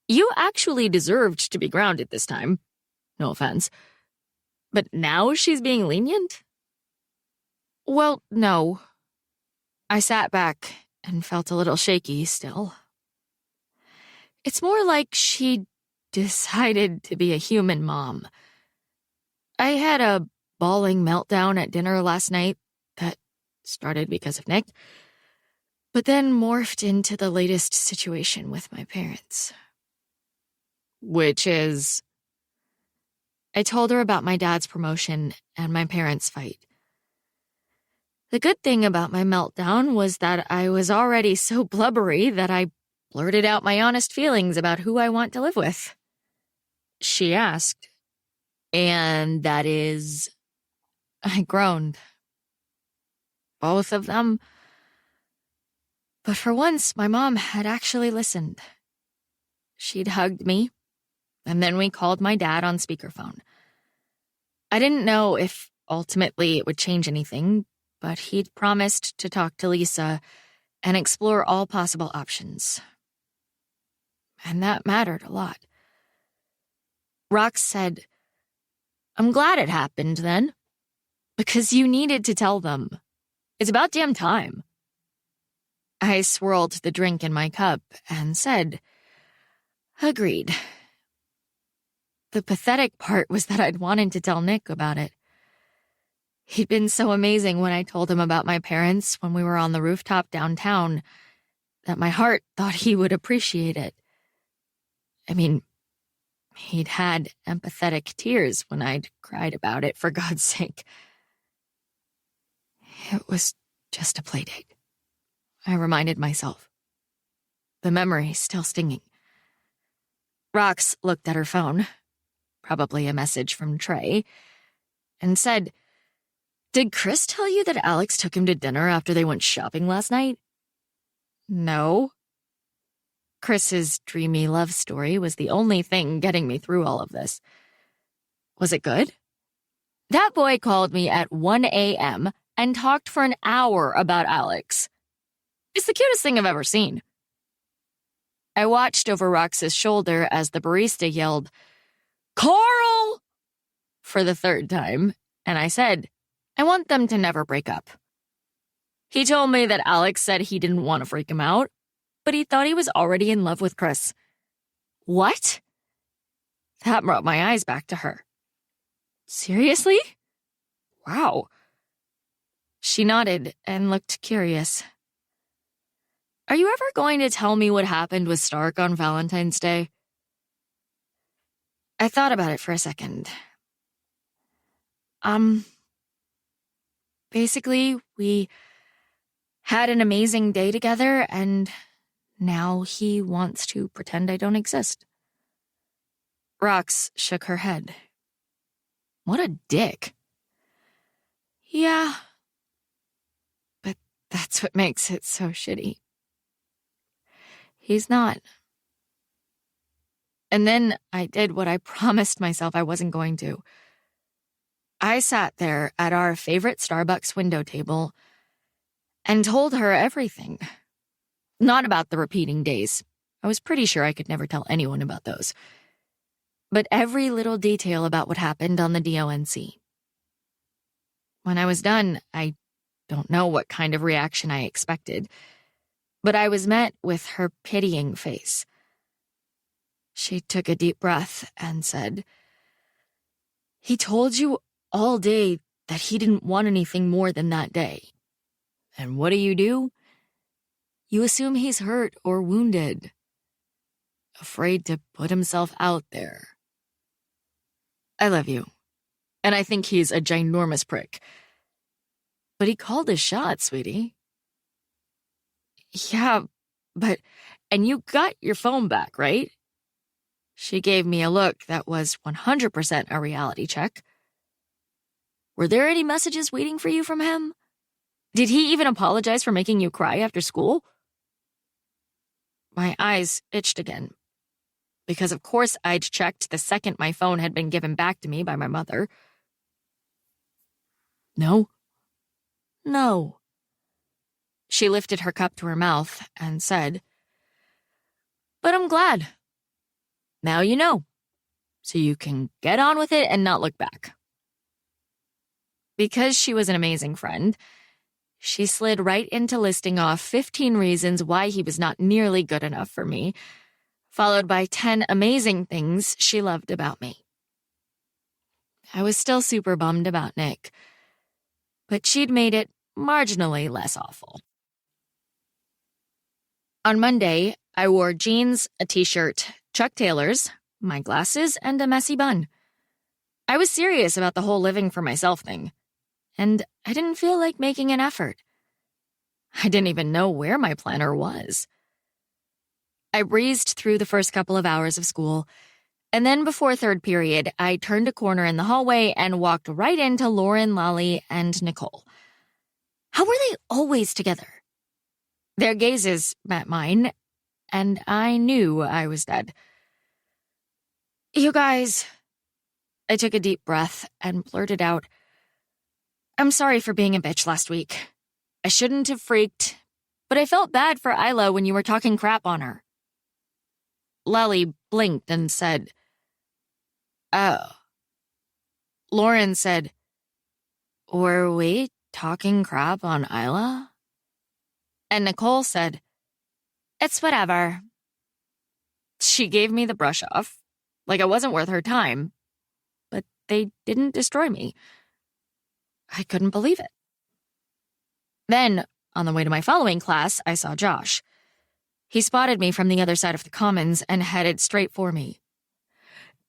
"You actually deserved to be grounded this time. No offense. But now she's being lenient?" Well, no. I sat back and felt a little shaky still. It's more like she decided to be a human mom. I had a bawling meltdown at dinner last night that started because of Nick, but then morphed into the latest situation with my parents. Which is... I told her about my dad's promotion and my parents' fight. The good thing about my meltdown was that I was already so blubbery that I blurted out my honest feelings about who I want to live with. She asked, "And that is..." I groaned. Both of them. But for once, my mom had actually listened. She'd hugged me, and then we called my dad on speakerphone. I didn't know if ultimately it would change anything, but he'd promised to talk to Lisa and explore all possible options. And that mattered a lot. Rox said, "I'm glad it happened then, because you needed to tell them. It's about damn time." I swirled the drink in my cup and said, "Agreed." The pathetic part was that I'd wanted to tell Nick about it. He'd been so amazing when I told him about my parents when we were on the rooftop downtown that my heart thought he would appreciate it. I mean, he'd had empathetic tears when I'd cried about it, for God's sake. It was just a playdate, I reminded myself, the memory still stinging. Rox looked at her phone, probably a message from Trey, and said, "Did Chris tell you that Alex took him to dinner after they went shopping last night?" No. Chris's dreamy love story was the only thing getting me through all of this. Was it good? That boy called me at 1 a.m. and talked for an hour about Alex. It's the cutest thing I've ever seen. I watched over Rox's shoulder as the barista yelled, "Carl!" for the third time, and I said, "I want them to never break up." He told me that Alex said he didn't want to freak him out, but he thought he was already in love with Chris. What? That brought my eyes back to her. Seriously? Wow. She nodded and looked curious. Are you ever going to tell me what happened with Stark on Valentine's Day? I thought about it for a second. Basically, we had an amazing day together, and now he wants to pretend I don't exist. Rox shook her head. What a dick. Yeah. But that's what makes it so shitty. He's not. And then I did what I promised myself I wasn't going to. I sat there at our favorite Starbucks window table and told her everything. Not about the repeating days. I was pretty sure I could never tell anyone about those. But every little detail about what happened on the DONC. When I was done, I don't know what kind of reaction I expected, but I was met with her pitying face. She took a deep breath and said, "He told you all day that he didn't want anything more than that day. And what do? You assume he's hurt or wounded, afraid to put himself out there. I love you, and I think he's a ginormous prick. But he called his shot, sweetie." Yeah, and you got your phone back, right? She gave me a look that was 100% a reality check. Were there any messages waiting for you from him? Did he even apologize for making you cry after school? My eyes itched again. Because of course I'd checked the second my phone had been given back to me by my mother. No? No. She lifted her cup to her mouth and said, "But I'm glad. Now you know. So you can get on with it and not look back." Because she was an amazing friend, she slid right into listing off 15 reasons why he was not nearly good enough for me, followed by 10 amazing things she loved about me. I was still super bummed about Nick, but she'd made it marginally less awful. On Monday, I wore jeans, a t-shirt, Chuck Taylors, my glasses, and a messy bun. I was serious about the whole living for myself thing, and I didn't feel like making an effort. I didn't even know where my planner was. I breezed through the first couple of hours of school, and then before third period, I turned a corner in the hallway and walked right into Lauren, Lolly, and Nicole. How were they always together? Their gazes met mine, and I knew I was dead. "You guys," I took a deep breath and blurted out, "I'm sorry for being a bitch last week. I shouldn't have freaked, but I felt bad for Isla when you were talking crap on her." Lolly blinked and said, "Oh." Lauren said, "Were we talking crap on Isla?" And Nicole said, "It's whatever." She gave me the brush off, like I wasn't worth her time, but they didn't destroy me. I couldn't believe it. Then, on the way to my following class, I saw Josh. He spotted me from the other side of the commons and headed straight for me.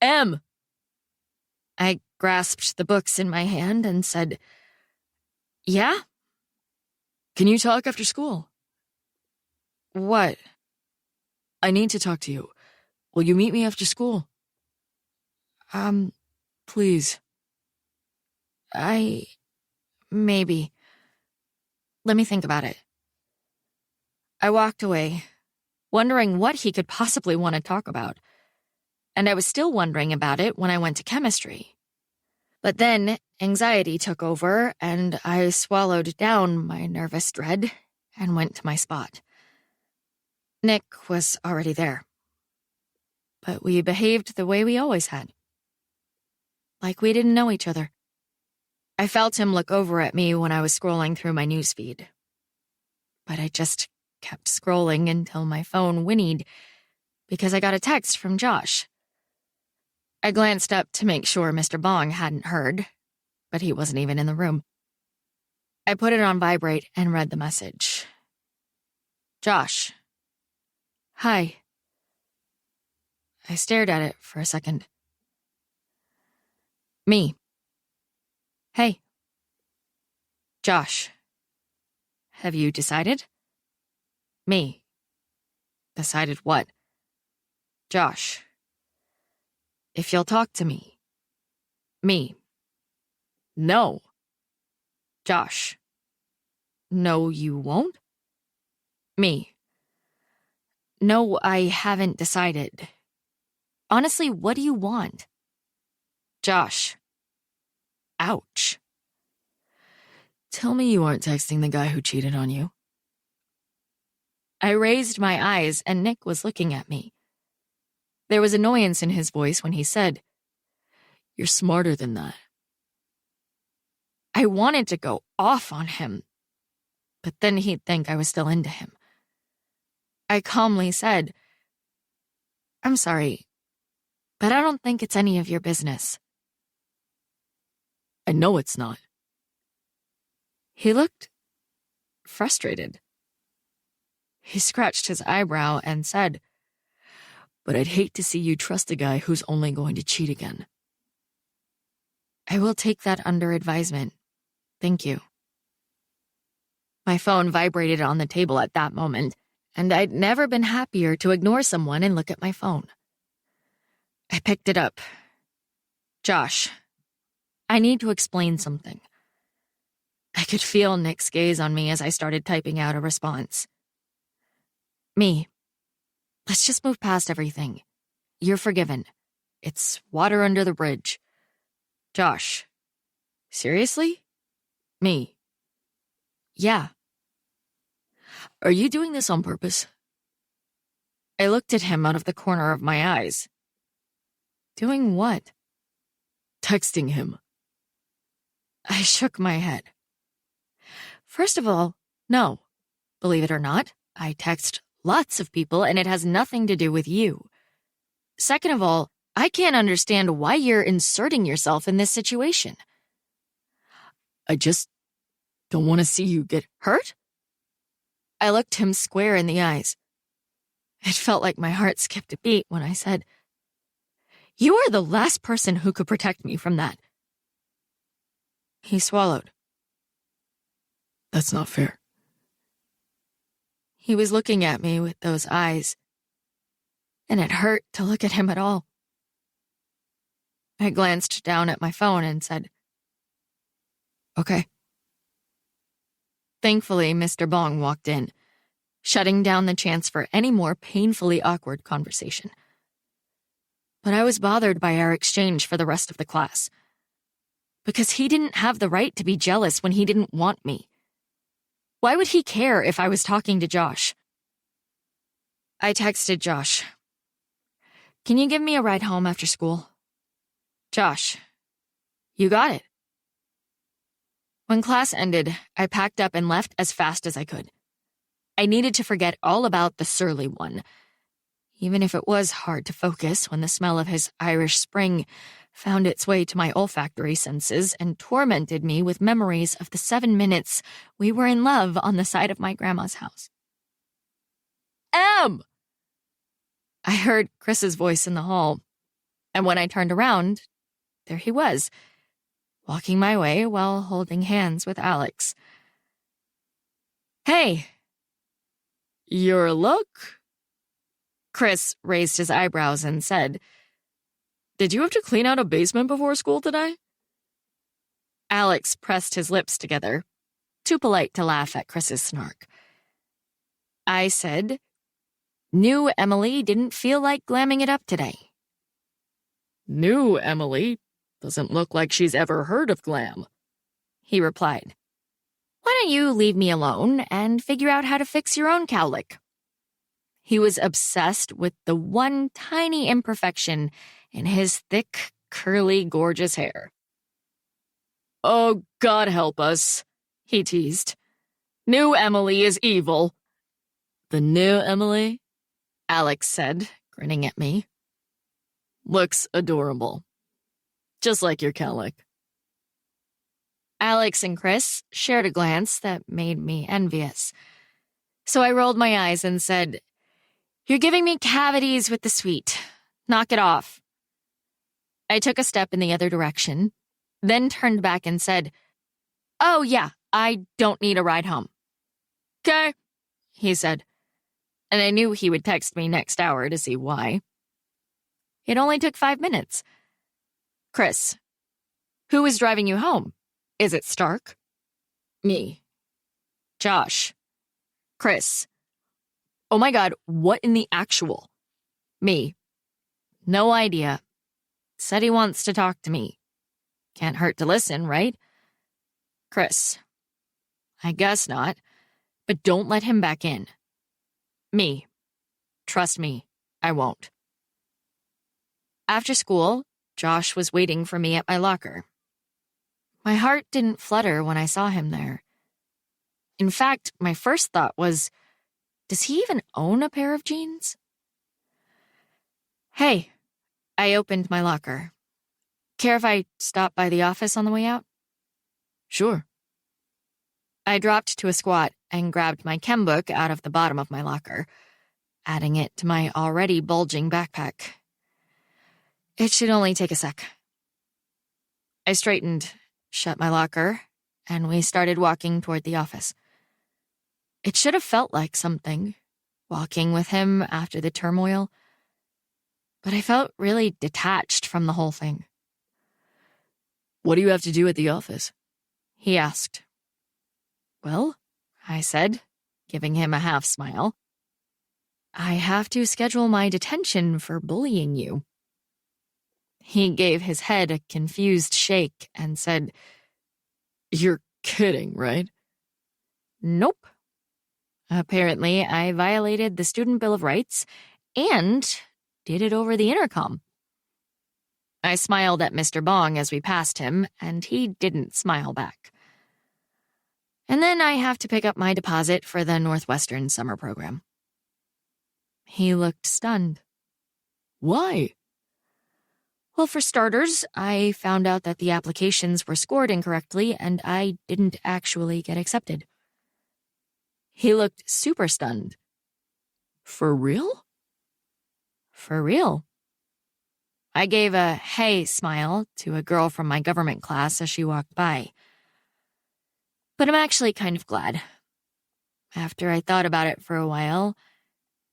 Em! I grasped the books in my hand and said, "Yeah? Can you talk after school? What?" I need to talk to you. Will you meet me after school? Please. Maybe. Let me think about it. I walked away, wondering what he could possibly want to talk about. And I was still wondering about it when I went to chemistry. But then anxiety took over, and I swallowed down my nervous dread and went to my spot. Nick was already there. But we behaved the way we always had. Like we didn't know each other. I felt him look over at me when I was scrolling through my newsfeed. But I just kept scrolling until my phone whinnied because I got a text from Josh. I glanced up to make sure Mr. Bong hadn't heard, but he wasn't even in the room. I put it on vibrate and read the message. "Josh. Hi." I stared at it for a second. "Me. Hey. Josh. Have you decided?" "Me. Decided what?" "Josh. If you'll talk to me." "Me. No." "Josh. No, you won't?" "Me. No, I haven't decided. Honestly, what do you want?" "Josh. Ouch." Tell me you aren't texting the guy who cheated on you. I raised my eyes and Nick was looking at me. There was annoyance in his voice when he said, "You're smarter than that." I wanted to go off on him, but then he'd think I was still into him. I calmly said, "I'm sorry, but I don't think it's any of your business." I know it's not. He looked frustrated. He scratched his eyebrow and said, But I'd hate to see you trust a guy who's only going to cheat again. "I will take that under advisement. Thank you." My phone vibrated on the table at that moment, and I'd never been happier to ignore someone and look at my phone. I picked it up. "Josh, I need to explain something." I could feel Nick's gaze on me as I started typing out a response. "Me. Let's just move past everything. You're forgiven. It's water under the bridge. Josh. Seriously? Me. Yeah. Are you doing this on purpose? I looked at him out of the corner of my eyes. Doing what? Texting him. I shook my head. First of all, no. Believe it or not, I text lots of people and it has nothing to do with you. Second of all, I can't understand why you're inserting yourself in this situation. I just don't want to see you get Hurt? I looked him square in the eyes. It felt like my heart skipped a beat when I said, "You are the last person who could protect me from that." He swallowed. That's not fair. He was looking at me with those eyes, and it hurt to look at him at all. I glanced down at my phone and said, Okay. Thankfully, Mr. Bong walked in, shutting down the chance for any more painfully awkward conversation. But I was bothered by our exchange for the rest of the class, because he didn't have the right to be jealous when he didn't want me. Why would he care if I was talking to Josh? I texted Josh. Can you give me a ride home after school? Josh, you got it. When class ended, I packed up and left as fast as I could. I needed to forget all about the surly one, even if it was hard to focus when the smell of his Irish Spring found its way to my olfactory senses and tormented me with memories of the 7 minutes we were in love on the side of my grandma's house. Em! I heard Chris's voice in the hall, and when I turned around, there he was, walking my way while holding hands with Alex. Hey! Your look? Chris raised his eyebrows and said, Did you have to clean out a basement before school today? Alex pressed his lips together, too polite to laugh at Chris's snark. I said, New Emily didn't feel like glamming it up today. New Emily doesn't look like she's ever heard of glam, he replied. Why don't you leave me alone and figure out how to fix your own cowlick? He was obsessed with the one tiny imperfection in his thick, curly, gorgeous hair. Oh, God help us, he teased. New Emily is evil. The new Emily? Alex said, grinning at me. Looks adorable. Just like your cowlick. Alex and Chris shared a glance that made me envious. So I rolled my eyes and said, You're giving me cavities with the sweet. Knock it off. I took a step in the other direction, then turned back and said, Oh, yeah, I don't need a ride home. 'Kay, he said, and I knew he would text me next hour to see why. It only took 5 minutes. Chris, who is driving you home? Is it Stark? Me. Josh. Chris. Oh my God, what in the actual? Me. No idea. Said he wants to talk to me. Can't hurt to listen, right? Chris. I guess not, but don't let him back in. Me. Trust me, I won't. After school, Josh was waiting for me at my locker. My heart didn't flutter when I saw him there. In fact, my first thought was, does he even own a pair of jeans? Hey, I opened my locker. Care if I stop by the office on the way out? Sure. I dropped to a squat and grabbed my chem book out of the bottom of my locker, adding it to my already bulging backpack. It should only take a sec. I straightened, shut my locker, and we started walking toward the office. It should have felt like something, walking with him after the turmoil, but I felt really detached from the whole thing. What do you have to do at the office? He asked. Well, I said, giving him a half smile, I have to schedule my detention for bullying you. He gave his head a confused shake and said, You're kidding, right? Nope. Apparently, I violated the Student Bill of Rights and did it over the intercom. I smiled at Mr. Bong as we passed him, and he didn't smile back. And then I have to pick up my deposit for the Northwestern summer program. He looked stunned. Why? Well, for starters, I found out that the applications were scored incorrectly and I didn't actually get accepted. He looked super stunned. For real? For real. I gave a hey smile to a girl from my government class as she walked by. But I'm actually kind of glad. After I thought about it for a while,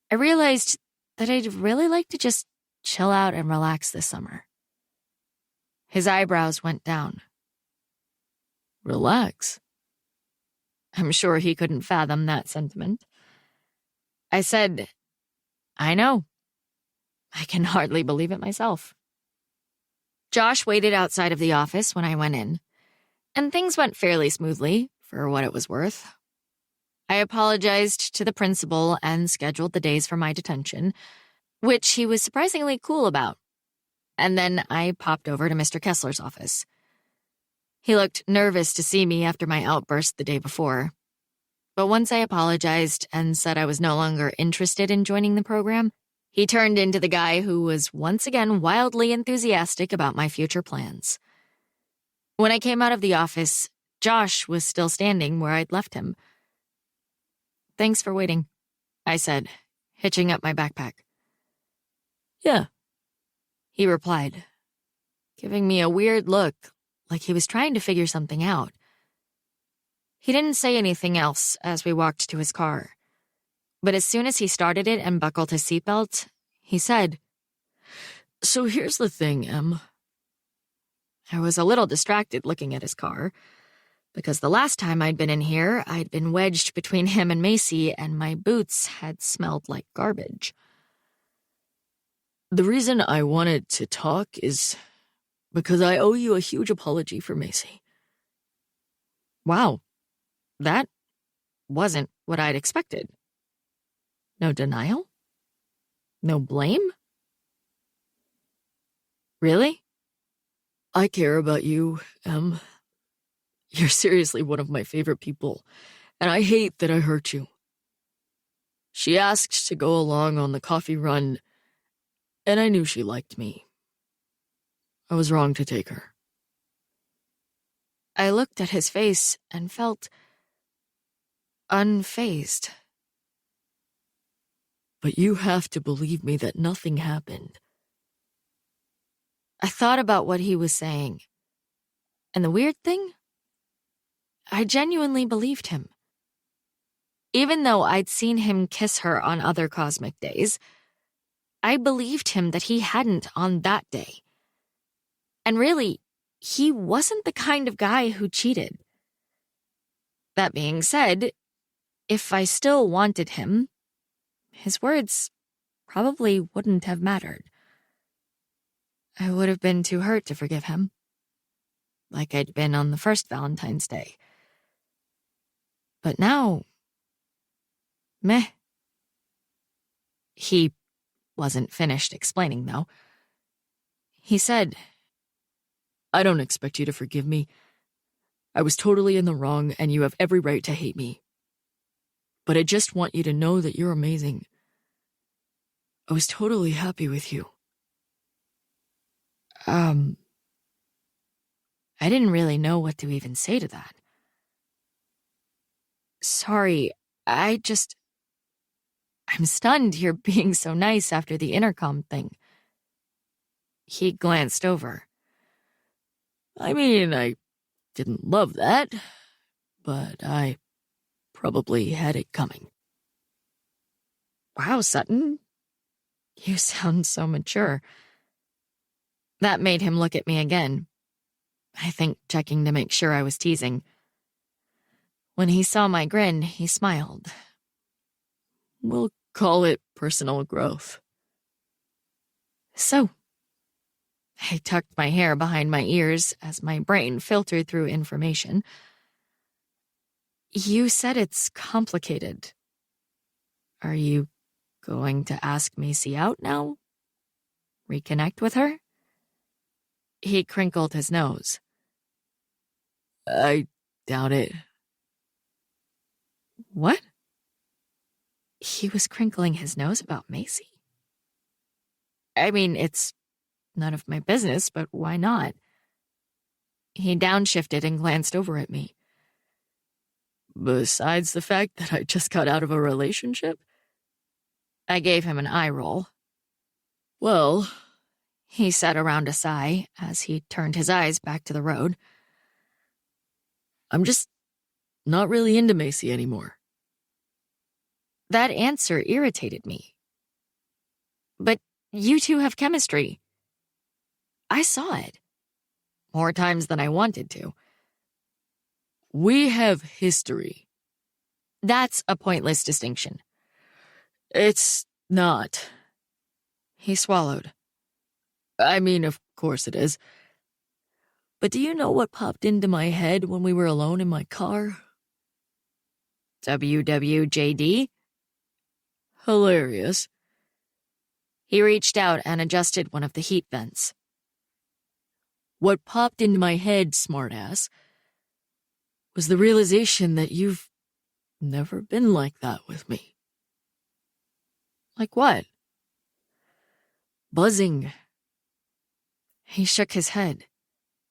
I realized that I'd really like to just chill out and relax this summer. His eyebrows went down. Relax. I'm sure he couldn't fathom that sentiment. I said, I know. I can hardly believe it myself. Josh waited outside of the office when I went in, and things went fairly smoothly, for what it was worth. I apologized to the principal and scheduled the days for my detention, which he was surprisingly cool about. And then I popped over to Mr. Kessler's office. He looked nervous to see me after my outburst the day before. But once I apologized and said I was no longer interested in joining the program, he turned into the guy who was once again wildly enthusiastic about my future plans. When I came out of the office, Josh was still standing where I'd left him. Thanks for waiting, I said, hitching up my backpack. Yeah, he replied, giving me a weird look, like he was trying to figure something out. He didn't say anything else as we walked to his car, but as soon as he started it and buckled his seatbelt, he said, So here's the thing, Em. I was a little distracted looking at his car, because the last time I'd been in here, I'd been wedged between him and Macy, and my boots had smelled like garbage. The reason I wanted to talk is because I owe you a huge apology for Macy. Wow, that wasn't what I'd expected. No denial? No blame? Really? I care about you, Em. You're seriously one of my favorite people, and I hate that I hurt you. She asked to go along on the coffee run, and I knew she liked me. I was wrong to take her. I looked at his face and felt unfazed. But you have to believe me that nothing happened. I thought about what he was saying. And the weird thing? I genuinely believed him. Even though I'd seen him kiss her on other cosmic days, I believed him that he hadn't on that day. And really, he wasn't the kind of guy who cheated. That being said, if I still wanted him, his words probably wouldn't have mattered. I would have been too hurt to forgive him, like I'd been on the first Valentine's Day. But now, meh. He wasn't finished explaining, though. He said, I don't expect you to forgive me. I was totally in the wrong, and you have every right to hate me. But I just want you to know that you're amazing. I was totally happy with you. I didn't really know what to even say to that. Sorry, I'm stunned you're being so nice after the intercom thing. He glanced over. I mean, I didn't love that, but I probably had it coming. Wow, Sutton. You sound so mature. That made him look at me again. I think checking to make sure I was teasing. When he saw my grin, he smiled. We'll call it personal growth. So, I tucked my hair behind my ears as my brain filtered through information. You said it's complicated. Are you going to ask Macy out now? Reconnect with her? He crinkled his nose. I doubt it. What? He was crinkling his nose about Macy? I mean, it's none of my business, but why not? He downshifted and glanced over at me. Besides the fact that I just got out of a relationship? I gave him an eye roll. Well, He said around a sigh as he turned his eyes back to the road. I'm just not really into Macy anymore. That answer irritated me. But you two have chemistry. I saw it. More times than I wanted to. We have history. That's a pointless distinction. It's not. He swallowed. I mean, of course it is. But do you know what popped into my head when we were alone in my car? WWJD? Hilarious. He reached out and adjusted one of the heat vents. What popped into my head, smartass, was the realization that you've never been like that with me. Like what? Buzzing. He shook his head,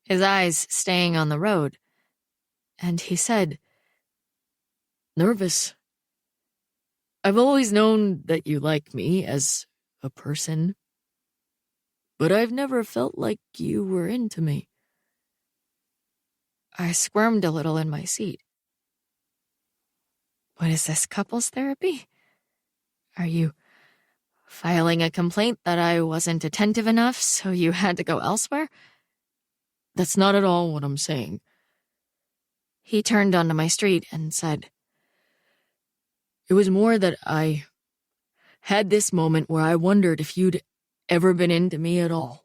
his eyes staying on the road, and he said, Nervous. I've always known that you like me as a person, but I've never felt like you were into me. I squirmed a little in my seat. What is this, couples therapy? Are you filing a complaint that I wasn't attentive enough, so you had to go elsewhere? That's not at all what I'm saying. He turned onto my street and said, It was more that I had this moment where I wondered if you'd ever been into me at all.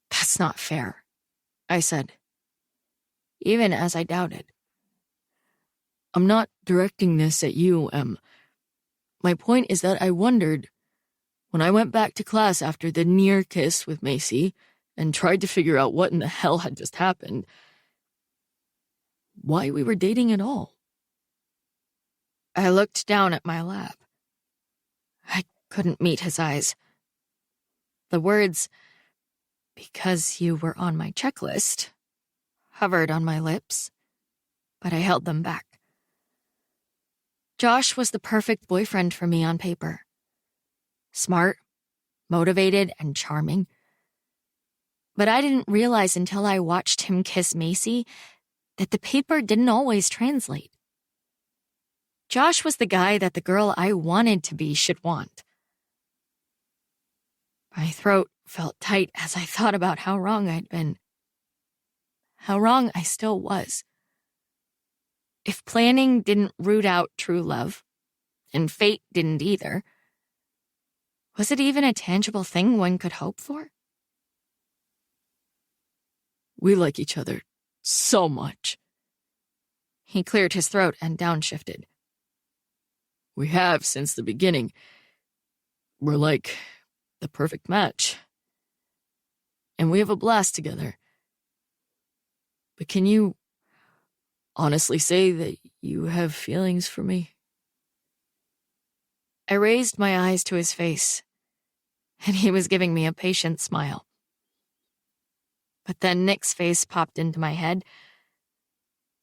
That's not fair, I said, even as I doubted. I'm not directing this at you, Em. My point is that I wondered, when I went back to class after the near kiss with Macy and tried to figure out what in the hell had just happened, why we were dating at all. I looked down at my lap. I couldn't meet his eyes. The words, "because you were on my checklist," hovered on my lips, but I held them back. Josh was the perfect boyfriend for me on paper. Smart, motivated, and charming. But I didn't realize until I watched him kiss Macy that the paper didn't always translate. Josh was the guy that the girl I wanted to be should want. My throat felt tight as I thought about how wrong I'd been. How wrong I still was. If planning didn't root out true love, and fate didn't either, was it even a tangible thing one could hope for? We like each other so much. He cleared his throat and downshifted. We have since the beginning. We're like the perfect match. And we have a blast together. But can you honestly say that you have feelings for me? I raised my eyes to his face, and he was giving me a patient smile. But then Nick's face popped into my head,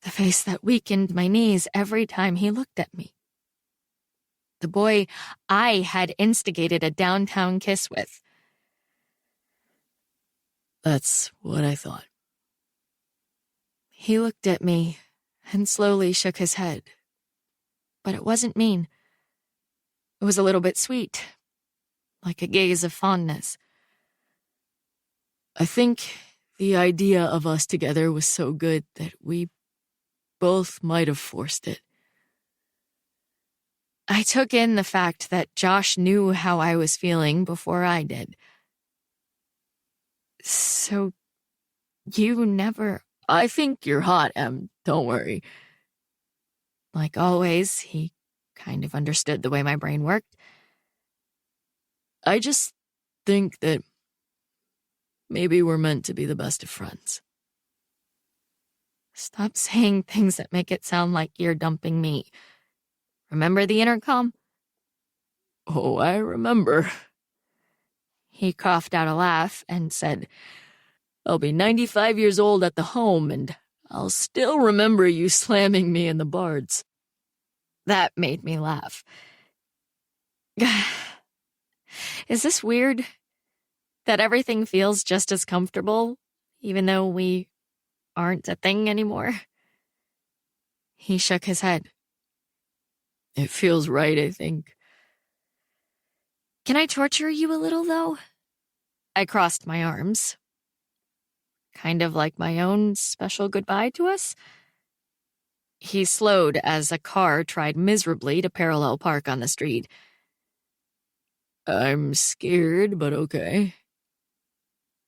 the face that weakened my knees every time he looked at me. The boy I had instigated a downtown kiss with. That's what I thought. He looked at me and slowly shook his head. But it wasn't mean. It was a little bit sweet, like a gaze of fondness. I think the idea of us together was so good that we both might have forced it. I took in the fact that Josh knew how I was feeling before I did. So, you never... I think you're hot, Em. Don't worry. Like always, he kind of understood the way my brain worked. I just think that maybe we're meant to be the best of friends. Stop saying things that make it sound like you're dumping me. Remember the intercom? Oh, I remember. He coughed out a laugh and said, I'll be 95 years old at the home, and I'll still remember you slamming me in the bards. That made me laugh. Is this weird? That everything feels just as comfortable, even though we aren't a thing anymore? He shook his head. It feels right, I think. Can I torture you a little, though? I crossed my arms. Kind of like my own special goodbye to us? He slowed as a car tried miserably to parallel park on the street. I'm scared, but okay.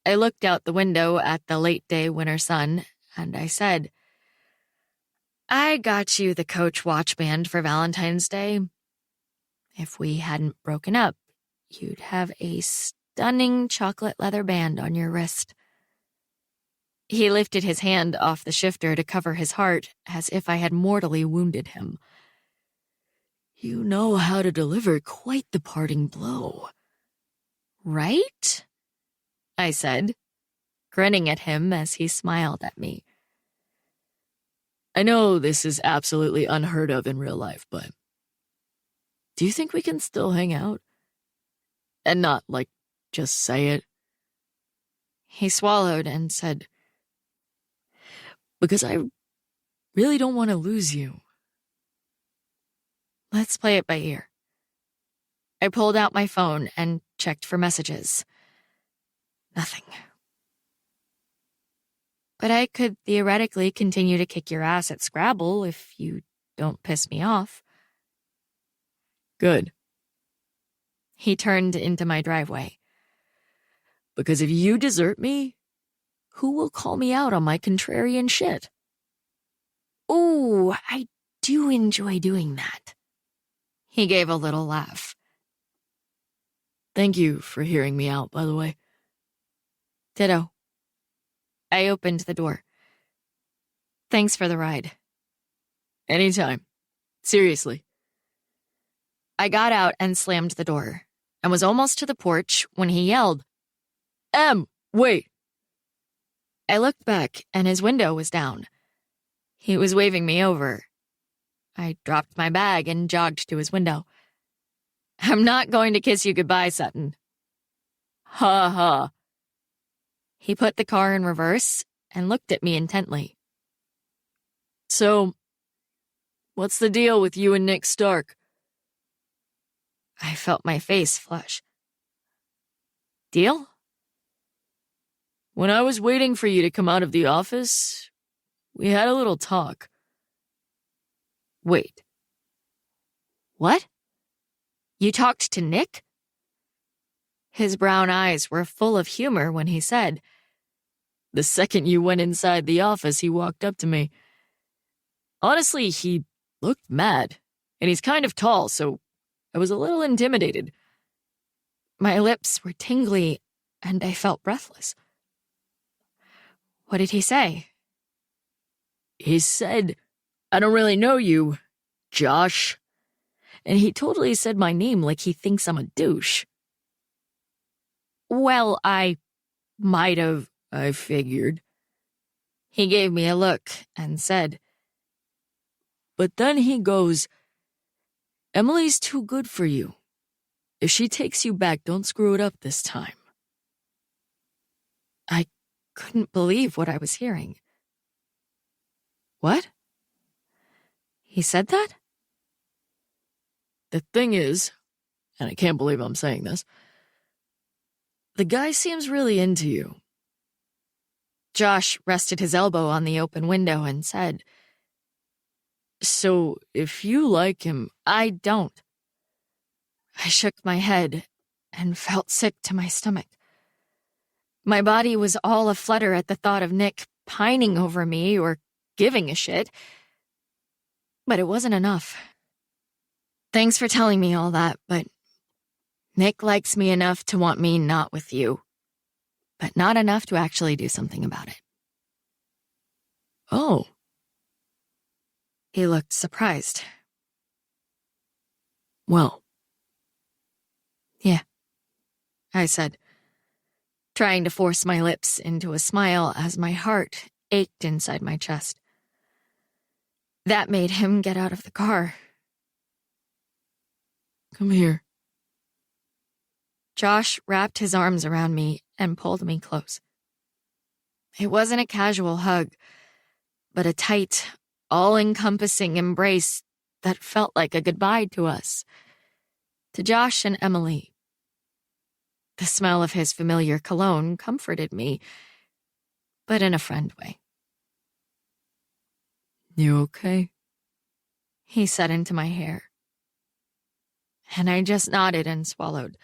I looked out the window at the late-day winter sun, and I said, I got you the Coach watch band for Valentine's Day. If we hadn't broken up, you'd have a stunning chocolate leather band on your wrist. He lifted his hand off the shifter to cover his heart, as if I had mortally wounded him. You know how to deliver quite the parting blow. Right? I said, grinning at him as he smiled at me. I know this is absolutely unheard of in real life, but do you think we can still hang out? And not, just say it? He swallowed and said, because I really don't want to lose you. Let's play it by ear. I pulled out my phone and checked for messages. Nothing. But I could theoretically continue to kick your ass at Scrabble if you don't piss me off. Good. He turned into my driveway. Because if you desert me, who will call me out on my contrarian shit? Ooh, I do enjoy doing that. He gave a little laugh. Thank you for hearing me out, by the way. Ditto. I opened the door. Thanks for the ride. Anytime. Seriously. I got out and slammed the door, and was almost to the porch when he yelled, Em, wait. I looked back, and his window was down. He was waving me over. I dropped my bag and jogged to his window. I'm not going to kiss you goodbye, Sutton. Ha ha. He put the car in reverse and looked at me intently. So, what's the deal with you and Nick Stark? I felt my face flush. Deal? When I was waiting for you to come out of the office, we had a little talk. Wait. What? You talked to Nick? His brown eyes were full of humor when he said, The second you went inside the office, he walked up to me. Honestly, he looked mad, and he's kind of tall, so I was a little intimidated. My lips were tingly, and I felt breathless. What did he say? He said, I don't really know you, Josh. And he totally said my name like he thinks I'm a douche. Well, I might have. I figured. He gave me a look and said, But then he goes, Emily's too good for you. If she takes you back, don't screw it up this time. I couldn't believe what I was hearing. What? He said that? The thing is, and I can't believe I'm saying this, the guy seems really into you. Josh rested his elbow on the open window and said, So, if you like him... I don't. I shook my head and felt sick to my stomach. My body was all aflutter at the thought of Nick pining over me or giving a shit. But it wasn't enough. Thanks for telling me all that, but Nick likes me enough to want me not with you, but not enough to actually do something about it. Oh. He looked surprised. Well. Yeah, I said, trying to force my lips into a smile as my heart ached inside my chest. That made him get out of the car. Come here. Josh wrapped his arms around me and pulled me close. It wasn't a casual hug, but a tight, all-encompassing embrace that felt like a goodbye to us, to Josh and Emily. The smell of his familiar cologne comforted me, but in a friend way. You okay? He said into my hair. And I just nodded and swallowed.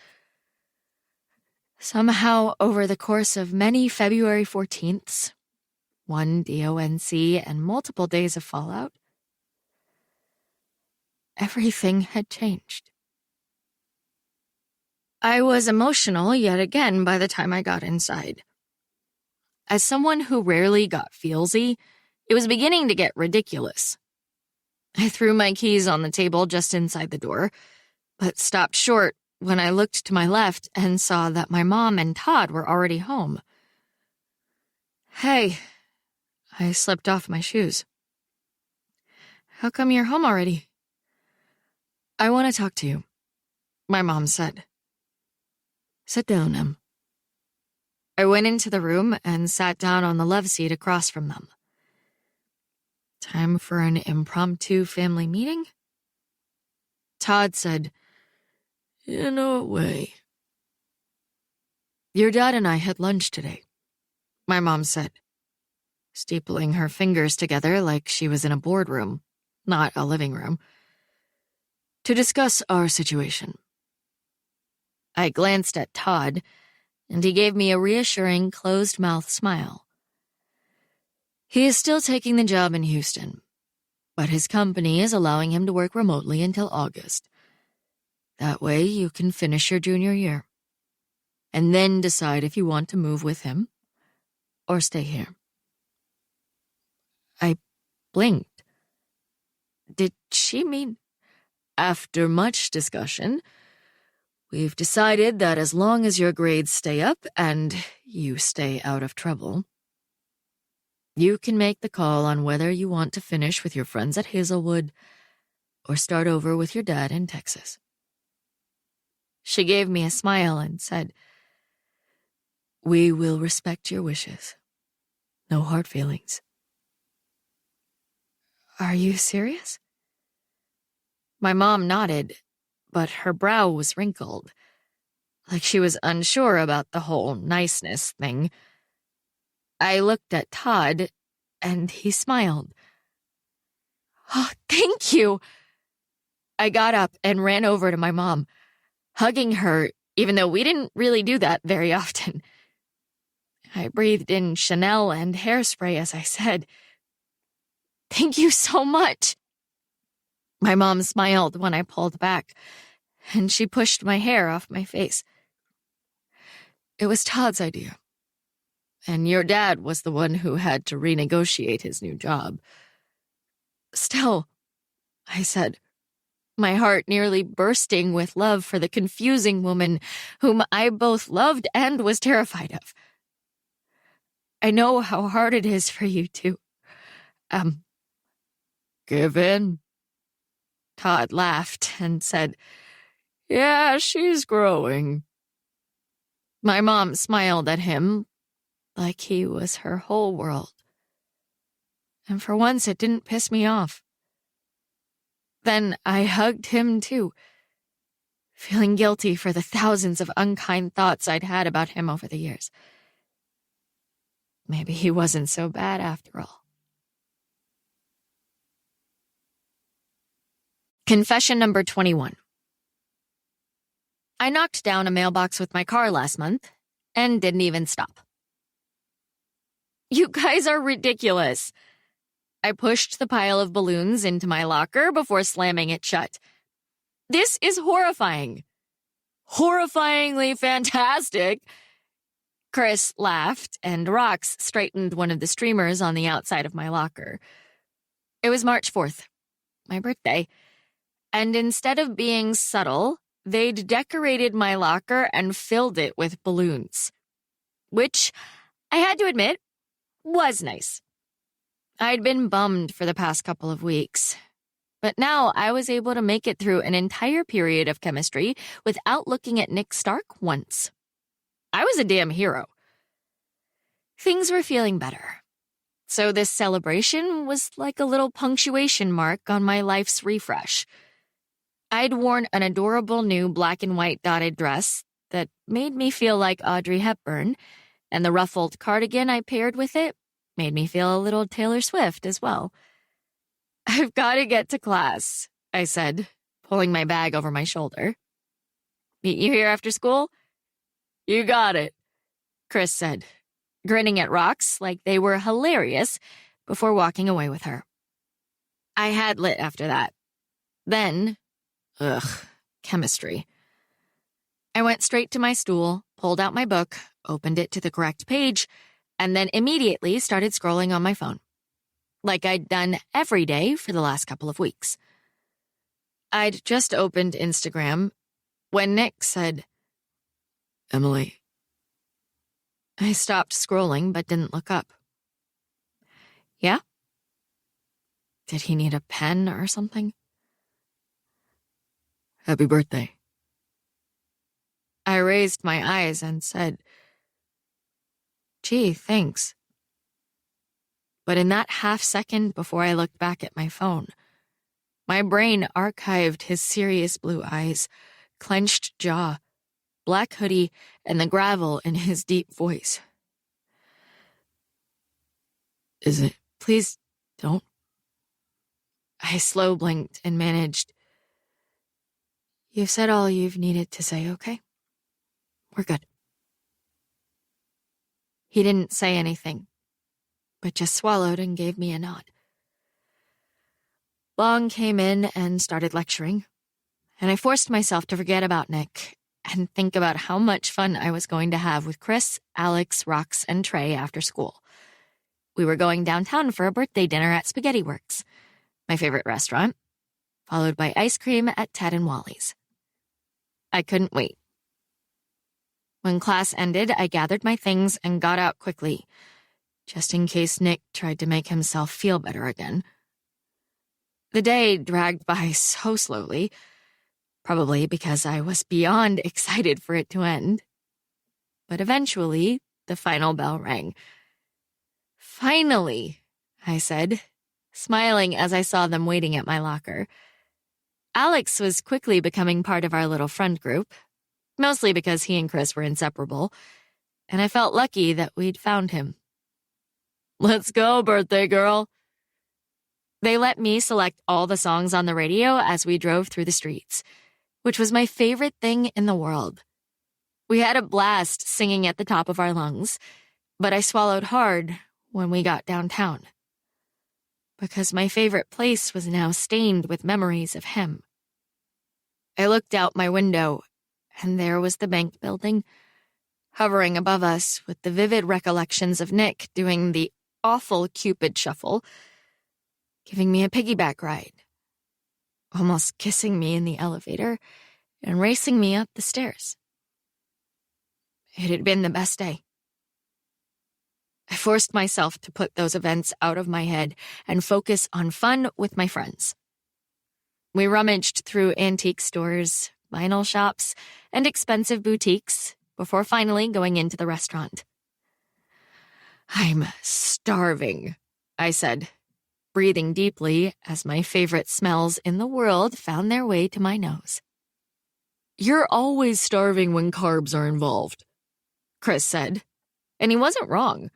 Somehow, over the course of many February 14ths, one DONC and multiple days of fallout, everything had changed. I was emotional yet again by the time I got inside. As someone who rarely got feelsy, it was beginning to get ridiculous. I threw my keys on the table just inside the door, but stopped short when I looked to my left and saw that my mom and Todd were already home. Hey, I slipped off my shoes. How come you're home already? I want to talk to you, my mom said. Sit down, Em. I went into the room and sat down on the love seat across from them. Time for an impromptu family meeting? Todd said, In a way. Your dad and I had lunch today, my mom said, steepling her fingers together like she was in a boardroom, not a living room, to discuss our situation. I glanced at Todd, and he gave me a reassuring closed-mouth smile. He is still taking the job in Houston, but his company is allowing him to work remotely until August. That way you can finish your junior year, and then decide if you want to move with him or stay here. I blinked. Did she mean? After much discussion, we've decided that as long as your grades stay up and you stay out of trouble, you can make the call on whether you want to finish with your friends at Hazelwood or start over with your dad in Texas. She gave me a smile and said, We will respect your wishes. No hard feelings. Are you serious? My mom nodded, but her brow was wrinkled, like she was unsure about the whole niceness thing. I looked at Todd, and he smiled. Oh, thank you! I got up and ran over to my mom, hugging her, even though we didn't really do that very often. I breathed in Chanel and hairspray as I said, Thank you so much. My mom smiled when I pulled back, and she pushed my hair off my face. It was Todd's idea, and your dad was the one who had to renegotiate his new job. Still, I said, my heart nearly bursting with love for the confusing woman whom I both loved and was terrified of. I know how hard it is for you to, give in. Todd laughed and said, Yeah, she's growing. My mom smiled at him like he was her whole world. And for once, it didn't piss me off. Then I hugged him too, feeling guilty for the thousands of unkind thoughts I'd had about him over the years. Maybe he wasn't so bad after all. Confession number 21. I knocked down a mailbox with my car last month and didn't even stop. You guys are ridiculous. I pushed the pile of balloons into my locker before slamming it shut. This is horrifying. Horrifyingly fantastic. Chris laughed, and Rox straightened one of the streamers on the outside of my locker. It was March 4th, my birthday, and instead of being subtle, they'd decorated my locker and filled it with balloons, which, I had to admit, was nice. I'd been bummed for the past couple of weeks, but now I was able to make it through an entire period of chemistry without looking at Nick Stark once. I was a damn hero. Things were feeling better, so this celebration was like a little punctuation mark on my life's refresh. I'd worn an adorable new black and white dotted dress that made me feel like Audrey Hepburn, and the ruffled cardigan I paired with it made me feel a little Taylor Swift as well. I've got to get to class, I said, pulling my bag over my shoulder. Meet you here after school? You got it, Chris said, grinning at Rox like they were hilarious before walking away with her. I had lit after that. Then, chemistry. I went straight to my stool, pulled out my book, opened it to the correct page, and then immediately started scrolling on my phone, like I'd done every day for the last couple of weeks. I'd just opened Instagram when Nick said, Emily. I stopped scrolling but didn't look up. Yeah? Did he need a pen or something? Happy birthday. I raised my eyes and said, Gee, thanks. But in that half second before I looked back at my phone, my brain archived his serious blue eyes, clenched jaw, black hoodie, and the gravel in his deep voice. Is it? Please don't. I slow blinked and managed. You've said all you've needed to say, okay? We're good. He didn't say anything, but just swallowed and gave me a nod. Long came in and started lecturing, and I forced myself to forget about Nick and think about how much fun I was going to have with Chris, Alex, Rox, and Trey after school. We were going downtown for a birthday dinner at Spaghetti Works, my favorite restaurant, followed by ice cream at Ted and Wally's. I couldn't wait. When class ended, I gathered my things and got out quickly, just in case Nick tried to make himself feel better again. The day dragged by so slowly, probably because I was beyond excited for it to end. But eventually, the final bell rang. Finally, I said, smiling as I saw them waiting at my locker. Alex was quickly becoming part of our little friend group, mostly because he and Chris were inseparable, and I felt lucky that we'd found him. Let's go, birthday girl. They let me select all the songs on the radio as we drove through the streets, which was my favorite thing in the world. We had a blast singing at the top of our lungs, but I swallowed hard when we got downtown, because my favorite place was now stained with memories of him. I looked out my window, and there was the bank building, hovering above us with the vivid recollections of Nick doing the awful Cupid shuffle, giving me a piggyback ride, almost kissing me in the elevator, and racing me up the stairs. It had been the best day. I forced myself to put those events out of my head and focus on fun with my friends. We rummaged through antique stores, vinyl shops, and expensive boutiques before finally going into the restaurant. I'm starving, I said, breathing deeply as my favorite smells in the world found their way to my nose. You're always starving when carbs are involved, Chris said, and he wasn't wrong.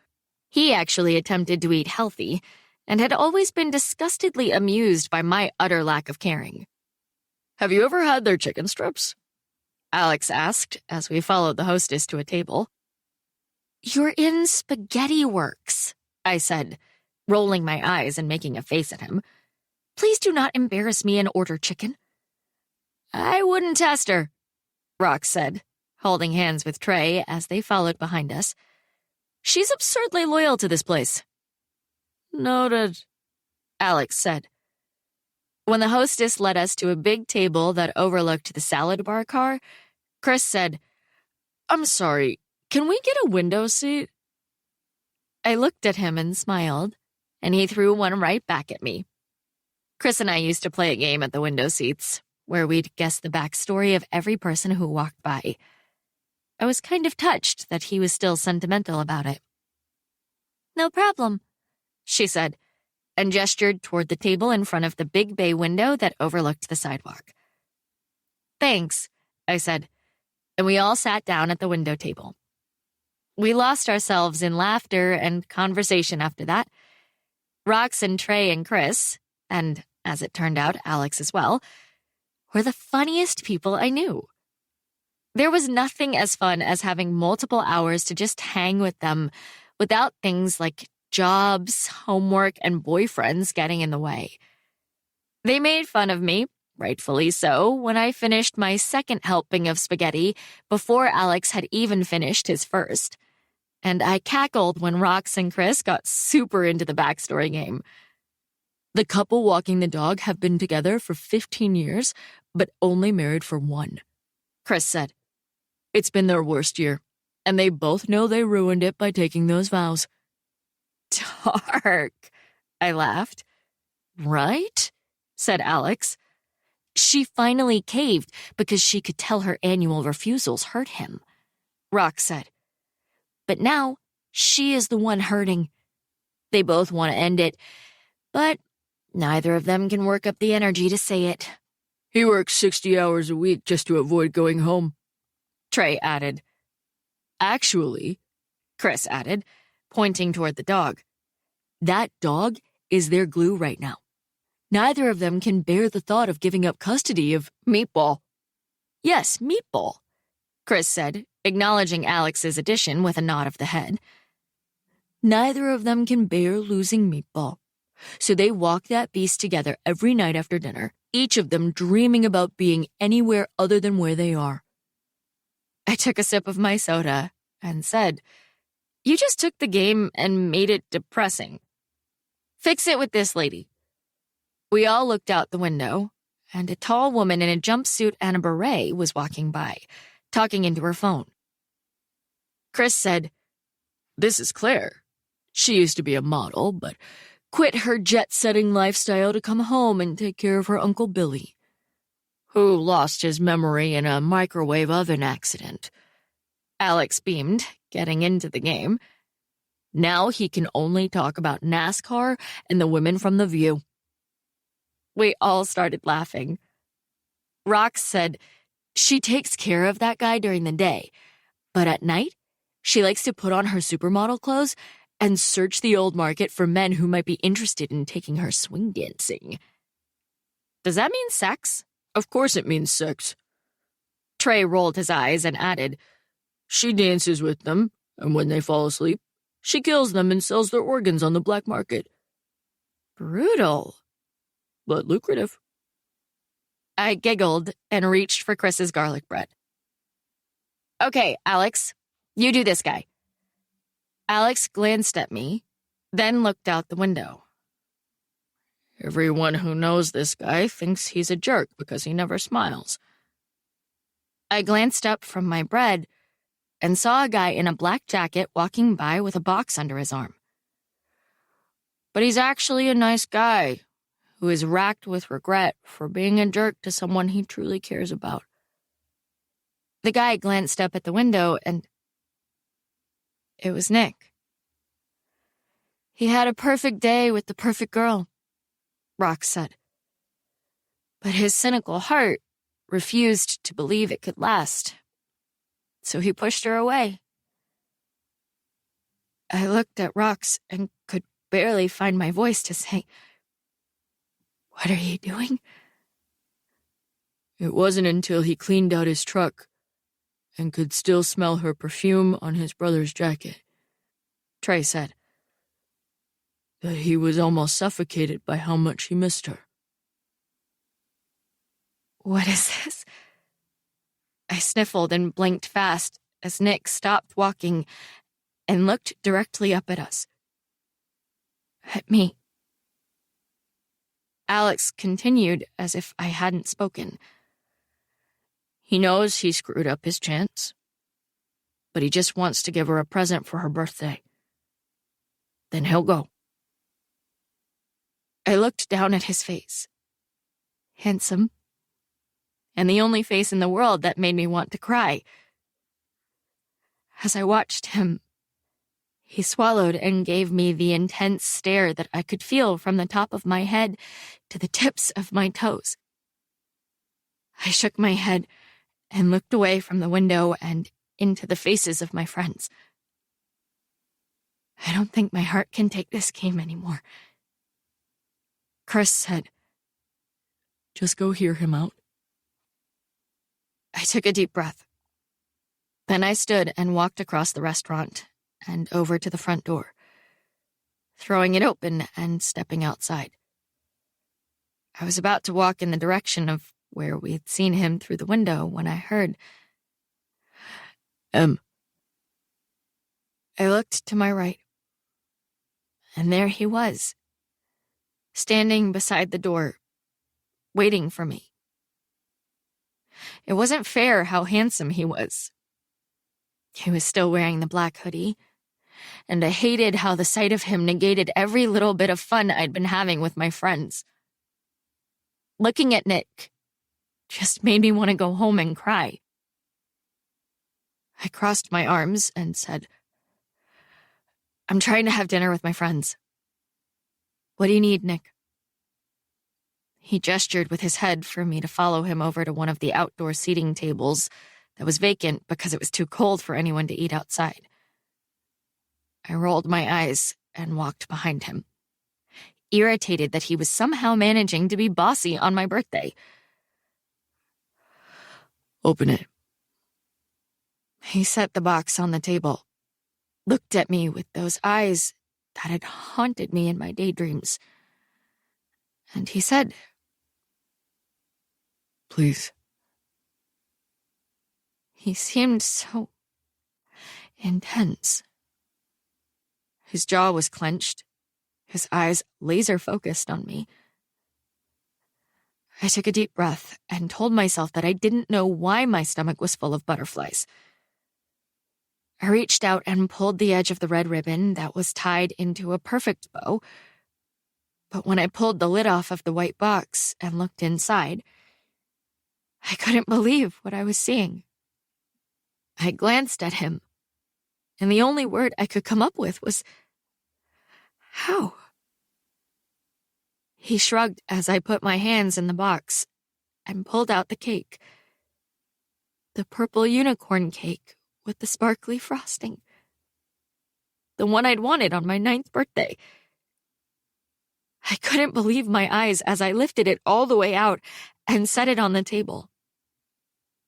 He actually attempted to eat healthy and had always been disgustedly amused by my utter lack of caring. Have you ever had their chicken strips? Alex asked as we followed the hostess to a table. You're in Spaghetti Works, I said, rolling my eyes and making a face at him. Please do not embarrass me and order chicken. I wouldn't test her, Rox said, holding hands with Trey as they followed behind us. She's absurdly loyal to this place. Noted, Alex said. When the hostess led us to a big table that overlooked the salad bar car, Chris said, I'm sorry, can we get a window seat? I looked at him and smiled, and he threw one right back at me. Chris and I used to play a game at the window seats, where we'd guess the backstory of every person who walked by. I was kind of touched that he was still sentimental about it. No problem, she said, and gestured toward the table in front of the big bay window that overlooked the sidewalk. Thanks, I said, and we all sat down at the window table. We lost ourselves in laughter and conversation after that. Rox and Trey and Chris, and as it turned out, Alex as well, were the funniest people I knew. There was nothing as fun as having multiple hours to just hang with them without things like jobs, homework, and boyfriends getting in the way. They made fun of me, rightfully so, when I finished my second helping of spaghetti before Alex had even finished his first. And I cackled when Rox and Chris got super into the backstory game. The couple walking the dog have been together for 15 years, but only married for one, Chris said. It's been their worst year, and they both know they ruined it by taking those vows. Dark, I laughed. Right? Said Alex. She finally caved because she could tell her annual refusals hurt him, Rox said. But now, she is the one hurting. They both want to end it, but neither of them can work up the energy to say it. He works 60 hours a week just to avoid going home, Trey added. Actually, Chris added, pointing toward the dog. That dog is their glue right now. Neither of them can bear the thought of giving up custody of Meatball. Yes, Meatball, Chris said, acknowledging Alex's addition with a nod of the head. Neither of them can bear losing Meatball. So they walk that beast together every night after dinner, each of them dreaming about being anywhere other than where they are. I took a sip of my soda and said, You just took the game and made it depressing. Fix it with this lady. We all looked out the window, and a tall woman in a jumpsuit and a beret was walking by, talking into her phone. Chris said, This is Claire. She used to be a model, but quit her jet-setting lifestyle to come home and take care of her Uncle Billy, who lost his memory in a microwave oven accident. Alex beamed, getting into the game. Now he can only talk about NASCAR and the women from The View. We all started laughing. Rox said she takes care of that guy during the day, but at night, she likes to put on her supermodel clothes and search the old market for men who might be interested in taking her swing dancing. Does that mean sex? Of course it means sex. Trey rolled his eyes and added, She dances with them, and when they fall asleep, she kills them and sells their organs on the black market. Brutal. But lucrative. I giggled and reached for Chris's garlic bread. Okay, Alex, you do this guy. Alex glanced at me, then looked out the window. Everyone who knows this guy thinks he's a jerk because he never smiles. I glanced up from my bread and saw a guy in a black jacket walking by with a box under his arm. But he's actually a nice guy who is racked with regret for being a jerk to someone he truly cares about. The guy glanced up at the window and it was Nick. He had a perfect day with the perfect girl, Rox said. But his cynical heart refused to believe it could last, so he pushed her away. I looked at Rox and could barely find my voice to say, What are you doing? It wasn't until he cleaned out his truck and could still smell her perfume on his brother's jacket. Trey said. That he was almost suffocated by how much he missed her. What is this? I sniffled and blinked fast as Nick stopped walking and looked directly up at us. At me. Alex continued as if I hadn't spoken. He knows he screwed up his chance, but he just wants to give her a present for her birthday. Then he'll go. I looked down at his face. Handsome. And the only face in the world that made me want to cry. As I watched him, he swallowed and gave me the intense stare that I could feel from the top of my head to the tips of my toes. I shook my head and looked away from the window and into the faces of my friends. I don't think my heart can take this game anymore. Chris said, Just go hear him out. I took a deep breath. Then I stood and walked across the restaurant and over to the front door, throwing it open and stepping outside. I was about to walk in the direction of where we'd seen him through the window when I heard, I looked to my right, and there he was, standing beside the door, waiting for me. It wasn't fair how handsome he was. He was still wearing the black hoodie, and I hated how the sight of him negated every little bit of fun I'd been having with my friends. Looking at Nick just made me want to go home and cry. I crossed my arms and said, I'm trying to have dinner with my friends. What do you need, Nick? He gestured with his head for me to follow him over to one of the outdoor seating tables that was vacant because it was too cold for anyone to eat outside. I rolled my eyes and walked behind him, irritated that he was somehow managing to be bossy on my birthday. Open it. He set the box on the table, looked at me with those eyes that had haunted me in my daydreams, and he said, Please. He seemed so intense. His jaw was clenched, his eyes laser-focused on me. I took a deep breath and told myself that I didn't know why my stomach was full of butterflies. I reached out and pulled the edge of the red ribbon that was tied into a perfect bow, but when I pulled the lid off of the white box and looked inside, I couldn't believe what I was seeing. I glanced at him, and the only word I could come up with was, how? He shrugged as I put my hands in the box and pulled out the cake. The purple unicorn cake with the sparkly frosting. The one I'd wanted on my 9th birthday. I couldn't believe my eyes as I lifted it all the way out and set it on the table.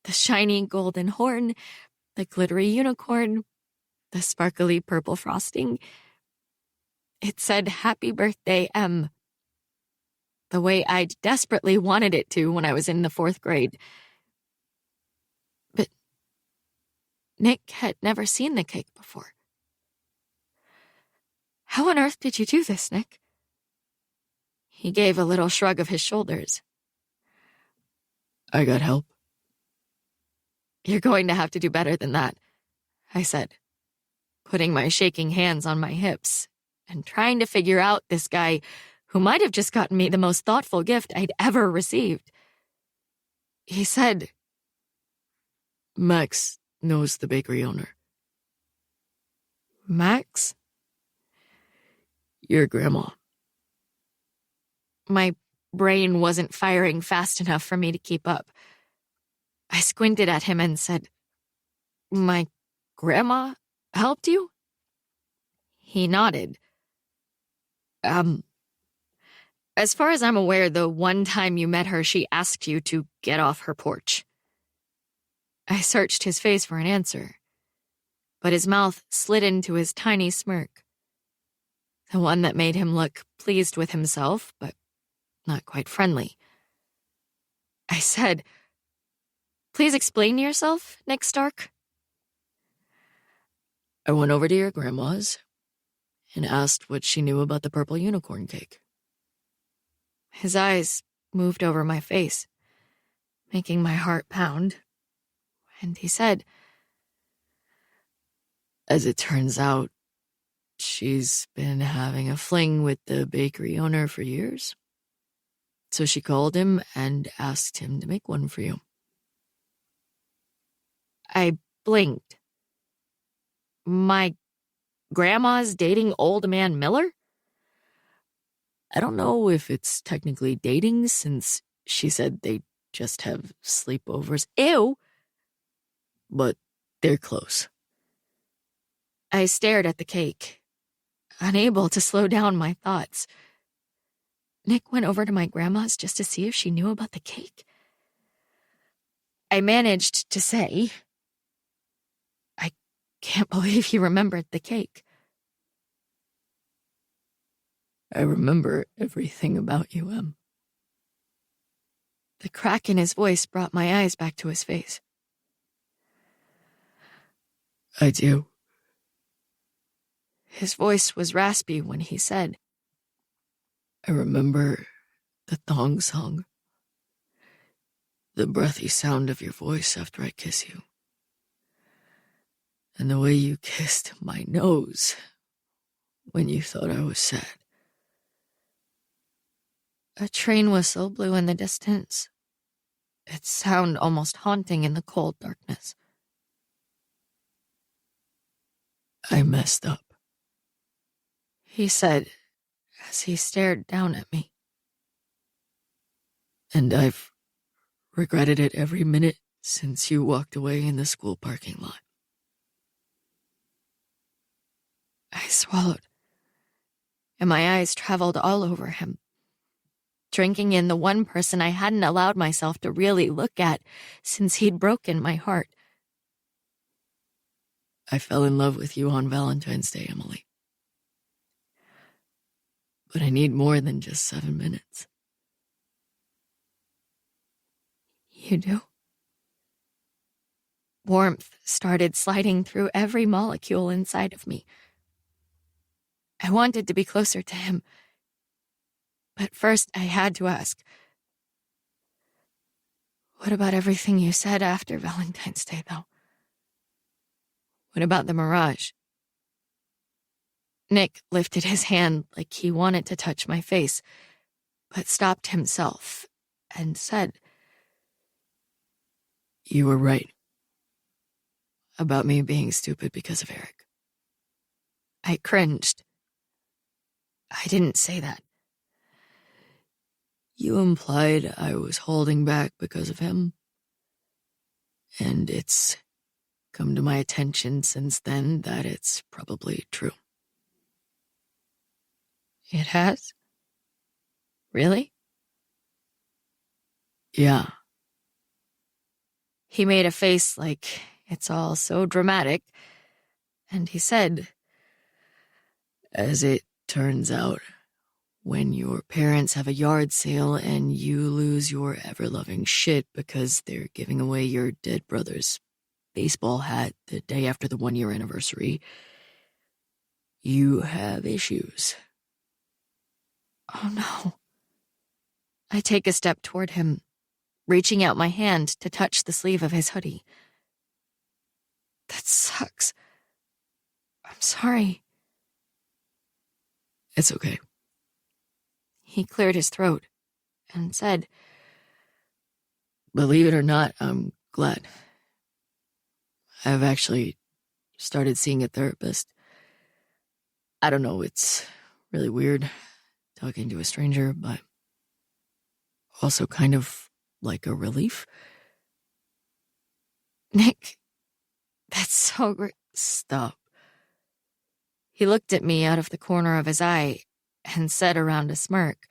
The shiny golden horn, the glittery unicorn, the sparkly purple frosting. It said, Happy Birthday, M. The way I'd desperately wanted it to when I was in the 4th grade. But Nick had never seen the cake before. How on earth did you do this, Nick? He gave a little shrug of his shoulders. I got help. You're going to have to do better than that, I said, putting my shaking hands on my hips and trying to figure out this guy who might have just gotten me the most thoughtful gift I'd ever received. He said, Max knows the bakery owner. Max? Your grandma. My brain wasn't firing fast enough for me to keep up. I squinted at him and said, My grandma helped you? He nodded. As far as I'm aware, the one time you met her, she asked you to get off her porch. I searched his face for an answer, but his mouth slid into his tiny smirk, the one that made him look pleased with himself, but not quite friendly. I said, "Please explain yourself, Nick Stark." I went over to your grandma's and asked what she knew about the purple unicorn cake. His eyes moved over my face, making my heart pound, and he said, As it turns out, she's been having a fling with the bakery owner for years. So she called him and asked him to make one for you. I blinked. My grandma's dating old man Miller? I don't know if it's technically dating since she said they just have sleepovers. Ew! But they're close. I stared at the cake, unable to slow down my thoughts. Nick went over to my grandma's just to see if she knew about the cake. I managed to say, "I can't believe he remembered the cake." I remember everything about you, Em. The crack in his voice brought my eyes back to his face. I do. His voice was raspy when he said, I remember the thong song. The breathy sound of your voice after I kiss you. And the way you kissed my nose when you thought I was sad. A train whistle blew in the distance, its sound almost haunting in the cold darkness. I messed up, he said as he stared down at me. And I've regretted it every minute since you walked away in the school parking lot. I swallowed, and my eyes traveled all over him, drinking in the one person I hadn't allowed myself to really look at since he'd broken my heart. I fell in love with you on Valentine's Day, Emily. But I need more than just 7 minutes. You do? Warmth started sliding through every molecule inside of me. I wanted to be closer to him. But first I had to ask, what about everything you said after Valentine's Day, though? What about the mirage? Nick lifted his hand like he wanted to touch my face, but stopped himself and said, You were right about me being stupid because of Eric. I cringed. I didn't say that. You implied I was holding back because of him. And it's come to my attention since then that it's probably true. It has? Really? Yeah. He made a face like it's all so dramatic, and he said, As it turns out, when your parents have a yard sale and you lose your ever-loving shit because they're giving away your dead brother's baseball hat the day after the 1-year anniversary, you have issues. Oh no. I take a step toward him, reaching out my hand to touch the sleeve of his hoodie. That sucks. I'm sorry. It's okay. He cleared his throat and said, Believe it or not, I'm glad. I've actually started seeing a therapist. I don't know, it's really weird talking to a stranger, but also kind of like a relief. Nick, that's so great. Stop. He looked at me out of the corner of his eye and said around a smirk,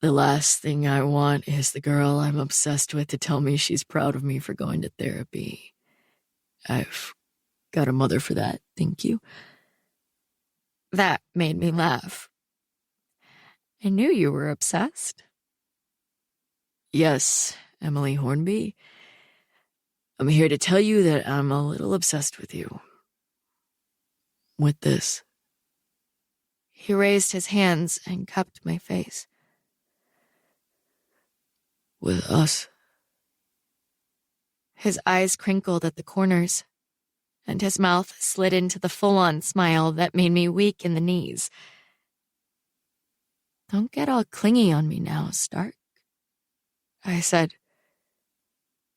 The last thing I want is the girl I'm obsessed with to tell me she's proud of me for going to therapy. I've got a mother for that, thank you. That made me laugh. I knew you were obsessed. Yes, Emily Hornby. I'm here to tell you that I'm a little obsessed with you. With this. He raised his hands and cupped my face. With us. His eyes crinkled at the corners, and his mouth slid into the full-on smile that made me weak in the knees. Don't get all clingy on me now, Stark, I said.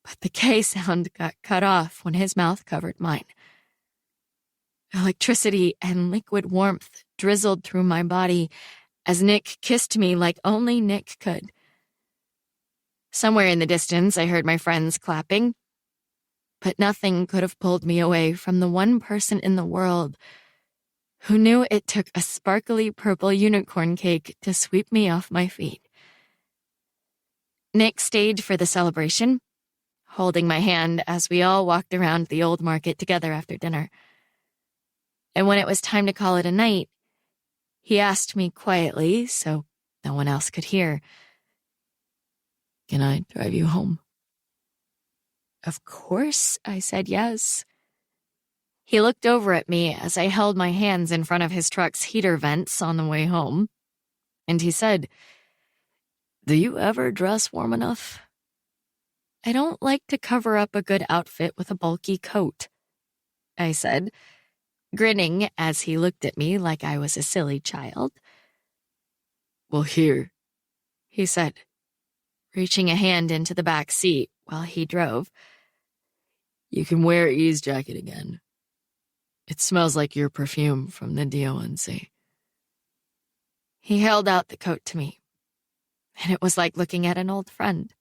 But the K sound got cut off when his mouth covered mine. Electricity and liquid warmth drizzled through my body as Nick kissed me like only Nick could. Somewhere in the distance, I heard my friends clapping, but nothing could have pulled me away from the one person in the world who knew it took a sparkly purple unicorn cake to sweep me off my feet. Nick stayed for the celebration, holding my hand as we all walked around the old market together after dinner. And when it was time to call it a night, he asked me quietly, so no one else could hear, "Can I drive you home?" Of course, I said yes. He looked over at me as I held my hands in front of his truck's heater vents on the way home, and he said, "Do you ever dress warm enough?" "I don't like to cover up a good outfit with a bulky coat," I said, grinning as he looked at me like I was a silly child. "Well, here," he said, reaching a hand into the back seat while he drove. "You can wear E's jacket again. It smells like your perfume from the DONC. He held out the coat to me, and it was like looking at an old friend.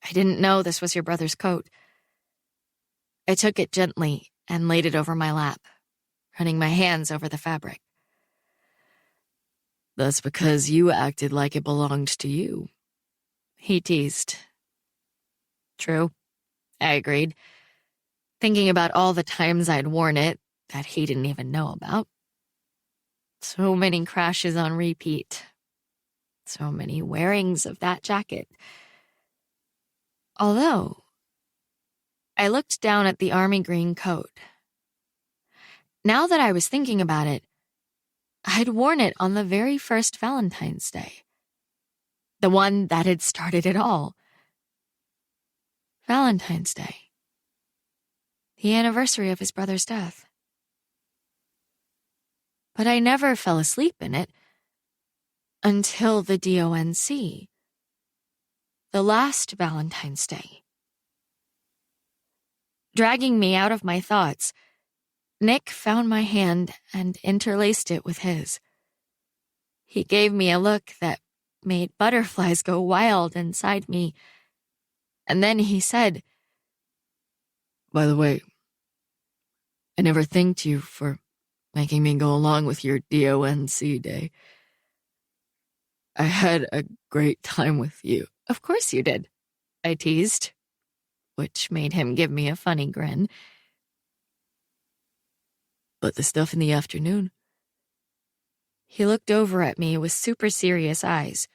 I didn't know this was your brother's coat. I took it gently and laid it over my lap, running my hands over the fabric. "That's because you acted like it belonged to you," he teased. True, I agreed, thinking about all the times I'd worn it that he didn't even know about. So many crashes on repeat. So many wearings of that jacket. Although, I looked down at the army green coat. Now that I was thinking about it, I'd worn it on the very first Valentine's Day. The one that had started it all. Valentine's Day. The anniversary of his brother's death. But I never fell asleep in it until the DONC. The last Valentine's Day. Dragging me out of my thoughts, Nick found my hand and interlaced it with his. He gave me a look that made butterflies go wild inside me, and then he said, "By the way, I never thanked you for making me go along with your DONC day. I had a great time with you." "Of course you did," I teased, which made him give me a funny grin. "But the stuff in the afternoon." He looked over at me with super serious eyes.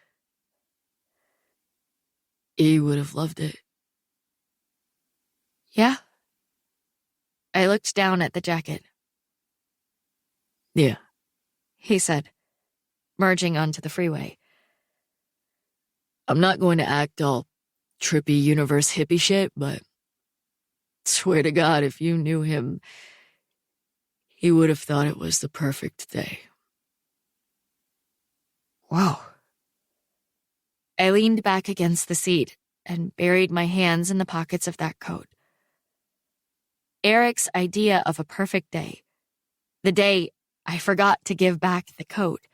"E would have loved it." "Yeah?" I looked down at the jacket. "Yeah," he said, merging onto the freeway. "I'm not going to act all trippy universe hippie shit, but swear to God, if you knew him, he would have thought it was the perfect day." Whoa. I leaned back against the seat and buried my hands in the pockets of that coat. Eric's idea of a perfect day, the day I forgot to give back the coat,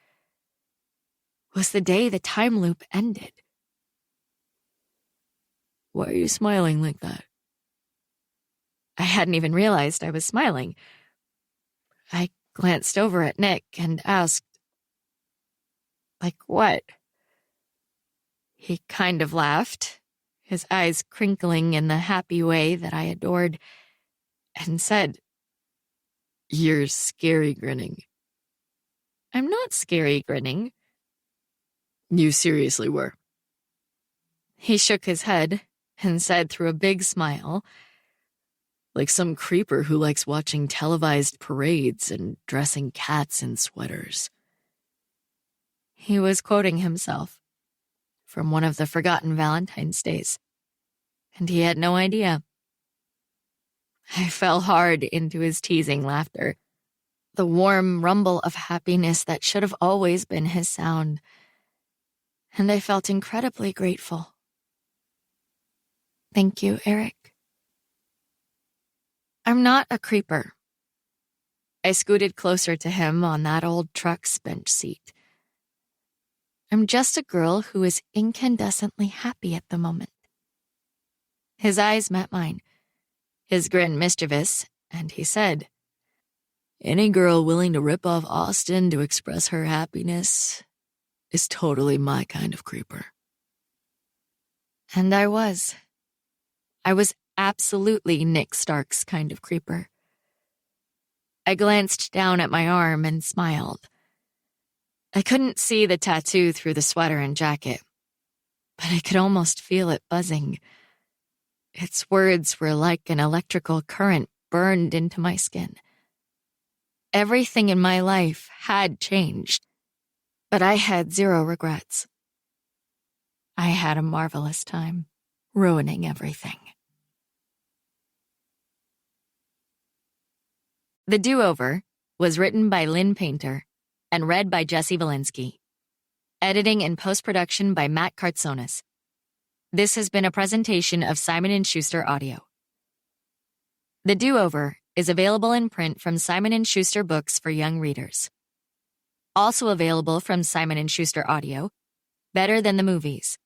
was the day the time loop ended. "Why are you smiling like that?" I hadn't even realized I was smiling. I glanced over at Nick and asked, "Like what?" He kind of laughed, his eyes crinkling in the happy way that I adored, and said, "You're scary grinning." "I'm not scary grinning." You seriously were. He shook his head and said through a big smile, Like some creeper who likes watching televised parades and dressing cats in sweaters. he was quoting himself from one of the forgotten Valentine's days, and he had no idea. I fell hard into his teasing laughter, the warm rumble of happiness that should have always been his sound, and I felt incredibly grateful. Thank you, Eric. I'm not a creeper. I scooted closer to him on that old truck's bench seat. I'm just a girl who is incandescently happy at the moment. His eyes met mine, his grin mischievous, and he said, Any girl willing to rip off Austin to express her happiness is totally my kind of creeper. And I was. I was absolutely Nick Stark's kind of creeper. I glanced down at my arm and smiled. I couldn't see the tattoo through the sweater and jacket, but I could almost feel it buzzing. Its words were like an electrical current burned into my skin. Everything in my life had changed, but I had zero regrets. I had a marvelous time, ruining everything. The Do-Over was written by Lynn Painter and read by Jesse Valinsky. Editing and post-production by Matt Kartsonis. This has been a presentation of Simon & Schuster Audio. The Do-Over is available in print from Simon & Schuster Books for young readers. Also available from Simon & Schuster Audio, Better Than the Movies,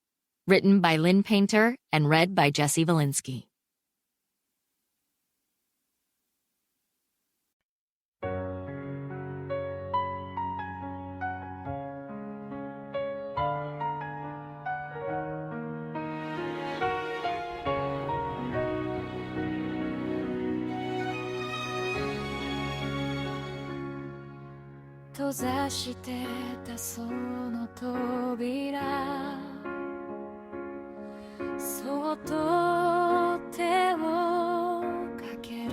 written by Lynn Painter and read by Jesse Valinsky.「閉ざしてたその扉」「そっと手をかける」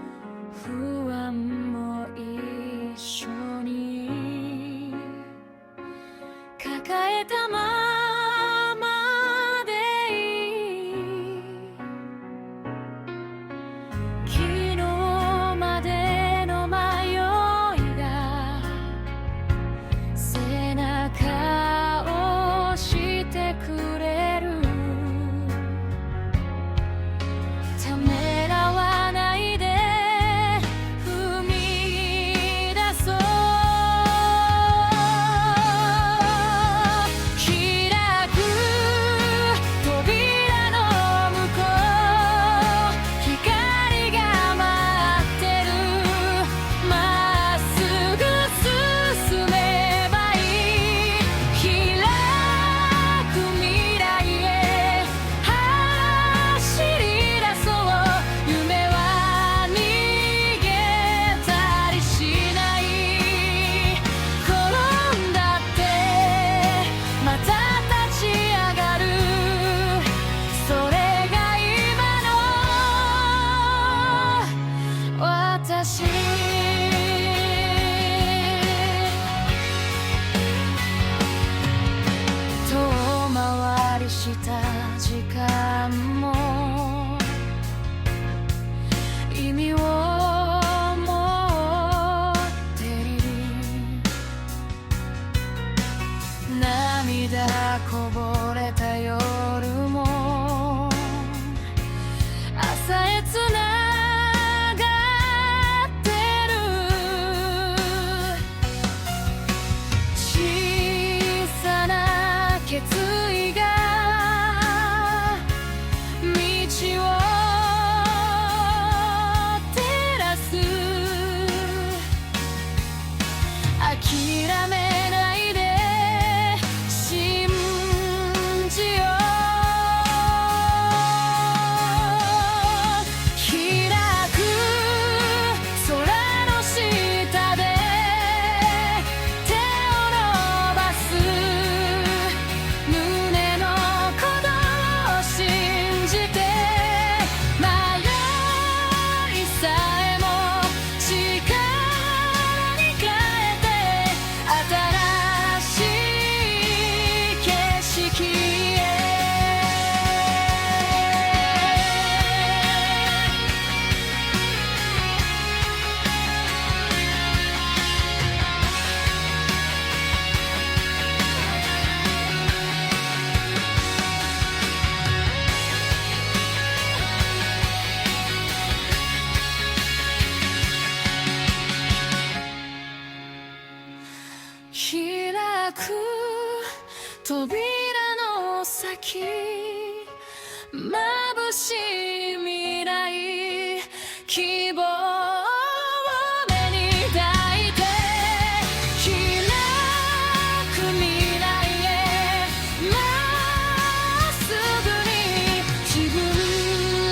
「不安も一緒に抱えたままでいい」「昨日までの迷いが背中を押してくれる」「ためらわないで踏み出そう」「開く扉の向こう」「光が待ってる」「まっすぐ進めばいい」「開く未来へ走り出そう」「夢は逃げたりしない」「転んだってまた立ち上がる」「それが今の私」遠回りした時間も意味を持っている涙こぼれた夜も朝へつながってる小さな決意が道を照らす諦めないで開く扉の先眩しい未来希望を目に抱いて開く未来へまっすぐに自分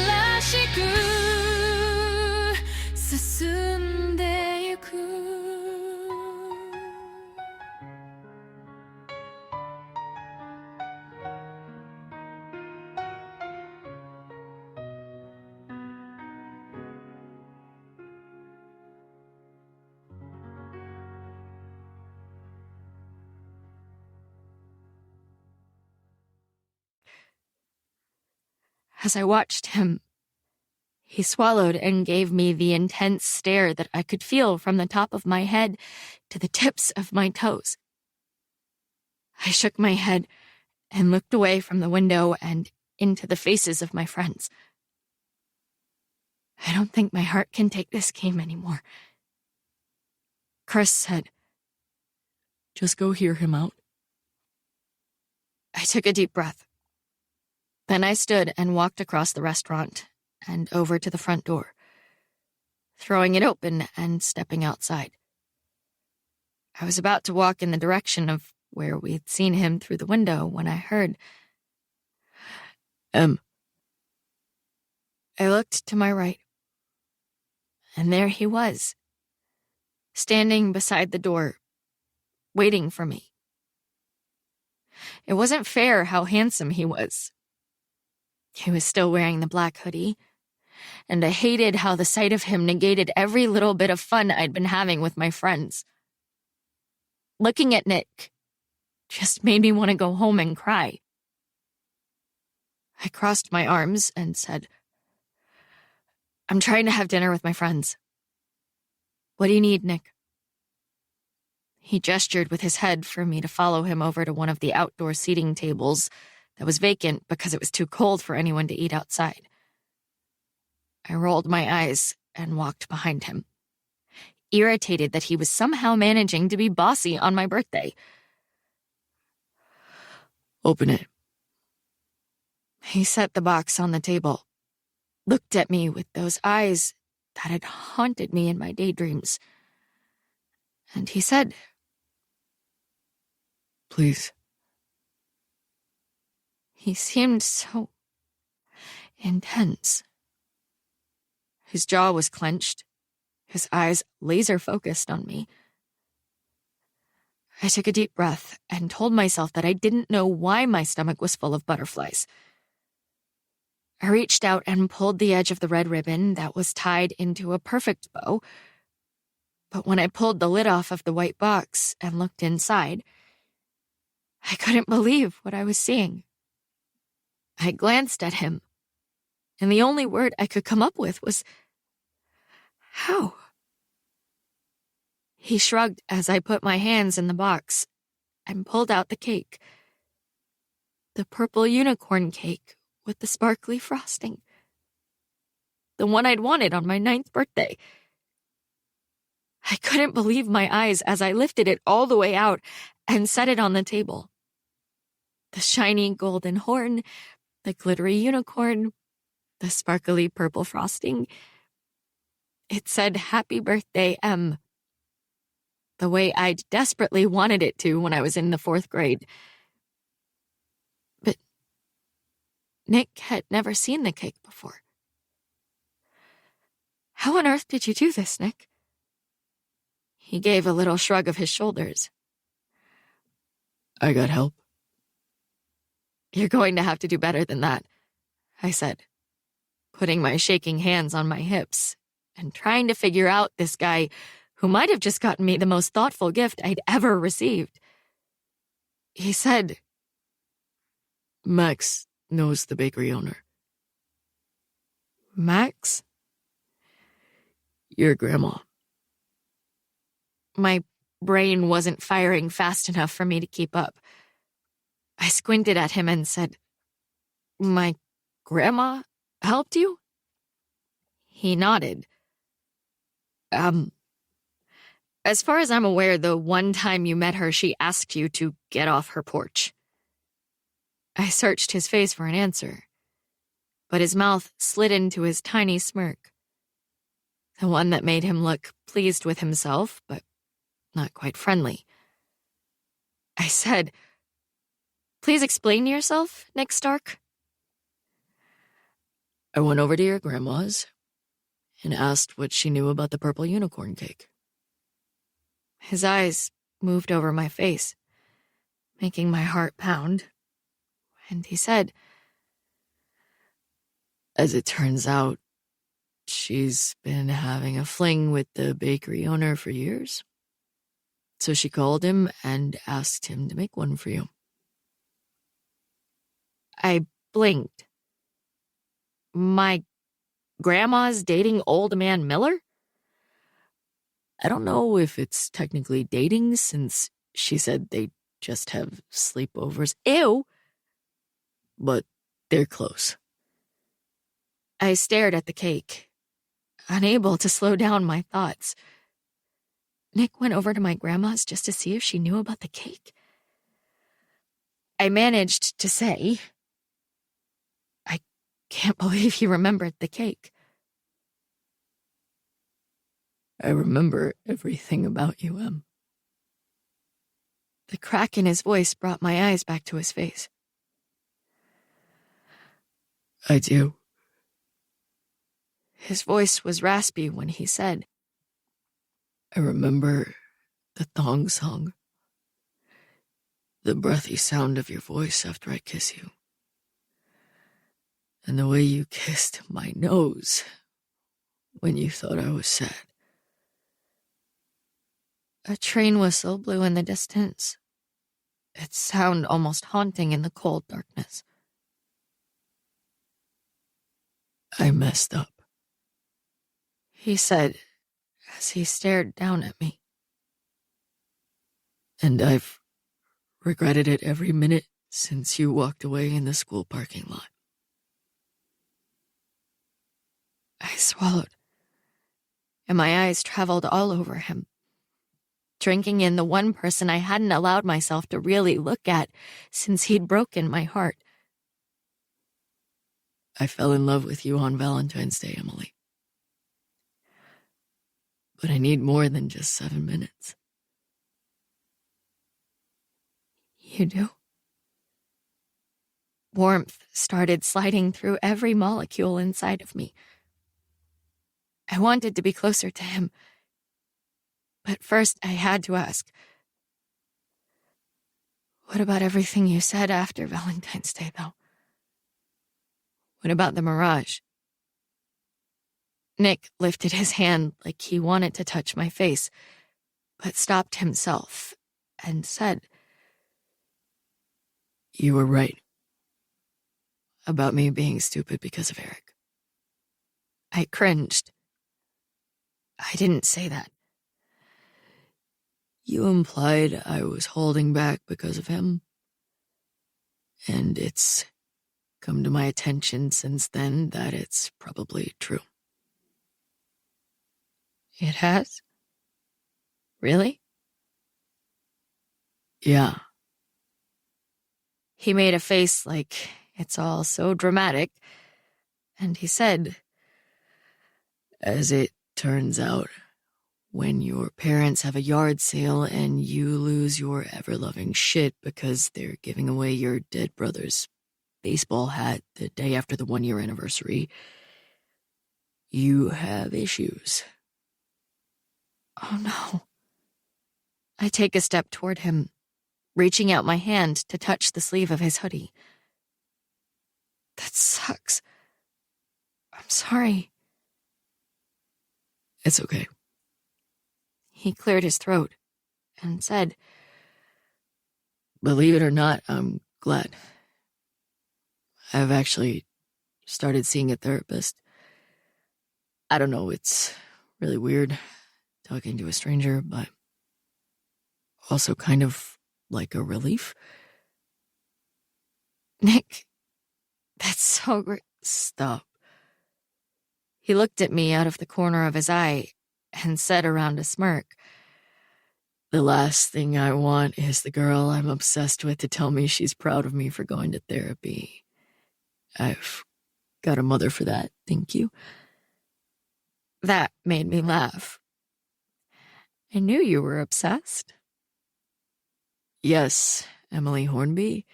らしく進んでゆくAs I watched him, he swallowed and gave me the intense stare that I could feel from the top of my head to the tips of my toes. I shook my head and looked away from the window and into the faces of my friends. I don't think my heart can take this game anymore. Chris said, Just go hear him out. I took a deep breath. Then I stood and walked across the restaurant and over to the front door, throwing it open and stepping outside. I was about to walk in the direction of where we'd seen him through the window when I heard, Em. I looked to my right, and there he was, standing beside the door, waiting for me. It wasn't fair how handsome he was. He was still wearing the black hoodie, and I hated how the sight of him negated every little bit of fun I'd been having with my friends. Looking at Nick just made me want to go home and cry. I crossed my arms and said, I'm trying to have dinner with my friends. What do you need, Nick? He gestured with his head for me to follow him over to one of the outdoor seating tables that was vacant because it was too cold for anyone to eat outside. I rolled my eyes and walked behind him, irritated that he was somehow managing to be bossy on my birthday. Open it. He set the box on the table, looked at me with those eyes that had haunted me in my daydreams, and he said, Please. He seemed so intense. His jaw was clenched, his eyes laser-focused on me. I took a deep breath and told myself that I didn't know why my stomach was full of butterflies. I reached out and pulled the edge of the red ribbon that was tied into a perfect bow, but when I pulled the lid off of the white box and looked inside, I couldn't believe what I was seeing. I glanced at him, and the only word I could come up with was, how? He shrugged as I put my hands in the box and pulled out the cake. The purple unicorn cake with the sparkly frosting. The one I'd wanted on my 9th birthday. I couldn't believe my eyes as I lifted it all the way out and set it on the table. The shiny golden horn, the glittery unicorn, the sparkly purple frosting. It said, Happy Birthday, M. The way I'd desperately wanted it to when I was in the 4th grade. But Nick had never seen the cake before. How on earth did you do this, Nick? He gave a little shrug of his shoulders. I got help. You're going to have to do better than that, I said, putting my shaking hands on my hips and trying to figure out this guy who might have just gotten me the most thoughtful gift I'd ever received. He said, Max knows the bakery owner. Max? Your grandma. My brain wasn't firing fast enough for me to keep up. I squinted at him and said, My grandma helped you? He nodded. As far as I'm aware, the one time you met her, she asked you to get off her porch. I searched his face for an answer, but his mouth slid into his tiny smirk. The one that made him look pleased with himself, but not quite friendly. I said, "Please explain yourself, Nick Stark." I went over to your grandma's and asked what she knew about the purple unicorn cake. His eyes moved over my face, making my heart pound, and he said, As it turns out, she's been having a fling with the bakery owner for years. So she called him and asked him to make one for you. I blinked. My grandma's dating old man Miller? I don't know if it's technically dating since she said they just have sleepovers. Ew! But they're close. I stared at the cake, unable to slow down my thoughts. Nick went over to my grandma's just to see if she knew about the cake. I managed to say, "I can't believe you remembered the cake." I remember everything about you, Em. The crack in his voice brought my eyes back to his face. I do. His voice was raspy when he said, I remember the thong song. The breathy sound of your voice after I kiss you. And the way you kissed my nose when you thought I was sad. A train whistle blew in the distance, its sound almost haunting in the cold darkness. I messed up, He said as he stared down at me. and I've regretted it every minute since you walked away in the school parking lot. I swallowed, and my eyes traveled all over him, drinking in the one person I hadn't allowed myself to really look at since he'd broken my heart. I fell in love with you on Valentine's Day, Emily. But I need more than just 7 minutes. You do? Warmth started sliding through every molecule inside of me. I wanted to be closer to him. But first, I had to ask, what about everything you said after Valentine's Day, though? What about the mirage? Nick lifted his hand like he wanted to touch my face, but stopped himself and said, You were right. About me being stupid because of Eric. I cringed. I didn't say that. You implied I was holding back because of him. And it's come to my attention since then that it's probably true. It has? Really? Yeah. He made a face like it's all so dramatic, and he said, As it turns out, when your parents have a yard sale and you lose your ever-loving shit because they're giving away your dead brother's baseball hat the day after the 1-year anniversary, you have issues. "Oh no." I take a step toward him, reaching out my hand to touch the sleeve of his hoodie. "That sucks. I'm sorry." It's okay. He cleared his throat and said, Believe it or not, I'm glad. I've actually started seeing a therapist. I don't know, it's really weird talking to a stranger, but also kind of like a relief. "Nick, that's so great." Stop. He looked at me out of the corner of his eye and said around a smirk, The last thing I want is the girl I'm obsessed with to tell me she's proud of me for going to therapy. I've got a mother for that, thank you. That made me laugh. I knew you were obsessed. Yes, Emily Hornby.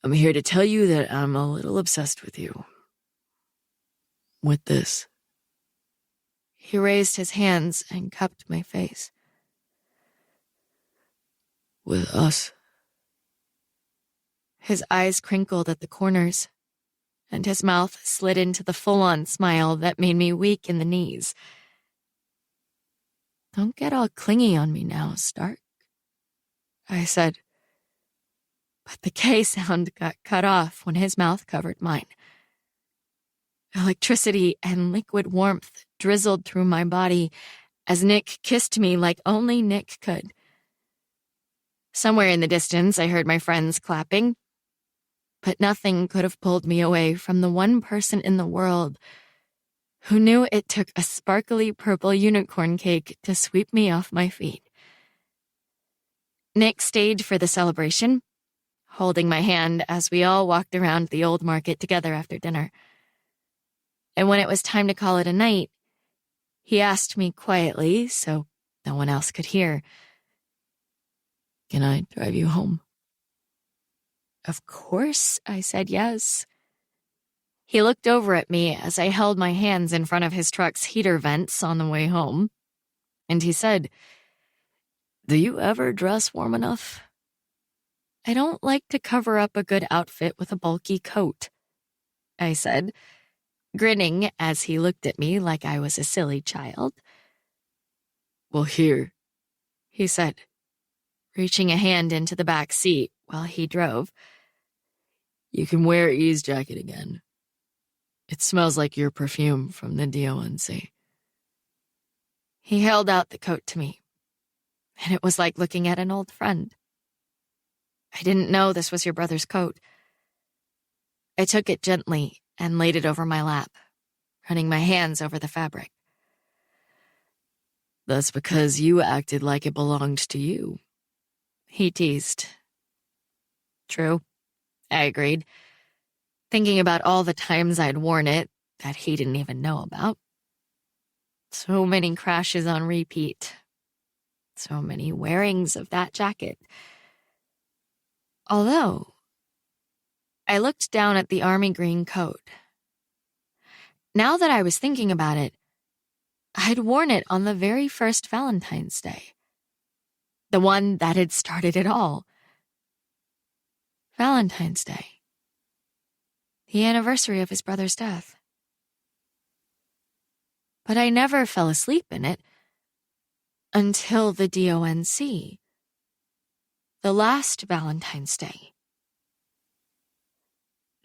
I'm here to tell you that I'm a little obsessed with you. With this. He raised his hands and cupped my face. With us. His eyes crinkled at the corners, and his mouth slid into the full-on smile that made me weak in the knees. Don't get all clingy on me now, Stark, I said. But the K sound got cut off when his mouth covered mine. Electricity and liquid warmth drizzled through my body as Nick kissed me like only Nick could. Somewhere in the distance, I heard my friends clapping, but nothing could have pulled me away from the one person in the world who knew it took a sparkly purple unicorn cake to sweep me off my feet. Nick stayed for the celebration, holding my hand as we all walked around the old market together after dinner. And when it was time to call it a night, he asked me quietly, so no one else could hear, "Can I drive you home?" Of course, I said yes. He looked over at me as I held my hands in front of his truck's heater vents on the way home, and he said, "Do you ever dress warm enough?" "I don't like to cover up a good outfit with a bulky coat," I said, grinning as he looked at me like I was a silly child. "Well, here," he said, reaching a hand into the back seat while he drove. "You can wear E's jacket again. It smells like your perfume from the DONC. He held out the coat to me, and it was like looking at an old friend. I didn't know this was your brother's coat. I took it gently and laid it over my lap, running my hands over the fabric. "That's because you acted like it belonged to you," he teased. True, I agreed, thinking about all the times I'd worn it that he didn't even know about. So many crashes on repeat. So many wearings of that jacket. Although, I looked down at the army green coat. Now that I was thinking about it, I'd worn it on the very first Valentine's Day. The one that had started it all. Valentine's Day. The anniversary of his brother's death. But I never fell asleep in it until the DONC. The last Valentine's Day.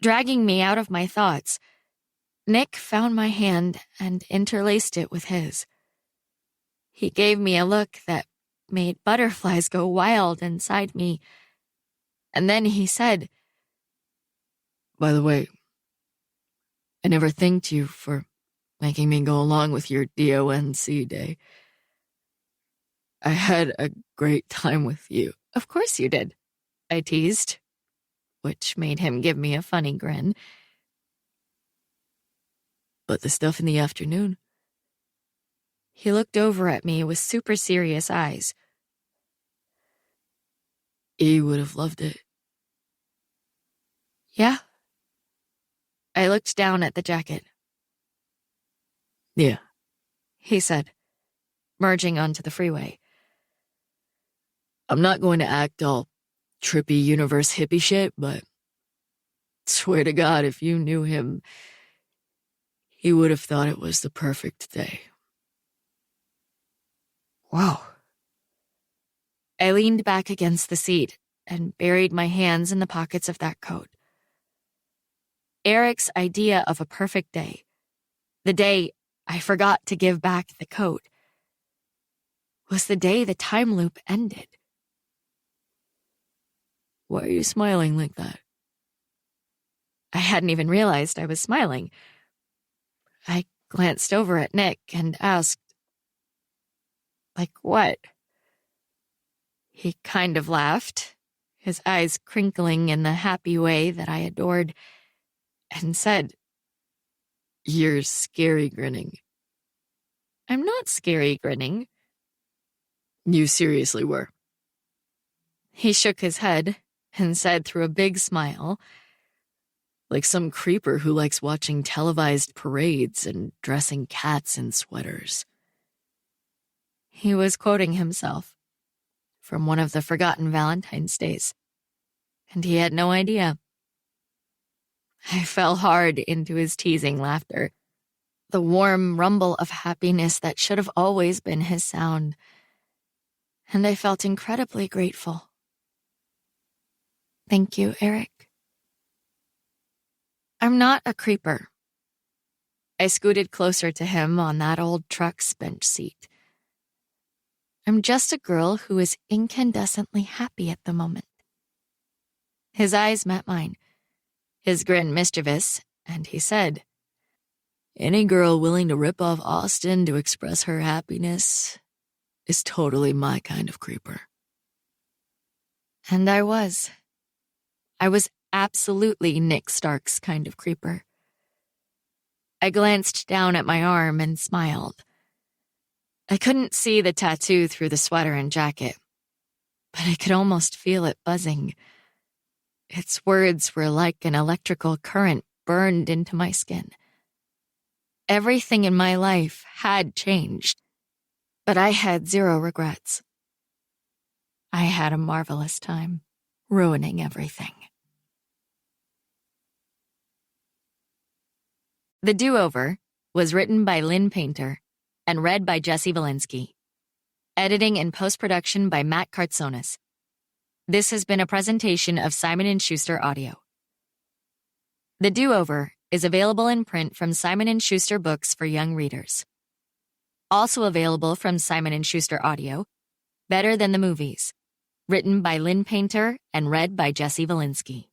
Dragging me out of my thoughts, Nick found my hand and interlaced it with his. He gave me a look that made butterflies go wild inside me, and then he said, "By the way, I never thanked you for making me go along with your DONC day. I had a great time with you." "Of course you did," I teased, which made him give me a funny grin. "But the stuff in the afternoon." He looked over at me with super serious eyes. "E would have loved it." "Yeah?" I looked down at the jacket. "Yeah," he said, merging onto the freeway. "I'm not going to act all trippy universe hippie shit, but swear to God, if you knew him, he would have thought it was the perfect day." Whoa. I leaned back against the seat and buried my hands in the pockets of that coat. Eric's idea of a perfect day, the day I forgot to give back the coat, was the day the time loop ended. "Why are you smiling like that?" I hadn't even realized I was smiling. I glanced over at Nick and asked, "Like what?" He kind of laughed, his eyes crinkling in the happy way that I adored, and said, "You're scary grinning." "I'm not scary grinning." You seriously were. He shook his head and said through a big smile, Like some creeper who likes watching televised parades and dressing cats in sweaters. he was quoting himself from one of the forgotten Valentine's days, and he had no idea. I fell hard into his teasing laughter, the warm rumble of happiness that should have always been his sound, and I felt incredibly grateful. Thank you, Eric. I'm not a creeper. I scooted closer to him on that old truck's bench seat. I'm just a girl who is incandescently happy at the moment. His eyes met mine, his grin mischievous, and he said, Any girl willing to rip off Austin to express her happiness is totally my kind of creeper. And I was. I was absolutely Nick Stark's kind of creeper. I glanced down at my arm and smiled. I couldn't see the tattoo through the sweater and jacket, but I could almost feel it buzzing. Its words were like an electrical current burned into my skin. Everything in my life had changed, but I had zero regrets. I had a marvelous time, ruining everything. The Do-Over was written by Lynn Painter and read by Jesse Valinsky. Editing and post-production by Matt Kartsonis. This has been a presentation of Simon & Schuster Audio. The Do-Over is available in print from Simon & Schuster Books for young readers. Also available from Simon & Schuster Audio, Better Than the Movies, written by Lynn Painter and read by Jesse Valinsky.